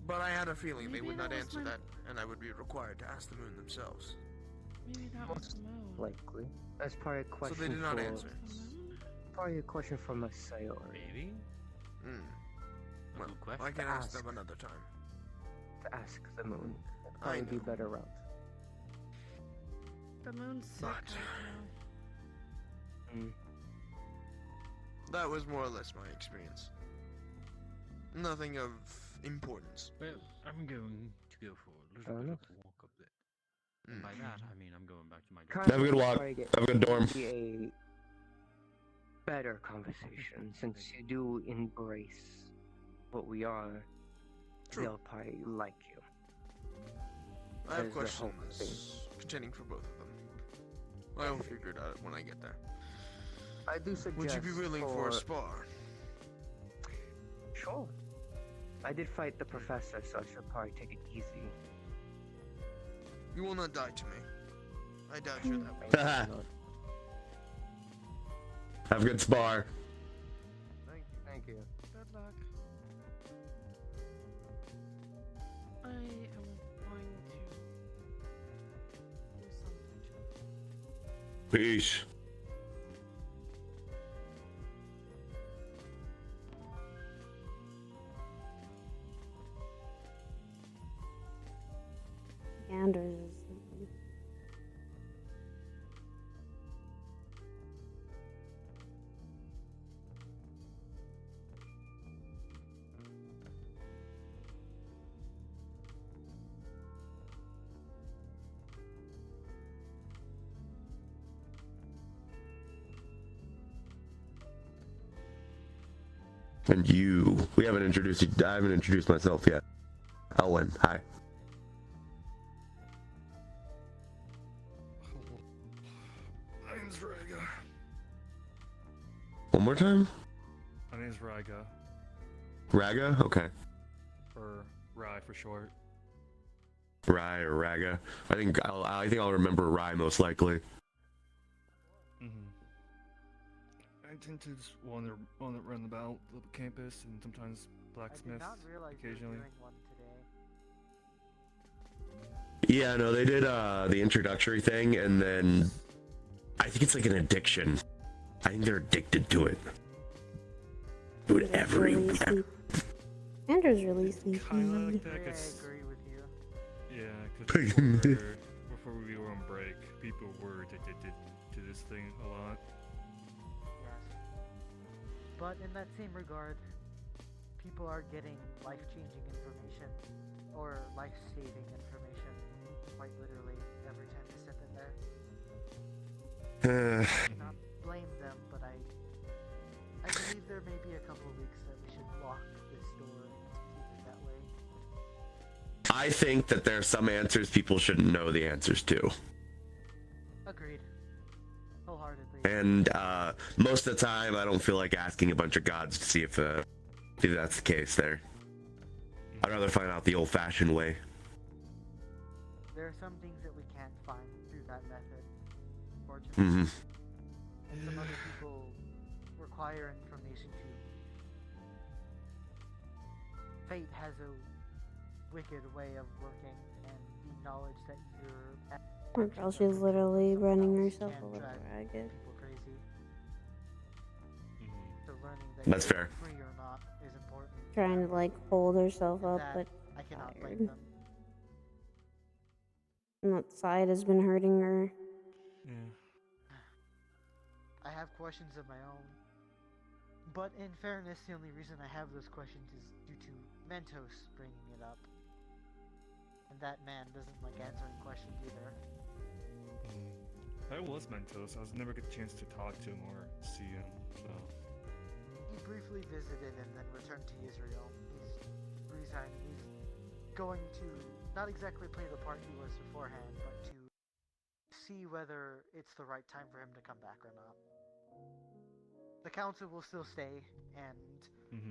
But I had a feeling they Maybe would not that was answer my- that, and I would be required to ask the moon themselves. Maybe that was the moon. Likely. That's probably a So question they did not for. answer. Probably a question for Masayo. Maybe? Well, good question. I can To ask ask. them another time. To ask the moon. That'd I probably be know. better route. The moon's sick But- right That was more or less my experience. Nothing of importance. Well, I'm going to go for a little bit of a walk up there. And by that, I mean I'm going back to my dorm. Have a good walk. Have a good dorm. Be a better conversation since you do embrace what we are. They'll probably like you. I have There's the hope questions contending for both of them. I will figure it out when I get there. I do suggest. Would you be willing for a spar? Sure. I did fight the professor, so I should probably take it easy. You will not die to me. I doubt you're that way. Have a good spar. Thank you. Good luck. I am going to do something. Peace. Anders is sleeping. And you. We haven't introduced you. I haven't introduced myself yet. Owen, hi. My name's Raga. One more time? My name's Raga. Raga? Okay. Or Rai for short. Rai or Raga. I think I'll remember Rai most likely. I tend to just wander around about the campus and sometimes blacksmith occasionally. Yeah, no, they did the introductory thing, and then I think it's like an addiction. I think they're addicted to it. Do it every week. Andrew's really sleepy. Kinda like that, I agree with you. Yeah, because before we were on break, people were addicted to this thing a lot. Yes. But in that same regard, people are getting life-changing information or life-saving information, quite literally, every time they step in there. Not blame them, but I believe there may be a couple of weeks that we should lock this door and keep it that way. I think that there are some answers people shouldn't know the answers to. Agreed. Wholeheartedly. And most of the time, I don't feel like asking a bunch of gods to see if that's the case there. I'd rather find out the old-fashioned way. There are some things that we can't find through that method, fortunately. Mm-hmm. And some other people require information too. Fate has a wicked way of working, and the knowledge that you're Poor girl, she's literally running herself a little ragged. people crazy. So learning that That's you're fair. free or not is important. Trying to like hold herself up, That but I cannot blame tired. them. And that side has been hurting her. Yeah. I have questions of my own. But in fairness, the only reason I have those questions is due to Mentos bringing it up. And that man doesn't like answering questions either. I was Mentos. I was never get a chance to talk to him or see him, so. He briefly visited and then returned to Israel. He's resigning. He's going to not exactly play the part he was beforehand, but to see whether it's the right time for him to come back or not. The council will still stay, and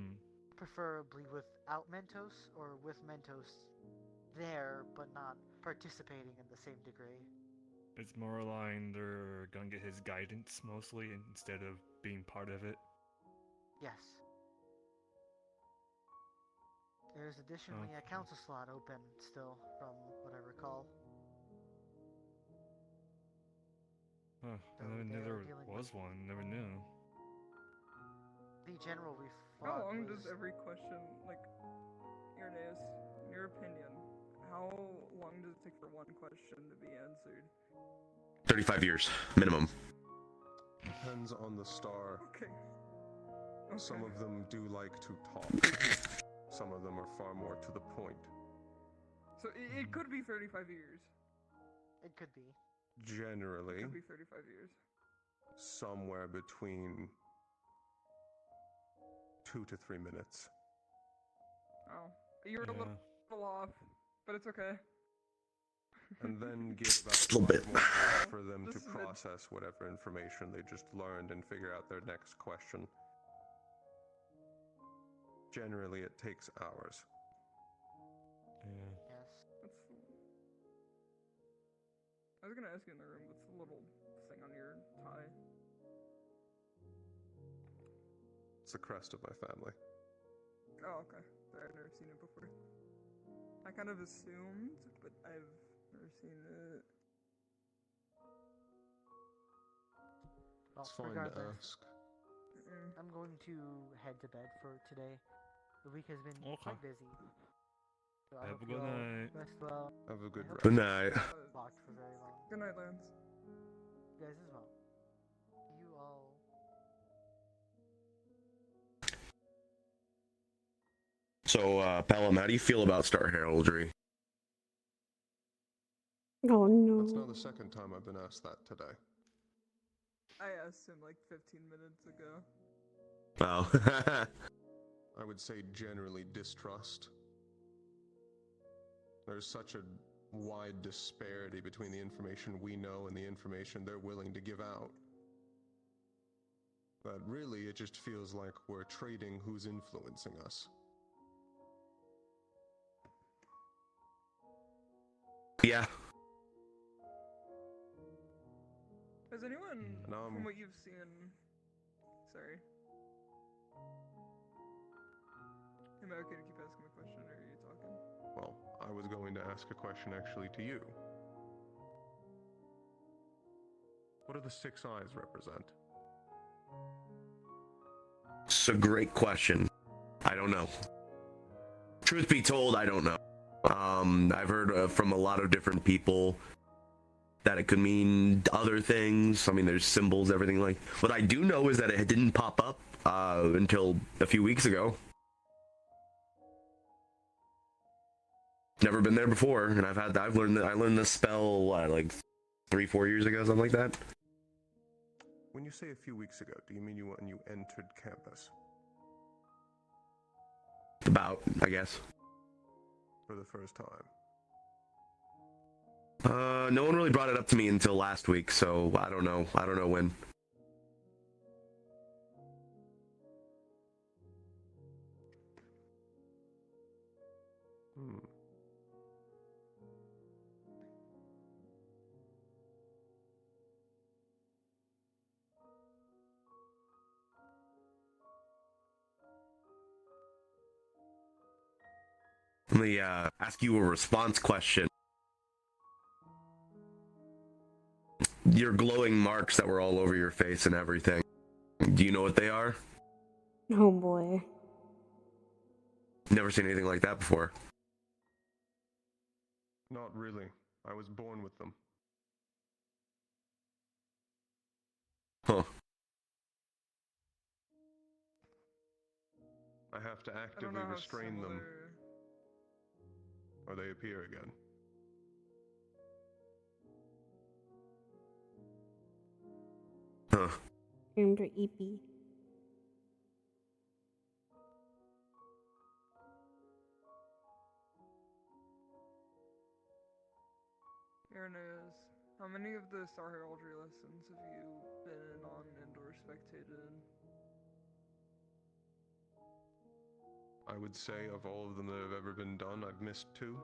preferably without Mentos, or with Mentos there, but not participating in the same degree. It's more aligned they're gonna get his guidance mostly instead of being part of it. Yes. There's additionally a council slot open still, from what I recall. Huh, I never knew there was one, never knew. The general we How fought long was... does every question, like, Irenaeus, in your opinion, how long does it take for one question to be answered? 35 years, minimum. Depends on the star. Okay. Some of them do like to talk. Some of them are far more to the point. So it could be 35 years. It could be. Generally, It could be 35 years. somewhere between 2 to 3 minutes. Oh. You're a little off, but it's okay. And then give about Just a little bit. 5 more minutes for them This to is a- process whatever information they just learned and figure out their next question. generally it takes hours. Yeah. What's I was gonna ask you in the room, what's the little thing on your tie? It's the crest of my family. Oh, okay. Sorry, I've never seen it before. I kind of assumed, but I've never seen it. Well, It's fine to regardless, ask. I'm going to head to bed for today. The week has been Okay. quite busy. So I Have hope a you good all night. rest well. Have a good I hope rest. Good you night. don't locked for very long. Good night, Lance. You guys as well. You all. So, Pelham, how do you feel about Star Heraldry? Oh no. That's now the second time I've been asked that today. I asked him like 15 minutes ago. Oh. I would say generally distrust. There's such a wide disparity between the information we know and the information they're willing to give out. But really, it just feels like we're trading who's influencing us. Yeah. Has anyone, And, from what you've seen... Sorry. Am I okay to keep asking the question, or are you talking? Well, I was going to ask a question actually to you. What do the 6 eyes represent? It's a great question. I don't know. Truth be told, I don't know. I've heard from a lot of different people that it could mean other things. I mean, there's symbols, everything like. What I do know is that it didn't pop up until a few weeks ago. Never been there before, and I learned this spell like 3-4 years ago, something like that. When you say a few weeks ago, do you mean when you entered campus? About, I guess. For the first time? No one really brought it up to me until last week, so I don't know. I don't know when. Let me ask you a response question. Your glowing marks that were all over your face and everything. Do you know what they are? Oh boy. Never seen anything like that before. Not really. I was born with them. Huh. I have to actively restrain them, or they appear again. Huh. Under EP. Aaronez, how many of the Star Heraldry lessons have you been in on and/or spectated? I would say of all of them that have ever been done, I've missed 2.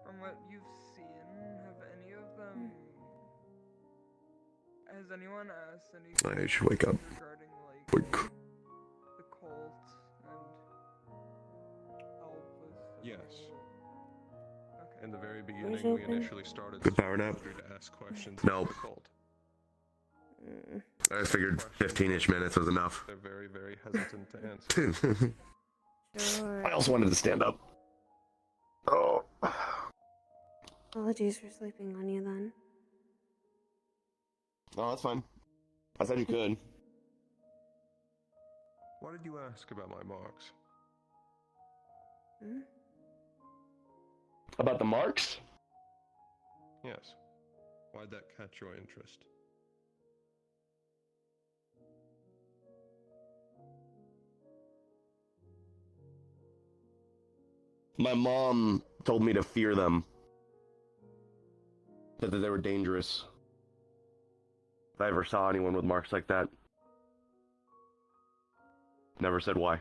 From what you've seen, have any of them... Has anyone asked any I should wake up. regarding, like, Wake. the cult and Elvis? Yes. Okay. In the very Where's beginning, we open? initially started Good power nap? to ask questions No. about the cult. I figured 15-ish minutes was enough. They're very, very hesitant to answer. Sure. I also wanted to stand up. Oh. Apologies for sleeping on you then. No, that's fine. I said you could. Why did you ask about my marks? Hmm? About the marks? Yes. Why'd that catch your interest? My mom told me to fear them. Said that they were dangerous. If I ever saw anyone with marks like that. Never said why.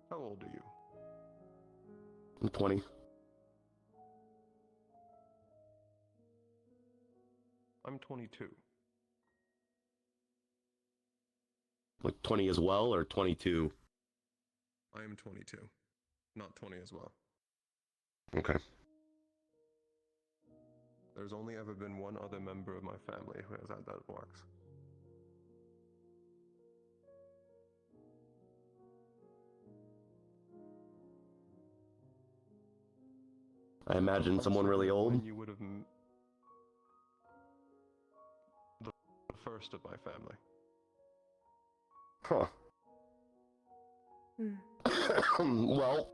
How old are you? I'm 20. I'm 22. Like 20 as well, or 22? I am 22. Not 20 as well. Okay. There's only ever been one other member of my family who has had that marks. I imagine I'm someone really certain that old. when you would have the first of my family. Huh. Well,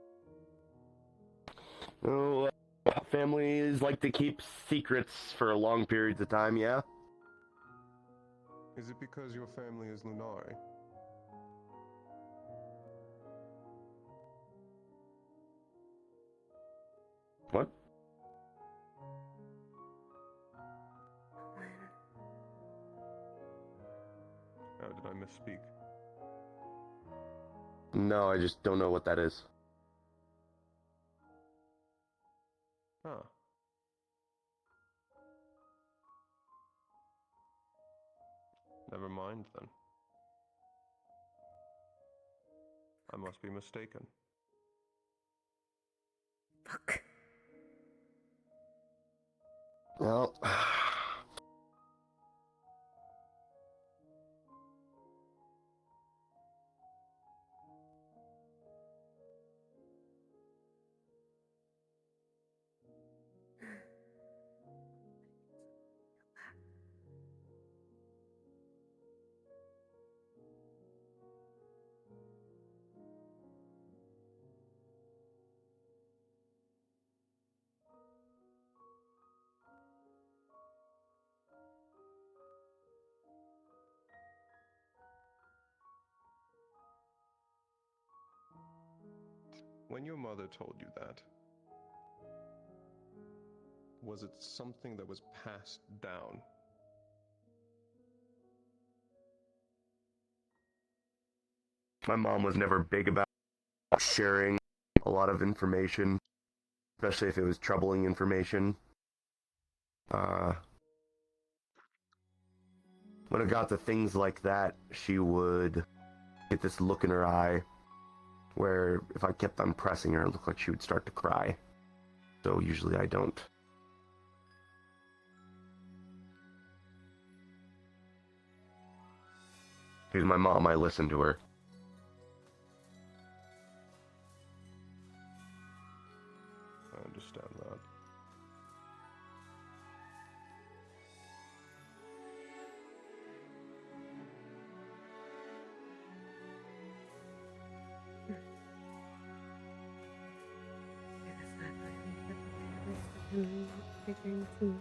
oh, families like to keep secrets for long periods of time, yeah? Is it because your family is Lunari? What? Did I misspeak? No, I just don't know what that is. Huh. Never mind then. I must be mistaken. Well, When your mother told you that, was it something that was passed down? my mom was never big about sharing a lot of information, especially if it was troubling information. When it got to things like that, she would get this look in her eye where if I kept on pressing her, it looked like she would start to cry. So usually I don't. She's my mom, I listen to her. I understand that. Figuring too much.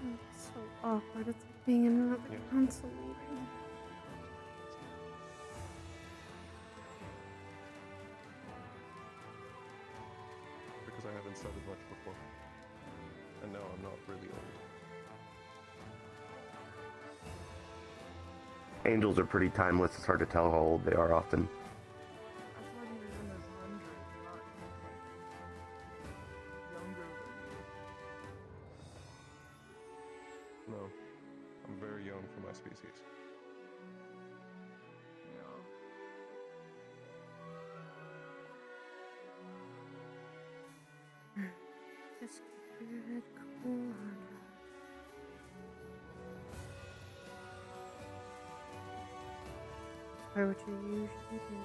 It's so awkward. It's like being in another council meeting. Because I haven't said it much before. And no, I'm not really old. Angels are pretty timeless. It's hard to tell how old they are often. I thought he was in his hundreds, not like younger than you. No, I'm very young for my species. Just keep your head cool, Andraste. Try what you usually do.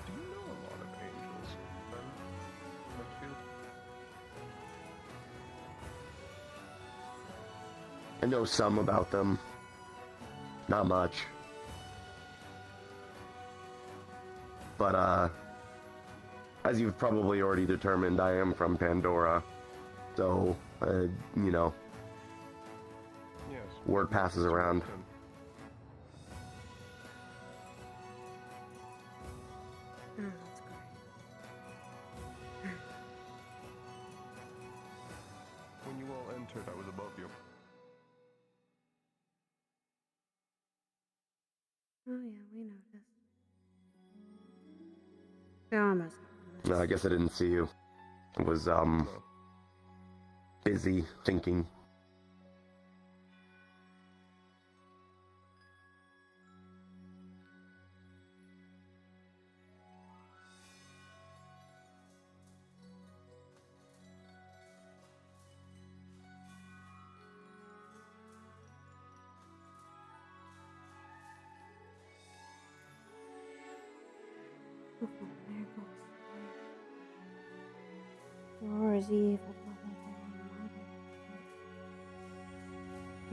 Do you know a lot of angels, Ben? Litchfield? I know some about them. Not much. But, as you've probably already determined, I am from Pandora. So, you know, Yes. word passes around. Oh, that's great. When you all entered, I was above you. Oh yeah, we noticed. They're almost. No, I guess I didn't see you. I was, busy thinking. Oh, there it goes. Or is evil, but like I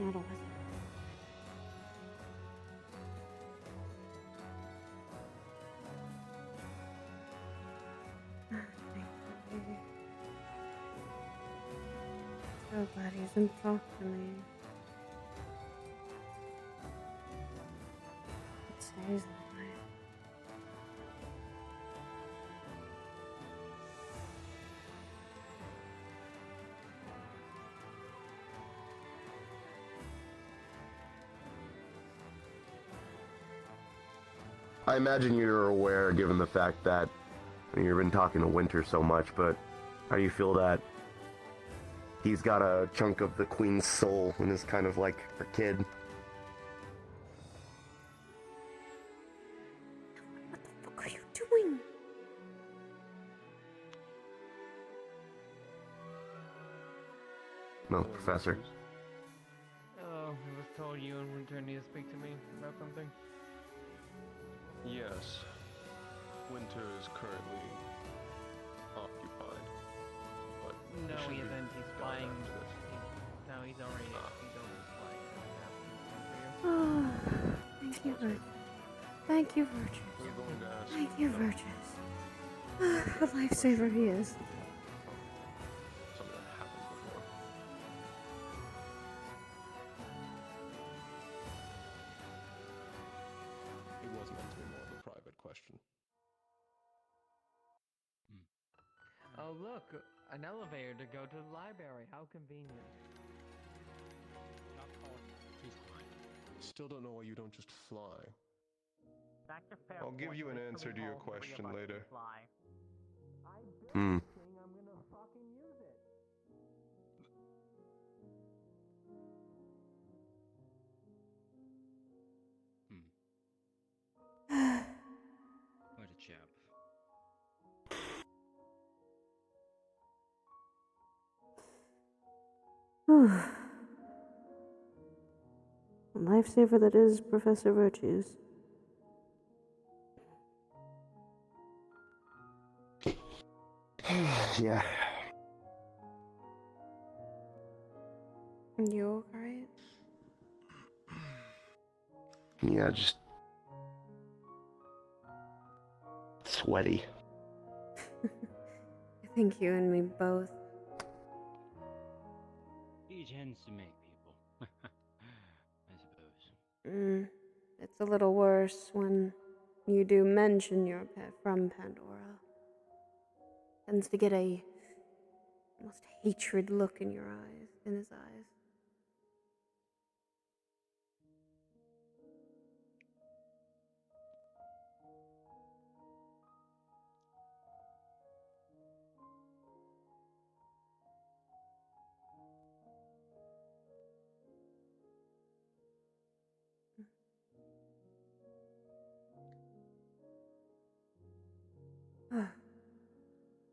don't know. Not always. So glad he doesn't talk to me. It stays that way. I imagine you're aware, given the fact that you've been talking to Winter so much, but how do you feel that he's got a chunk of the Queen's soul and is kind of like a kid? What are you doing? No, Professor. Oh, I was told you and Winter need to speak to me about something. Yes. Winter is currently occupied. But No, it should he be isn't. He's done flying. after this. No, he's already flying. Oh, thank you, Virtues. Thank you, Virtues. We're going to ask Thank you, Virtues. What a lifesaver he is. something that happened before. It was meant to be more of a private question. Oh, look, an elevator to go to the library. How convenient. Still don't know why you don't just fly. Dr. I'll give you an answer to your question later. Hmm. I'm gonna fucking use it. What a chap. A lifesaver that is Professor Virtues. Yeah. You alright? Yeah, just sweaty. I think you and me both. He tends to make people. I suppose. It's a little worse when you do mention you're from Pandora. Tends to get a almost hatred look in your eyes, in his eyes.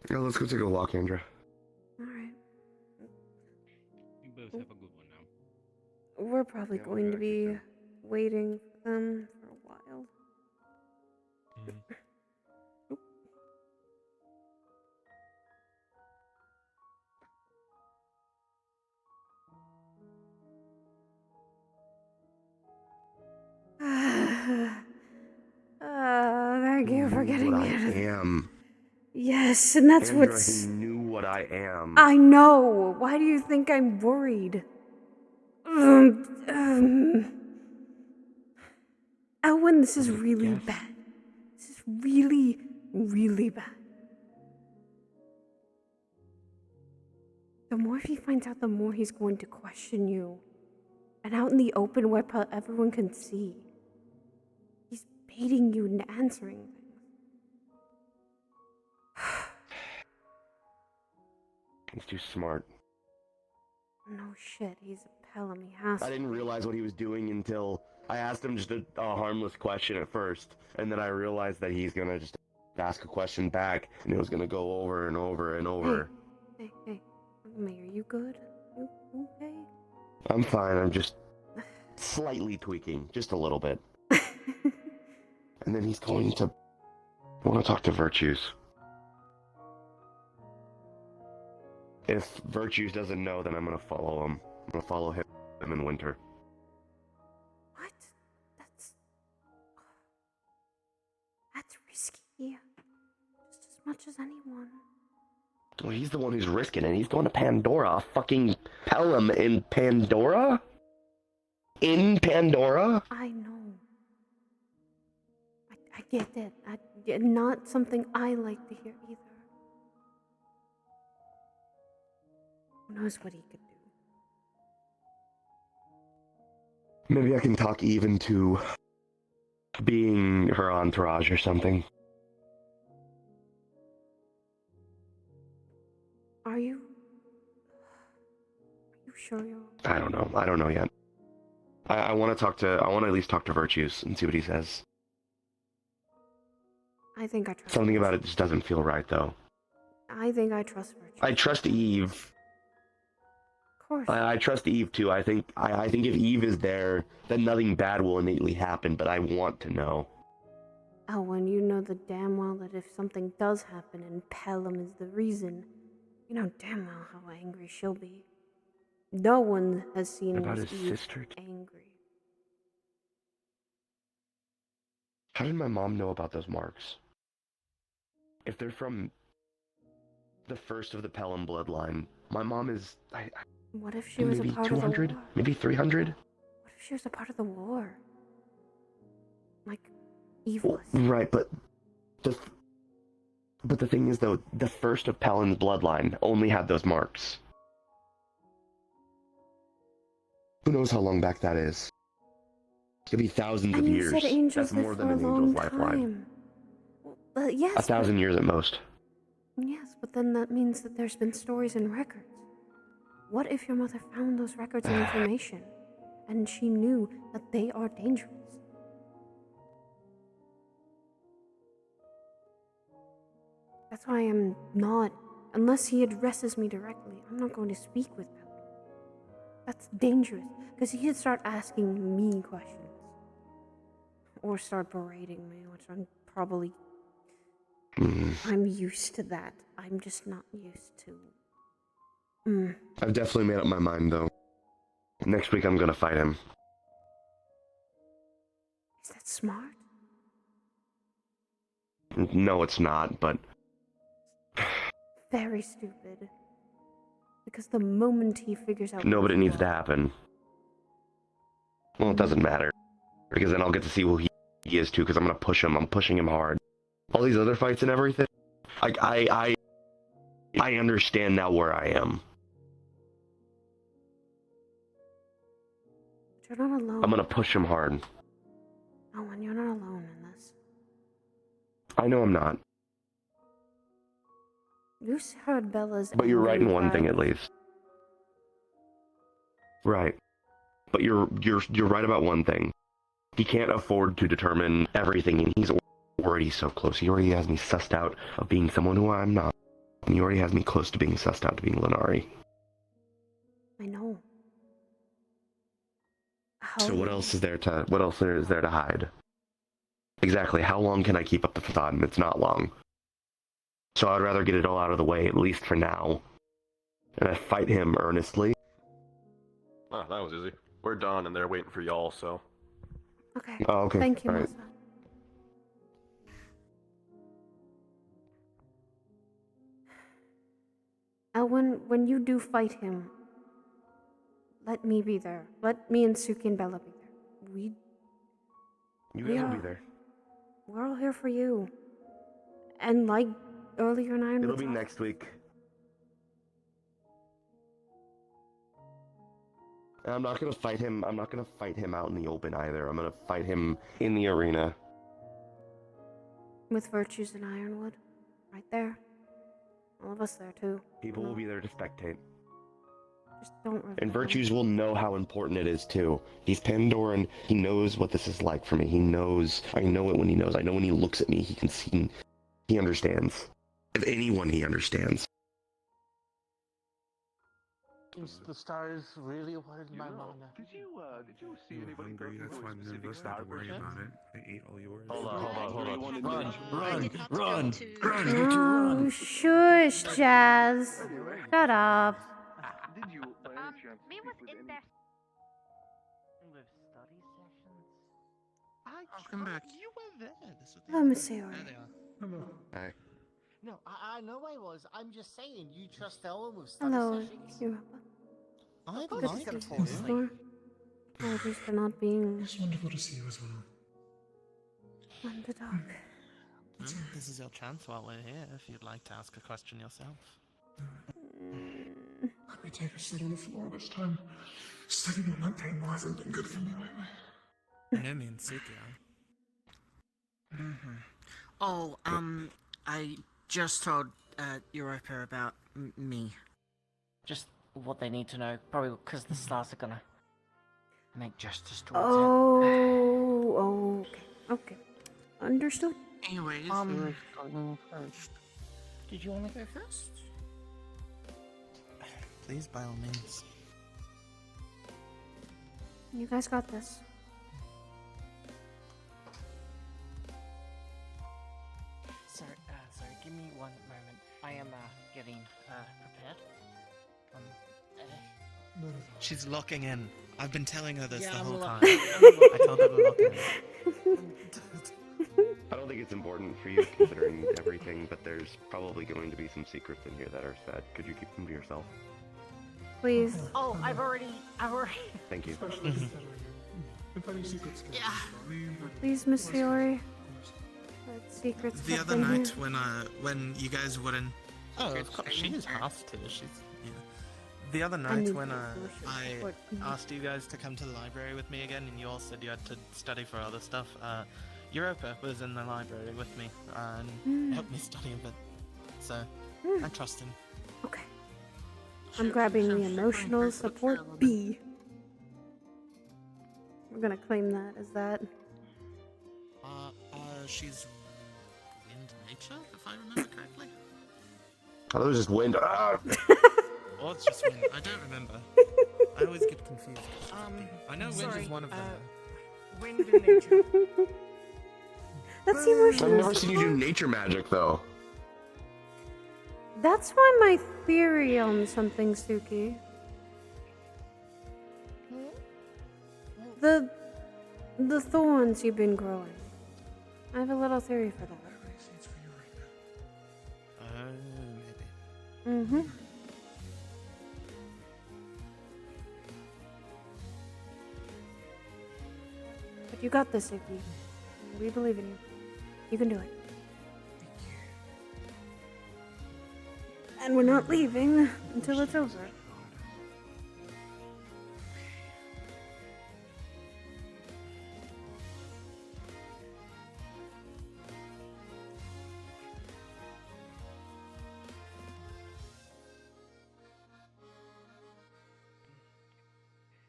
Yeah, let's go take a walk, Andra. Alright. You both have a good one now. We're probably going to be waiting for them for a while. Thank you for getting what me I out of am. Yes, and that's Andra, what's... he knew what I am. I know. Why do you think I'm worried? Elwin, this is really bad. This is really, really bad. The more he finds out, the more he's going to question you. And out in the open where everyone can see. He's baiting you into answering things. He's too smart. No shit, he's a Pelham, he has I didn't realize what he was doing until I asked him just a harmless question at first, and then I realized that he's gonna just ask a question back, and it was gonna go over and over and over. Hey, May, are you good? You okay? I'm fine, I'm just slightly tweaking, just a little bit. And then he's going to want to talk to Virtues. If Virtues doesn't know, then I'm gonna follow him. I'm gonna follow him in winter. What? That's risky. Just as much as anyone. Well, he's the one who's risking it. He's going to Pandora. Fucking Pelham in Pandora? In Pandora? I know. I get it. Not something I like to hear either. Who knows what he could do? Maybe I can talk Eve into being her entourage or something. Are you sure you're... I don't know. I don't know yet. I want to at least talk to Virtues and see what he says. I think I trust Something about it just doesn't feel right, though. I think I trust Virtue. I trust Eve. Of course. I trust Eve, too. I think if Eve is there, then nothing bad will innately happen, but I want to know. Elwin, you know the damn well that if something does happen and Pelham is the reason, you know damn well how angry she'll be. No one has seen About Eve his sister? angry. How did my mom know about those marks? If they're from the first of the Pelham bloodline, my mom is... What if she was a maybe part 200? of the war? Maybe 300? What if she was a part of the war? Like, Eve was. Right, but the thing is, though, the first of Pelham's bloodline only had those marks. Who knows how long back that is? It could be thousands of And you years. said angels That's more live than for an a angel's long lifeline. time. Well, yes. 1,000 years at most. Yes, but then that means that there's been stories and records. What if your mother found those records and information, and she knew that they are dangerous? That's why I'm not, unless he addresses me directly, I'm not going to speak with him. That's dangerous, because he could start asking me questions. Or start berating me, which I'm probably... I'm used to that. I'm just not used to... I've definitely made up my mind, though. Next week I'm gonna fight him. Is that smart? No, it's not, but... Very stupid. Because the moment he figures out... No, but it needs to happen. Well, it doesn't matter. Because then I'll get to see who he is, too, because I'm gonna push him. I'm pushing him hard. All these other fights and everything, I understand now where I am. But you're not alone. I'm gonna push him hard. Oh, and you're not alone in this. I know I'm not. You heard Bella's... But you're right in one thing, cry. at least. Right. But you're right about one thing. He can't afford to determine everything, and he's already so close. He already has me sussed out of being someone who I'm not. And he already has me close to being sussed out to being Lenari. I know. So what else is there to hide? Exactly, how long can I keep up the facade? And it's not long. So I'd rather get it all out of the way, at least for now. And I fight him earnestly. Oh, that was easy. We're done, and they're waiting for y'all, so... Okay. Oh, okay. Thank you, All right. Masa. Elwin, when you do fight him, let me be there. Let me and Suki and Bella be there. You We guys will are- be there. We're all here for you. And like earlier in Iron, It'll be next week. And I'm not gonna fight him. I'm not gonna fight him out in the open either. I'm gonna fight him in the arena. with Virtues and Ironwood. Right there. All of us there too. People will be there to spectate. Just don't reveal. And Virtues will know how important it is too. He's Pandoran. He knows what this is like for me. He knows. I know it when he knows. I know when he looks at me. He can see. He understands. If anyone, he understands. Is the stars really wanted my mana? Did you see anybody hungry, that's why none of us had to worry about it. I ate all yours. Hold on. Run! Oh, shush, Jazz. Shut up. Did you, by any chance, Me was speak with in any... there with study sessions. Come back. You were there. This was Hello, Miss Sayori. There they are. Hi. No, I know I was. I'm just saying, you trust Ellen with study Hello, sessions? Europa. I'd Good like to to. see you once more. Apologies for not being It's wonderful to see you as well. one to talk. Well, this is your chance while we're here, if you'd like to ask a question yourself. Let me take a seat on the floor this time. Sitting on that table hasn't been good for me lately. No, me and Suki are. Oh, I just told Europa about me. Just what they need to know, probably because the stars are gonna make justice towards Oh, okay. Understood. Anyways, did you want to go first? Please, by all means. You guys got this. Sorry, give me one moment. I am, getting, prepared. She's locking in. I've been telling her this Yeah, the I'm whole lock- time. I'm I told her to lock in. I don't think it's important for you considering everything, but there's probably going to be some secrets in here that are said. Could you keep them to yourself? Please. Oh, I've already. Thank you. If any secrets get Please, Miss Sayori. Let secrets The kept other in night here. when you guys wouldn't. Oh, of course, she's half to. She's yeah. The other night need when to I but- asked you guys to come to the library with me again, and you all said you had to study for other stuff. Europa was in the library with me and helped me study a bit. So I trust him. Okay. I'm grabbing the emotional support B. We're gonna claim that as that. She's wind nature, if I remember correctly. Oh, that was just wind. Ah! Or it's just wind. I don't remember. I always get confused. I know wind is one of them. Wind and nature. That's the emotional I've never seen you do support. nature magic though. That's why my theory on something, Suki. The thorns you've been growing. I have a little theory for that. Maybe. Mm-hmm. But you got this, Suki. We believe in you. You can do it. And we're not leaving until it's over.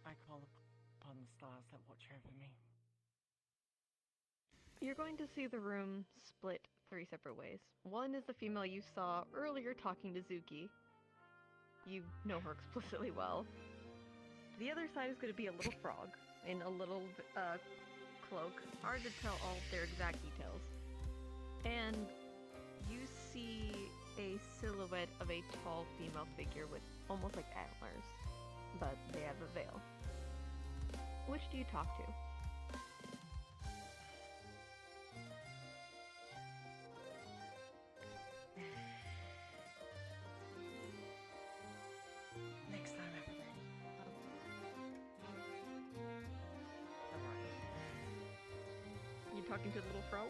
I call upon the stars that watch over me. You're going to see the room split 3 separate ways. One is the female you saw earlier talking to Zuki. You know her explicitly well. The other side is going to be a little frog in a little cloak. Hard to tell all their exact details. And you see a silhouette of a tall female figure with almost like antlers, but they have a veil. Which do you talk to? talking to the little frog?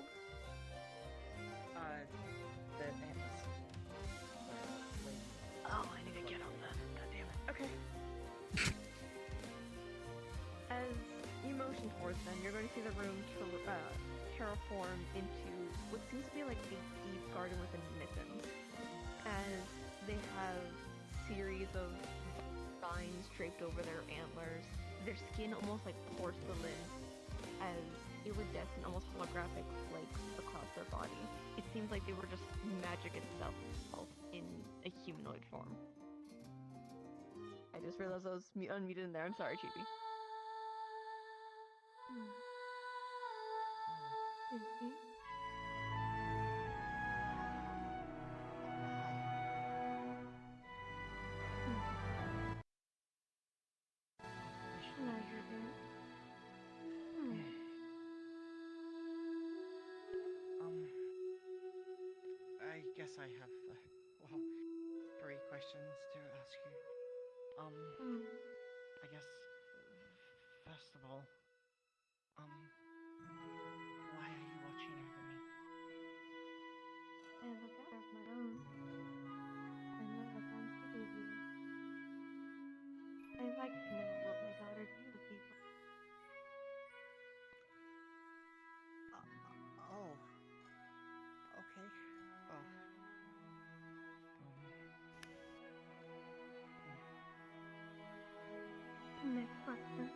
The ants. Oh, I need to get on that. God damn it. Okay. As you motion towards them, you're going to see the room terraform into what seems to be like a deep garden within mittens. As they have series of vines draped over their antlers, their skin almost like porcelain, as iridescent, almost holographic flakes across their body. It seems like they were just magic itself in a humanoid form. I just realized I was unmuted in there. I'm sorry, Chibi. I guess I have, well, 3 questions to ask you. I guess, first of all, why are you watching over me? I look out of my own. I know what I'm to do. I like to know what my daughter do to people. Oh. Okay. Well. Next question.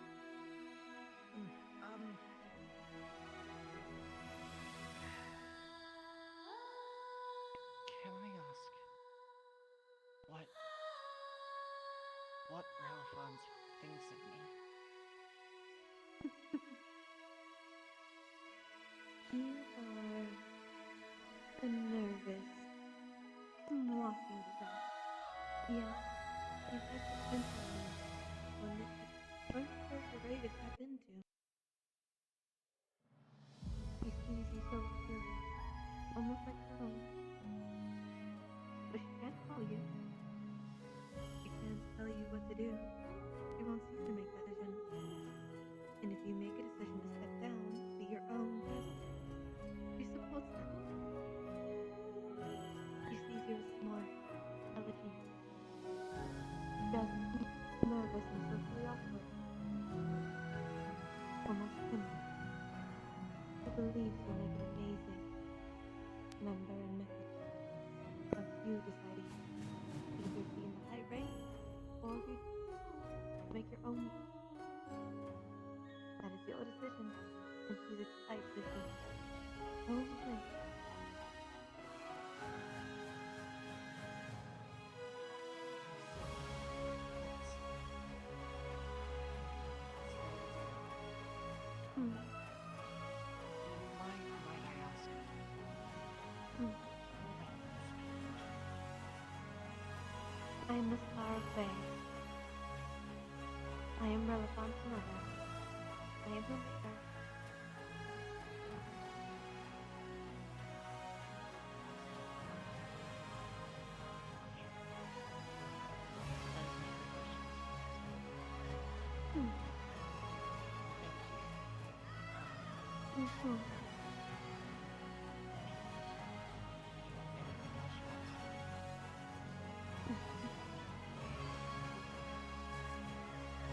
Can I ask what Relafant thinks of me? You are a nervous, walking device. Yeah, you like to enter one that most souls are ready to tap into. She sees you so clearly, almost like her own. But she can't call you. She can't tell you what to do. She wants you to make that decision. And if you make a decision to step down, be your own person, she supports that. She sees you as smart, intelligent, just nervous and socially awkward. Almost timid. She believes you'll make an amazing member and method of you deciding either be in the high rank or be make your own. That is your decision, and she's excited to see your own way. Might I ask? I am the Star of Fair. I am Relafant's mother. I am her maker.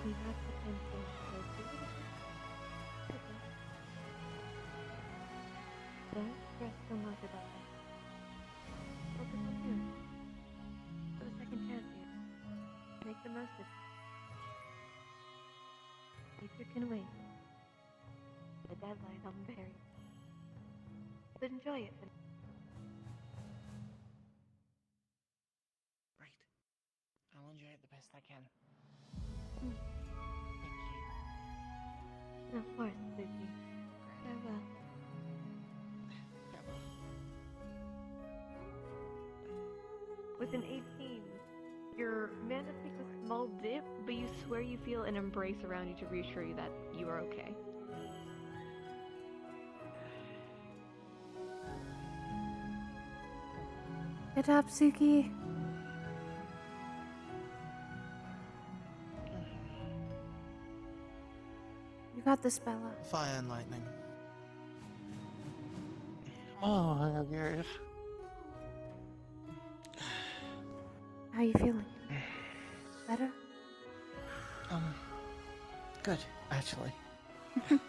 We have potential for a beautiful purpose. Don't stress so much about that. Focus on you. Have a second chance here. Make the most of it. Nature can wait. The deadline on very. But enjoy it. Right. I'll enjoy it the best I can. Mm. Thank you. Of course, Suki. Farewell. With an 18, your mana takes a small dip, but you swear you feel an embrace around you to reassure you that you are okay. Good job, Suki. You got this, Bella. Fire and lightning. Oh, yes. How you feeling? Better? Good, actually. That's good.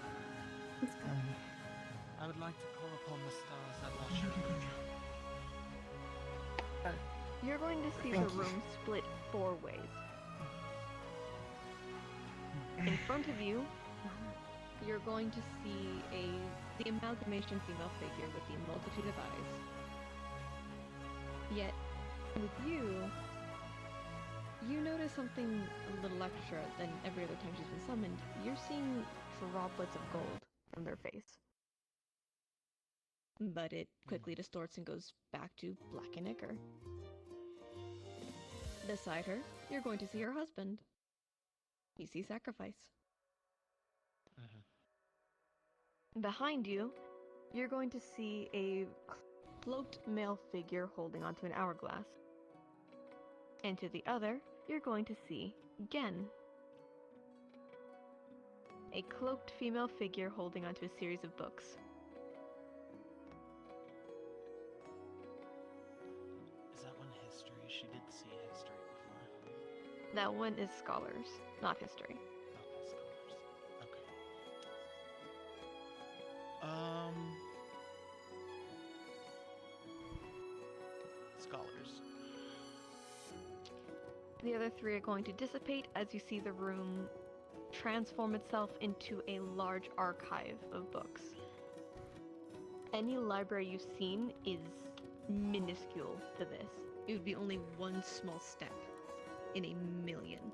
I would like to call upon the stars that watch over me. You're going to see Thank the you. room split 4 ways. In front of you, you're going to see the amalgamation female figure with the multitude of eyes. Yet, with you notice something a little extra than every other time she's been summoned. You're seeing droplets of gold from their face. But it quickly distorts and goes back to black and ichor. Beside her, you're going to see her husband. You see Sacrifice. Behind you, you're going to see a cloaked male figure holding onto an hourglass. And to the other, you're going to see Gen, a cloaked female figure holding onto a series of books. Is that one history? She did see history before. That one is Scholars, not History. Okay, scholars. Okay. Scholars. The other 3 are going to dissipate as you see the room transform itself into a large archive of books. Any library you've seen is minuscule to this. It would be only one small step in a million.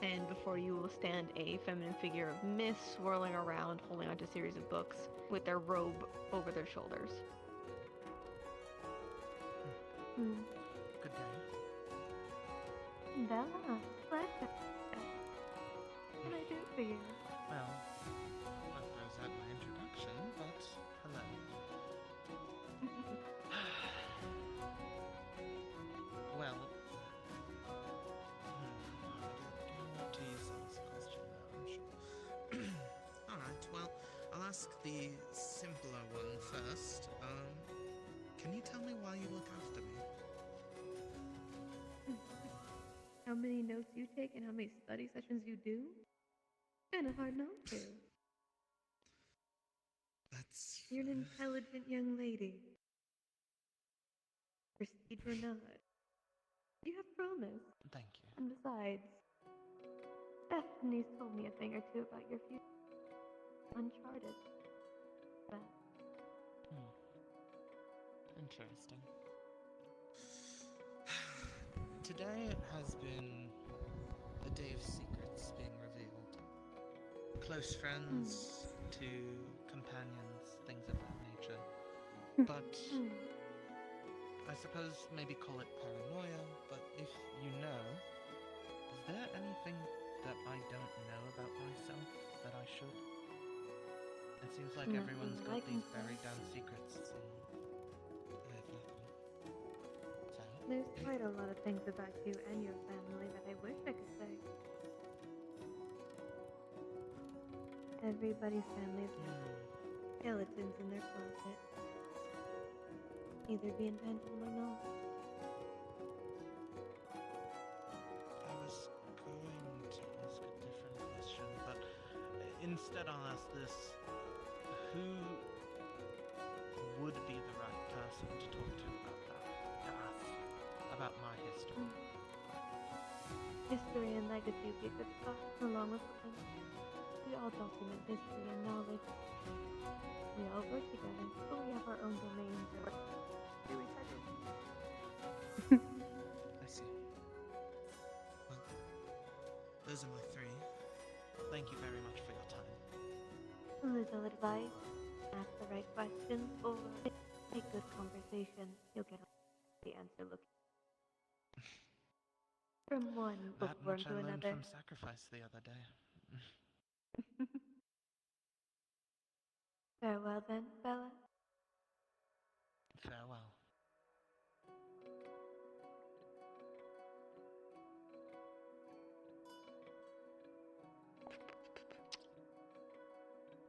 And before you will stand a feminine figure of Miss swirling around, holding onto a series of books with their robe over their shoulders. Good day. Bella, what can I do for you? Well, that throws out my introduction, but hello. Well, I don't want to use that as a question now, I'm sure. Alright, well, I'll ask the simpler one first. Can you tell me why you look after me? How many notes you take and how many study sessions you do? Kinda hard not to. That's... You're an intelligent young lady. Prestige or not. You have promise. Thank you. And besides, Bethany's told me a thing or two about your future. Uncharted. But Interesting. Today has been a day of secrets being revealed. Close friends to companions, things of that nature. But I suppose maybe call it paranoia, but if you know, is there anything that I don't know about myself that I should? It seems like Nothing everyone's that got I can these say. buried down secrets, and I have nothing. So? there's quite a lot of things about you and your family that I wish I could say. Everybody's families have skeletons in their closet. Either be intentional or not. I was going to ask a different question, but instead I'll ask this. Who would be the right person to talk to about that? To ask about my history? History and legacy would be a good start, along with women. We all document history and knowledge. We all work together, but we have our own domains and work to each other. I see. Well, those are my 3. Thank you very much for your time. A little advice, ask the right questions, or take this conversation. You'll get the answer looking from one That bookworm much I to learned another. from Sacrifice the other day. Farewell then, Bella. Farewell.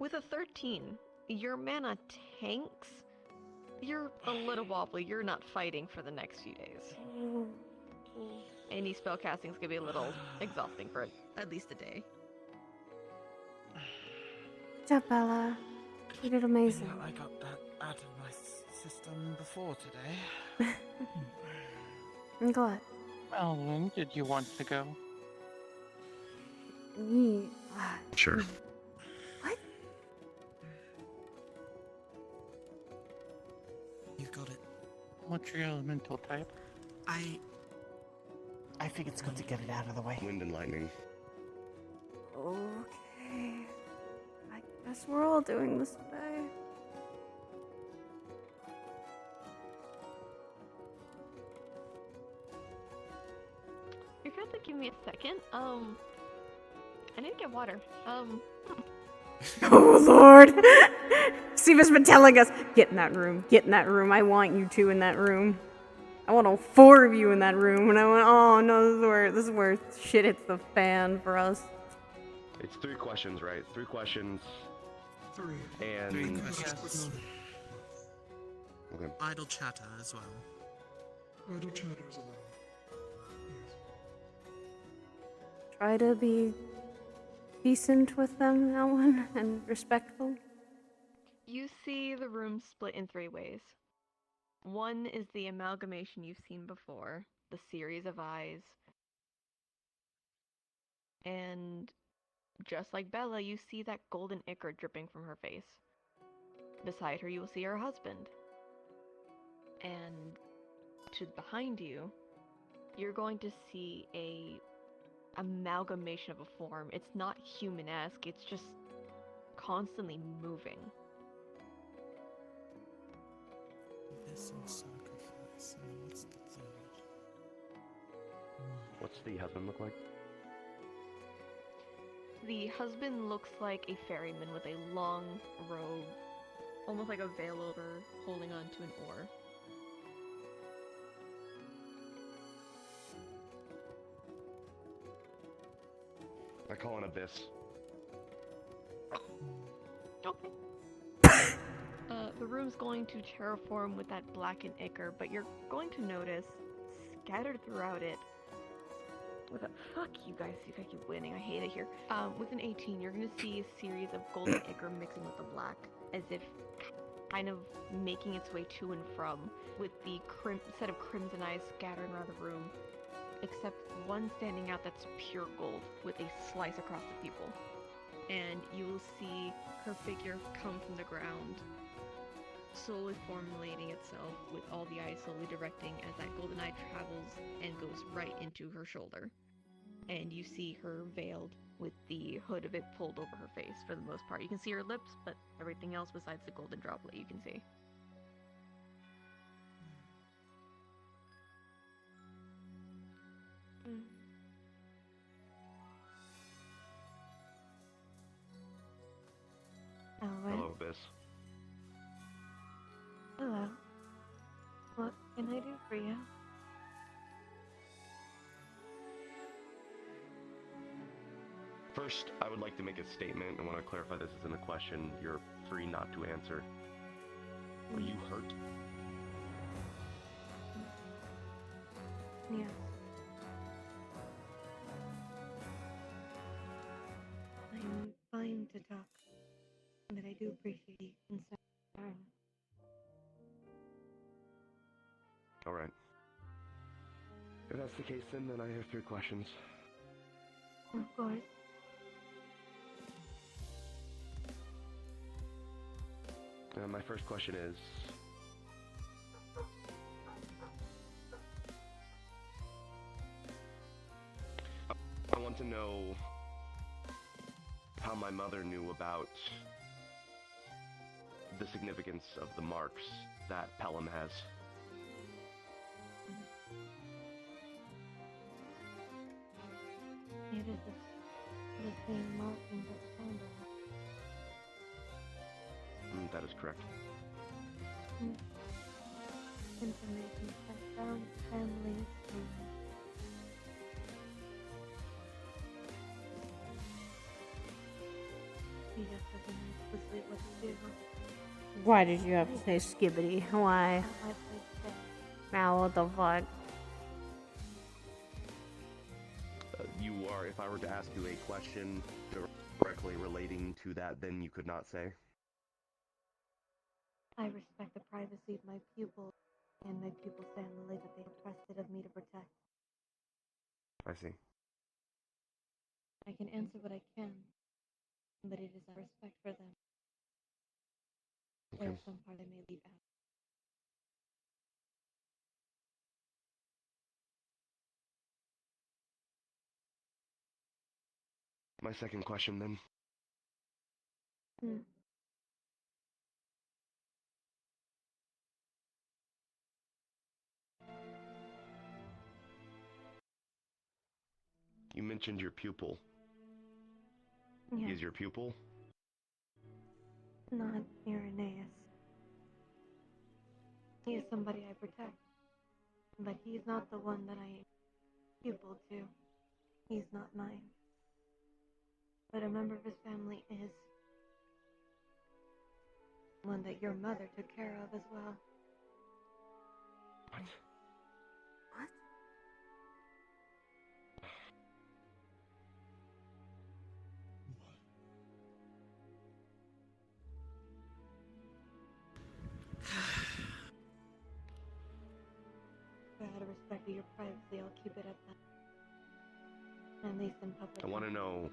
With a 13, your mana tanks, you're a little wobbly. You're not fighting for the next few days. Any spell casting is gonna be a little exhausting for at least a day. Good job, Bella. You did amazing. I got that out of my system before today. I'm glad. Melvin, did you want to go? Sure. What? You got it. What's your elemental type? I think it's good to get it out of the way. Wind and lightning. Okay. I guess we're all doing this today. You're going to give me a second. I need to get water. Oh, Lord. Steven's been telling us, get in that room, get in that room. I want you two in that room. I want all 4 of you in that room. And I went, oh, no, this is where shit hits the fan for us. It's 3 questions, right? 3 questions. 3. And 3 questions. Okay. Idle chatter as well. Idle chatter as well. Try to be decent with them, that one, and respectful. You see the room split in 3 ways. One is the amalgamation you've seen before, the series of eyes. And just like Bella, you see that golden ichor dripping from her face. Beside her, you will see her husband. And behind you, you're going to see a amalgamation of a form. It's not human-esque, it's just constantly moving. This and sacrifice, and what's the third? What's the husband look like? The husband looks like a ferryman with a long robe, almost like a veil over, holding onto an oar. I call an abyss. Okay. The room's going to terraform with that blackened ichor, but you're going to notice, scattered throughout it, fuck you guys keep winning, I hate it here. With an 18, you're going to see a series of golden ichor mixing with the black, as if kind of making its way to and from, with the set of crimson eyes scattered around the room, except one standing out that's pure gold, with a slice across the pupil. And you will see her figure come from the ground, slowly formulating itself, with all the eyes slowly directing as that golden eye travels and goes right into her shoulder. And you see her veiled with the hood of it pulled over her face for the most part. You can see her lips, but everything else besides the golden droplet you can see. Hello, abyss. Hello. What can I do for you? First, I would like to make a statement. I want to clarify this isn't a question. You're free not to answer. Were you hurt? Yes. I'm fine to talk, but I do appreciate the concern. Alright. If that's the case, then I have 3 questions. Of course. My first question is... I want to know how my mother knew about the significance of the marks that Pelham has. It is the same marking that Sandra has. That is correct. Information passed down to families and he just doesn't know explicitly what to do. Why did you have to say skibbity? Why? Now what the fuck? You are, if I were to ask you a question directly relating to that, then you could not say? I respect the privacy of my pupils and my pupils' family that they have trusted of me to protect. I see. I can answer what I can, but it is out of respect for them. There Okay. are some part I may leave out. My second question, then. Hmm. You mentioned your pupil. Yes. He is your pupil? Not Irenaeus. He is somebody I protect, but he is not the one that I am pupil to. He's not mine. But a member of his family is. One that your mother took care of as well. What? What? Out of respect of your privacy, I'll keep it at that. At least in public. I want to know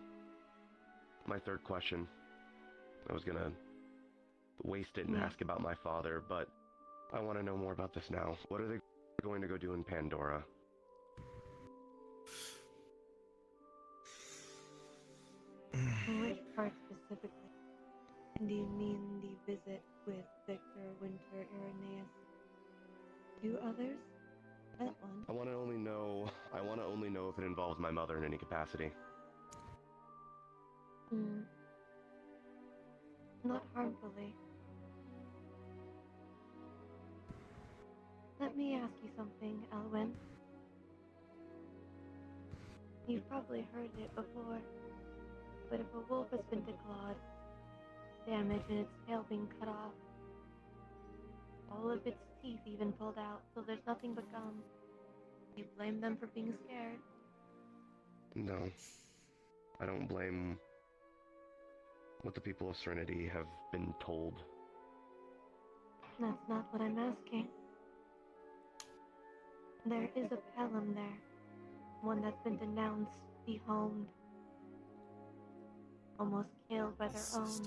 my third question. I was gonna waste it and ask about my father, but I want to know more about this now. What are they going to go do in Pandora? Which part specifically? Do you mean the visit with Victor, Winter, Irenaeus? Do others? That one. I want to only know if it involves my mother in any capacity. Not harmfully. Let me ask you something, Elwyn. You've probably heard it before, but if a wolf has been declawed, damage and its tail being cut off, all of its teeth even pulled out, so there's nothing but gum, you blame them for being scared? No. I don't blame what the people of Serenity have been told. That's not what I'm asking. There is a Pelham there. One that's been denounced, dehomed, almost killed by their own.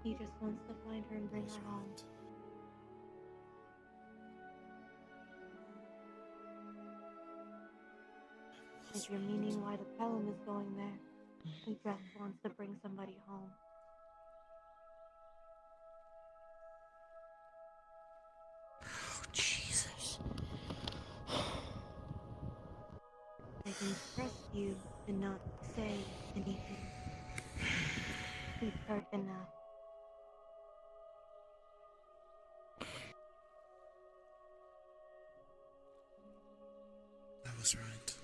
He just wants to find her and bring her home. If you're meaning why the Pelham is going there, he just wants to bring somebody home. Oh, Jesus. I can trust you to not say anything. He's hurt enough. I was right.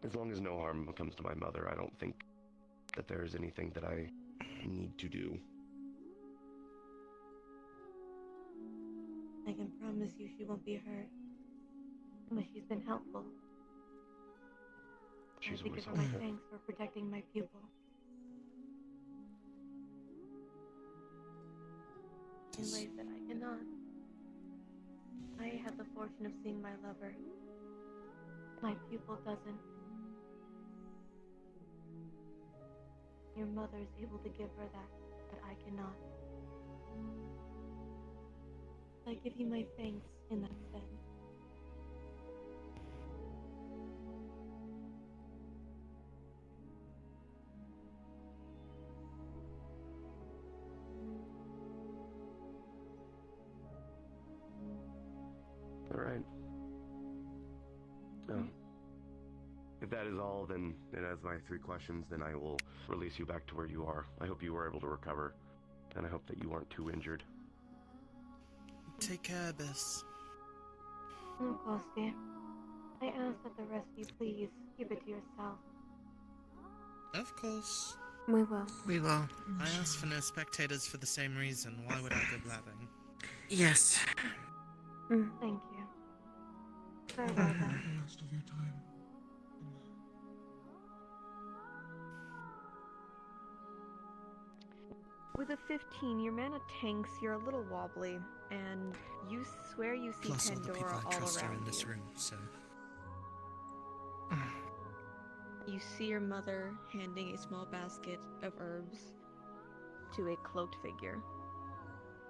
As long as no harm comes to my mother, I don't think that there is anything that I need to do. I can promise you she won't be hurt. But she's been helpful. I She's have to always give her my helpful. thanks for protecting my pupil. In ways that I cannot. I had the fortune of seeing my lover. My pupil doesn't. Your mother is able to give her that, but I cannot. I give you my thanks in that sense. Alright. Oh. If that is all, then it has my 3 questions, then I will release you back to where you are. I hope you were able to recover, and I hope that you aren't too injured. Take care, Abyss. Of course, dear. I ask that the rest of you please keep it to yourself. Of course. We will. We will. I asked for no spectators for the same reason. Why would I go blabbing? Yes. Mm. Thank you. Very well done. The rest of your time. With a 15, your mana tanks, you're a little wobbly, and you swear you see Plus, all the people Pandora I all trust are around in this you. room, so. You see your mother handing a small basket of herbs to a cloaked figure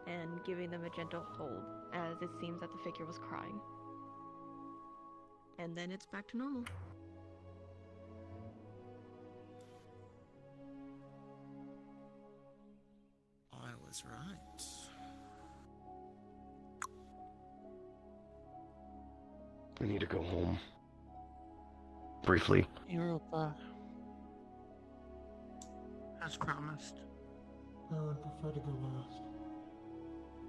and giving them a gentle hold as it seems that the figure was crying. And then it's back to normal. I was right. I need to go home. Briefly. Europa. As promised. I would prefer to go last.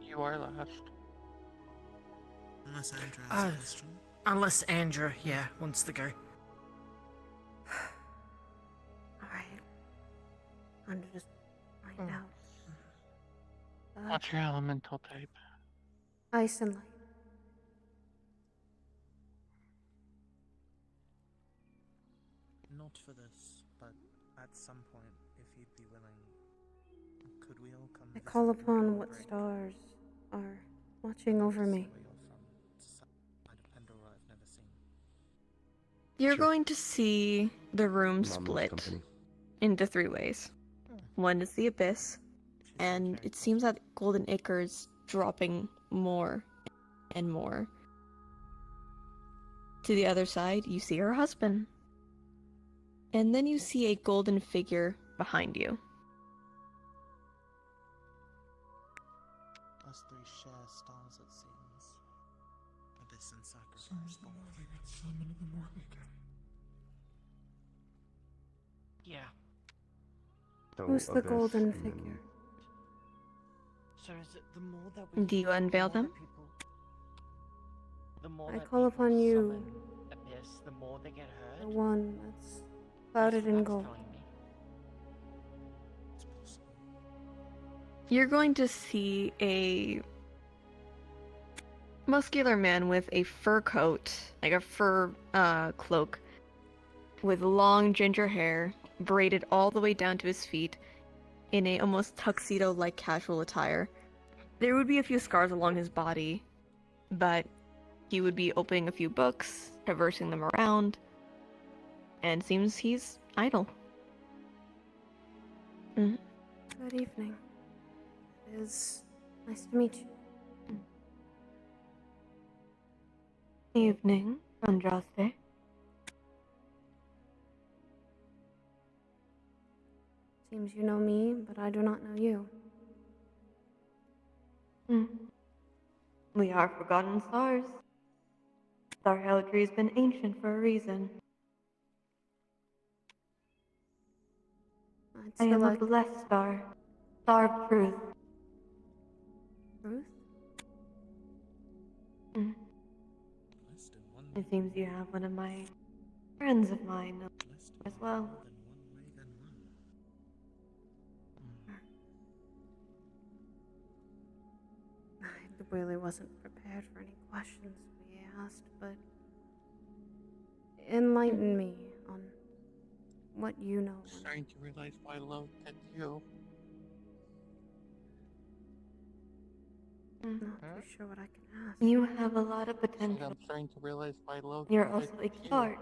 You are last. Unless Andrew has a question. Unless Andrew, yeah, wants to go. Alright. I'm just find out. What's your elemental type? Ice and light. Not for this, but at some point, if you'd be willing, could we all come I visit call you upon during what break? stars are watching over me. Where you're from, side of Pandora I've never seen. You're Sure. going to see the room Mom loves split company. into 3 ways. One is the abyss, and it seems that Golden Acres dropping more and more. To the other side, you see her husband. And then you see a golden figure behind you. Us three share stars, it seems. Abyss and sacrifice. They get summoned in the morning again. Yeah. Who's the Abyss, golden and then- figure? So is it the more that we Do you unveil the more them? that people- the more I that call people upon you, summon Abyss, the more they get hurt? the one that's clouded in gold. You're going to see a muscular man with a fur coat, like a fur cloak, with long ginger hair, braided all the way down to his feet, in a almost tuxedo-like casual attire. There would be a few scars along his body, but he would be opening a few books, traversing them around, and seems he's idle. Good evening. It is nice to meet you. Evening, Andraste. Seems you know me, but I do not know you. We are forgotten stars. Star heraldry has been ancient for a reason. I am a blessed star. Star of truth. Truth? It seems you have one of my friends of mine as well. I really wasn't prepared for any questions we asked, but enlighten me on what you know. I'm starting to realize why love did you. Not too sure what I can ask. You have a lot of Said potential. I'm starting to realize why love You're did also a you. start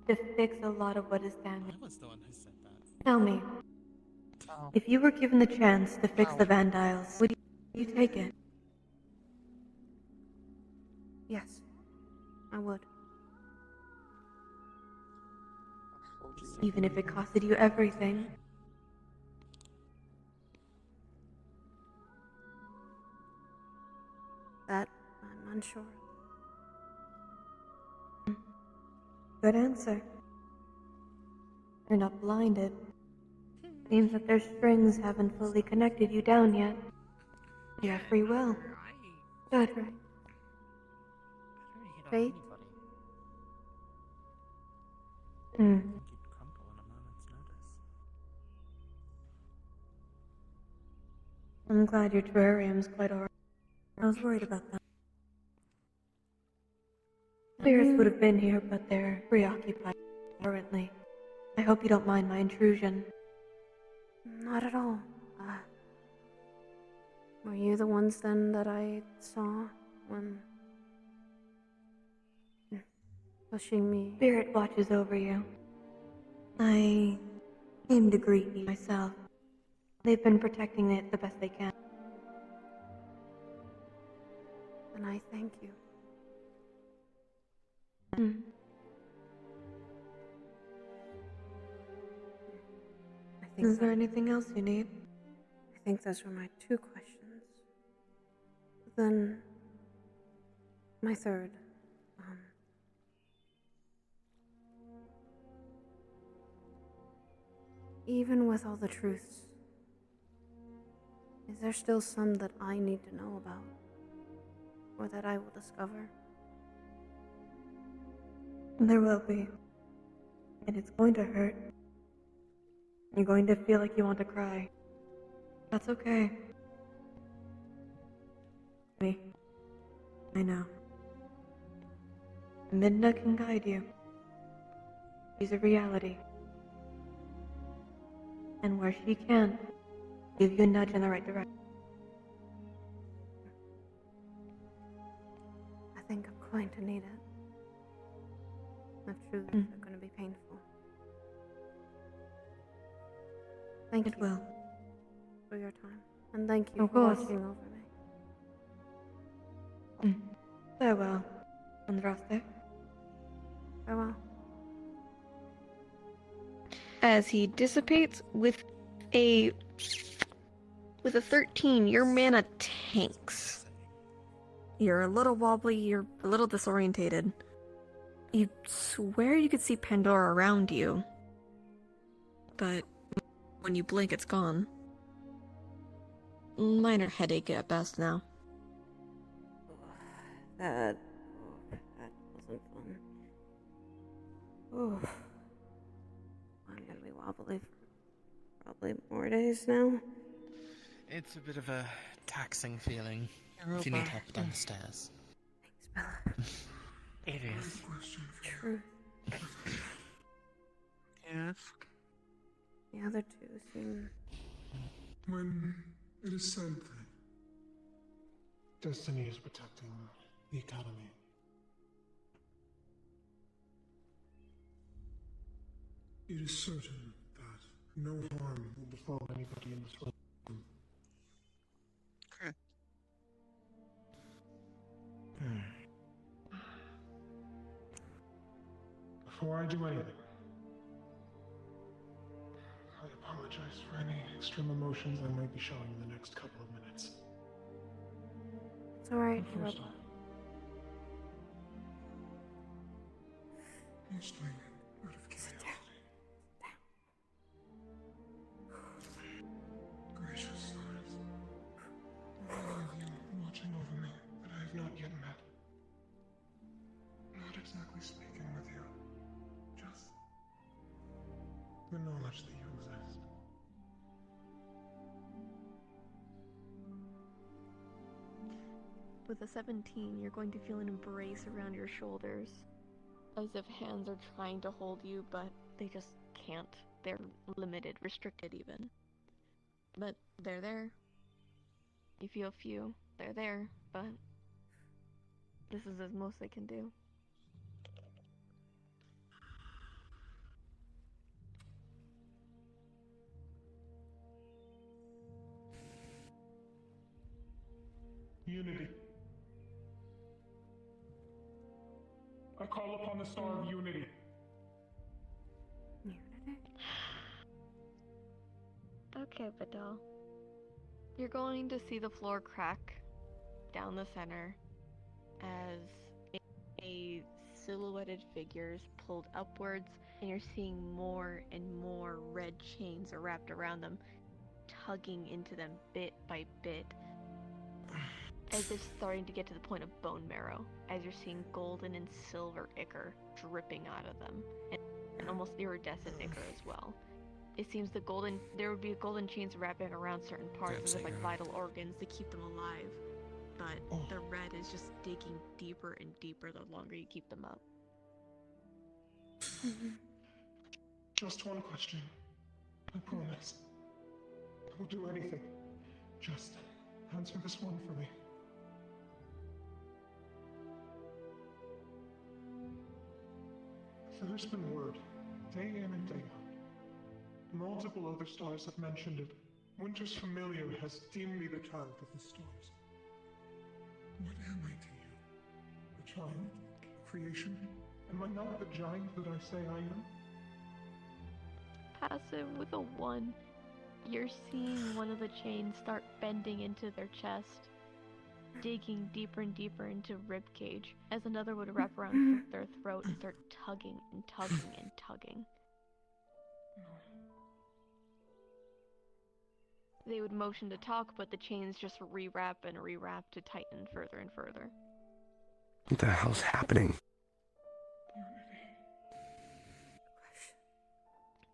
to fix a lot of what is damaged. I was the one who said that. Tell me, Oh. if you were given the chance to fix Oh. the Vandiles, would you take it? Yes, I would. Even if it costed you everything? That I'm unsure. Good answer. You're not blinded. Seems that their strings haven't fully connected you down yet. You have free will. Good. Fate? Hmm. think you'd crumple in a moment's notice. I'm glad your terrarium's quite alright. I was worried about that. Spirits would have been here, but they're preoccupied currently. I hope you don't mind my intrusion. Not at all. Were you the ones then that I saw when pushing me? Spirit watches over you. I came to greet you myself. They've been protecting it the best they can. And I thank you. Hmm. Is there anything else you need? I think those were my 2 questions. Then, my third. Even with all the truths, is there still some that I need to know about? Or that I will discover? There will be. And it's going to hurt. You're going to feel like you want to cry. That's okay. Me. I know. Midna can guide you. She's a reality. And where she can, give you a nudge in the right direction. I think I'm going to need it. If truths are going to be painful. Thank you. It will. For your time. And thank you Of for course. watching over me. Farewell, Andraste. Farewell. As he dissipates with a 13, your mana tanks. You're a little wobbly, you're a little disorientated. You swear you could see Pandora around you, but when you blink, it's gone. Minor headache at best now. That wasn't fun. Oh. I'm gonna be wobbly for probably more days now. It's a bit of a taxing feeling. You're If you need over. help down the stairs. Thanks, Bella. It is. True. Yes. The other 2 seem... When it is said that destiny is protecting the Academy, it is certain that no harm will befall anybody in this room. Correct. Before I do anything, I apologize for any extreme emotions I might be showing in the next couple of minutes. It's alright, First off, mostly out of curiosity. Gracious stars, all of you watching over me that I have not yet met. Not exactly speaking with you, just the knowledge that you exist. With a 17, you're going to feel an embrace around your shoulders. As if hands are trying to hold you, but they just can't. They're limited, restricted even. But they're there. You feel few. They're there, but this is as most they can do. Unity. I call upon the star of unity. Okay, Vidal. You're going to see the floor crack down the center as a silhouetted figure is pulled upwards, and you're seeing more and more red chains are wrapped around them, tugging into them bit by bit, as if starting to get to the point of bone marrow, as you're seeing golden and silver ichor dripping out of them. And an almost iridescent ichor as well. It seems there would be golden chains wrapping around certain parts as if like vital organs to keep them alive. But the red is just digging deeper and deeper the longer you keep them up. Just one question. I promise. I will do anything. Just answer this one for me. There's been word, day in and day out. Multiple other stars have mentioned it. Winter's familiar has deemed me the child of the stars. What am I to you? A child? Creation? Am I not the giant that I say I am? Passive with a 1. You're seeing one of the chains start bending into their chest, digging deeper and deeper into ribcage, as another would wrap around their throat and start tugging and tugging and tugging. They would motion to talk, but the chains just rewrap and rewrap to tighten further and further. What the hell's happening?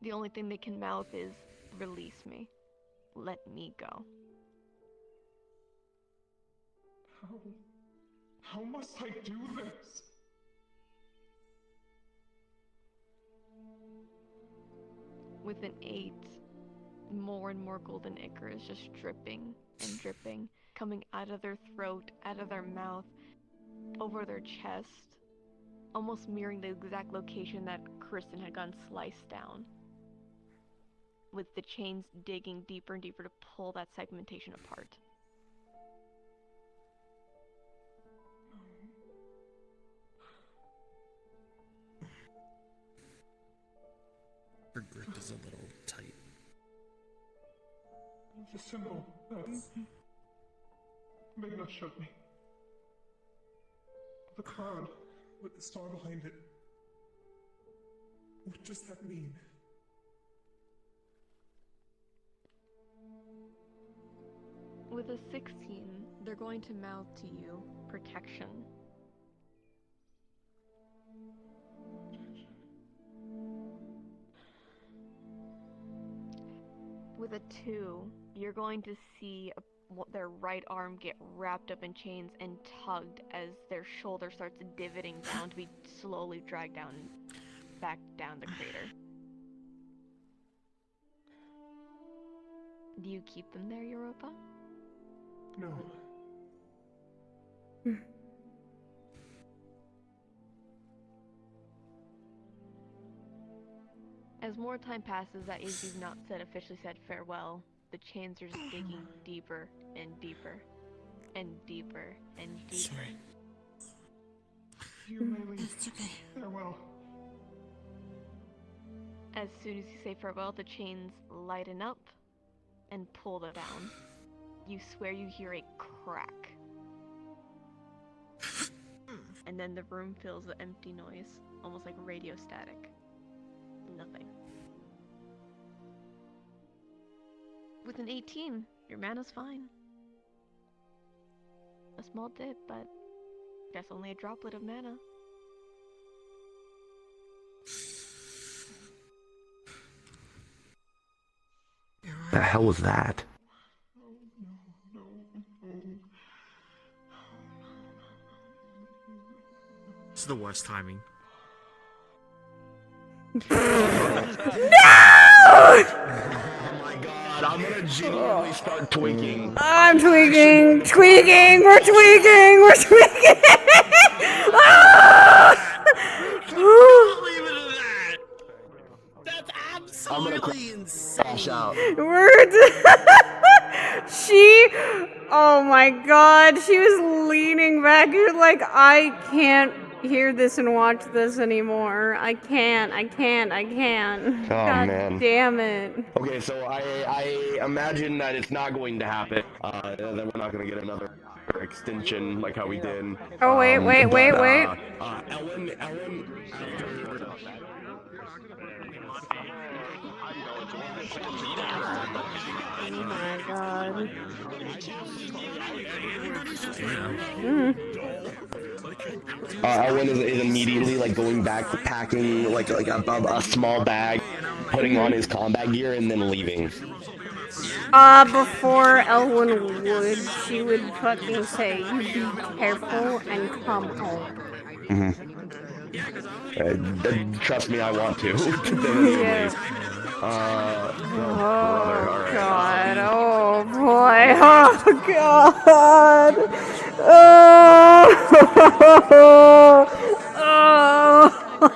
The only thing they can mouth is, "Release me. Let me go." How must I do this? With an 8, more and more golden ichor is just dripping and dripping, coming out of their throat, out of their mouth, over their chest, almost mirroring the exact location that Kristen had gotten sliced down, with the chains digging deeper and deeper to pull that segmentation apart. Her grip is a little tight. The symbol that's Magna showed me. The cloud with the star behind it. What does that mean? With a 16, they're going to mouth to you protection. With a 2, you're going to see their right arm get wrapped up in chains and tugged as their shoulder starts divoting down to be slowly dragged down, back down the crater. Do you keep them there, Europa? No. As more time passes, that is, you've not officially said farewell, the chains are just digging deeper and deeper and deeper and deeper. Sorry. You may leave. It's okay. Farewell. As soon as you say farewell, the chains lighten up and pull them down. You swear you hear a crack. And then the room fills with empty noise, almost like radio static. Nothing. With an 18, your mana's fine. A small dip, but that's only a droplet of mana. The hell was that? This is the worst timing. No! Oh my god, I'm gonna genuinely start tweaking. I'm tweaking! We're tweaking! We're tweaking! That's absolutely insane. Out. Oh my god, she was leaning back. You're like, I can't hear this and watch this anymore. I can't. Oh, God man. Damn it. Okay, so I imagine that it's not going to happen. That we're not going to get another extension like how we did. Oh, wait. Ellen. Oh my god. Elwin is immediately like going back, packing like a small bag, putting on his combat gear, and then leaving. Before Elwin would, she would fucking say, "You be careful and come home." Trust me, I want to. Yeah. Brother, Oh alright. god, oh boy, oh god!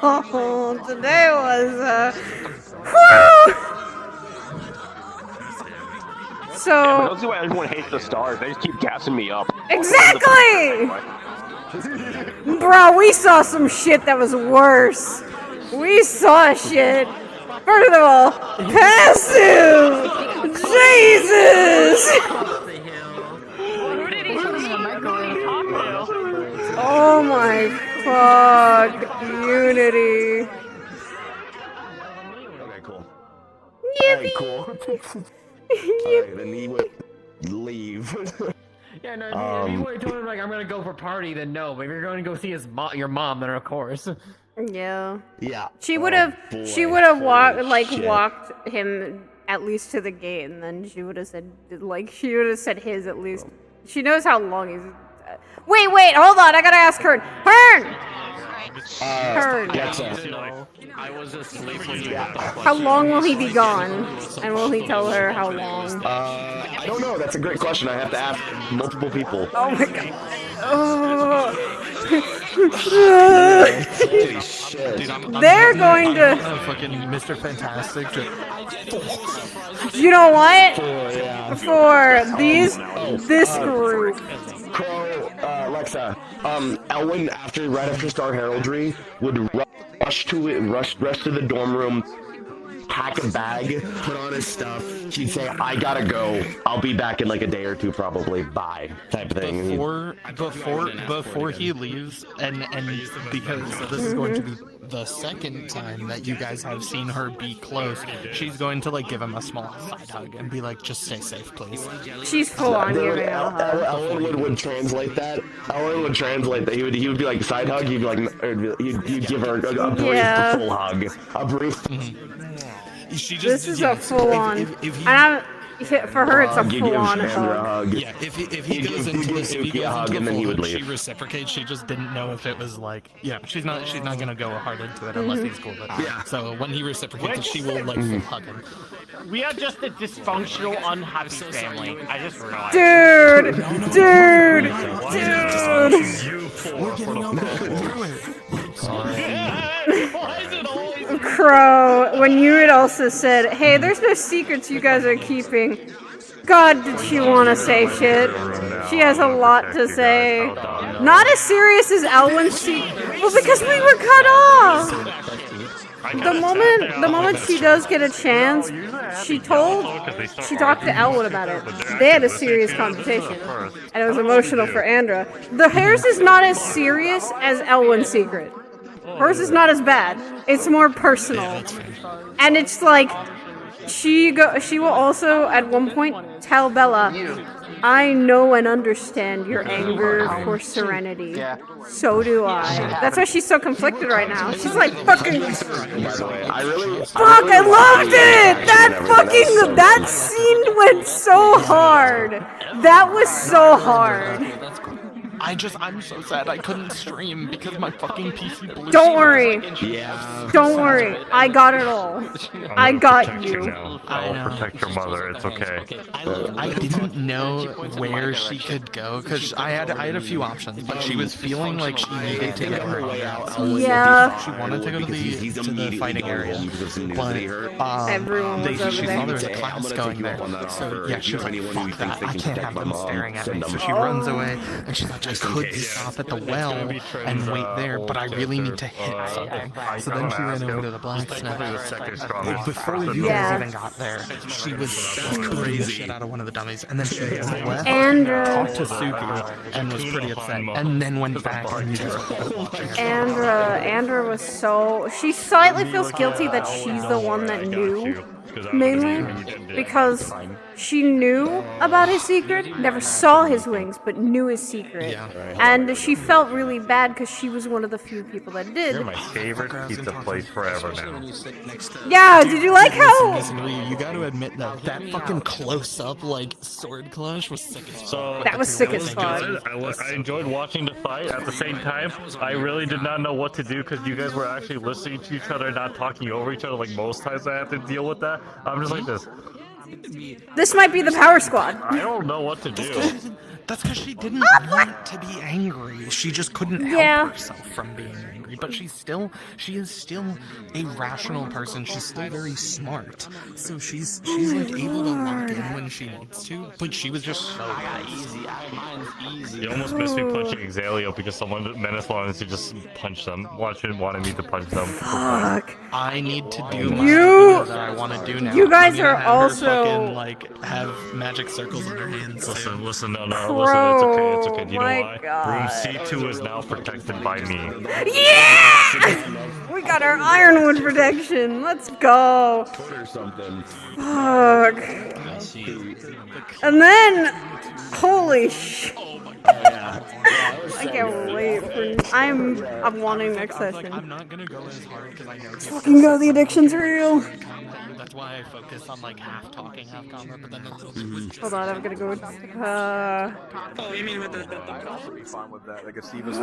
Oh, today was, whew! So... Yeah, but don't see why everyone hates the stars. They just keep gassing me up. Exactly! Bro, we saw some shit that was worse. We saw shit. First of all, passive! Jesus! Oh my fuck, Unity. Okay, cool. Yippee! Cool. Alright, then he would leave. Yeah, no, if you would have told him, like, I'm gonna go for party, then no. But if you're going to go see your mom, then of course. Yeah. Yeah. She would have. She would have walked him at least to the gate, and then she would have said, like, she would have said his at least. She knows how long he's. Wait, hold on. I gotta ask Hearn. Hearn. I was asleep when you How long will he be gone? And will he tell her how long? I don't know. That's a great question. I have to ask multiple people. Oh my god. Holy shit. They're going to. Fucking Mr. Fantastic. You know what? Yeah. For this group. Crow, Alexa, Elwin, right after Star Heraldry, would rush to the dorm room, pack a bag, put on his stuff. He'd say, "I gotta go. I'll be back in like a day or two, probably. Bye," type of thing. Before he leaves, and because this is going to be the second time that you guys have seen her be close, she's going to like give him a small side hug and be like, "Just stay safe, please." She's full on giving him a hug. Elwin would translate that. Elwin would translate that. He would be like side hug. He'd be like, he'd give her a brief full hug. A brief. This is a full on. And I'm, for her, it's a full on hug. Yeah, if he goes into the she reciprocates. She just didn't know if it was like, she's not gonna go hard into it unless he's cool with it. Yeah. So when he reciprocates, she will like full hug him. We are just a dysfunctional, unhappy family. I just realized. Dude! Crow, when you had also said, "Hey, there's no secrets you guys are keeping." God, did she want to say shit? She has a lot to say. Not as serious as Elwin's secret. Well, because we were cut off. The moment she does get a chance, she talked to Elwin about it. They had a serious conversation, and it was emotional for Andra. Hers is not as serious as Elwin's secret. Hers is not as bad. It's more personal, and it's like she will also at one point tell Bella, "I know and understand your anger for Serenity. So do I." That's why she's so conflicted right now. She's like, fucking. I loved it. That scene went so hard. That was so hard. I'm so sad I couldn't stream because my fucking PC blew. Don't worry. Don't worry. I got it all. I got you. I'll protect your mother. It's okay. I didn't know where she could go because I had a few options, but she was feeling like she needed to get her way out. Yeah. She wanted to go to the fighting area, but everyone was over she there. saw there was a class going there. So yeah, she was like, "Fuck that! I can't have them staring at me." So she runs away, and she's like, "I could stop at the well and wait there, but I really need to hit something." So then she ran over to the blacksmith. Before you guys even got there, she was beating the shit out of one of the dummies, and then she left, talked to Suki, and was pretty upset, and then went back and you just Andra was so... She slightly feels guilty that she's the one that knew. Mainly because she knew about his secret, never saw his wings, but knew his secret. And she felt really bad because she was one of the few people that did. You're my favorite pizza place forever now. Yeah, did you like how... Listen, Ryu, you gotta admit that fucking close-up, like, sword clash was sick as fuck. That was sick as fuck. I enjoyed watching the fight. At the same time, I really did not know what to do because you guys were actually listening to each other, not talking over each other. Like most times, I have to deal with that. I'm just like this. This might be the Power Squad. I don't know what to do. That's because she didn't want to be angry. She just couldn't help herself from being angry. But she is still a rational person. She's still very smart. So she's like able to lock in when she needs to. But she was just so easy. Mine's easy. You almost missed me punching Exalio because someone Menace wanted to just punch them. Wanted me to punch them. Fuck. I need to do my stuff that I want to do now. You guys I'm gonna are have her also... fucking, like, have magic circles on her hands. Listen, no, listen, it's okay. Do you know why? God. Room C2 is now protected by me. Yeah! We got our ironwood protection. Let's go. Or something. Fuck. And then, holy shit. I can't wait for. I'm wanting next session. I'm not gonna go as hard because I know. Fucking go, the addiction's real. That's why I focus on like half talking, half combat, but then a little bit. Hold on, I'm gonna go. Oh, you mean with the I'd also be fine with that. Like a Steve's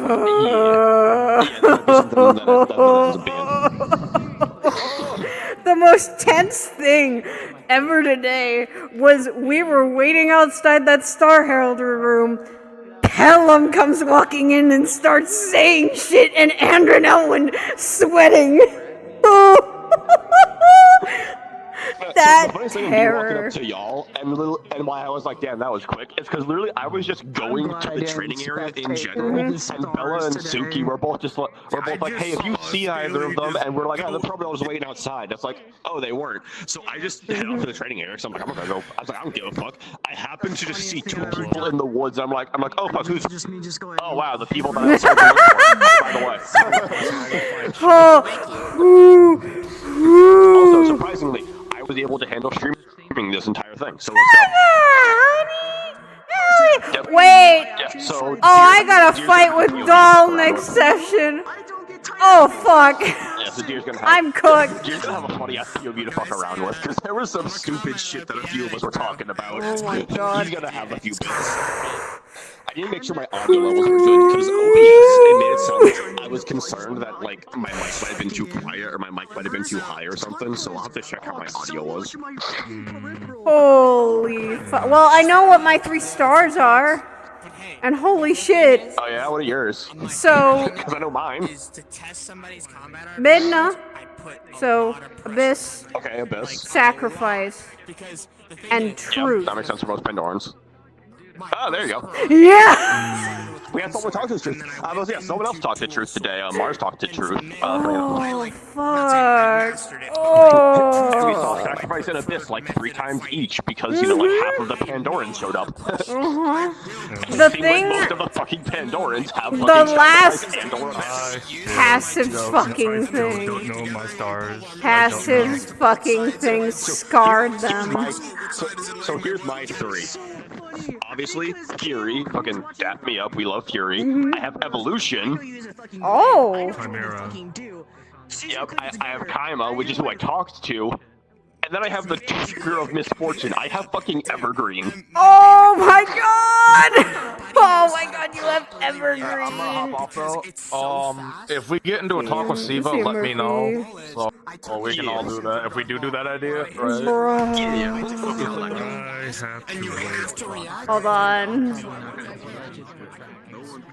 The most tense thing ever today was we were waiting outside that Star Heraldry room. Pelham comes walking in and starts saying shit, and Andrew and Elwyn sweating. That the funniest thing terror. walking up to y'all and why I was like, damn, that was quick. It's because literally I was just going to the training area in general, and Bella and Suki were both like, hey, if you see either of them, and we're like, oh, they're probably all just waiting outside. It's like, oh, they weren't. So I just head out to the training area. So I'm like, I'm not gonna go. I was like, I don't give a fuck. I happened to just see two people in the woods. I'm like, oh fuck, who's? Oh wow, the people that I was supposed to look for. By the way. Also, surprisingly, I was able to handle streaming this entire thing. So let's go. Yep. Wait. Yeah, so I got a fight with Doll next session. Oh fuck. Yeah, so Deer's gonna have, I'm cooked. Deer's gonna have a funny ass POV to fuck around with, because there was some stupid shit that a few of us were talking about. Oh my god. He's gonna have a few bits. I need to make sure my audio levels were good, because OBS, it made it sound like I was concerned that, like, my mic might have been too quiet, or my mic might have been too high or something, so I'll have to check how my audio was. Holy fuck. Well, I know what my 3 stars are. And holy shit. Oh yeah, what are yours? So, because I know mine. Midna. So, Abyss. Okay, Abyss. Sacrifice. And Truth. Yep, that makes sense for most Pandorans. Oh, there you go. Yeah! We had someone talk to the truth. Yeah, someone else talked to truth today. Mars talked to truth. Oh, fuck. Oh. And we saw Sacrifice and Abyss like 3 times each because, you know, like half of the Pandorans showed up. The thing... Like most of the fucking Pandorans have the fucking last and passive fucking thing. Don't know my stars. Passive fucking thing scarred them. So here's my 3. Obviously, Fury, fucking dap me up, we love Fury. I have Evolution. Oh! Chimera. Yep, I have Kaima, which is who I talked to. And then I have the Tiger of Misfortune. I have fucking Evergreen. Oh my god! Oh my god, you have Evergreen. I'm gonna hop off though. If we get into a talk with Siva, let me know. So we can all do that. If we do that idea, right? Hold on.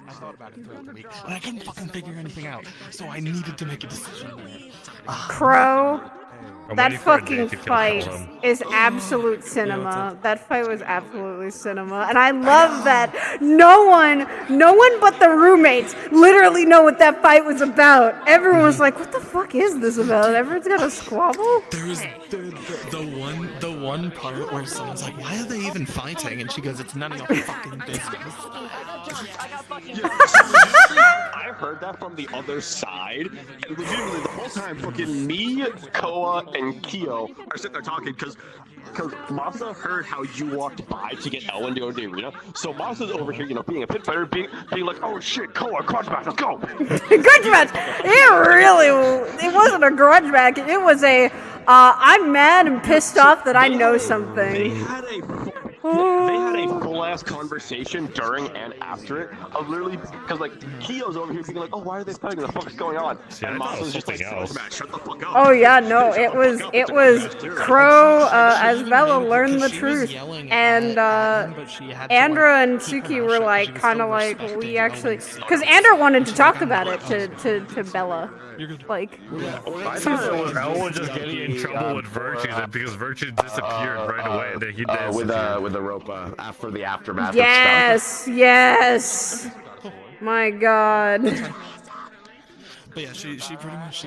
I thought about it throughout the week, and I couldn't fucking figure anything out, so I needed to make a decision. Crow, that fucking fight is absolute cinema. That fight was absolutely cinema, and I love that no one but the roommates literally know what that fight was about. Everyone was like, "What the fuck is this about?" Everyone's got a squabble. There's the one part where someone's like, "Why are they even fighting?" And she goes, "It's none of your fucking business." I heard that from the other side, and legitimately the whole time, fucking me, Koa, and Kyo are sitting there talking because Masa heard how you walked by to get Ellen to go to the arena. So Masa's over here, being a pit fighter, being like, oh shit, Koa, grudge match, let's go. Grudge match. It wasn't a grudge match. It was a I'm mad and pissed off that I know something. They had a full-ass conversation during and after it of literally, because like Kyo's over here being like, oh, why are they fighting? What the fuck is going on? And Masa's just like, shut the fuck up. Oh yeah, no, it was Crow as Bella learned the truth, and Andra and Suki were like kind of like, we actually, because Andra wanted to talk about it to Bella, like. I thought it was Ellen just getting in trouble with Virtue because Virtue disappeared right away and then he did with the rope after the aftermath. Yes, yes. My God. But yeah, she pretty much,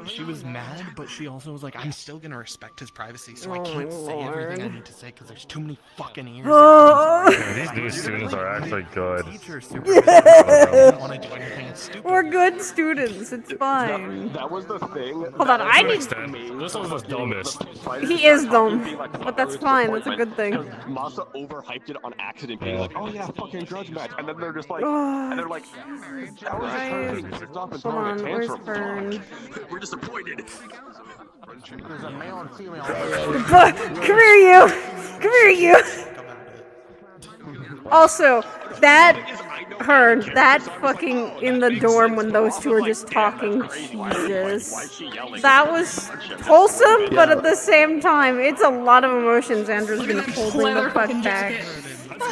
she was mad, but she also was like, I'm still gonna respect his privacy, so I can't say everything I need to say because there's too many fucking ears. Yeah, these new students are actually good. We're good students, it's fine. That was the thing. Hold on, I need. This was the dumbest. He is dumb, but that's fine, that's a good thing. Masa overhyped it on accident, being like, oh yeah, fucking grudge match, and then they're just like, that was just stop and Hold on, where's Fern? We're disappointed. There's a male and female. Come here, you! Come here, you! Also, that fucking in the dorm when those two are just talking, Jesus. That was wholesome, but at the same time, it's a lot of emotions Andrew's been holding the fuck back.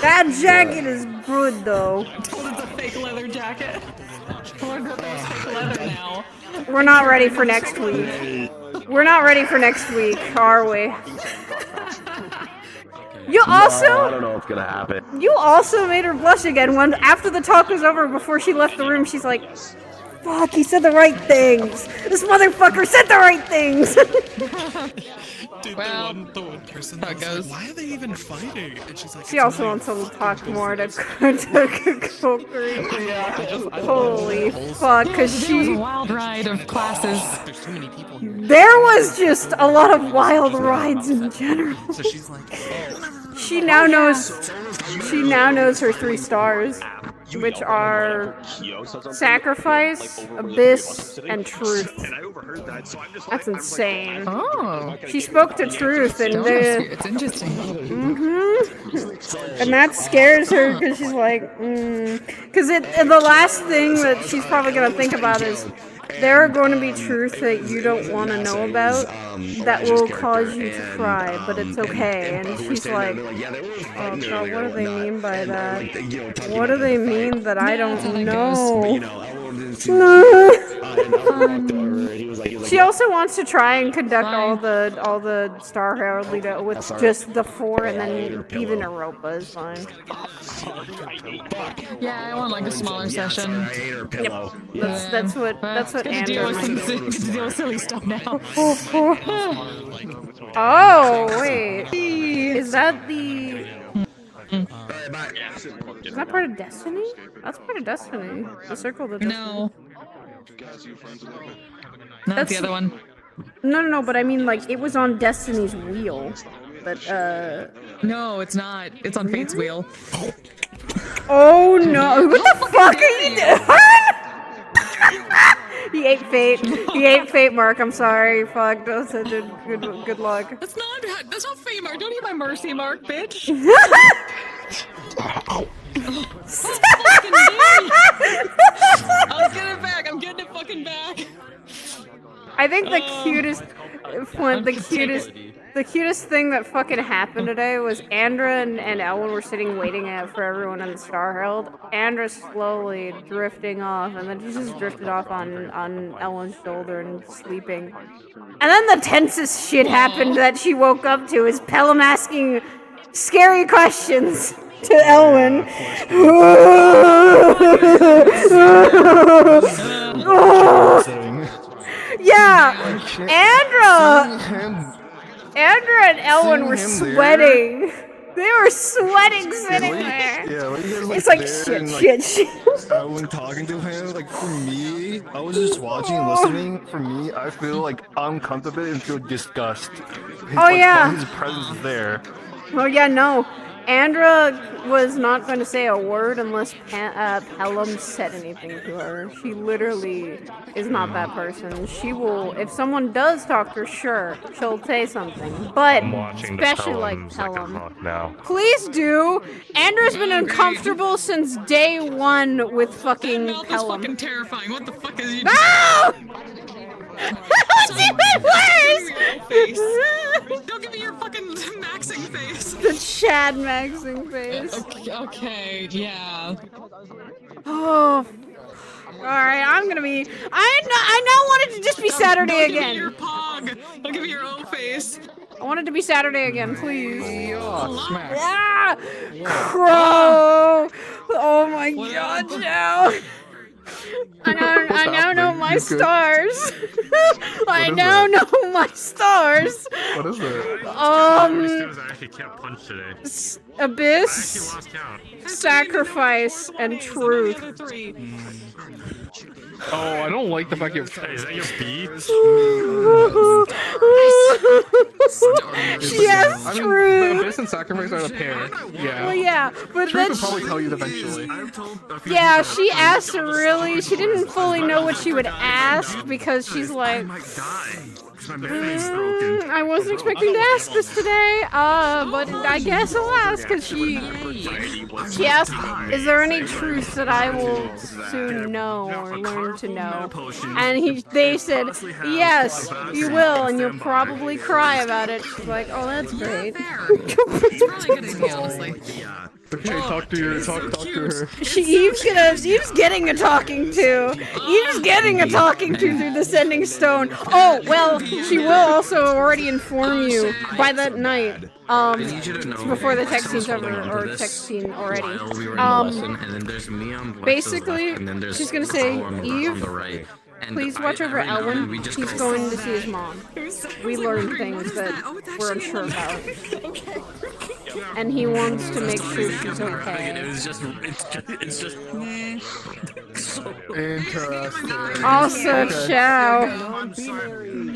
That jacket is good, though. It's a fake leather jacket. Fake leather now. We're not ready for next week. We're not ready for next week, are we? You also... I don't know what's gonna happen. You also made her blush again when, after the talk was over, before she left the room, she's like, fuck, he said the right things. This motherfucker said the right things. Dude, the one person that goes, why are they even fighting? And she's like, she also wants to talk more to Kokiri. Holy fuck, because It was a wild ride of classes. There's too many people here. There was just a lot of wild rides in general. So she's like, She now knows her 3 stars, which are sacrifice, abyss, and truth. That's insane. Oh. She spoke to truth, and It's interesting. and that scares her because she's like, because the last thing that she's probably gonna think about is there are going to be truths that you don't want to know about that will cause you to cry, but it's okay. And she's like, oh god, what do they mean by that? What do they mean that I don't know? She also wants to try and conduct all the Star Herald with just the 4, and then even Europa is fine. Yeah, I want like a smaller session. Yep. That's what Andrew. Deal with silly stuff now. Oh wait, is that the? Is that part of Destiny? That's part of Destiny. The Circle of Destiny. No. That's the other one. No, but I mean, like, it was on Destiny's wheel. But, No, it's not. It's on Fate's wheel. Oh no! What the fuck are you doing? He ate Fate. He ate Fate, Mark. I'm sorry. Fuck. That's such a good luck. That's not Fate, Mark. Don't eat my mercy, Mark, bitch. I was getting it back. I'm getting it fucking back. I think the cutest thing that fucking happened today was Andra and Elwin were sitting waiting for everyone in the Star Herald. Andra slowly drifting off, and then she just drifted off on Elwin's shoulder and sleeping. And then the tensest shit happened that she woke up to is Pelham asking scary questions to Elwin. Yeah, Andra and Elwin were sweating. They were sweating sitting there. Yeah, when you guys like It's like there shit, and, shit, shit. When talking to him, like for me, I was just watching and listening. For me, I feel like uncomfortable and feel disgust. Oh, yeah. His presence is there. Oh yeah, no. Andra was not going to say a word unless Pelham said anything to her. She literally is not that person. She will, if someone does talk to her, sure, she'll say something. But I'm watching especially the like Pelhams Pelham. talk now. Please do. Andra's been uncomfortable since day one with fucking Mouth is Pelham. fucking terrifying. What the fuck is you No! It's even worse! Don't give me your fucking maxing face. The Chad maxing face. Okay, yeah. Oh. Alright, I'm gonna be. I now want it to just be Saturday Don't again. Give me your pog. Don't give me your O face. I want it to be Saturday again, please. Smash. Ah! Crow! Oh my god, no! I now know my stars. I now know my stars. What is it? I actually can't punch today. Abyss, I actually lost count. sacrifice, and truth. Oh, I don't like the fact you. Hey, is that your B? Yes, I mean, truth. the Abyss and Sacrifice are a pair. Yeah. Well, yeah, but Truth then would probably tell you eventually. yeah, she asked really. She didn't fully know what she would ask because she's like, I wasn't expecting to ask this today, but I guess I'll ask because she asked, is there any truth that I will soon know or learn to know? And they said, yes, you will, and you'll probably cry about it. She's like, oh, that's great. Okay, talk to her. Eve's getting a talking to. Eve's getting a talking to through the sending stone. Oh, well, she will also already inform you by that night. Before the text scene's over, or text scene already. Basically, she's gonna say, Eve, please watch over Elwin. He's going to see his mom. We learned things that we're unsure about. And he wants to make sure she's okay. It's just. Interesting. Also, Chow.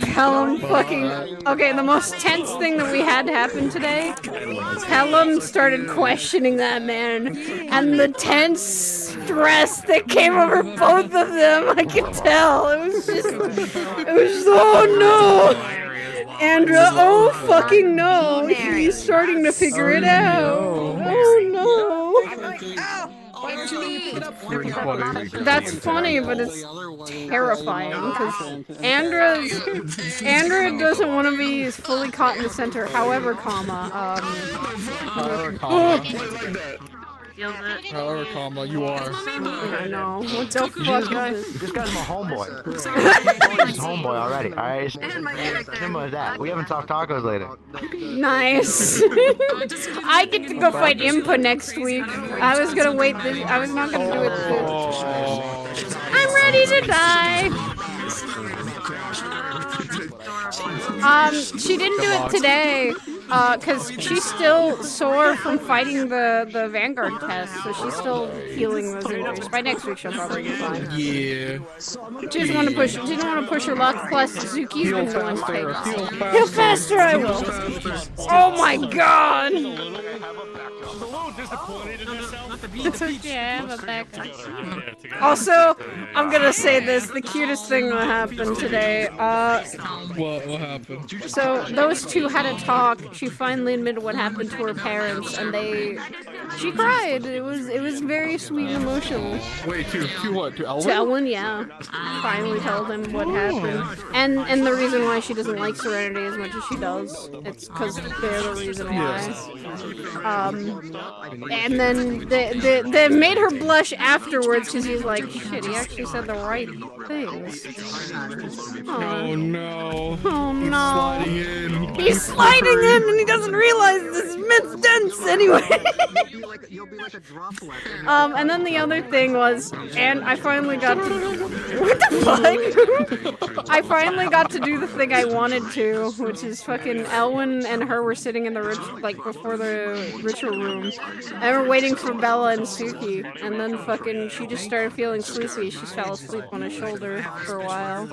Pelham fucking. Okay, the most tense thing that we had happen today. Pelham started questioning that man, and the tense stress that came over both of them, I could tell. It was oh no! Andra, oh fucking no! He's starting to figure it out. Oh no! That's funny, but it's terrifying because Andra doesn't want to be fully caught in the center. However, However, you are. I know. What the fuck is This guy's my homeboy. He's a homeboy already. Alright, simple as that. We haven't talked tacos later. Nice. I get to go fight Impa next week. I was gonna wait. I was not gonna do it. I'm ready to die. She didn't do it today, cause she's still sore from fighting the Vanguard test, so she's still healing those injuries. By next week, she'll probably be fine. Yeah. She didn't want to push her luck. Plus, Zuki's been doing things. Heal faster, I will. Oh my god. It's okay, I'm a backup. Also, I'm gonna say this, the cutest thing that happened today, What happened? so those two had a talk. She finally admitted what happened to her parents, and she cried. It was very sweet and emotional. Wait, to what? To Elwin? To Elwin, yeah. Finally told him what happened. And the reason why she doesn't like Serenity as much as she does. It's because they're the reason why. And then that made her blush afterwards because he's like, shit, he actually said the right things. Oh no. Oh He's no. sliding in. He's sliding in and he doesn't realize this immense dense anyway. And then the other thing was, and I finally got to, what the fuck? I finally got to do the thing I wanted to, which is fucking Elwyn and her were sitting in the before the ritual room, and we're waiting for Bella and Suki, and then fucking she just started feeling sleepy. She fell asleep on his shoulder for a while.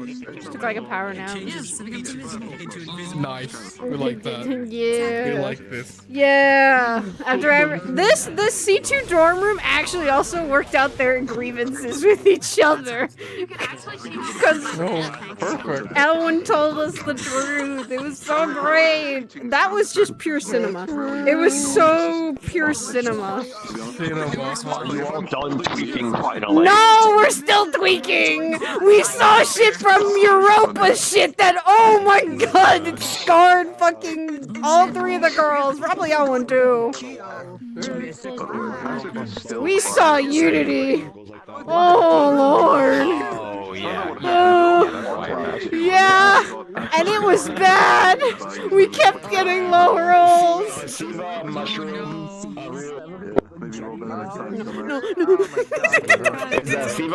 She took like a power nap. Nice. We like that. Yeah. We like this. Yeah. This C2 dorm room actually also worked out their grievances with each other. Because perfect. Elwyn told us the truth. It was so great. That was just pure cinema. It was so pure cinema. Are you all done tweaking finally? No, we're still tweaking. We saw shit from Europa shit that, oh my god, it scarred fucking all three of the girls. Probably Elwyn too. We saw Unity. Oh lord. Oh yeah. Yeah, and it was bad. We kept getting low rolls. It's Siva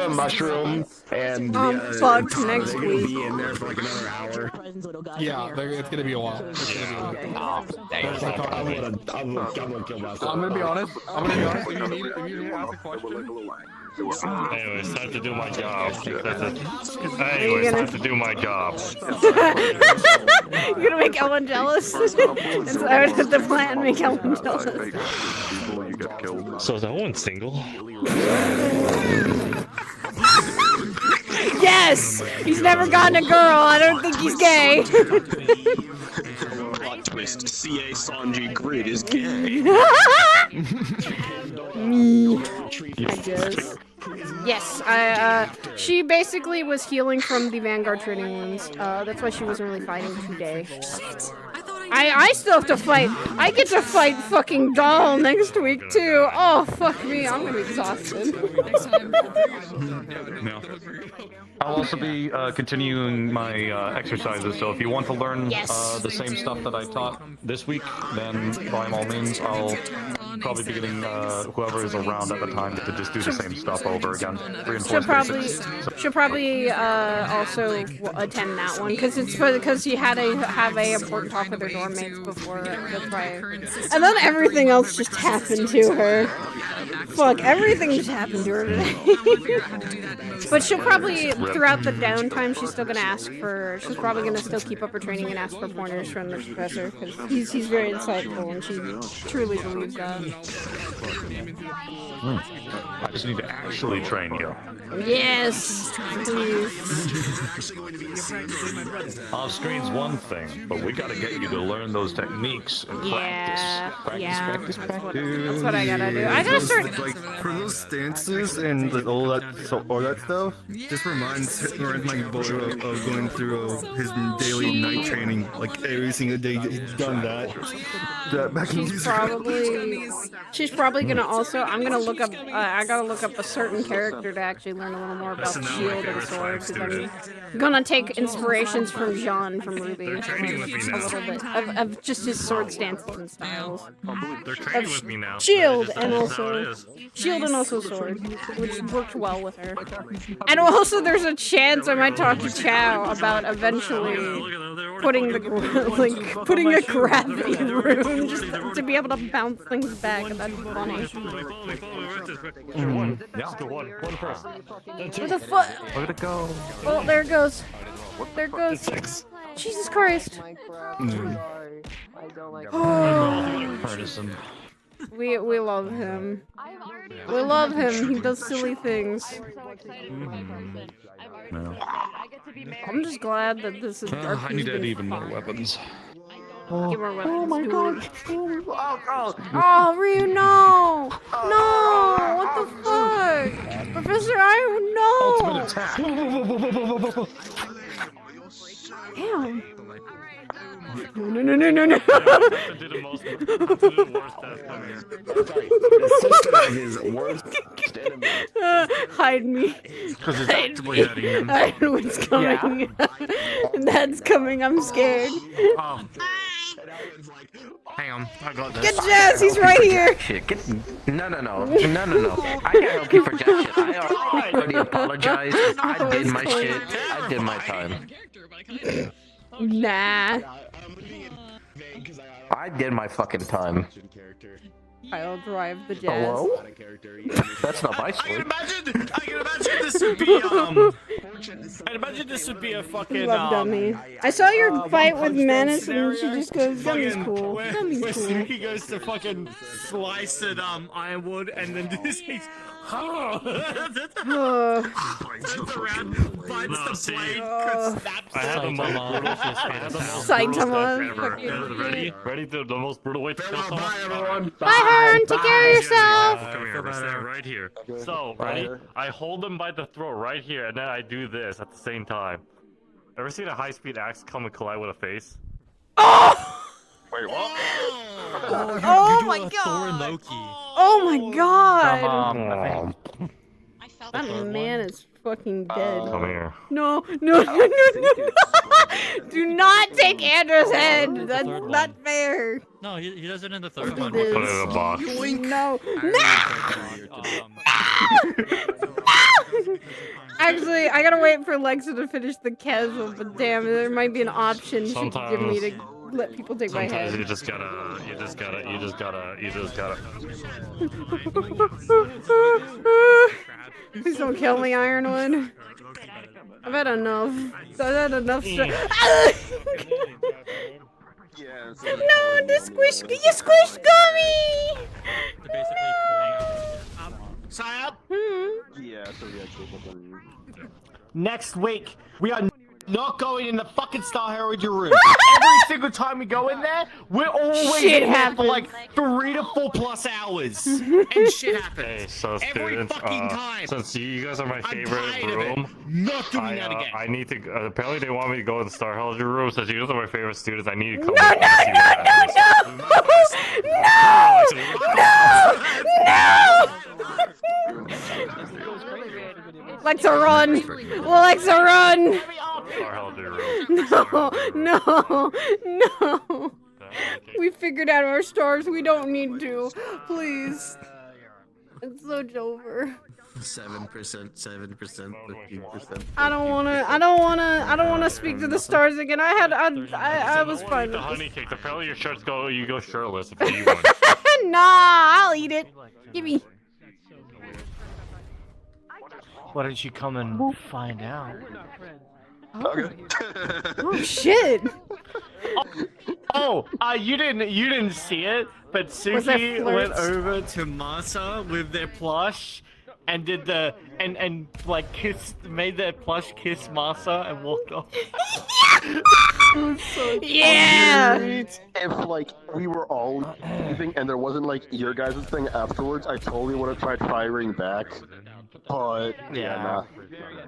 Mushroom and fuck, next week. week. Be in there for like another hour. Yeah, it's gonna be a while. I'm gonna kill myself. I'm gonna be honest. If you need to ask a question. Anyways, time to do my job. Anyways, time to do my job. You're gonna make Ellen jealous? That's the plan, make Ellen jealous. So is Owen single? Yes! He's never gotten a girl, I don't think he's gay. Plot twist, CA Sanji Grid is gay. Me. I guess. Yes, she basically was healing from the Vanguard training wounds. That's why she wasn't really fighting today. I still have to fight. I get to fight fucking Doll next week too. Oh fuck me, I'm gonna be exhausted. No. I'll also be continuing my exercises, so if you want to learn the same stuff that I taught this week, then by all means, I'll probably be getting whoever is around at the time to just do the same stuff over again. She'll probably also attend that one because she had have a important talk with her dorm mates before. That's why. And then everything else just happened to her. Fuck, everything just happened to her today. But she'll probably, throughout the downtime, she's still gonna ask for. She's probably gonna still keep up her training and ask for pointers from the professor because he's very insightful and she truly believes that. I just need to actually train you. Yes, please. Off screen's one thing, but we gotta get you to learn those techniques and practice. That's what I gotta do. I gotta start. Like for those stances and like, all that stuff. Just reminds my boy of going through his daily night training. Like every single day, he's done that. She's probably gonna also. I'm gonna look up. I gotta look up a certain character to actually learn a little more about shield and sword. Because I'm gonna take inspirations from Jean from Ruby. A little bit of just his sword stances and styles. They're training with me now. Shield and also sword, which worked well with her. And also, there's a chance I might talk to Chow about eventually putting a gravity room just to be able to bounce things back. That'd be funny. One first. What the fuck? Where'd it go? Oh, there it goes. There it goes. Jesus Christ. We love him. We love him. He does silly things. I'm just glad that this is. I need to add even more weapons. Give more weapons. Oh my god. Oh, Ryu, no! No! What the fuck? Professor Iron, no! Ultimate attack! Damn. No, no, no, no, no. Do the most, do the worst test. Come here. The sister of his worst enemy. Hide me. Because it's Hide actively me. hurting him. I know what's coming. That's coming. I'm scared. Hang on, I got this. Get Jazz. He's right here. Shit, no. I can't help you for jack shit. I already apologized. I did my shit. I did my time. Nah. I did my fucking time. I'll drive the Jazz. Hello? That's not my I story. can imagine this would be I'd imagine this would be a fucking Love Dummy. I saw your fight with Menace and she just goes, Dummy's cool. Dummy's Where cool. Suki goes to fucking slice at Ironwood and then this he's turns around, finds the blade, snaps I had the most Saitama. Ready to the most brutal way to kill someone? Bye, Hearn. Take care of yourself. Come here, we're standing right here. So, ready? I hold him by the throat right here, and then I do this at the same time. Ever seen a high-speed axe come and collide with a face? Oh! Wait, what? Oh my god! Oh my god! That man is fucking dead. Come here. No. Do not take Andra's head. That's not fair. No, he does it in the third Do one. this. Put it in a box. No. Actually, I gotta wait for Lexa to finish the casual, but damn, there might be an option she could give me to let people take my Sometimes head. you just gotta. Please don't kill me, Ironwood. I've had enough. I've had enough stuff. No, the squish, you squish gummy! Sayab? Yeah, so we actually Next week, we are not going in the fucking Star Heritage room. Every single time we go in there, we're always Shit in there happens. for like 3 to 4+ hours. And shit happens. Hey, so Every students, fucking time. since you guys are my I'm favorite tired of it. room, Not doing that again. I need to. Apparently, they want me to go in the Star Hell's room. Since you guys are my favorite students, I need to come. Lexa, run! Lexa, run! Star Hell's room. No. We figured out our stars. We don't need to. Please. It's so over. 7%, 15%. I don't wanna speak to the stars again. I was fine The with honey this. cake. Apparently, your shirts go. You go shirtless if you eat one. Nah, I'll eat it. Give me. Why don't you come and find out? Oh shit! You didn't see it, but Was that Suki went flirts? over to Masa with their plush and did the and like made their plush kiss Masa and walked off. Yeah! If like we were all leaving and there wasn't like your guys' thing afterwards, I totally would have tried firing back. But yeah, nah.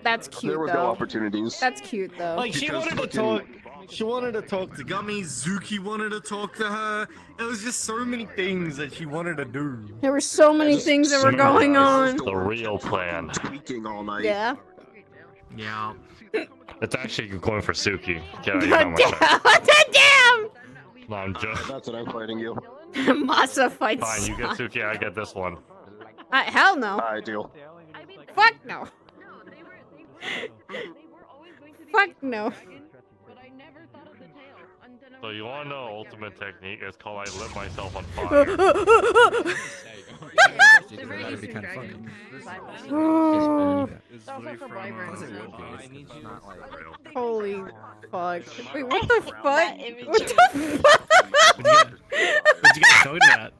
That's cute There were though. no opportunities. That's cute though. Like she wanted to talk. She wanted to talk to Gummy. Zuki wanted to talk to her. It was just so many things that she wanted to do. There were so many things that were going on. The real plan. Tweaking all night. Yeah. Yeah. It's actually going for Suki. Get out of here, my friend. Damn! No, I'm just. That's what I'm fighting you. Masa fights. Fine, you get Suki. I get this one. Hell no. I do. Fuck no. Fuck no. So you want to know ultimate technique? It's called I lit myself on fire. That'd be kind of funny. Holy fuck. Wait, what the fuck? What the fuck? What you guys talking about?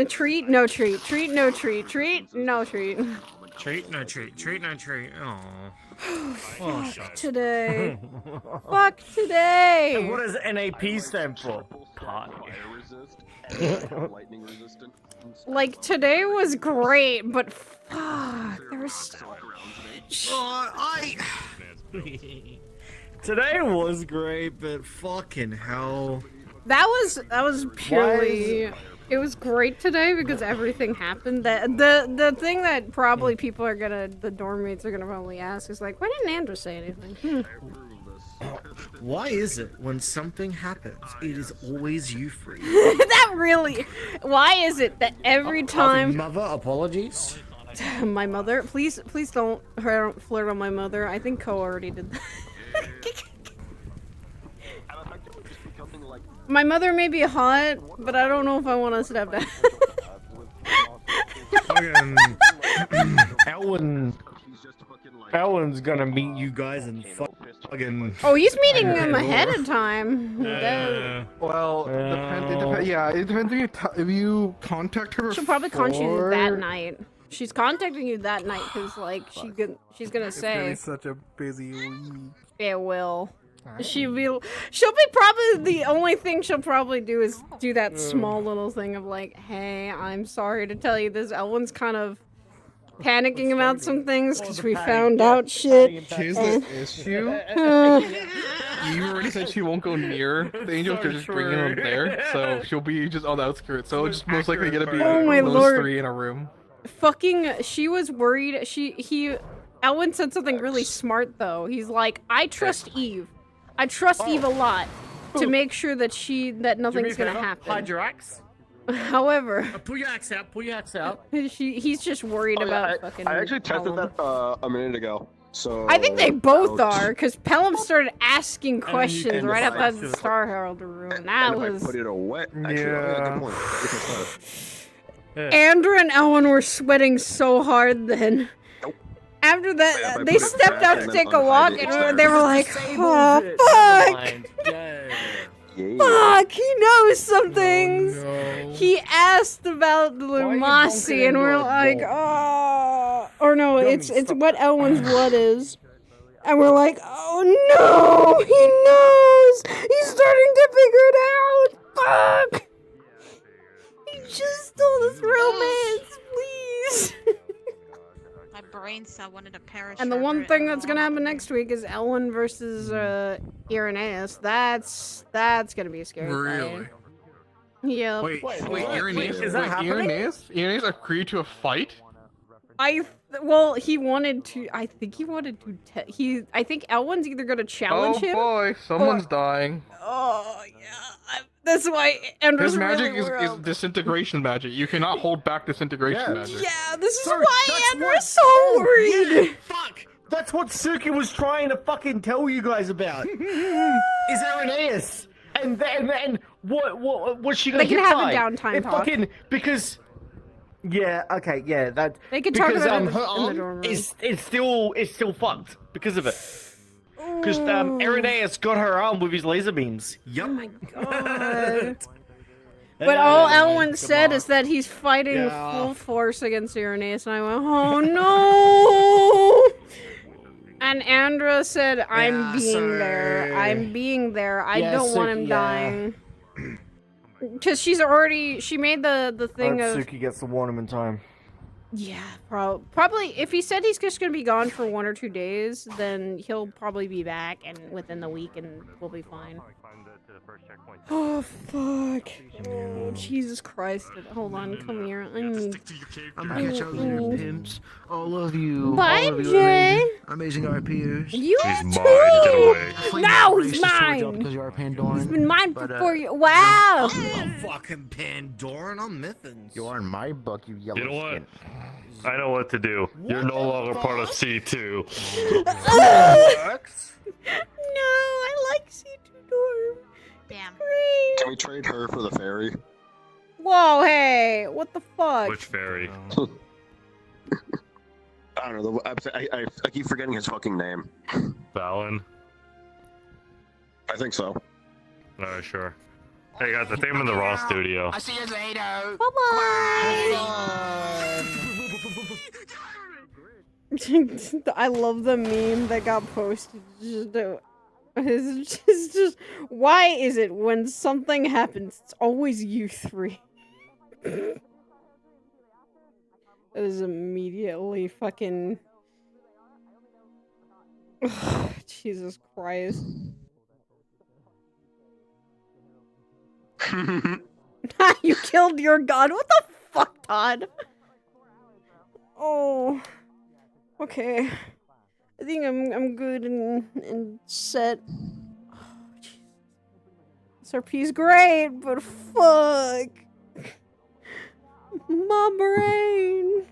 Treat, no treat. Treat, no treat. Treat, no treat. Treat, no treat. Treat, no treat. Aww. Fuck today. Fuck today. And what does NAP stand for? Party. Lightning resistant. Like, today was great, but fuck, there was so much. Today was great, but fucking hell. That was purely. It was great today because everything happened. The thing that probably the dorm mates are gonna probably ask is like, why didn't Andraste say anything? Why is it when something happens, it is always you three? That really. Why is it that every time? Mother, apologies. My mother, please don't flirt on my mother. I think Ko already did that. My mother may be hot, but I don't know if I want to step down. Elwin's gonna meet you guys and fucking. Oh, he's meeting him ahead of time. Well, it depends if you contact her. She'll probably contact you before. that night. She's contacting you that night because, like, she's gonna It's gonna be say. such a busy week. It will. She'll be probably the only thing she'll probably do is do that small little thing of like, hey, I'm sorry to tell you this. Elwin's kind of panicking about some things because we found out shit. Here's the issue. You already said she won't go near the angels, they're just bringing them there, so she'll be just on the outskirts. So it's just most likely gonna be Oh my those lord. three in a room. Fucking, she was worried. Elwin said something really smart though. He's like, I trust Eve. I trust Eve a lot to make sure that nothing's gonna happen. Hide your axe. However, Pull your axe out. Pull your axe out. he's just worried about fucking. I actually tested Pelham. that a minute ago. So I think they both Ouch. are, because Pelham started asking questions and right if I- outside the Star Herald room, and that and if was. I put it away. Actually, yeah. Good point. Andrew and Ellen were sweating so hard then. After that, they stepped out to take a walk, and they were like, "Oh fuck, fuck, he knows some things." He asked about the Lumasi, and we're like, "Oh," or no, it's what Elwin's blood is, and we're like, "Oh no, he knows. He's starting to figure it out. Fuck." He just told us romance, please. My brain cell wanted to perish. And the one thing that's gonna happen next week is Elwin versus Irenaeus. That's gonna be a scary Really? fight. Yeah. Wait, Irenaeus? Irenaeus agreed to a fight? He wanted to. I think he wanted to. I think Elwin's either gonna challenge him. Oh boy, someone's dying. Oh yeah. That's why Andrew's His magic really is disintegration magic. You cannot hold back disintegration magic. Yeah, this is why Andrew's so worried. Yeah, fuck! That's what Suki was trying to fucking tell you guys about. Is Irenaeus. And then what's she gonna They can get have by? a downtime It talk. Fucking because. Yeah. Okay. Yeah. That. They can talk because about it her in the arm dorm room. is still fucked because of it. Because Irenaeus got her arm with his laser beams. Yup. Oh my god. But all Elwin said is that he's fighting full force against Irenaeus, and I went, oh no! And Andra said, I'm being there. I'm being there. I don't want him dying. Because she made the thing of... Suki gets to warn him in time. Yeah, probably. If he said he's just gonna be gone for 1 or 2 days, then he'll probably be back and within the week, and we'll be fine. Oh fuck! Oh Jesus Christ! Hold on, come here. I'm gonna catch all of you pimps, all of you. Bye, all of you Jay. amazing RPers. You He's too. mine, get away. No, he's Mine. mine. Because you are Pandoran. He's been mine But, for 4 years. Wow. I'm fucking Pandoran. I'm Mythins. You are in my book, you yellow You know what? skin. I know what to do. You're no longer part of C2. No, I like C2 dorm. Damn. Great. Can we trade her for the fairy? Whoa, hey, what the fuck? Which fairy? I don't know. I keep forgetting his fucking name. Fallon? I think so. Alright, sure. Hey guys, I think I'm in the Raw studio. I'll see you later. I love the meme that got posted. It's just, why is it when something happens, it's always you three? That is immediately fucking... Jesus Christ. You killed your god. What the fuck, Todd? Oh. Okay. I think I'm good and set. SRP's great, but fuck. My brain.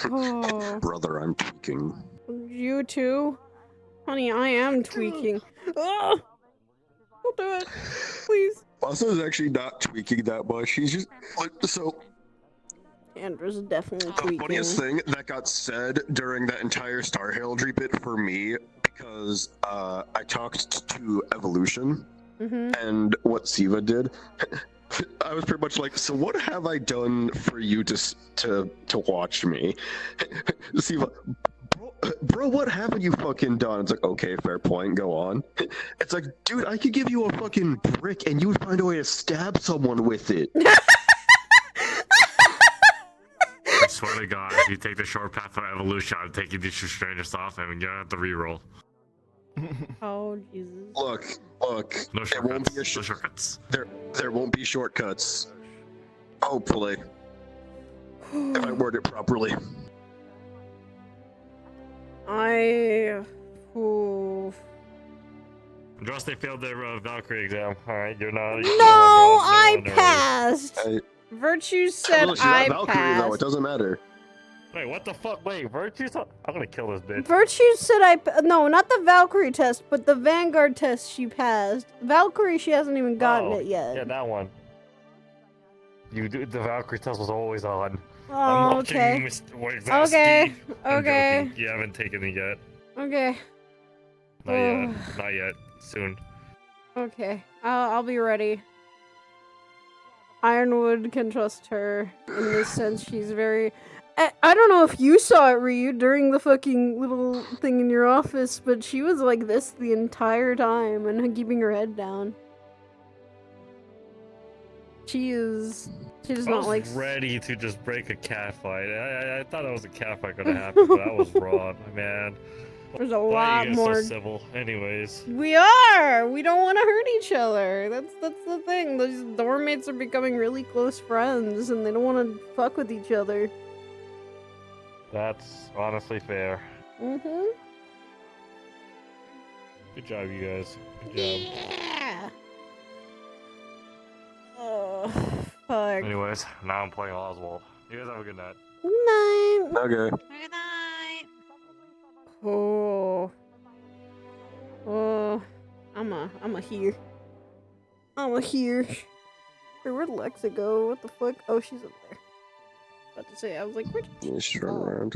Oh. Brother, I'm tweaking. You too? Honey, I am tweaking. Ugh! Don't do it. Please. Buster's actually not tweaking that much. He's just like, so. Andra's definitely The tweaking. funniest thing that got said during that entire Star Heraldry bit for me, because I talked to Evolution, and what Siva did, I was pretty much like, so what have I done for you to watch me? Siva, bro, what haven't you fucking done? It's like, okay, fair point, go on. It's like, dude, I could give you a fucking brick and you would find a way to stab someone with it. I swear to God, if you take the short path for evolution, I'm taking these strangers off and you're gonna have to reroll. Oh, Jesus. Look, No there won't be no shortcuts. There won't be shortcuts. Hopefully. If I word it properly. Andraste failed their Valkyrie exam. Alright, you're not. No, I passed! Virtue said She's I not Valkyrie, though. passed. It doesn't matter. Wait, what the fuck? Wait, Virtue's not... I'm gonna kill this bitch. Virtue said no, not the Valkyrie test, but the Vanguard test she passed. Valkyrie, she hasn't even gotten it yet. Yeah, that one. The Valkyrie test was always on. Oh, I'm watching okay. Mr. Wojcicki. Okay, I'm okay. joking. You haven't taken it yet. Okay. Not yet. Not yet. Soon. Okay, I'll be ready. Ironwood can trust her in this sense. She's very... I don't know if you saw it, Ryu, during the fucking little thing in your office, but she was like this the entire time and keeping her head down. She's not I like... was ready to just break a cat fight. I thought it was a cat fight gonna happen, but I was wrong, man. There's a Why lot are you guys more... so civil? Anyways. We are! We don't want to hurt each other. That's the thing. Those dormmates are becoming really close friends, and they don't want to fuck with each other. That's honestly fair. Mm-hmm. Good job, you guys. Good job. Yeah! Oh, fuck. Anyways, now I'm playing Oswald. You guys have a good night. Good night! Okay. Good night. Oh. Oh. I'm a here. I'm a here. Wait, where'd Lexa go? What the fuck? Oh, she's up there. About to say, I was like, where'd Yeah, she's running around.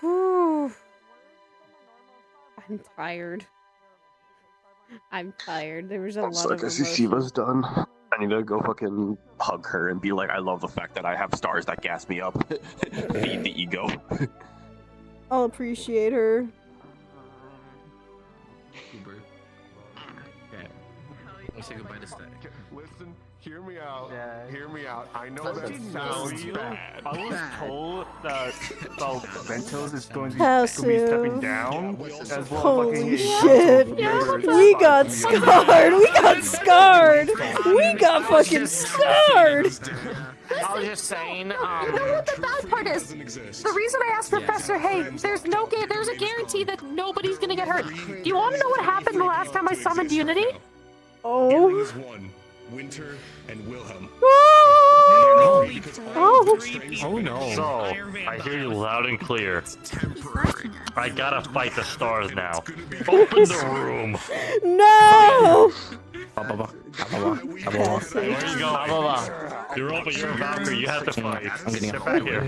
Whew. I'm tired. I'm tired. There was a lot So I of guess emotion. Siva's done. I need to go fucking hug her and be like, I love the fact that I have stars that gas me up. Feed the ego. I'll appreciate her. Let's say goodbye to Static. Listen, hear me out. Hear me out. I know That's that sounds bad. I was told that Ventos is going to Passive. be stepping down as well. Holy shit! We got scarred! We got scarred! We got fucking scarred! I was just saying, You know what the bad part is? The reason I asked Professor, hey, there's a guarantee that nobody's gonna get hurt. Do you want to know what happened the last time I summoned Unity? Oh. Is one. Winter and Wilhelm. Oh no. So, I hear you loud and clear. I gotta fight the stars now. Open the room. No! Where are you going? You're open, you're a Valkyrie, you have to fight. Get back here.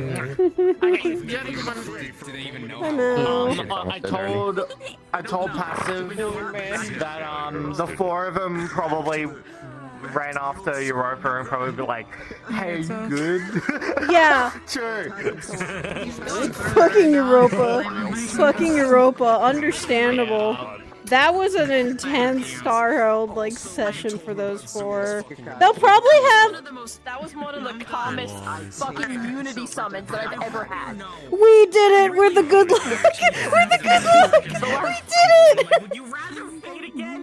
I told Passive that the four of them probably ran after Europa and probably be like, hey, you good? Yeah. True. Fucking Europa. Fucking Europa. Understandable. That was an intense Star Herald like session for those four. They'll probably have. That was one of the calmest fucking Unity summons that I've ever had. We did it. We're the good luck. We're the good luck. We did it.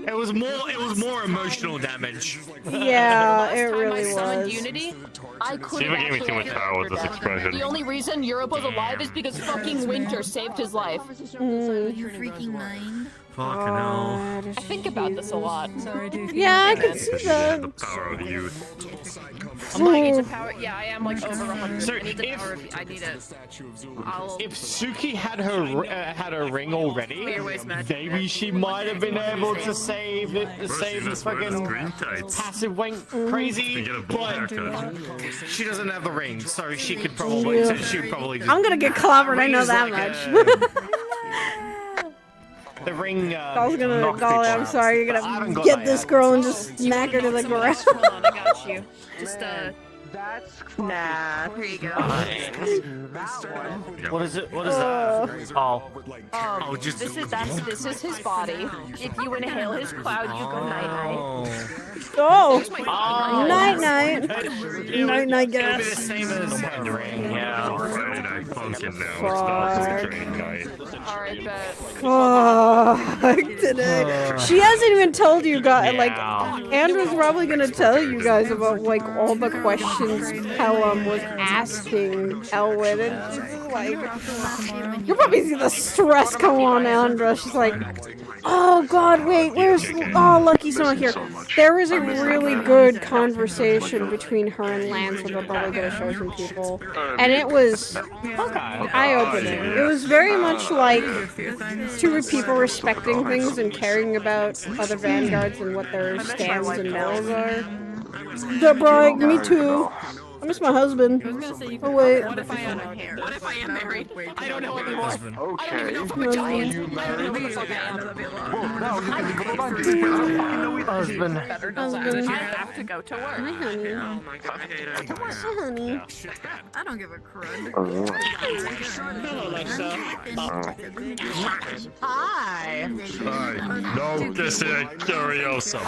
It was more emotional damage. Yeah, it really Summoned was. Unity, I could Shiva gave me too much power with this expression. The only reason Europe was alive is because fucking Winter saved his life. Your freaking mind. Fucking hell. I think about this a lot. Yeah, I can see that. The power of youth. I'm like, it's a power. Yeah, I am like over 100. So I need the power of. I need it. If Suki had her ring already, maybe she might have been able to save this fucking passive went crazy. But she doesn't have the ring, so she could probably. Yeah. She would probably. I'm gonna get clobbered. I know that much. The ring. I was gonna. Golly, I'm sorry. You're gonna get this girl and just smack her to the ground. Hold on, I got you. Just Nah, here you go. What is it? What is that? Oh. This is his body. If you inhale his cloud, you go night night. Oh, night night. Night night It'll be the gas. same as the ring. Yeah. Friday night funkin' now. It's not training night. Alright, bet. Fuck today. She hasn't even told you guys. Like, Andrew's probably gonna tell you guys about like all the questions Pelham was asking Elwyn, and she's like, you'll probably see the stress come on Andra. She's like, oh god, wait, where's? Oh, Lucky's not here. There was a really good conversation between her and Lance, which I'm probably gonna show some people, and it was eye-opening. It was very much like two people respecting things and caring about other vanguards and what their stands and morals are. Deborah, me too. I miss my husband. Oh wait. What if I am married? What if I am married? I don't know anymore. Okay. I don't even know if I'm a giant. I don't even know if I'm Husband. better does that. I have to go to work. Hi, honey. Oh my god. Hi, honey. I don't give a crud. Hi. No, this is Curiosum.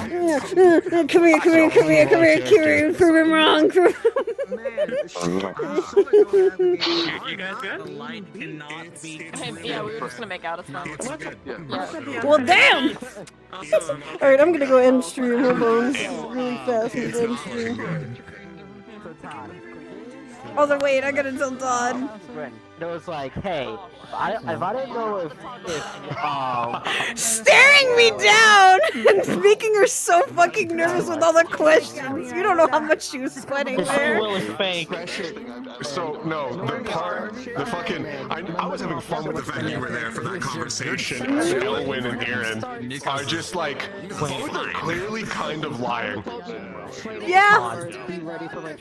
Come here, prove him wrong. You guys good? Yeah, we were just gonna make out. It's fine. Yeah. Well, damn! Alright, I'm gonna go end stream. Hold on. Really fast and end stream. Oh, wait, I gotta tell Todd. It was like, hey, if I didn't know if Staring me down and making her so fucking nervous with all the questions. You don't know how much she was sweating there. So, no, the fucking, I was having fun with the fact you were there for that conversation. Elwyn and Aaron are just like, both are clearly kind of lying. Yeah.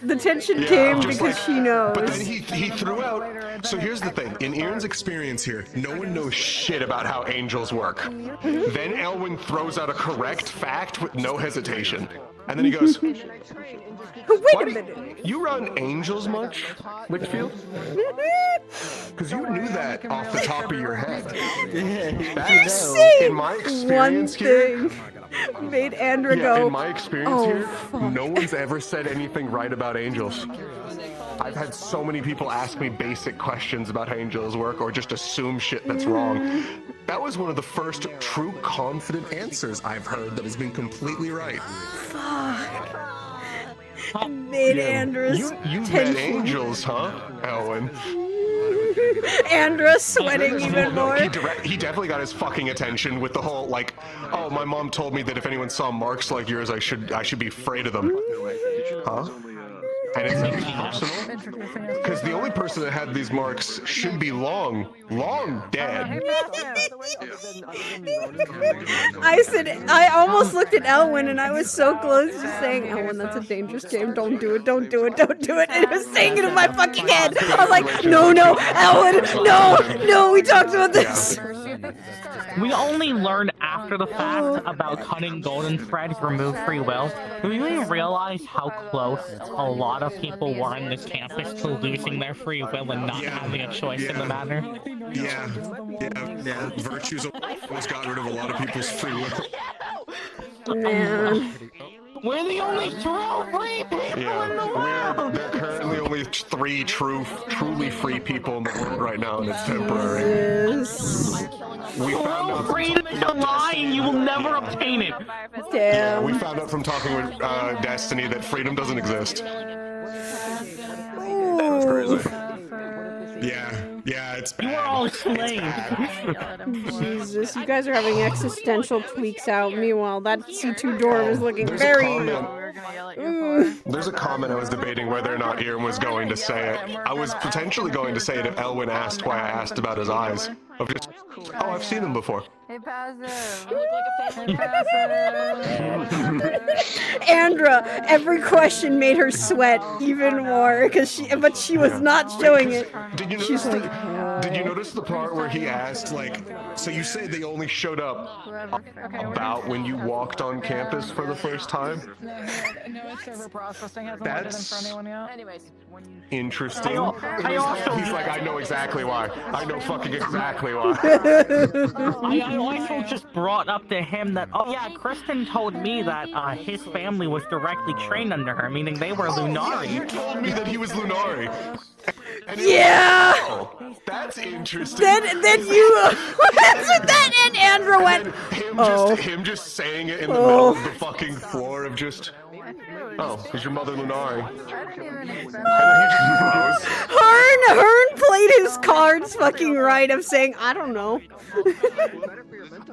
The tension came because like, she knows. But then he threw out, so here's the thing, in Aaron's experience here, no one knows shit about how angels work. Then Elwyn throws out a correct fact with no hesitation. And then he goes, Wait a minute. You run angels much, Litchfield? Because you knew that off the top of your head. That's, in my experience here, made Andra go. In my experience here, no one's ever said anything right about angels. I've had so many people ask me basic questions about how angels work or just assume shit that's wrong. That was one of the first true confident answers I've heard that has been completely right. Fuck. Made Andra's You met tension. angels, huh, Elwyn? Andra sweating even more. He definitely got his fucking attention with the whole like, oh, my mom told me that if anyone saw marks like yours, I should be afraid of them. Huh? And it's not personal, because the only person that had these marks should be long dead. I almost looked at Elwyn and I was so close to saying, Elwyn, that's a dangerous game. Don't do it. And it was saying it in my fucking head. I was like, no, Elwyn, no, we talked about this. We only learned after the fact about cutting golden threads remove free will. Do we even realize how close a lot of people were on this campus to losing their free will and not having a choice in the matter? Yeah. Virtues almost got rid of a lot of people's free will. Man. We're the only true free people in the world! There are currently only 3 truly free people in the world right now, and it's temporary. We found out freedom is a lie and you will never obtain it. Yeah, we found out from talking with Destiny that freedom doesn't exist. Yeah, it's bad. You are all slaves. Jesus, you guys are having existential tweaks out. Meanwhile, that C2 dorm is looking very... There's a comment I was debating whether or not Ian was going to say it. I was potentially going to say it if Elwin asked why I asked about his eyes. Of just, oh, I've seen them before. Hey, Passive. Andra, every question made her sweat even more, but she was not showing it. Did you notice did you notice the part where he asked, like, so you say they only showed up about when you walked on campus for the first time? No, server processing hasn't That's loaded in for anyone yet. Anyways, interesting. He's like, I know exactly why. I know fucking exactly why. I also just brought up to him that, oh yeah, Kristen told me that his family was directly trained under her, meaning they were Lunari. You told me that he was Lunari. Yeah! Oh, that's interesting. Then you... then and Andra went... Him just saying it in the middle of the fucking floor of just... Oh, is your mother Lunari? And then he just froze. Hearn played his cards fucking right of saying, I don't know.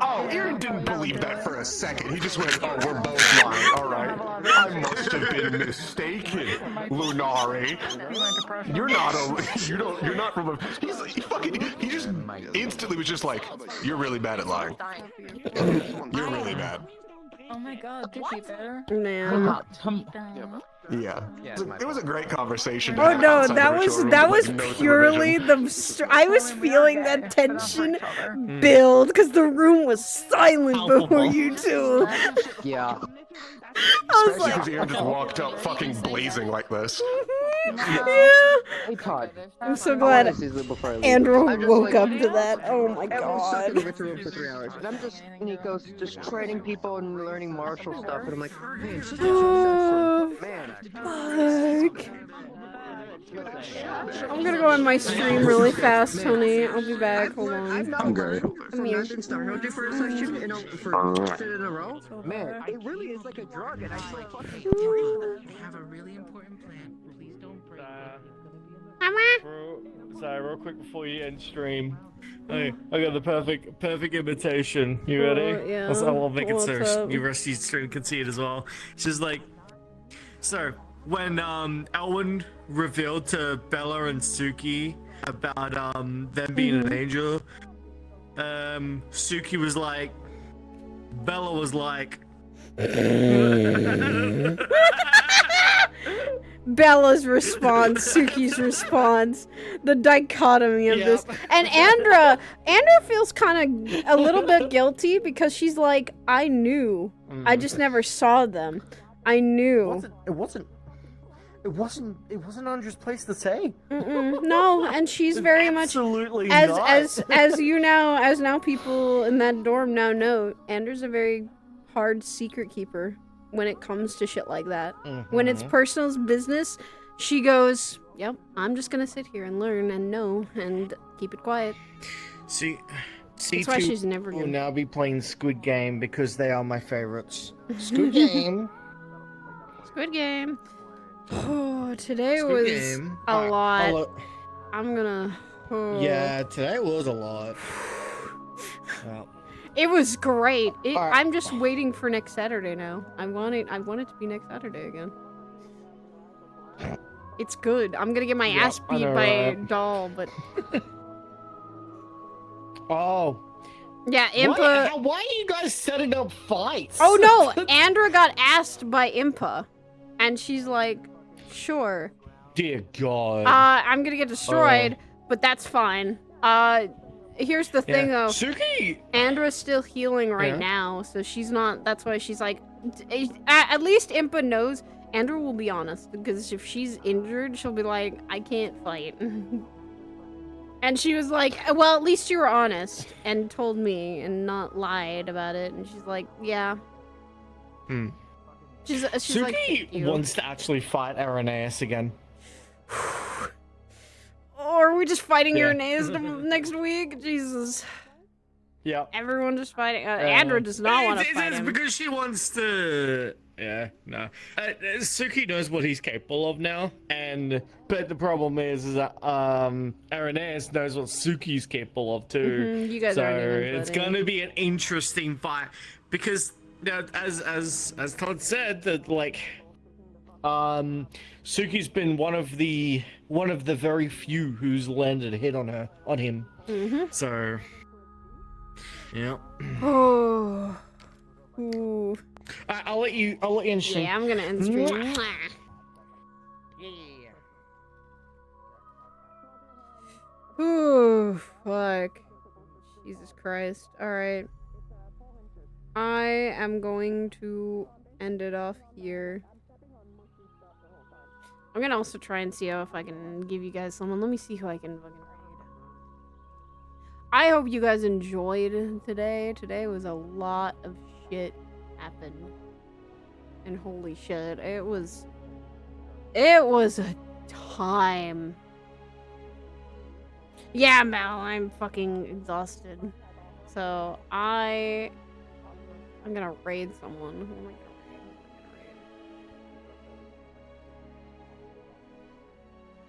Oh, Aaron didn't believe that for a second. He just went, oh, we're both lying. All right. I must have been mistaken, Lunari. You're not from a... He just instantly was just like, you're really bad at lying. You're really bad. Oh my god, did you better? Man. Yeah. It was a great conversation. Oh no, that was purely the... I was feeling that tension build because the room was silent before you two. Yeah. Especially because Aaron just walked up fucking blazing like this. Yeah. Hey Todd. I'm so glad Andrew woke up to that. Oh my god. I'm just for 3 hours, and I'm just Nico's just training people and learning martial stuff, and I'm like, man, Fuck. I'm gonna go on my stream really fast, honey. I'll be back. Hold on. I'm great. Come here. Man, it really is like a drug, and I like fucking have a really important plan. Please don't break Sorry, real quick before you end stream. Hey, I got the perfect invitation. You ready? Yeah. I'll make it What's so up? you rest of stream can see it as well. She's like, so when Elwin revealed to Bella and Suki about them being an angel, Suki was like, Bella was like. Bella's response, Suki's response, the dichotomy of this. And Andra feels kind of a little bit guilty because she's like, I knew. I just never saw them. I knew. It wasn't Andra's place to say. No, and she's very much absolutely as you know, as now people in that dorm now know, Andra's a very hard secret keeper when it comes to shit like that. When it's personal business, she goes, yep, I'm just gonna sit here and learn and know and keep it quiet. See, that's why she's never will gonna... now be playing Squid Game because they are my favorites. Squid Game. Squid Game. Oh, today Squid was Game. a lot. I'm gonna... Yeah, today was a lot. Well. It was great. I'm just waiting for next Saturday now. I want it to be next Saturday again. It's good. I'm gonna get my ass beat by a doll, but... Oh. Yeah, Impa... Why are you guys setting up fights? Oh no! Andra got asked by Impa. And she's like, sure. Dear God. I'm gonna get destroyed, but that's fine. Here's the thing though. Suki! Andra's still healing right now, so she's not... That's why she's like... At least Impa knows Andra will be honest, because if she's injured, she'll be like, I can't fight. And she was like, well, at least you were honest and told me and not lied about it. And she's like, yeah. She's Suki like, thank you. wants to actually fight Irenaeus again. Or are we just fighting Yeah. Irenaeus next week? Jesus. Yeah. Everyone just fighting. Andra does not want to fight It's him. because she wants to. Yeah, no. Suki knows what he's capable of now, but the problem is that Irenaeus knows what Suki's capable of too. You guys so aren't even it's fighting. gonna be an interesting fight because as Todd said that like Suki's been one of the very few who's landed a hit on him. So yeah. Oh. Ooh. I'll let you end stream. Yeah, I'm gonna end stream. Ooh, fuck. Jesus Christ. Alright. I am going to end it off here. I'm gonna also try and see if I can give you guys someone. Let me see who I can fucking raid. I hope you guys enjoyed today. Today was a lot of shit happened. And holy shit, it was a time. Yeah, Mel, I'm fucking exhausted. So I'm gonna raid someone. Who am I gonna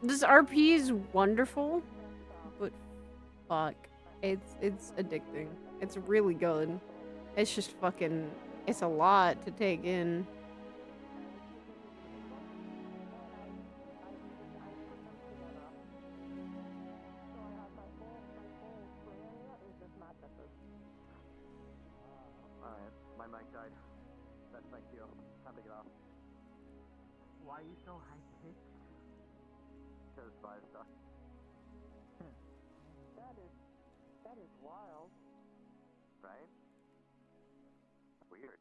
raid? This RP is wonderful, but fuck, it's addicting. It's really good. It's just fucking, it's a lot to take in. My mic died. Thank you. Time to get off. Why are you so high-pitched? Because 5 sucks. That is wild. Right? Weird.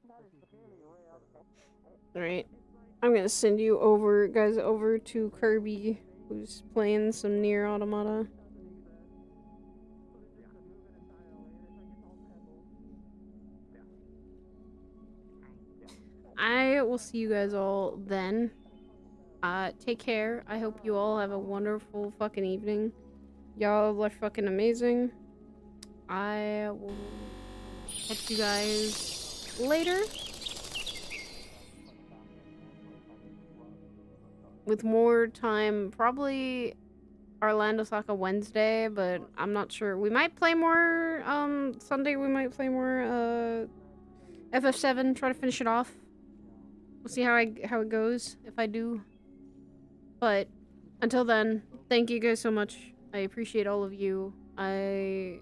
That is really wild. Alright. I'm gonna send you over, guys, over to Kirby, who's playing some Nier Automata. I will see you guys all then. Take care. I hope you all have a wonderful fucking evening. Y'all are fucking amazing. I will catch you guys later. With more time, probably Orlando Soccer Wednesday, but I'm not sure. We might play more, Sunday we might play more, FF7, try to finish it off. We'll see how it goes, if I do. But, until then, thank you guys so much. I appreciate all of you. I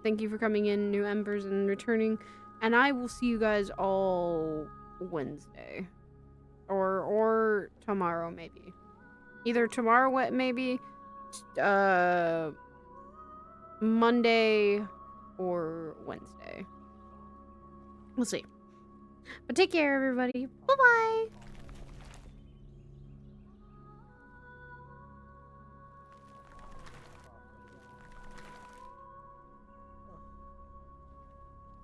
thank you for coming in, new embers, and returning. And I will see you guys all Wednesday. Or tomorrow, maybe. Either tomorrow, maybe, Monday, or Wednesday. We'll see. But take care, everybody. Bye-bye!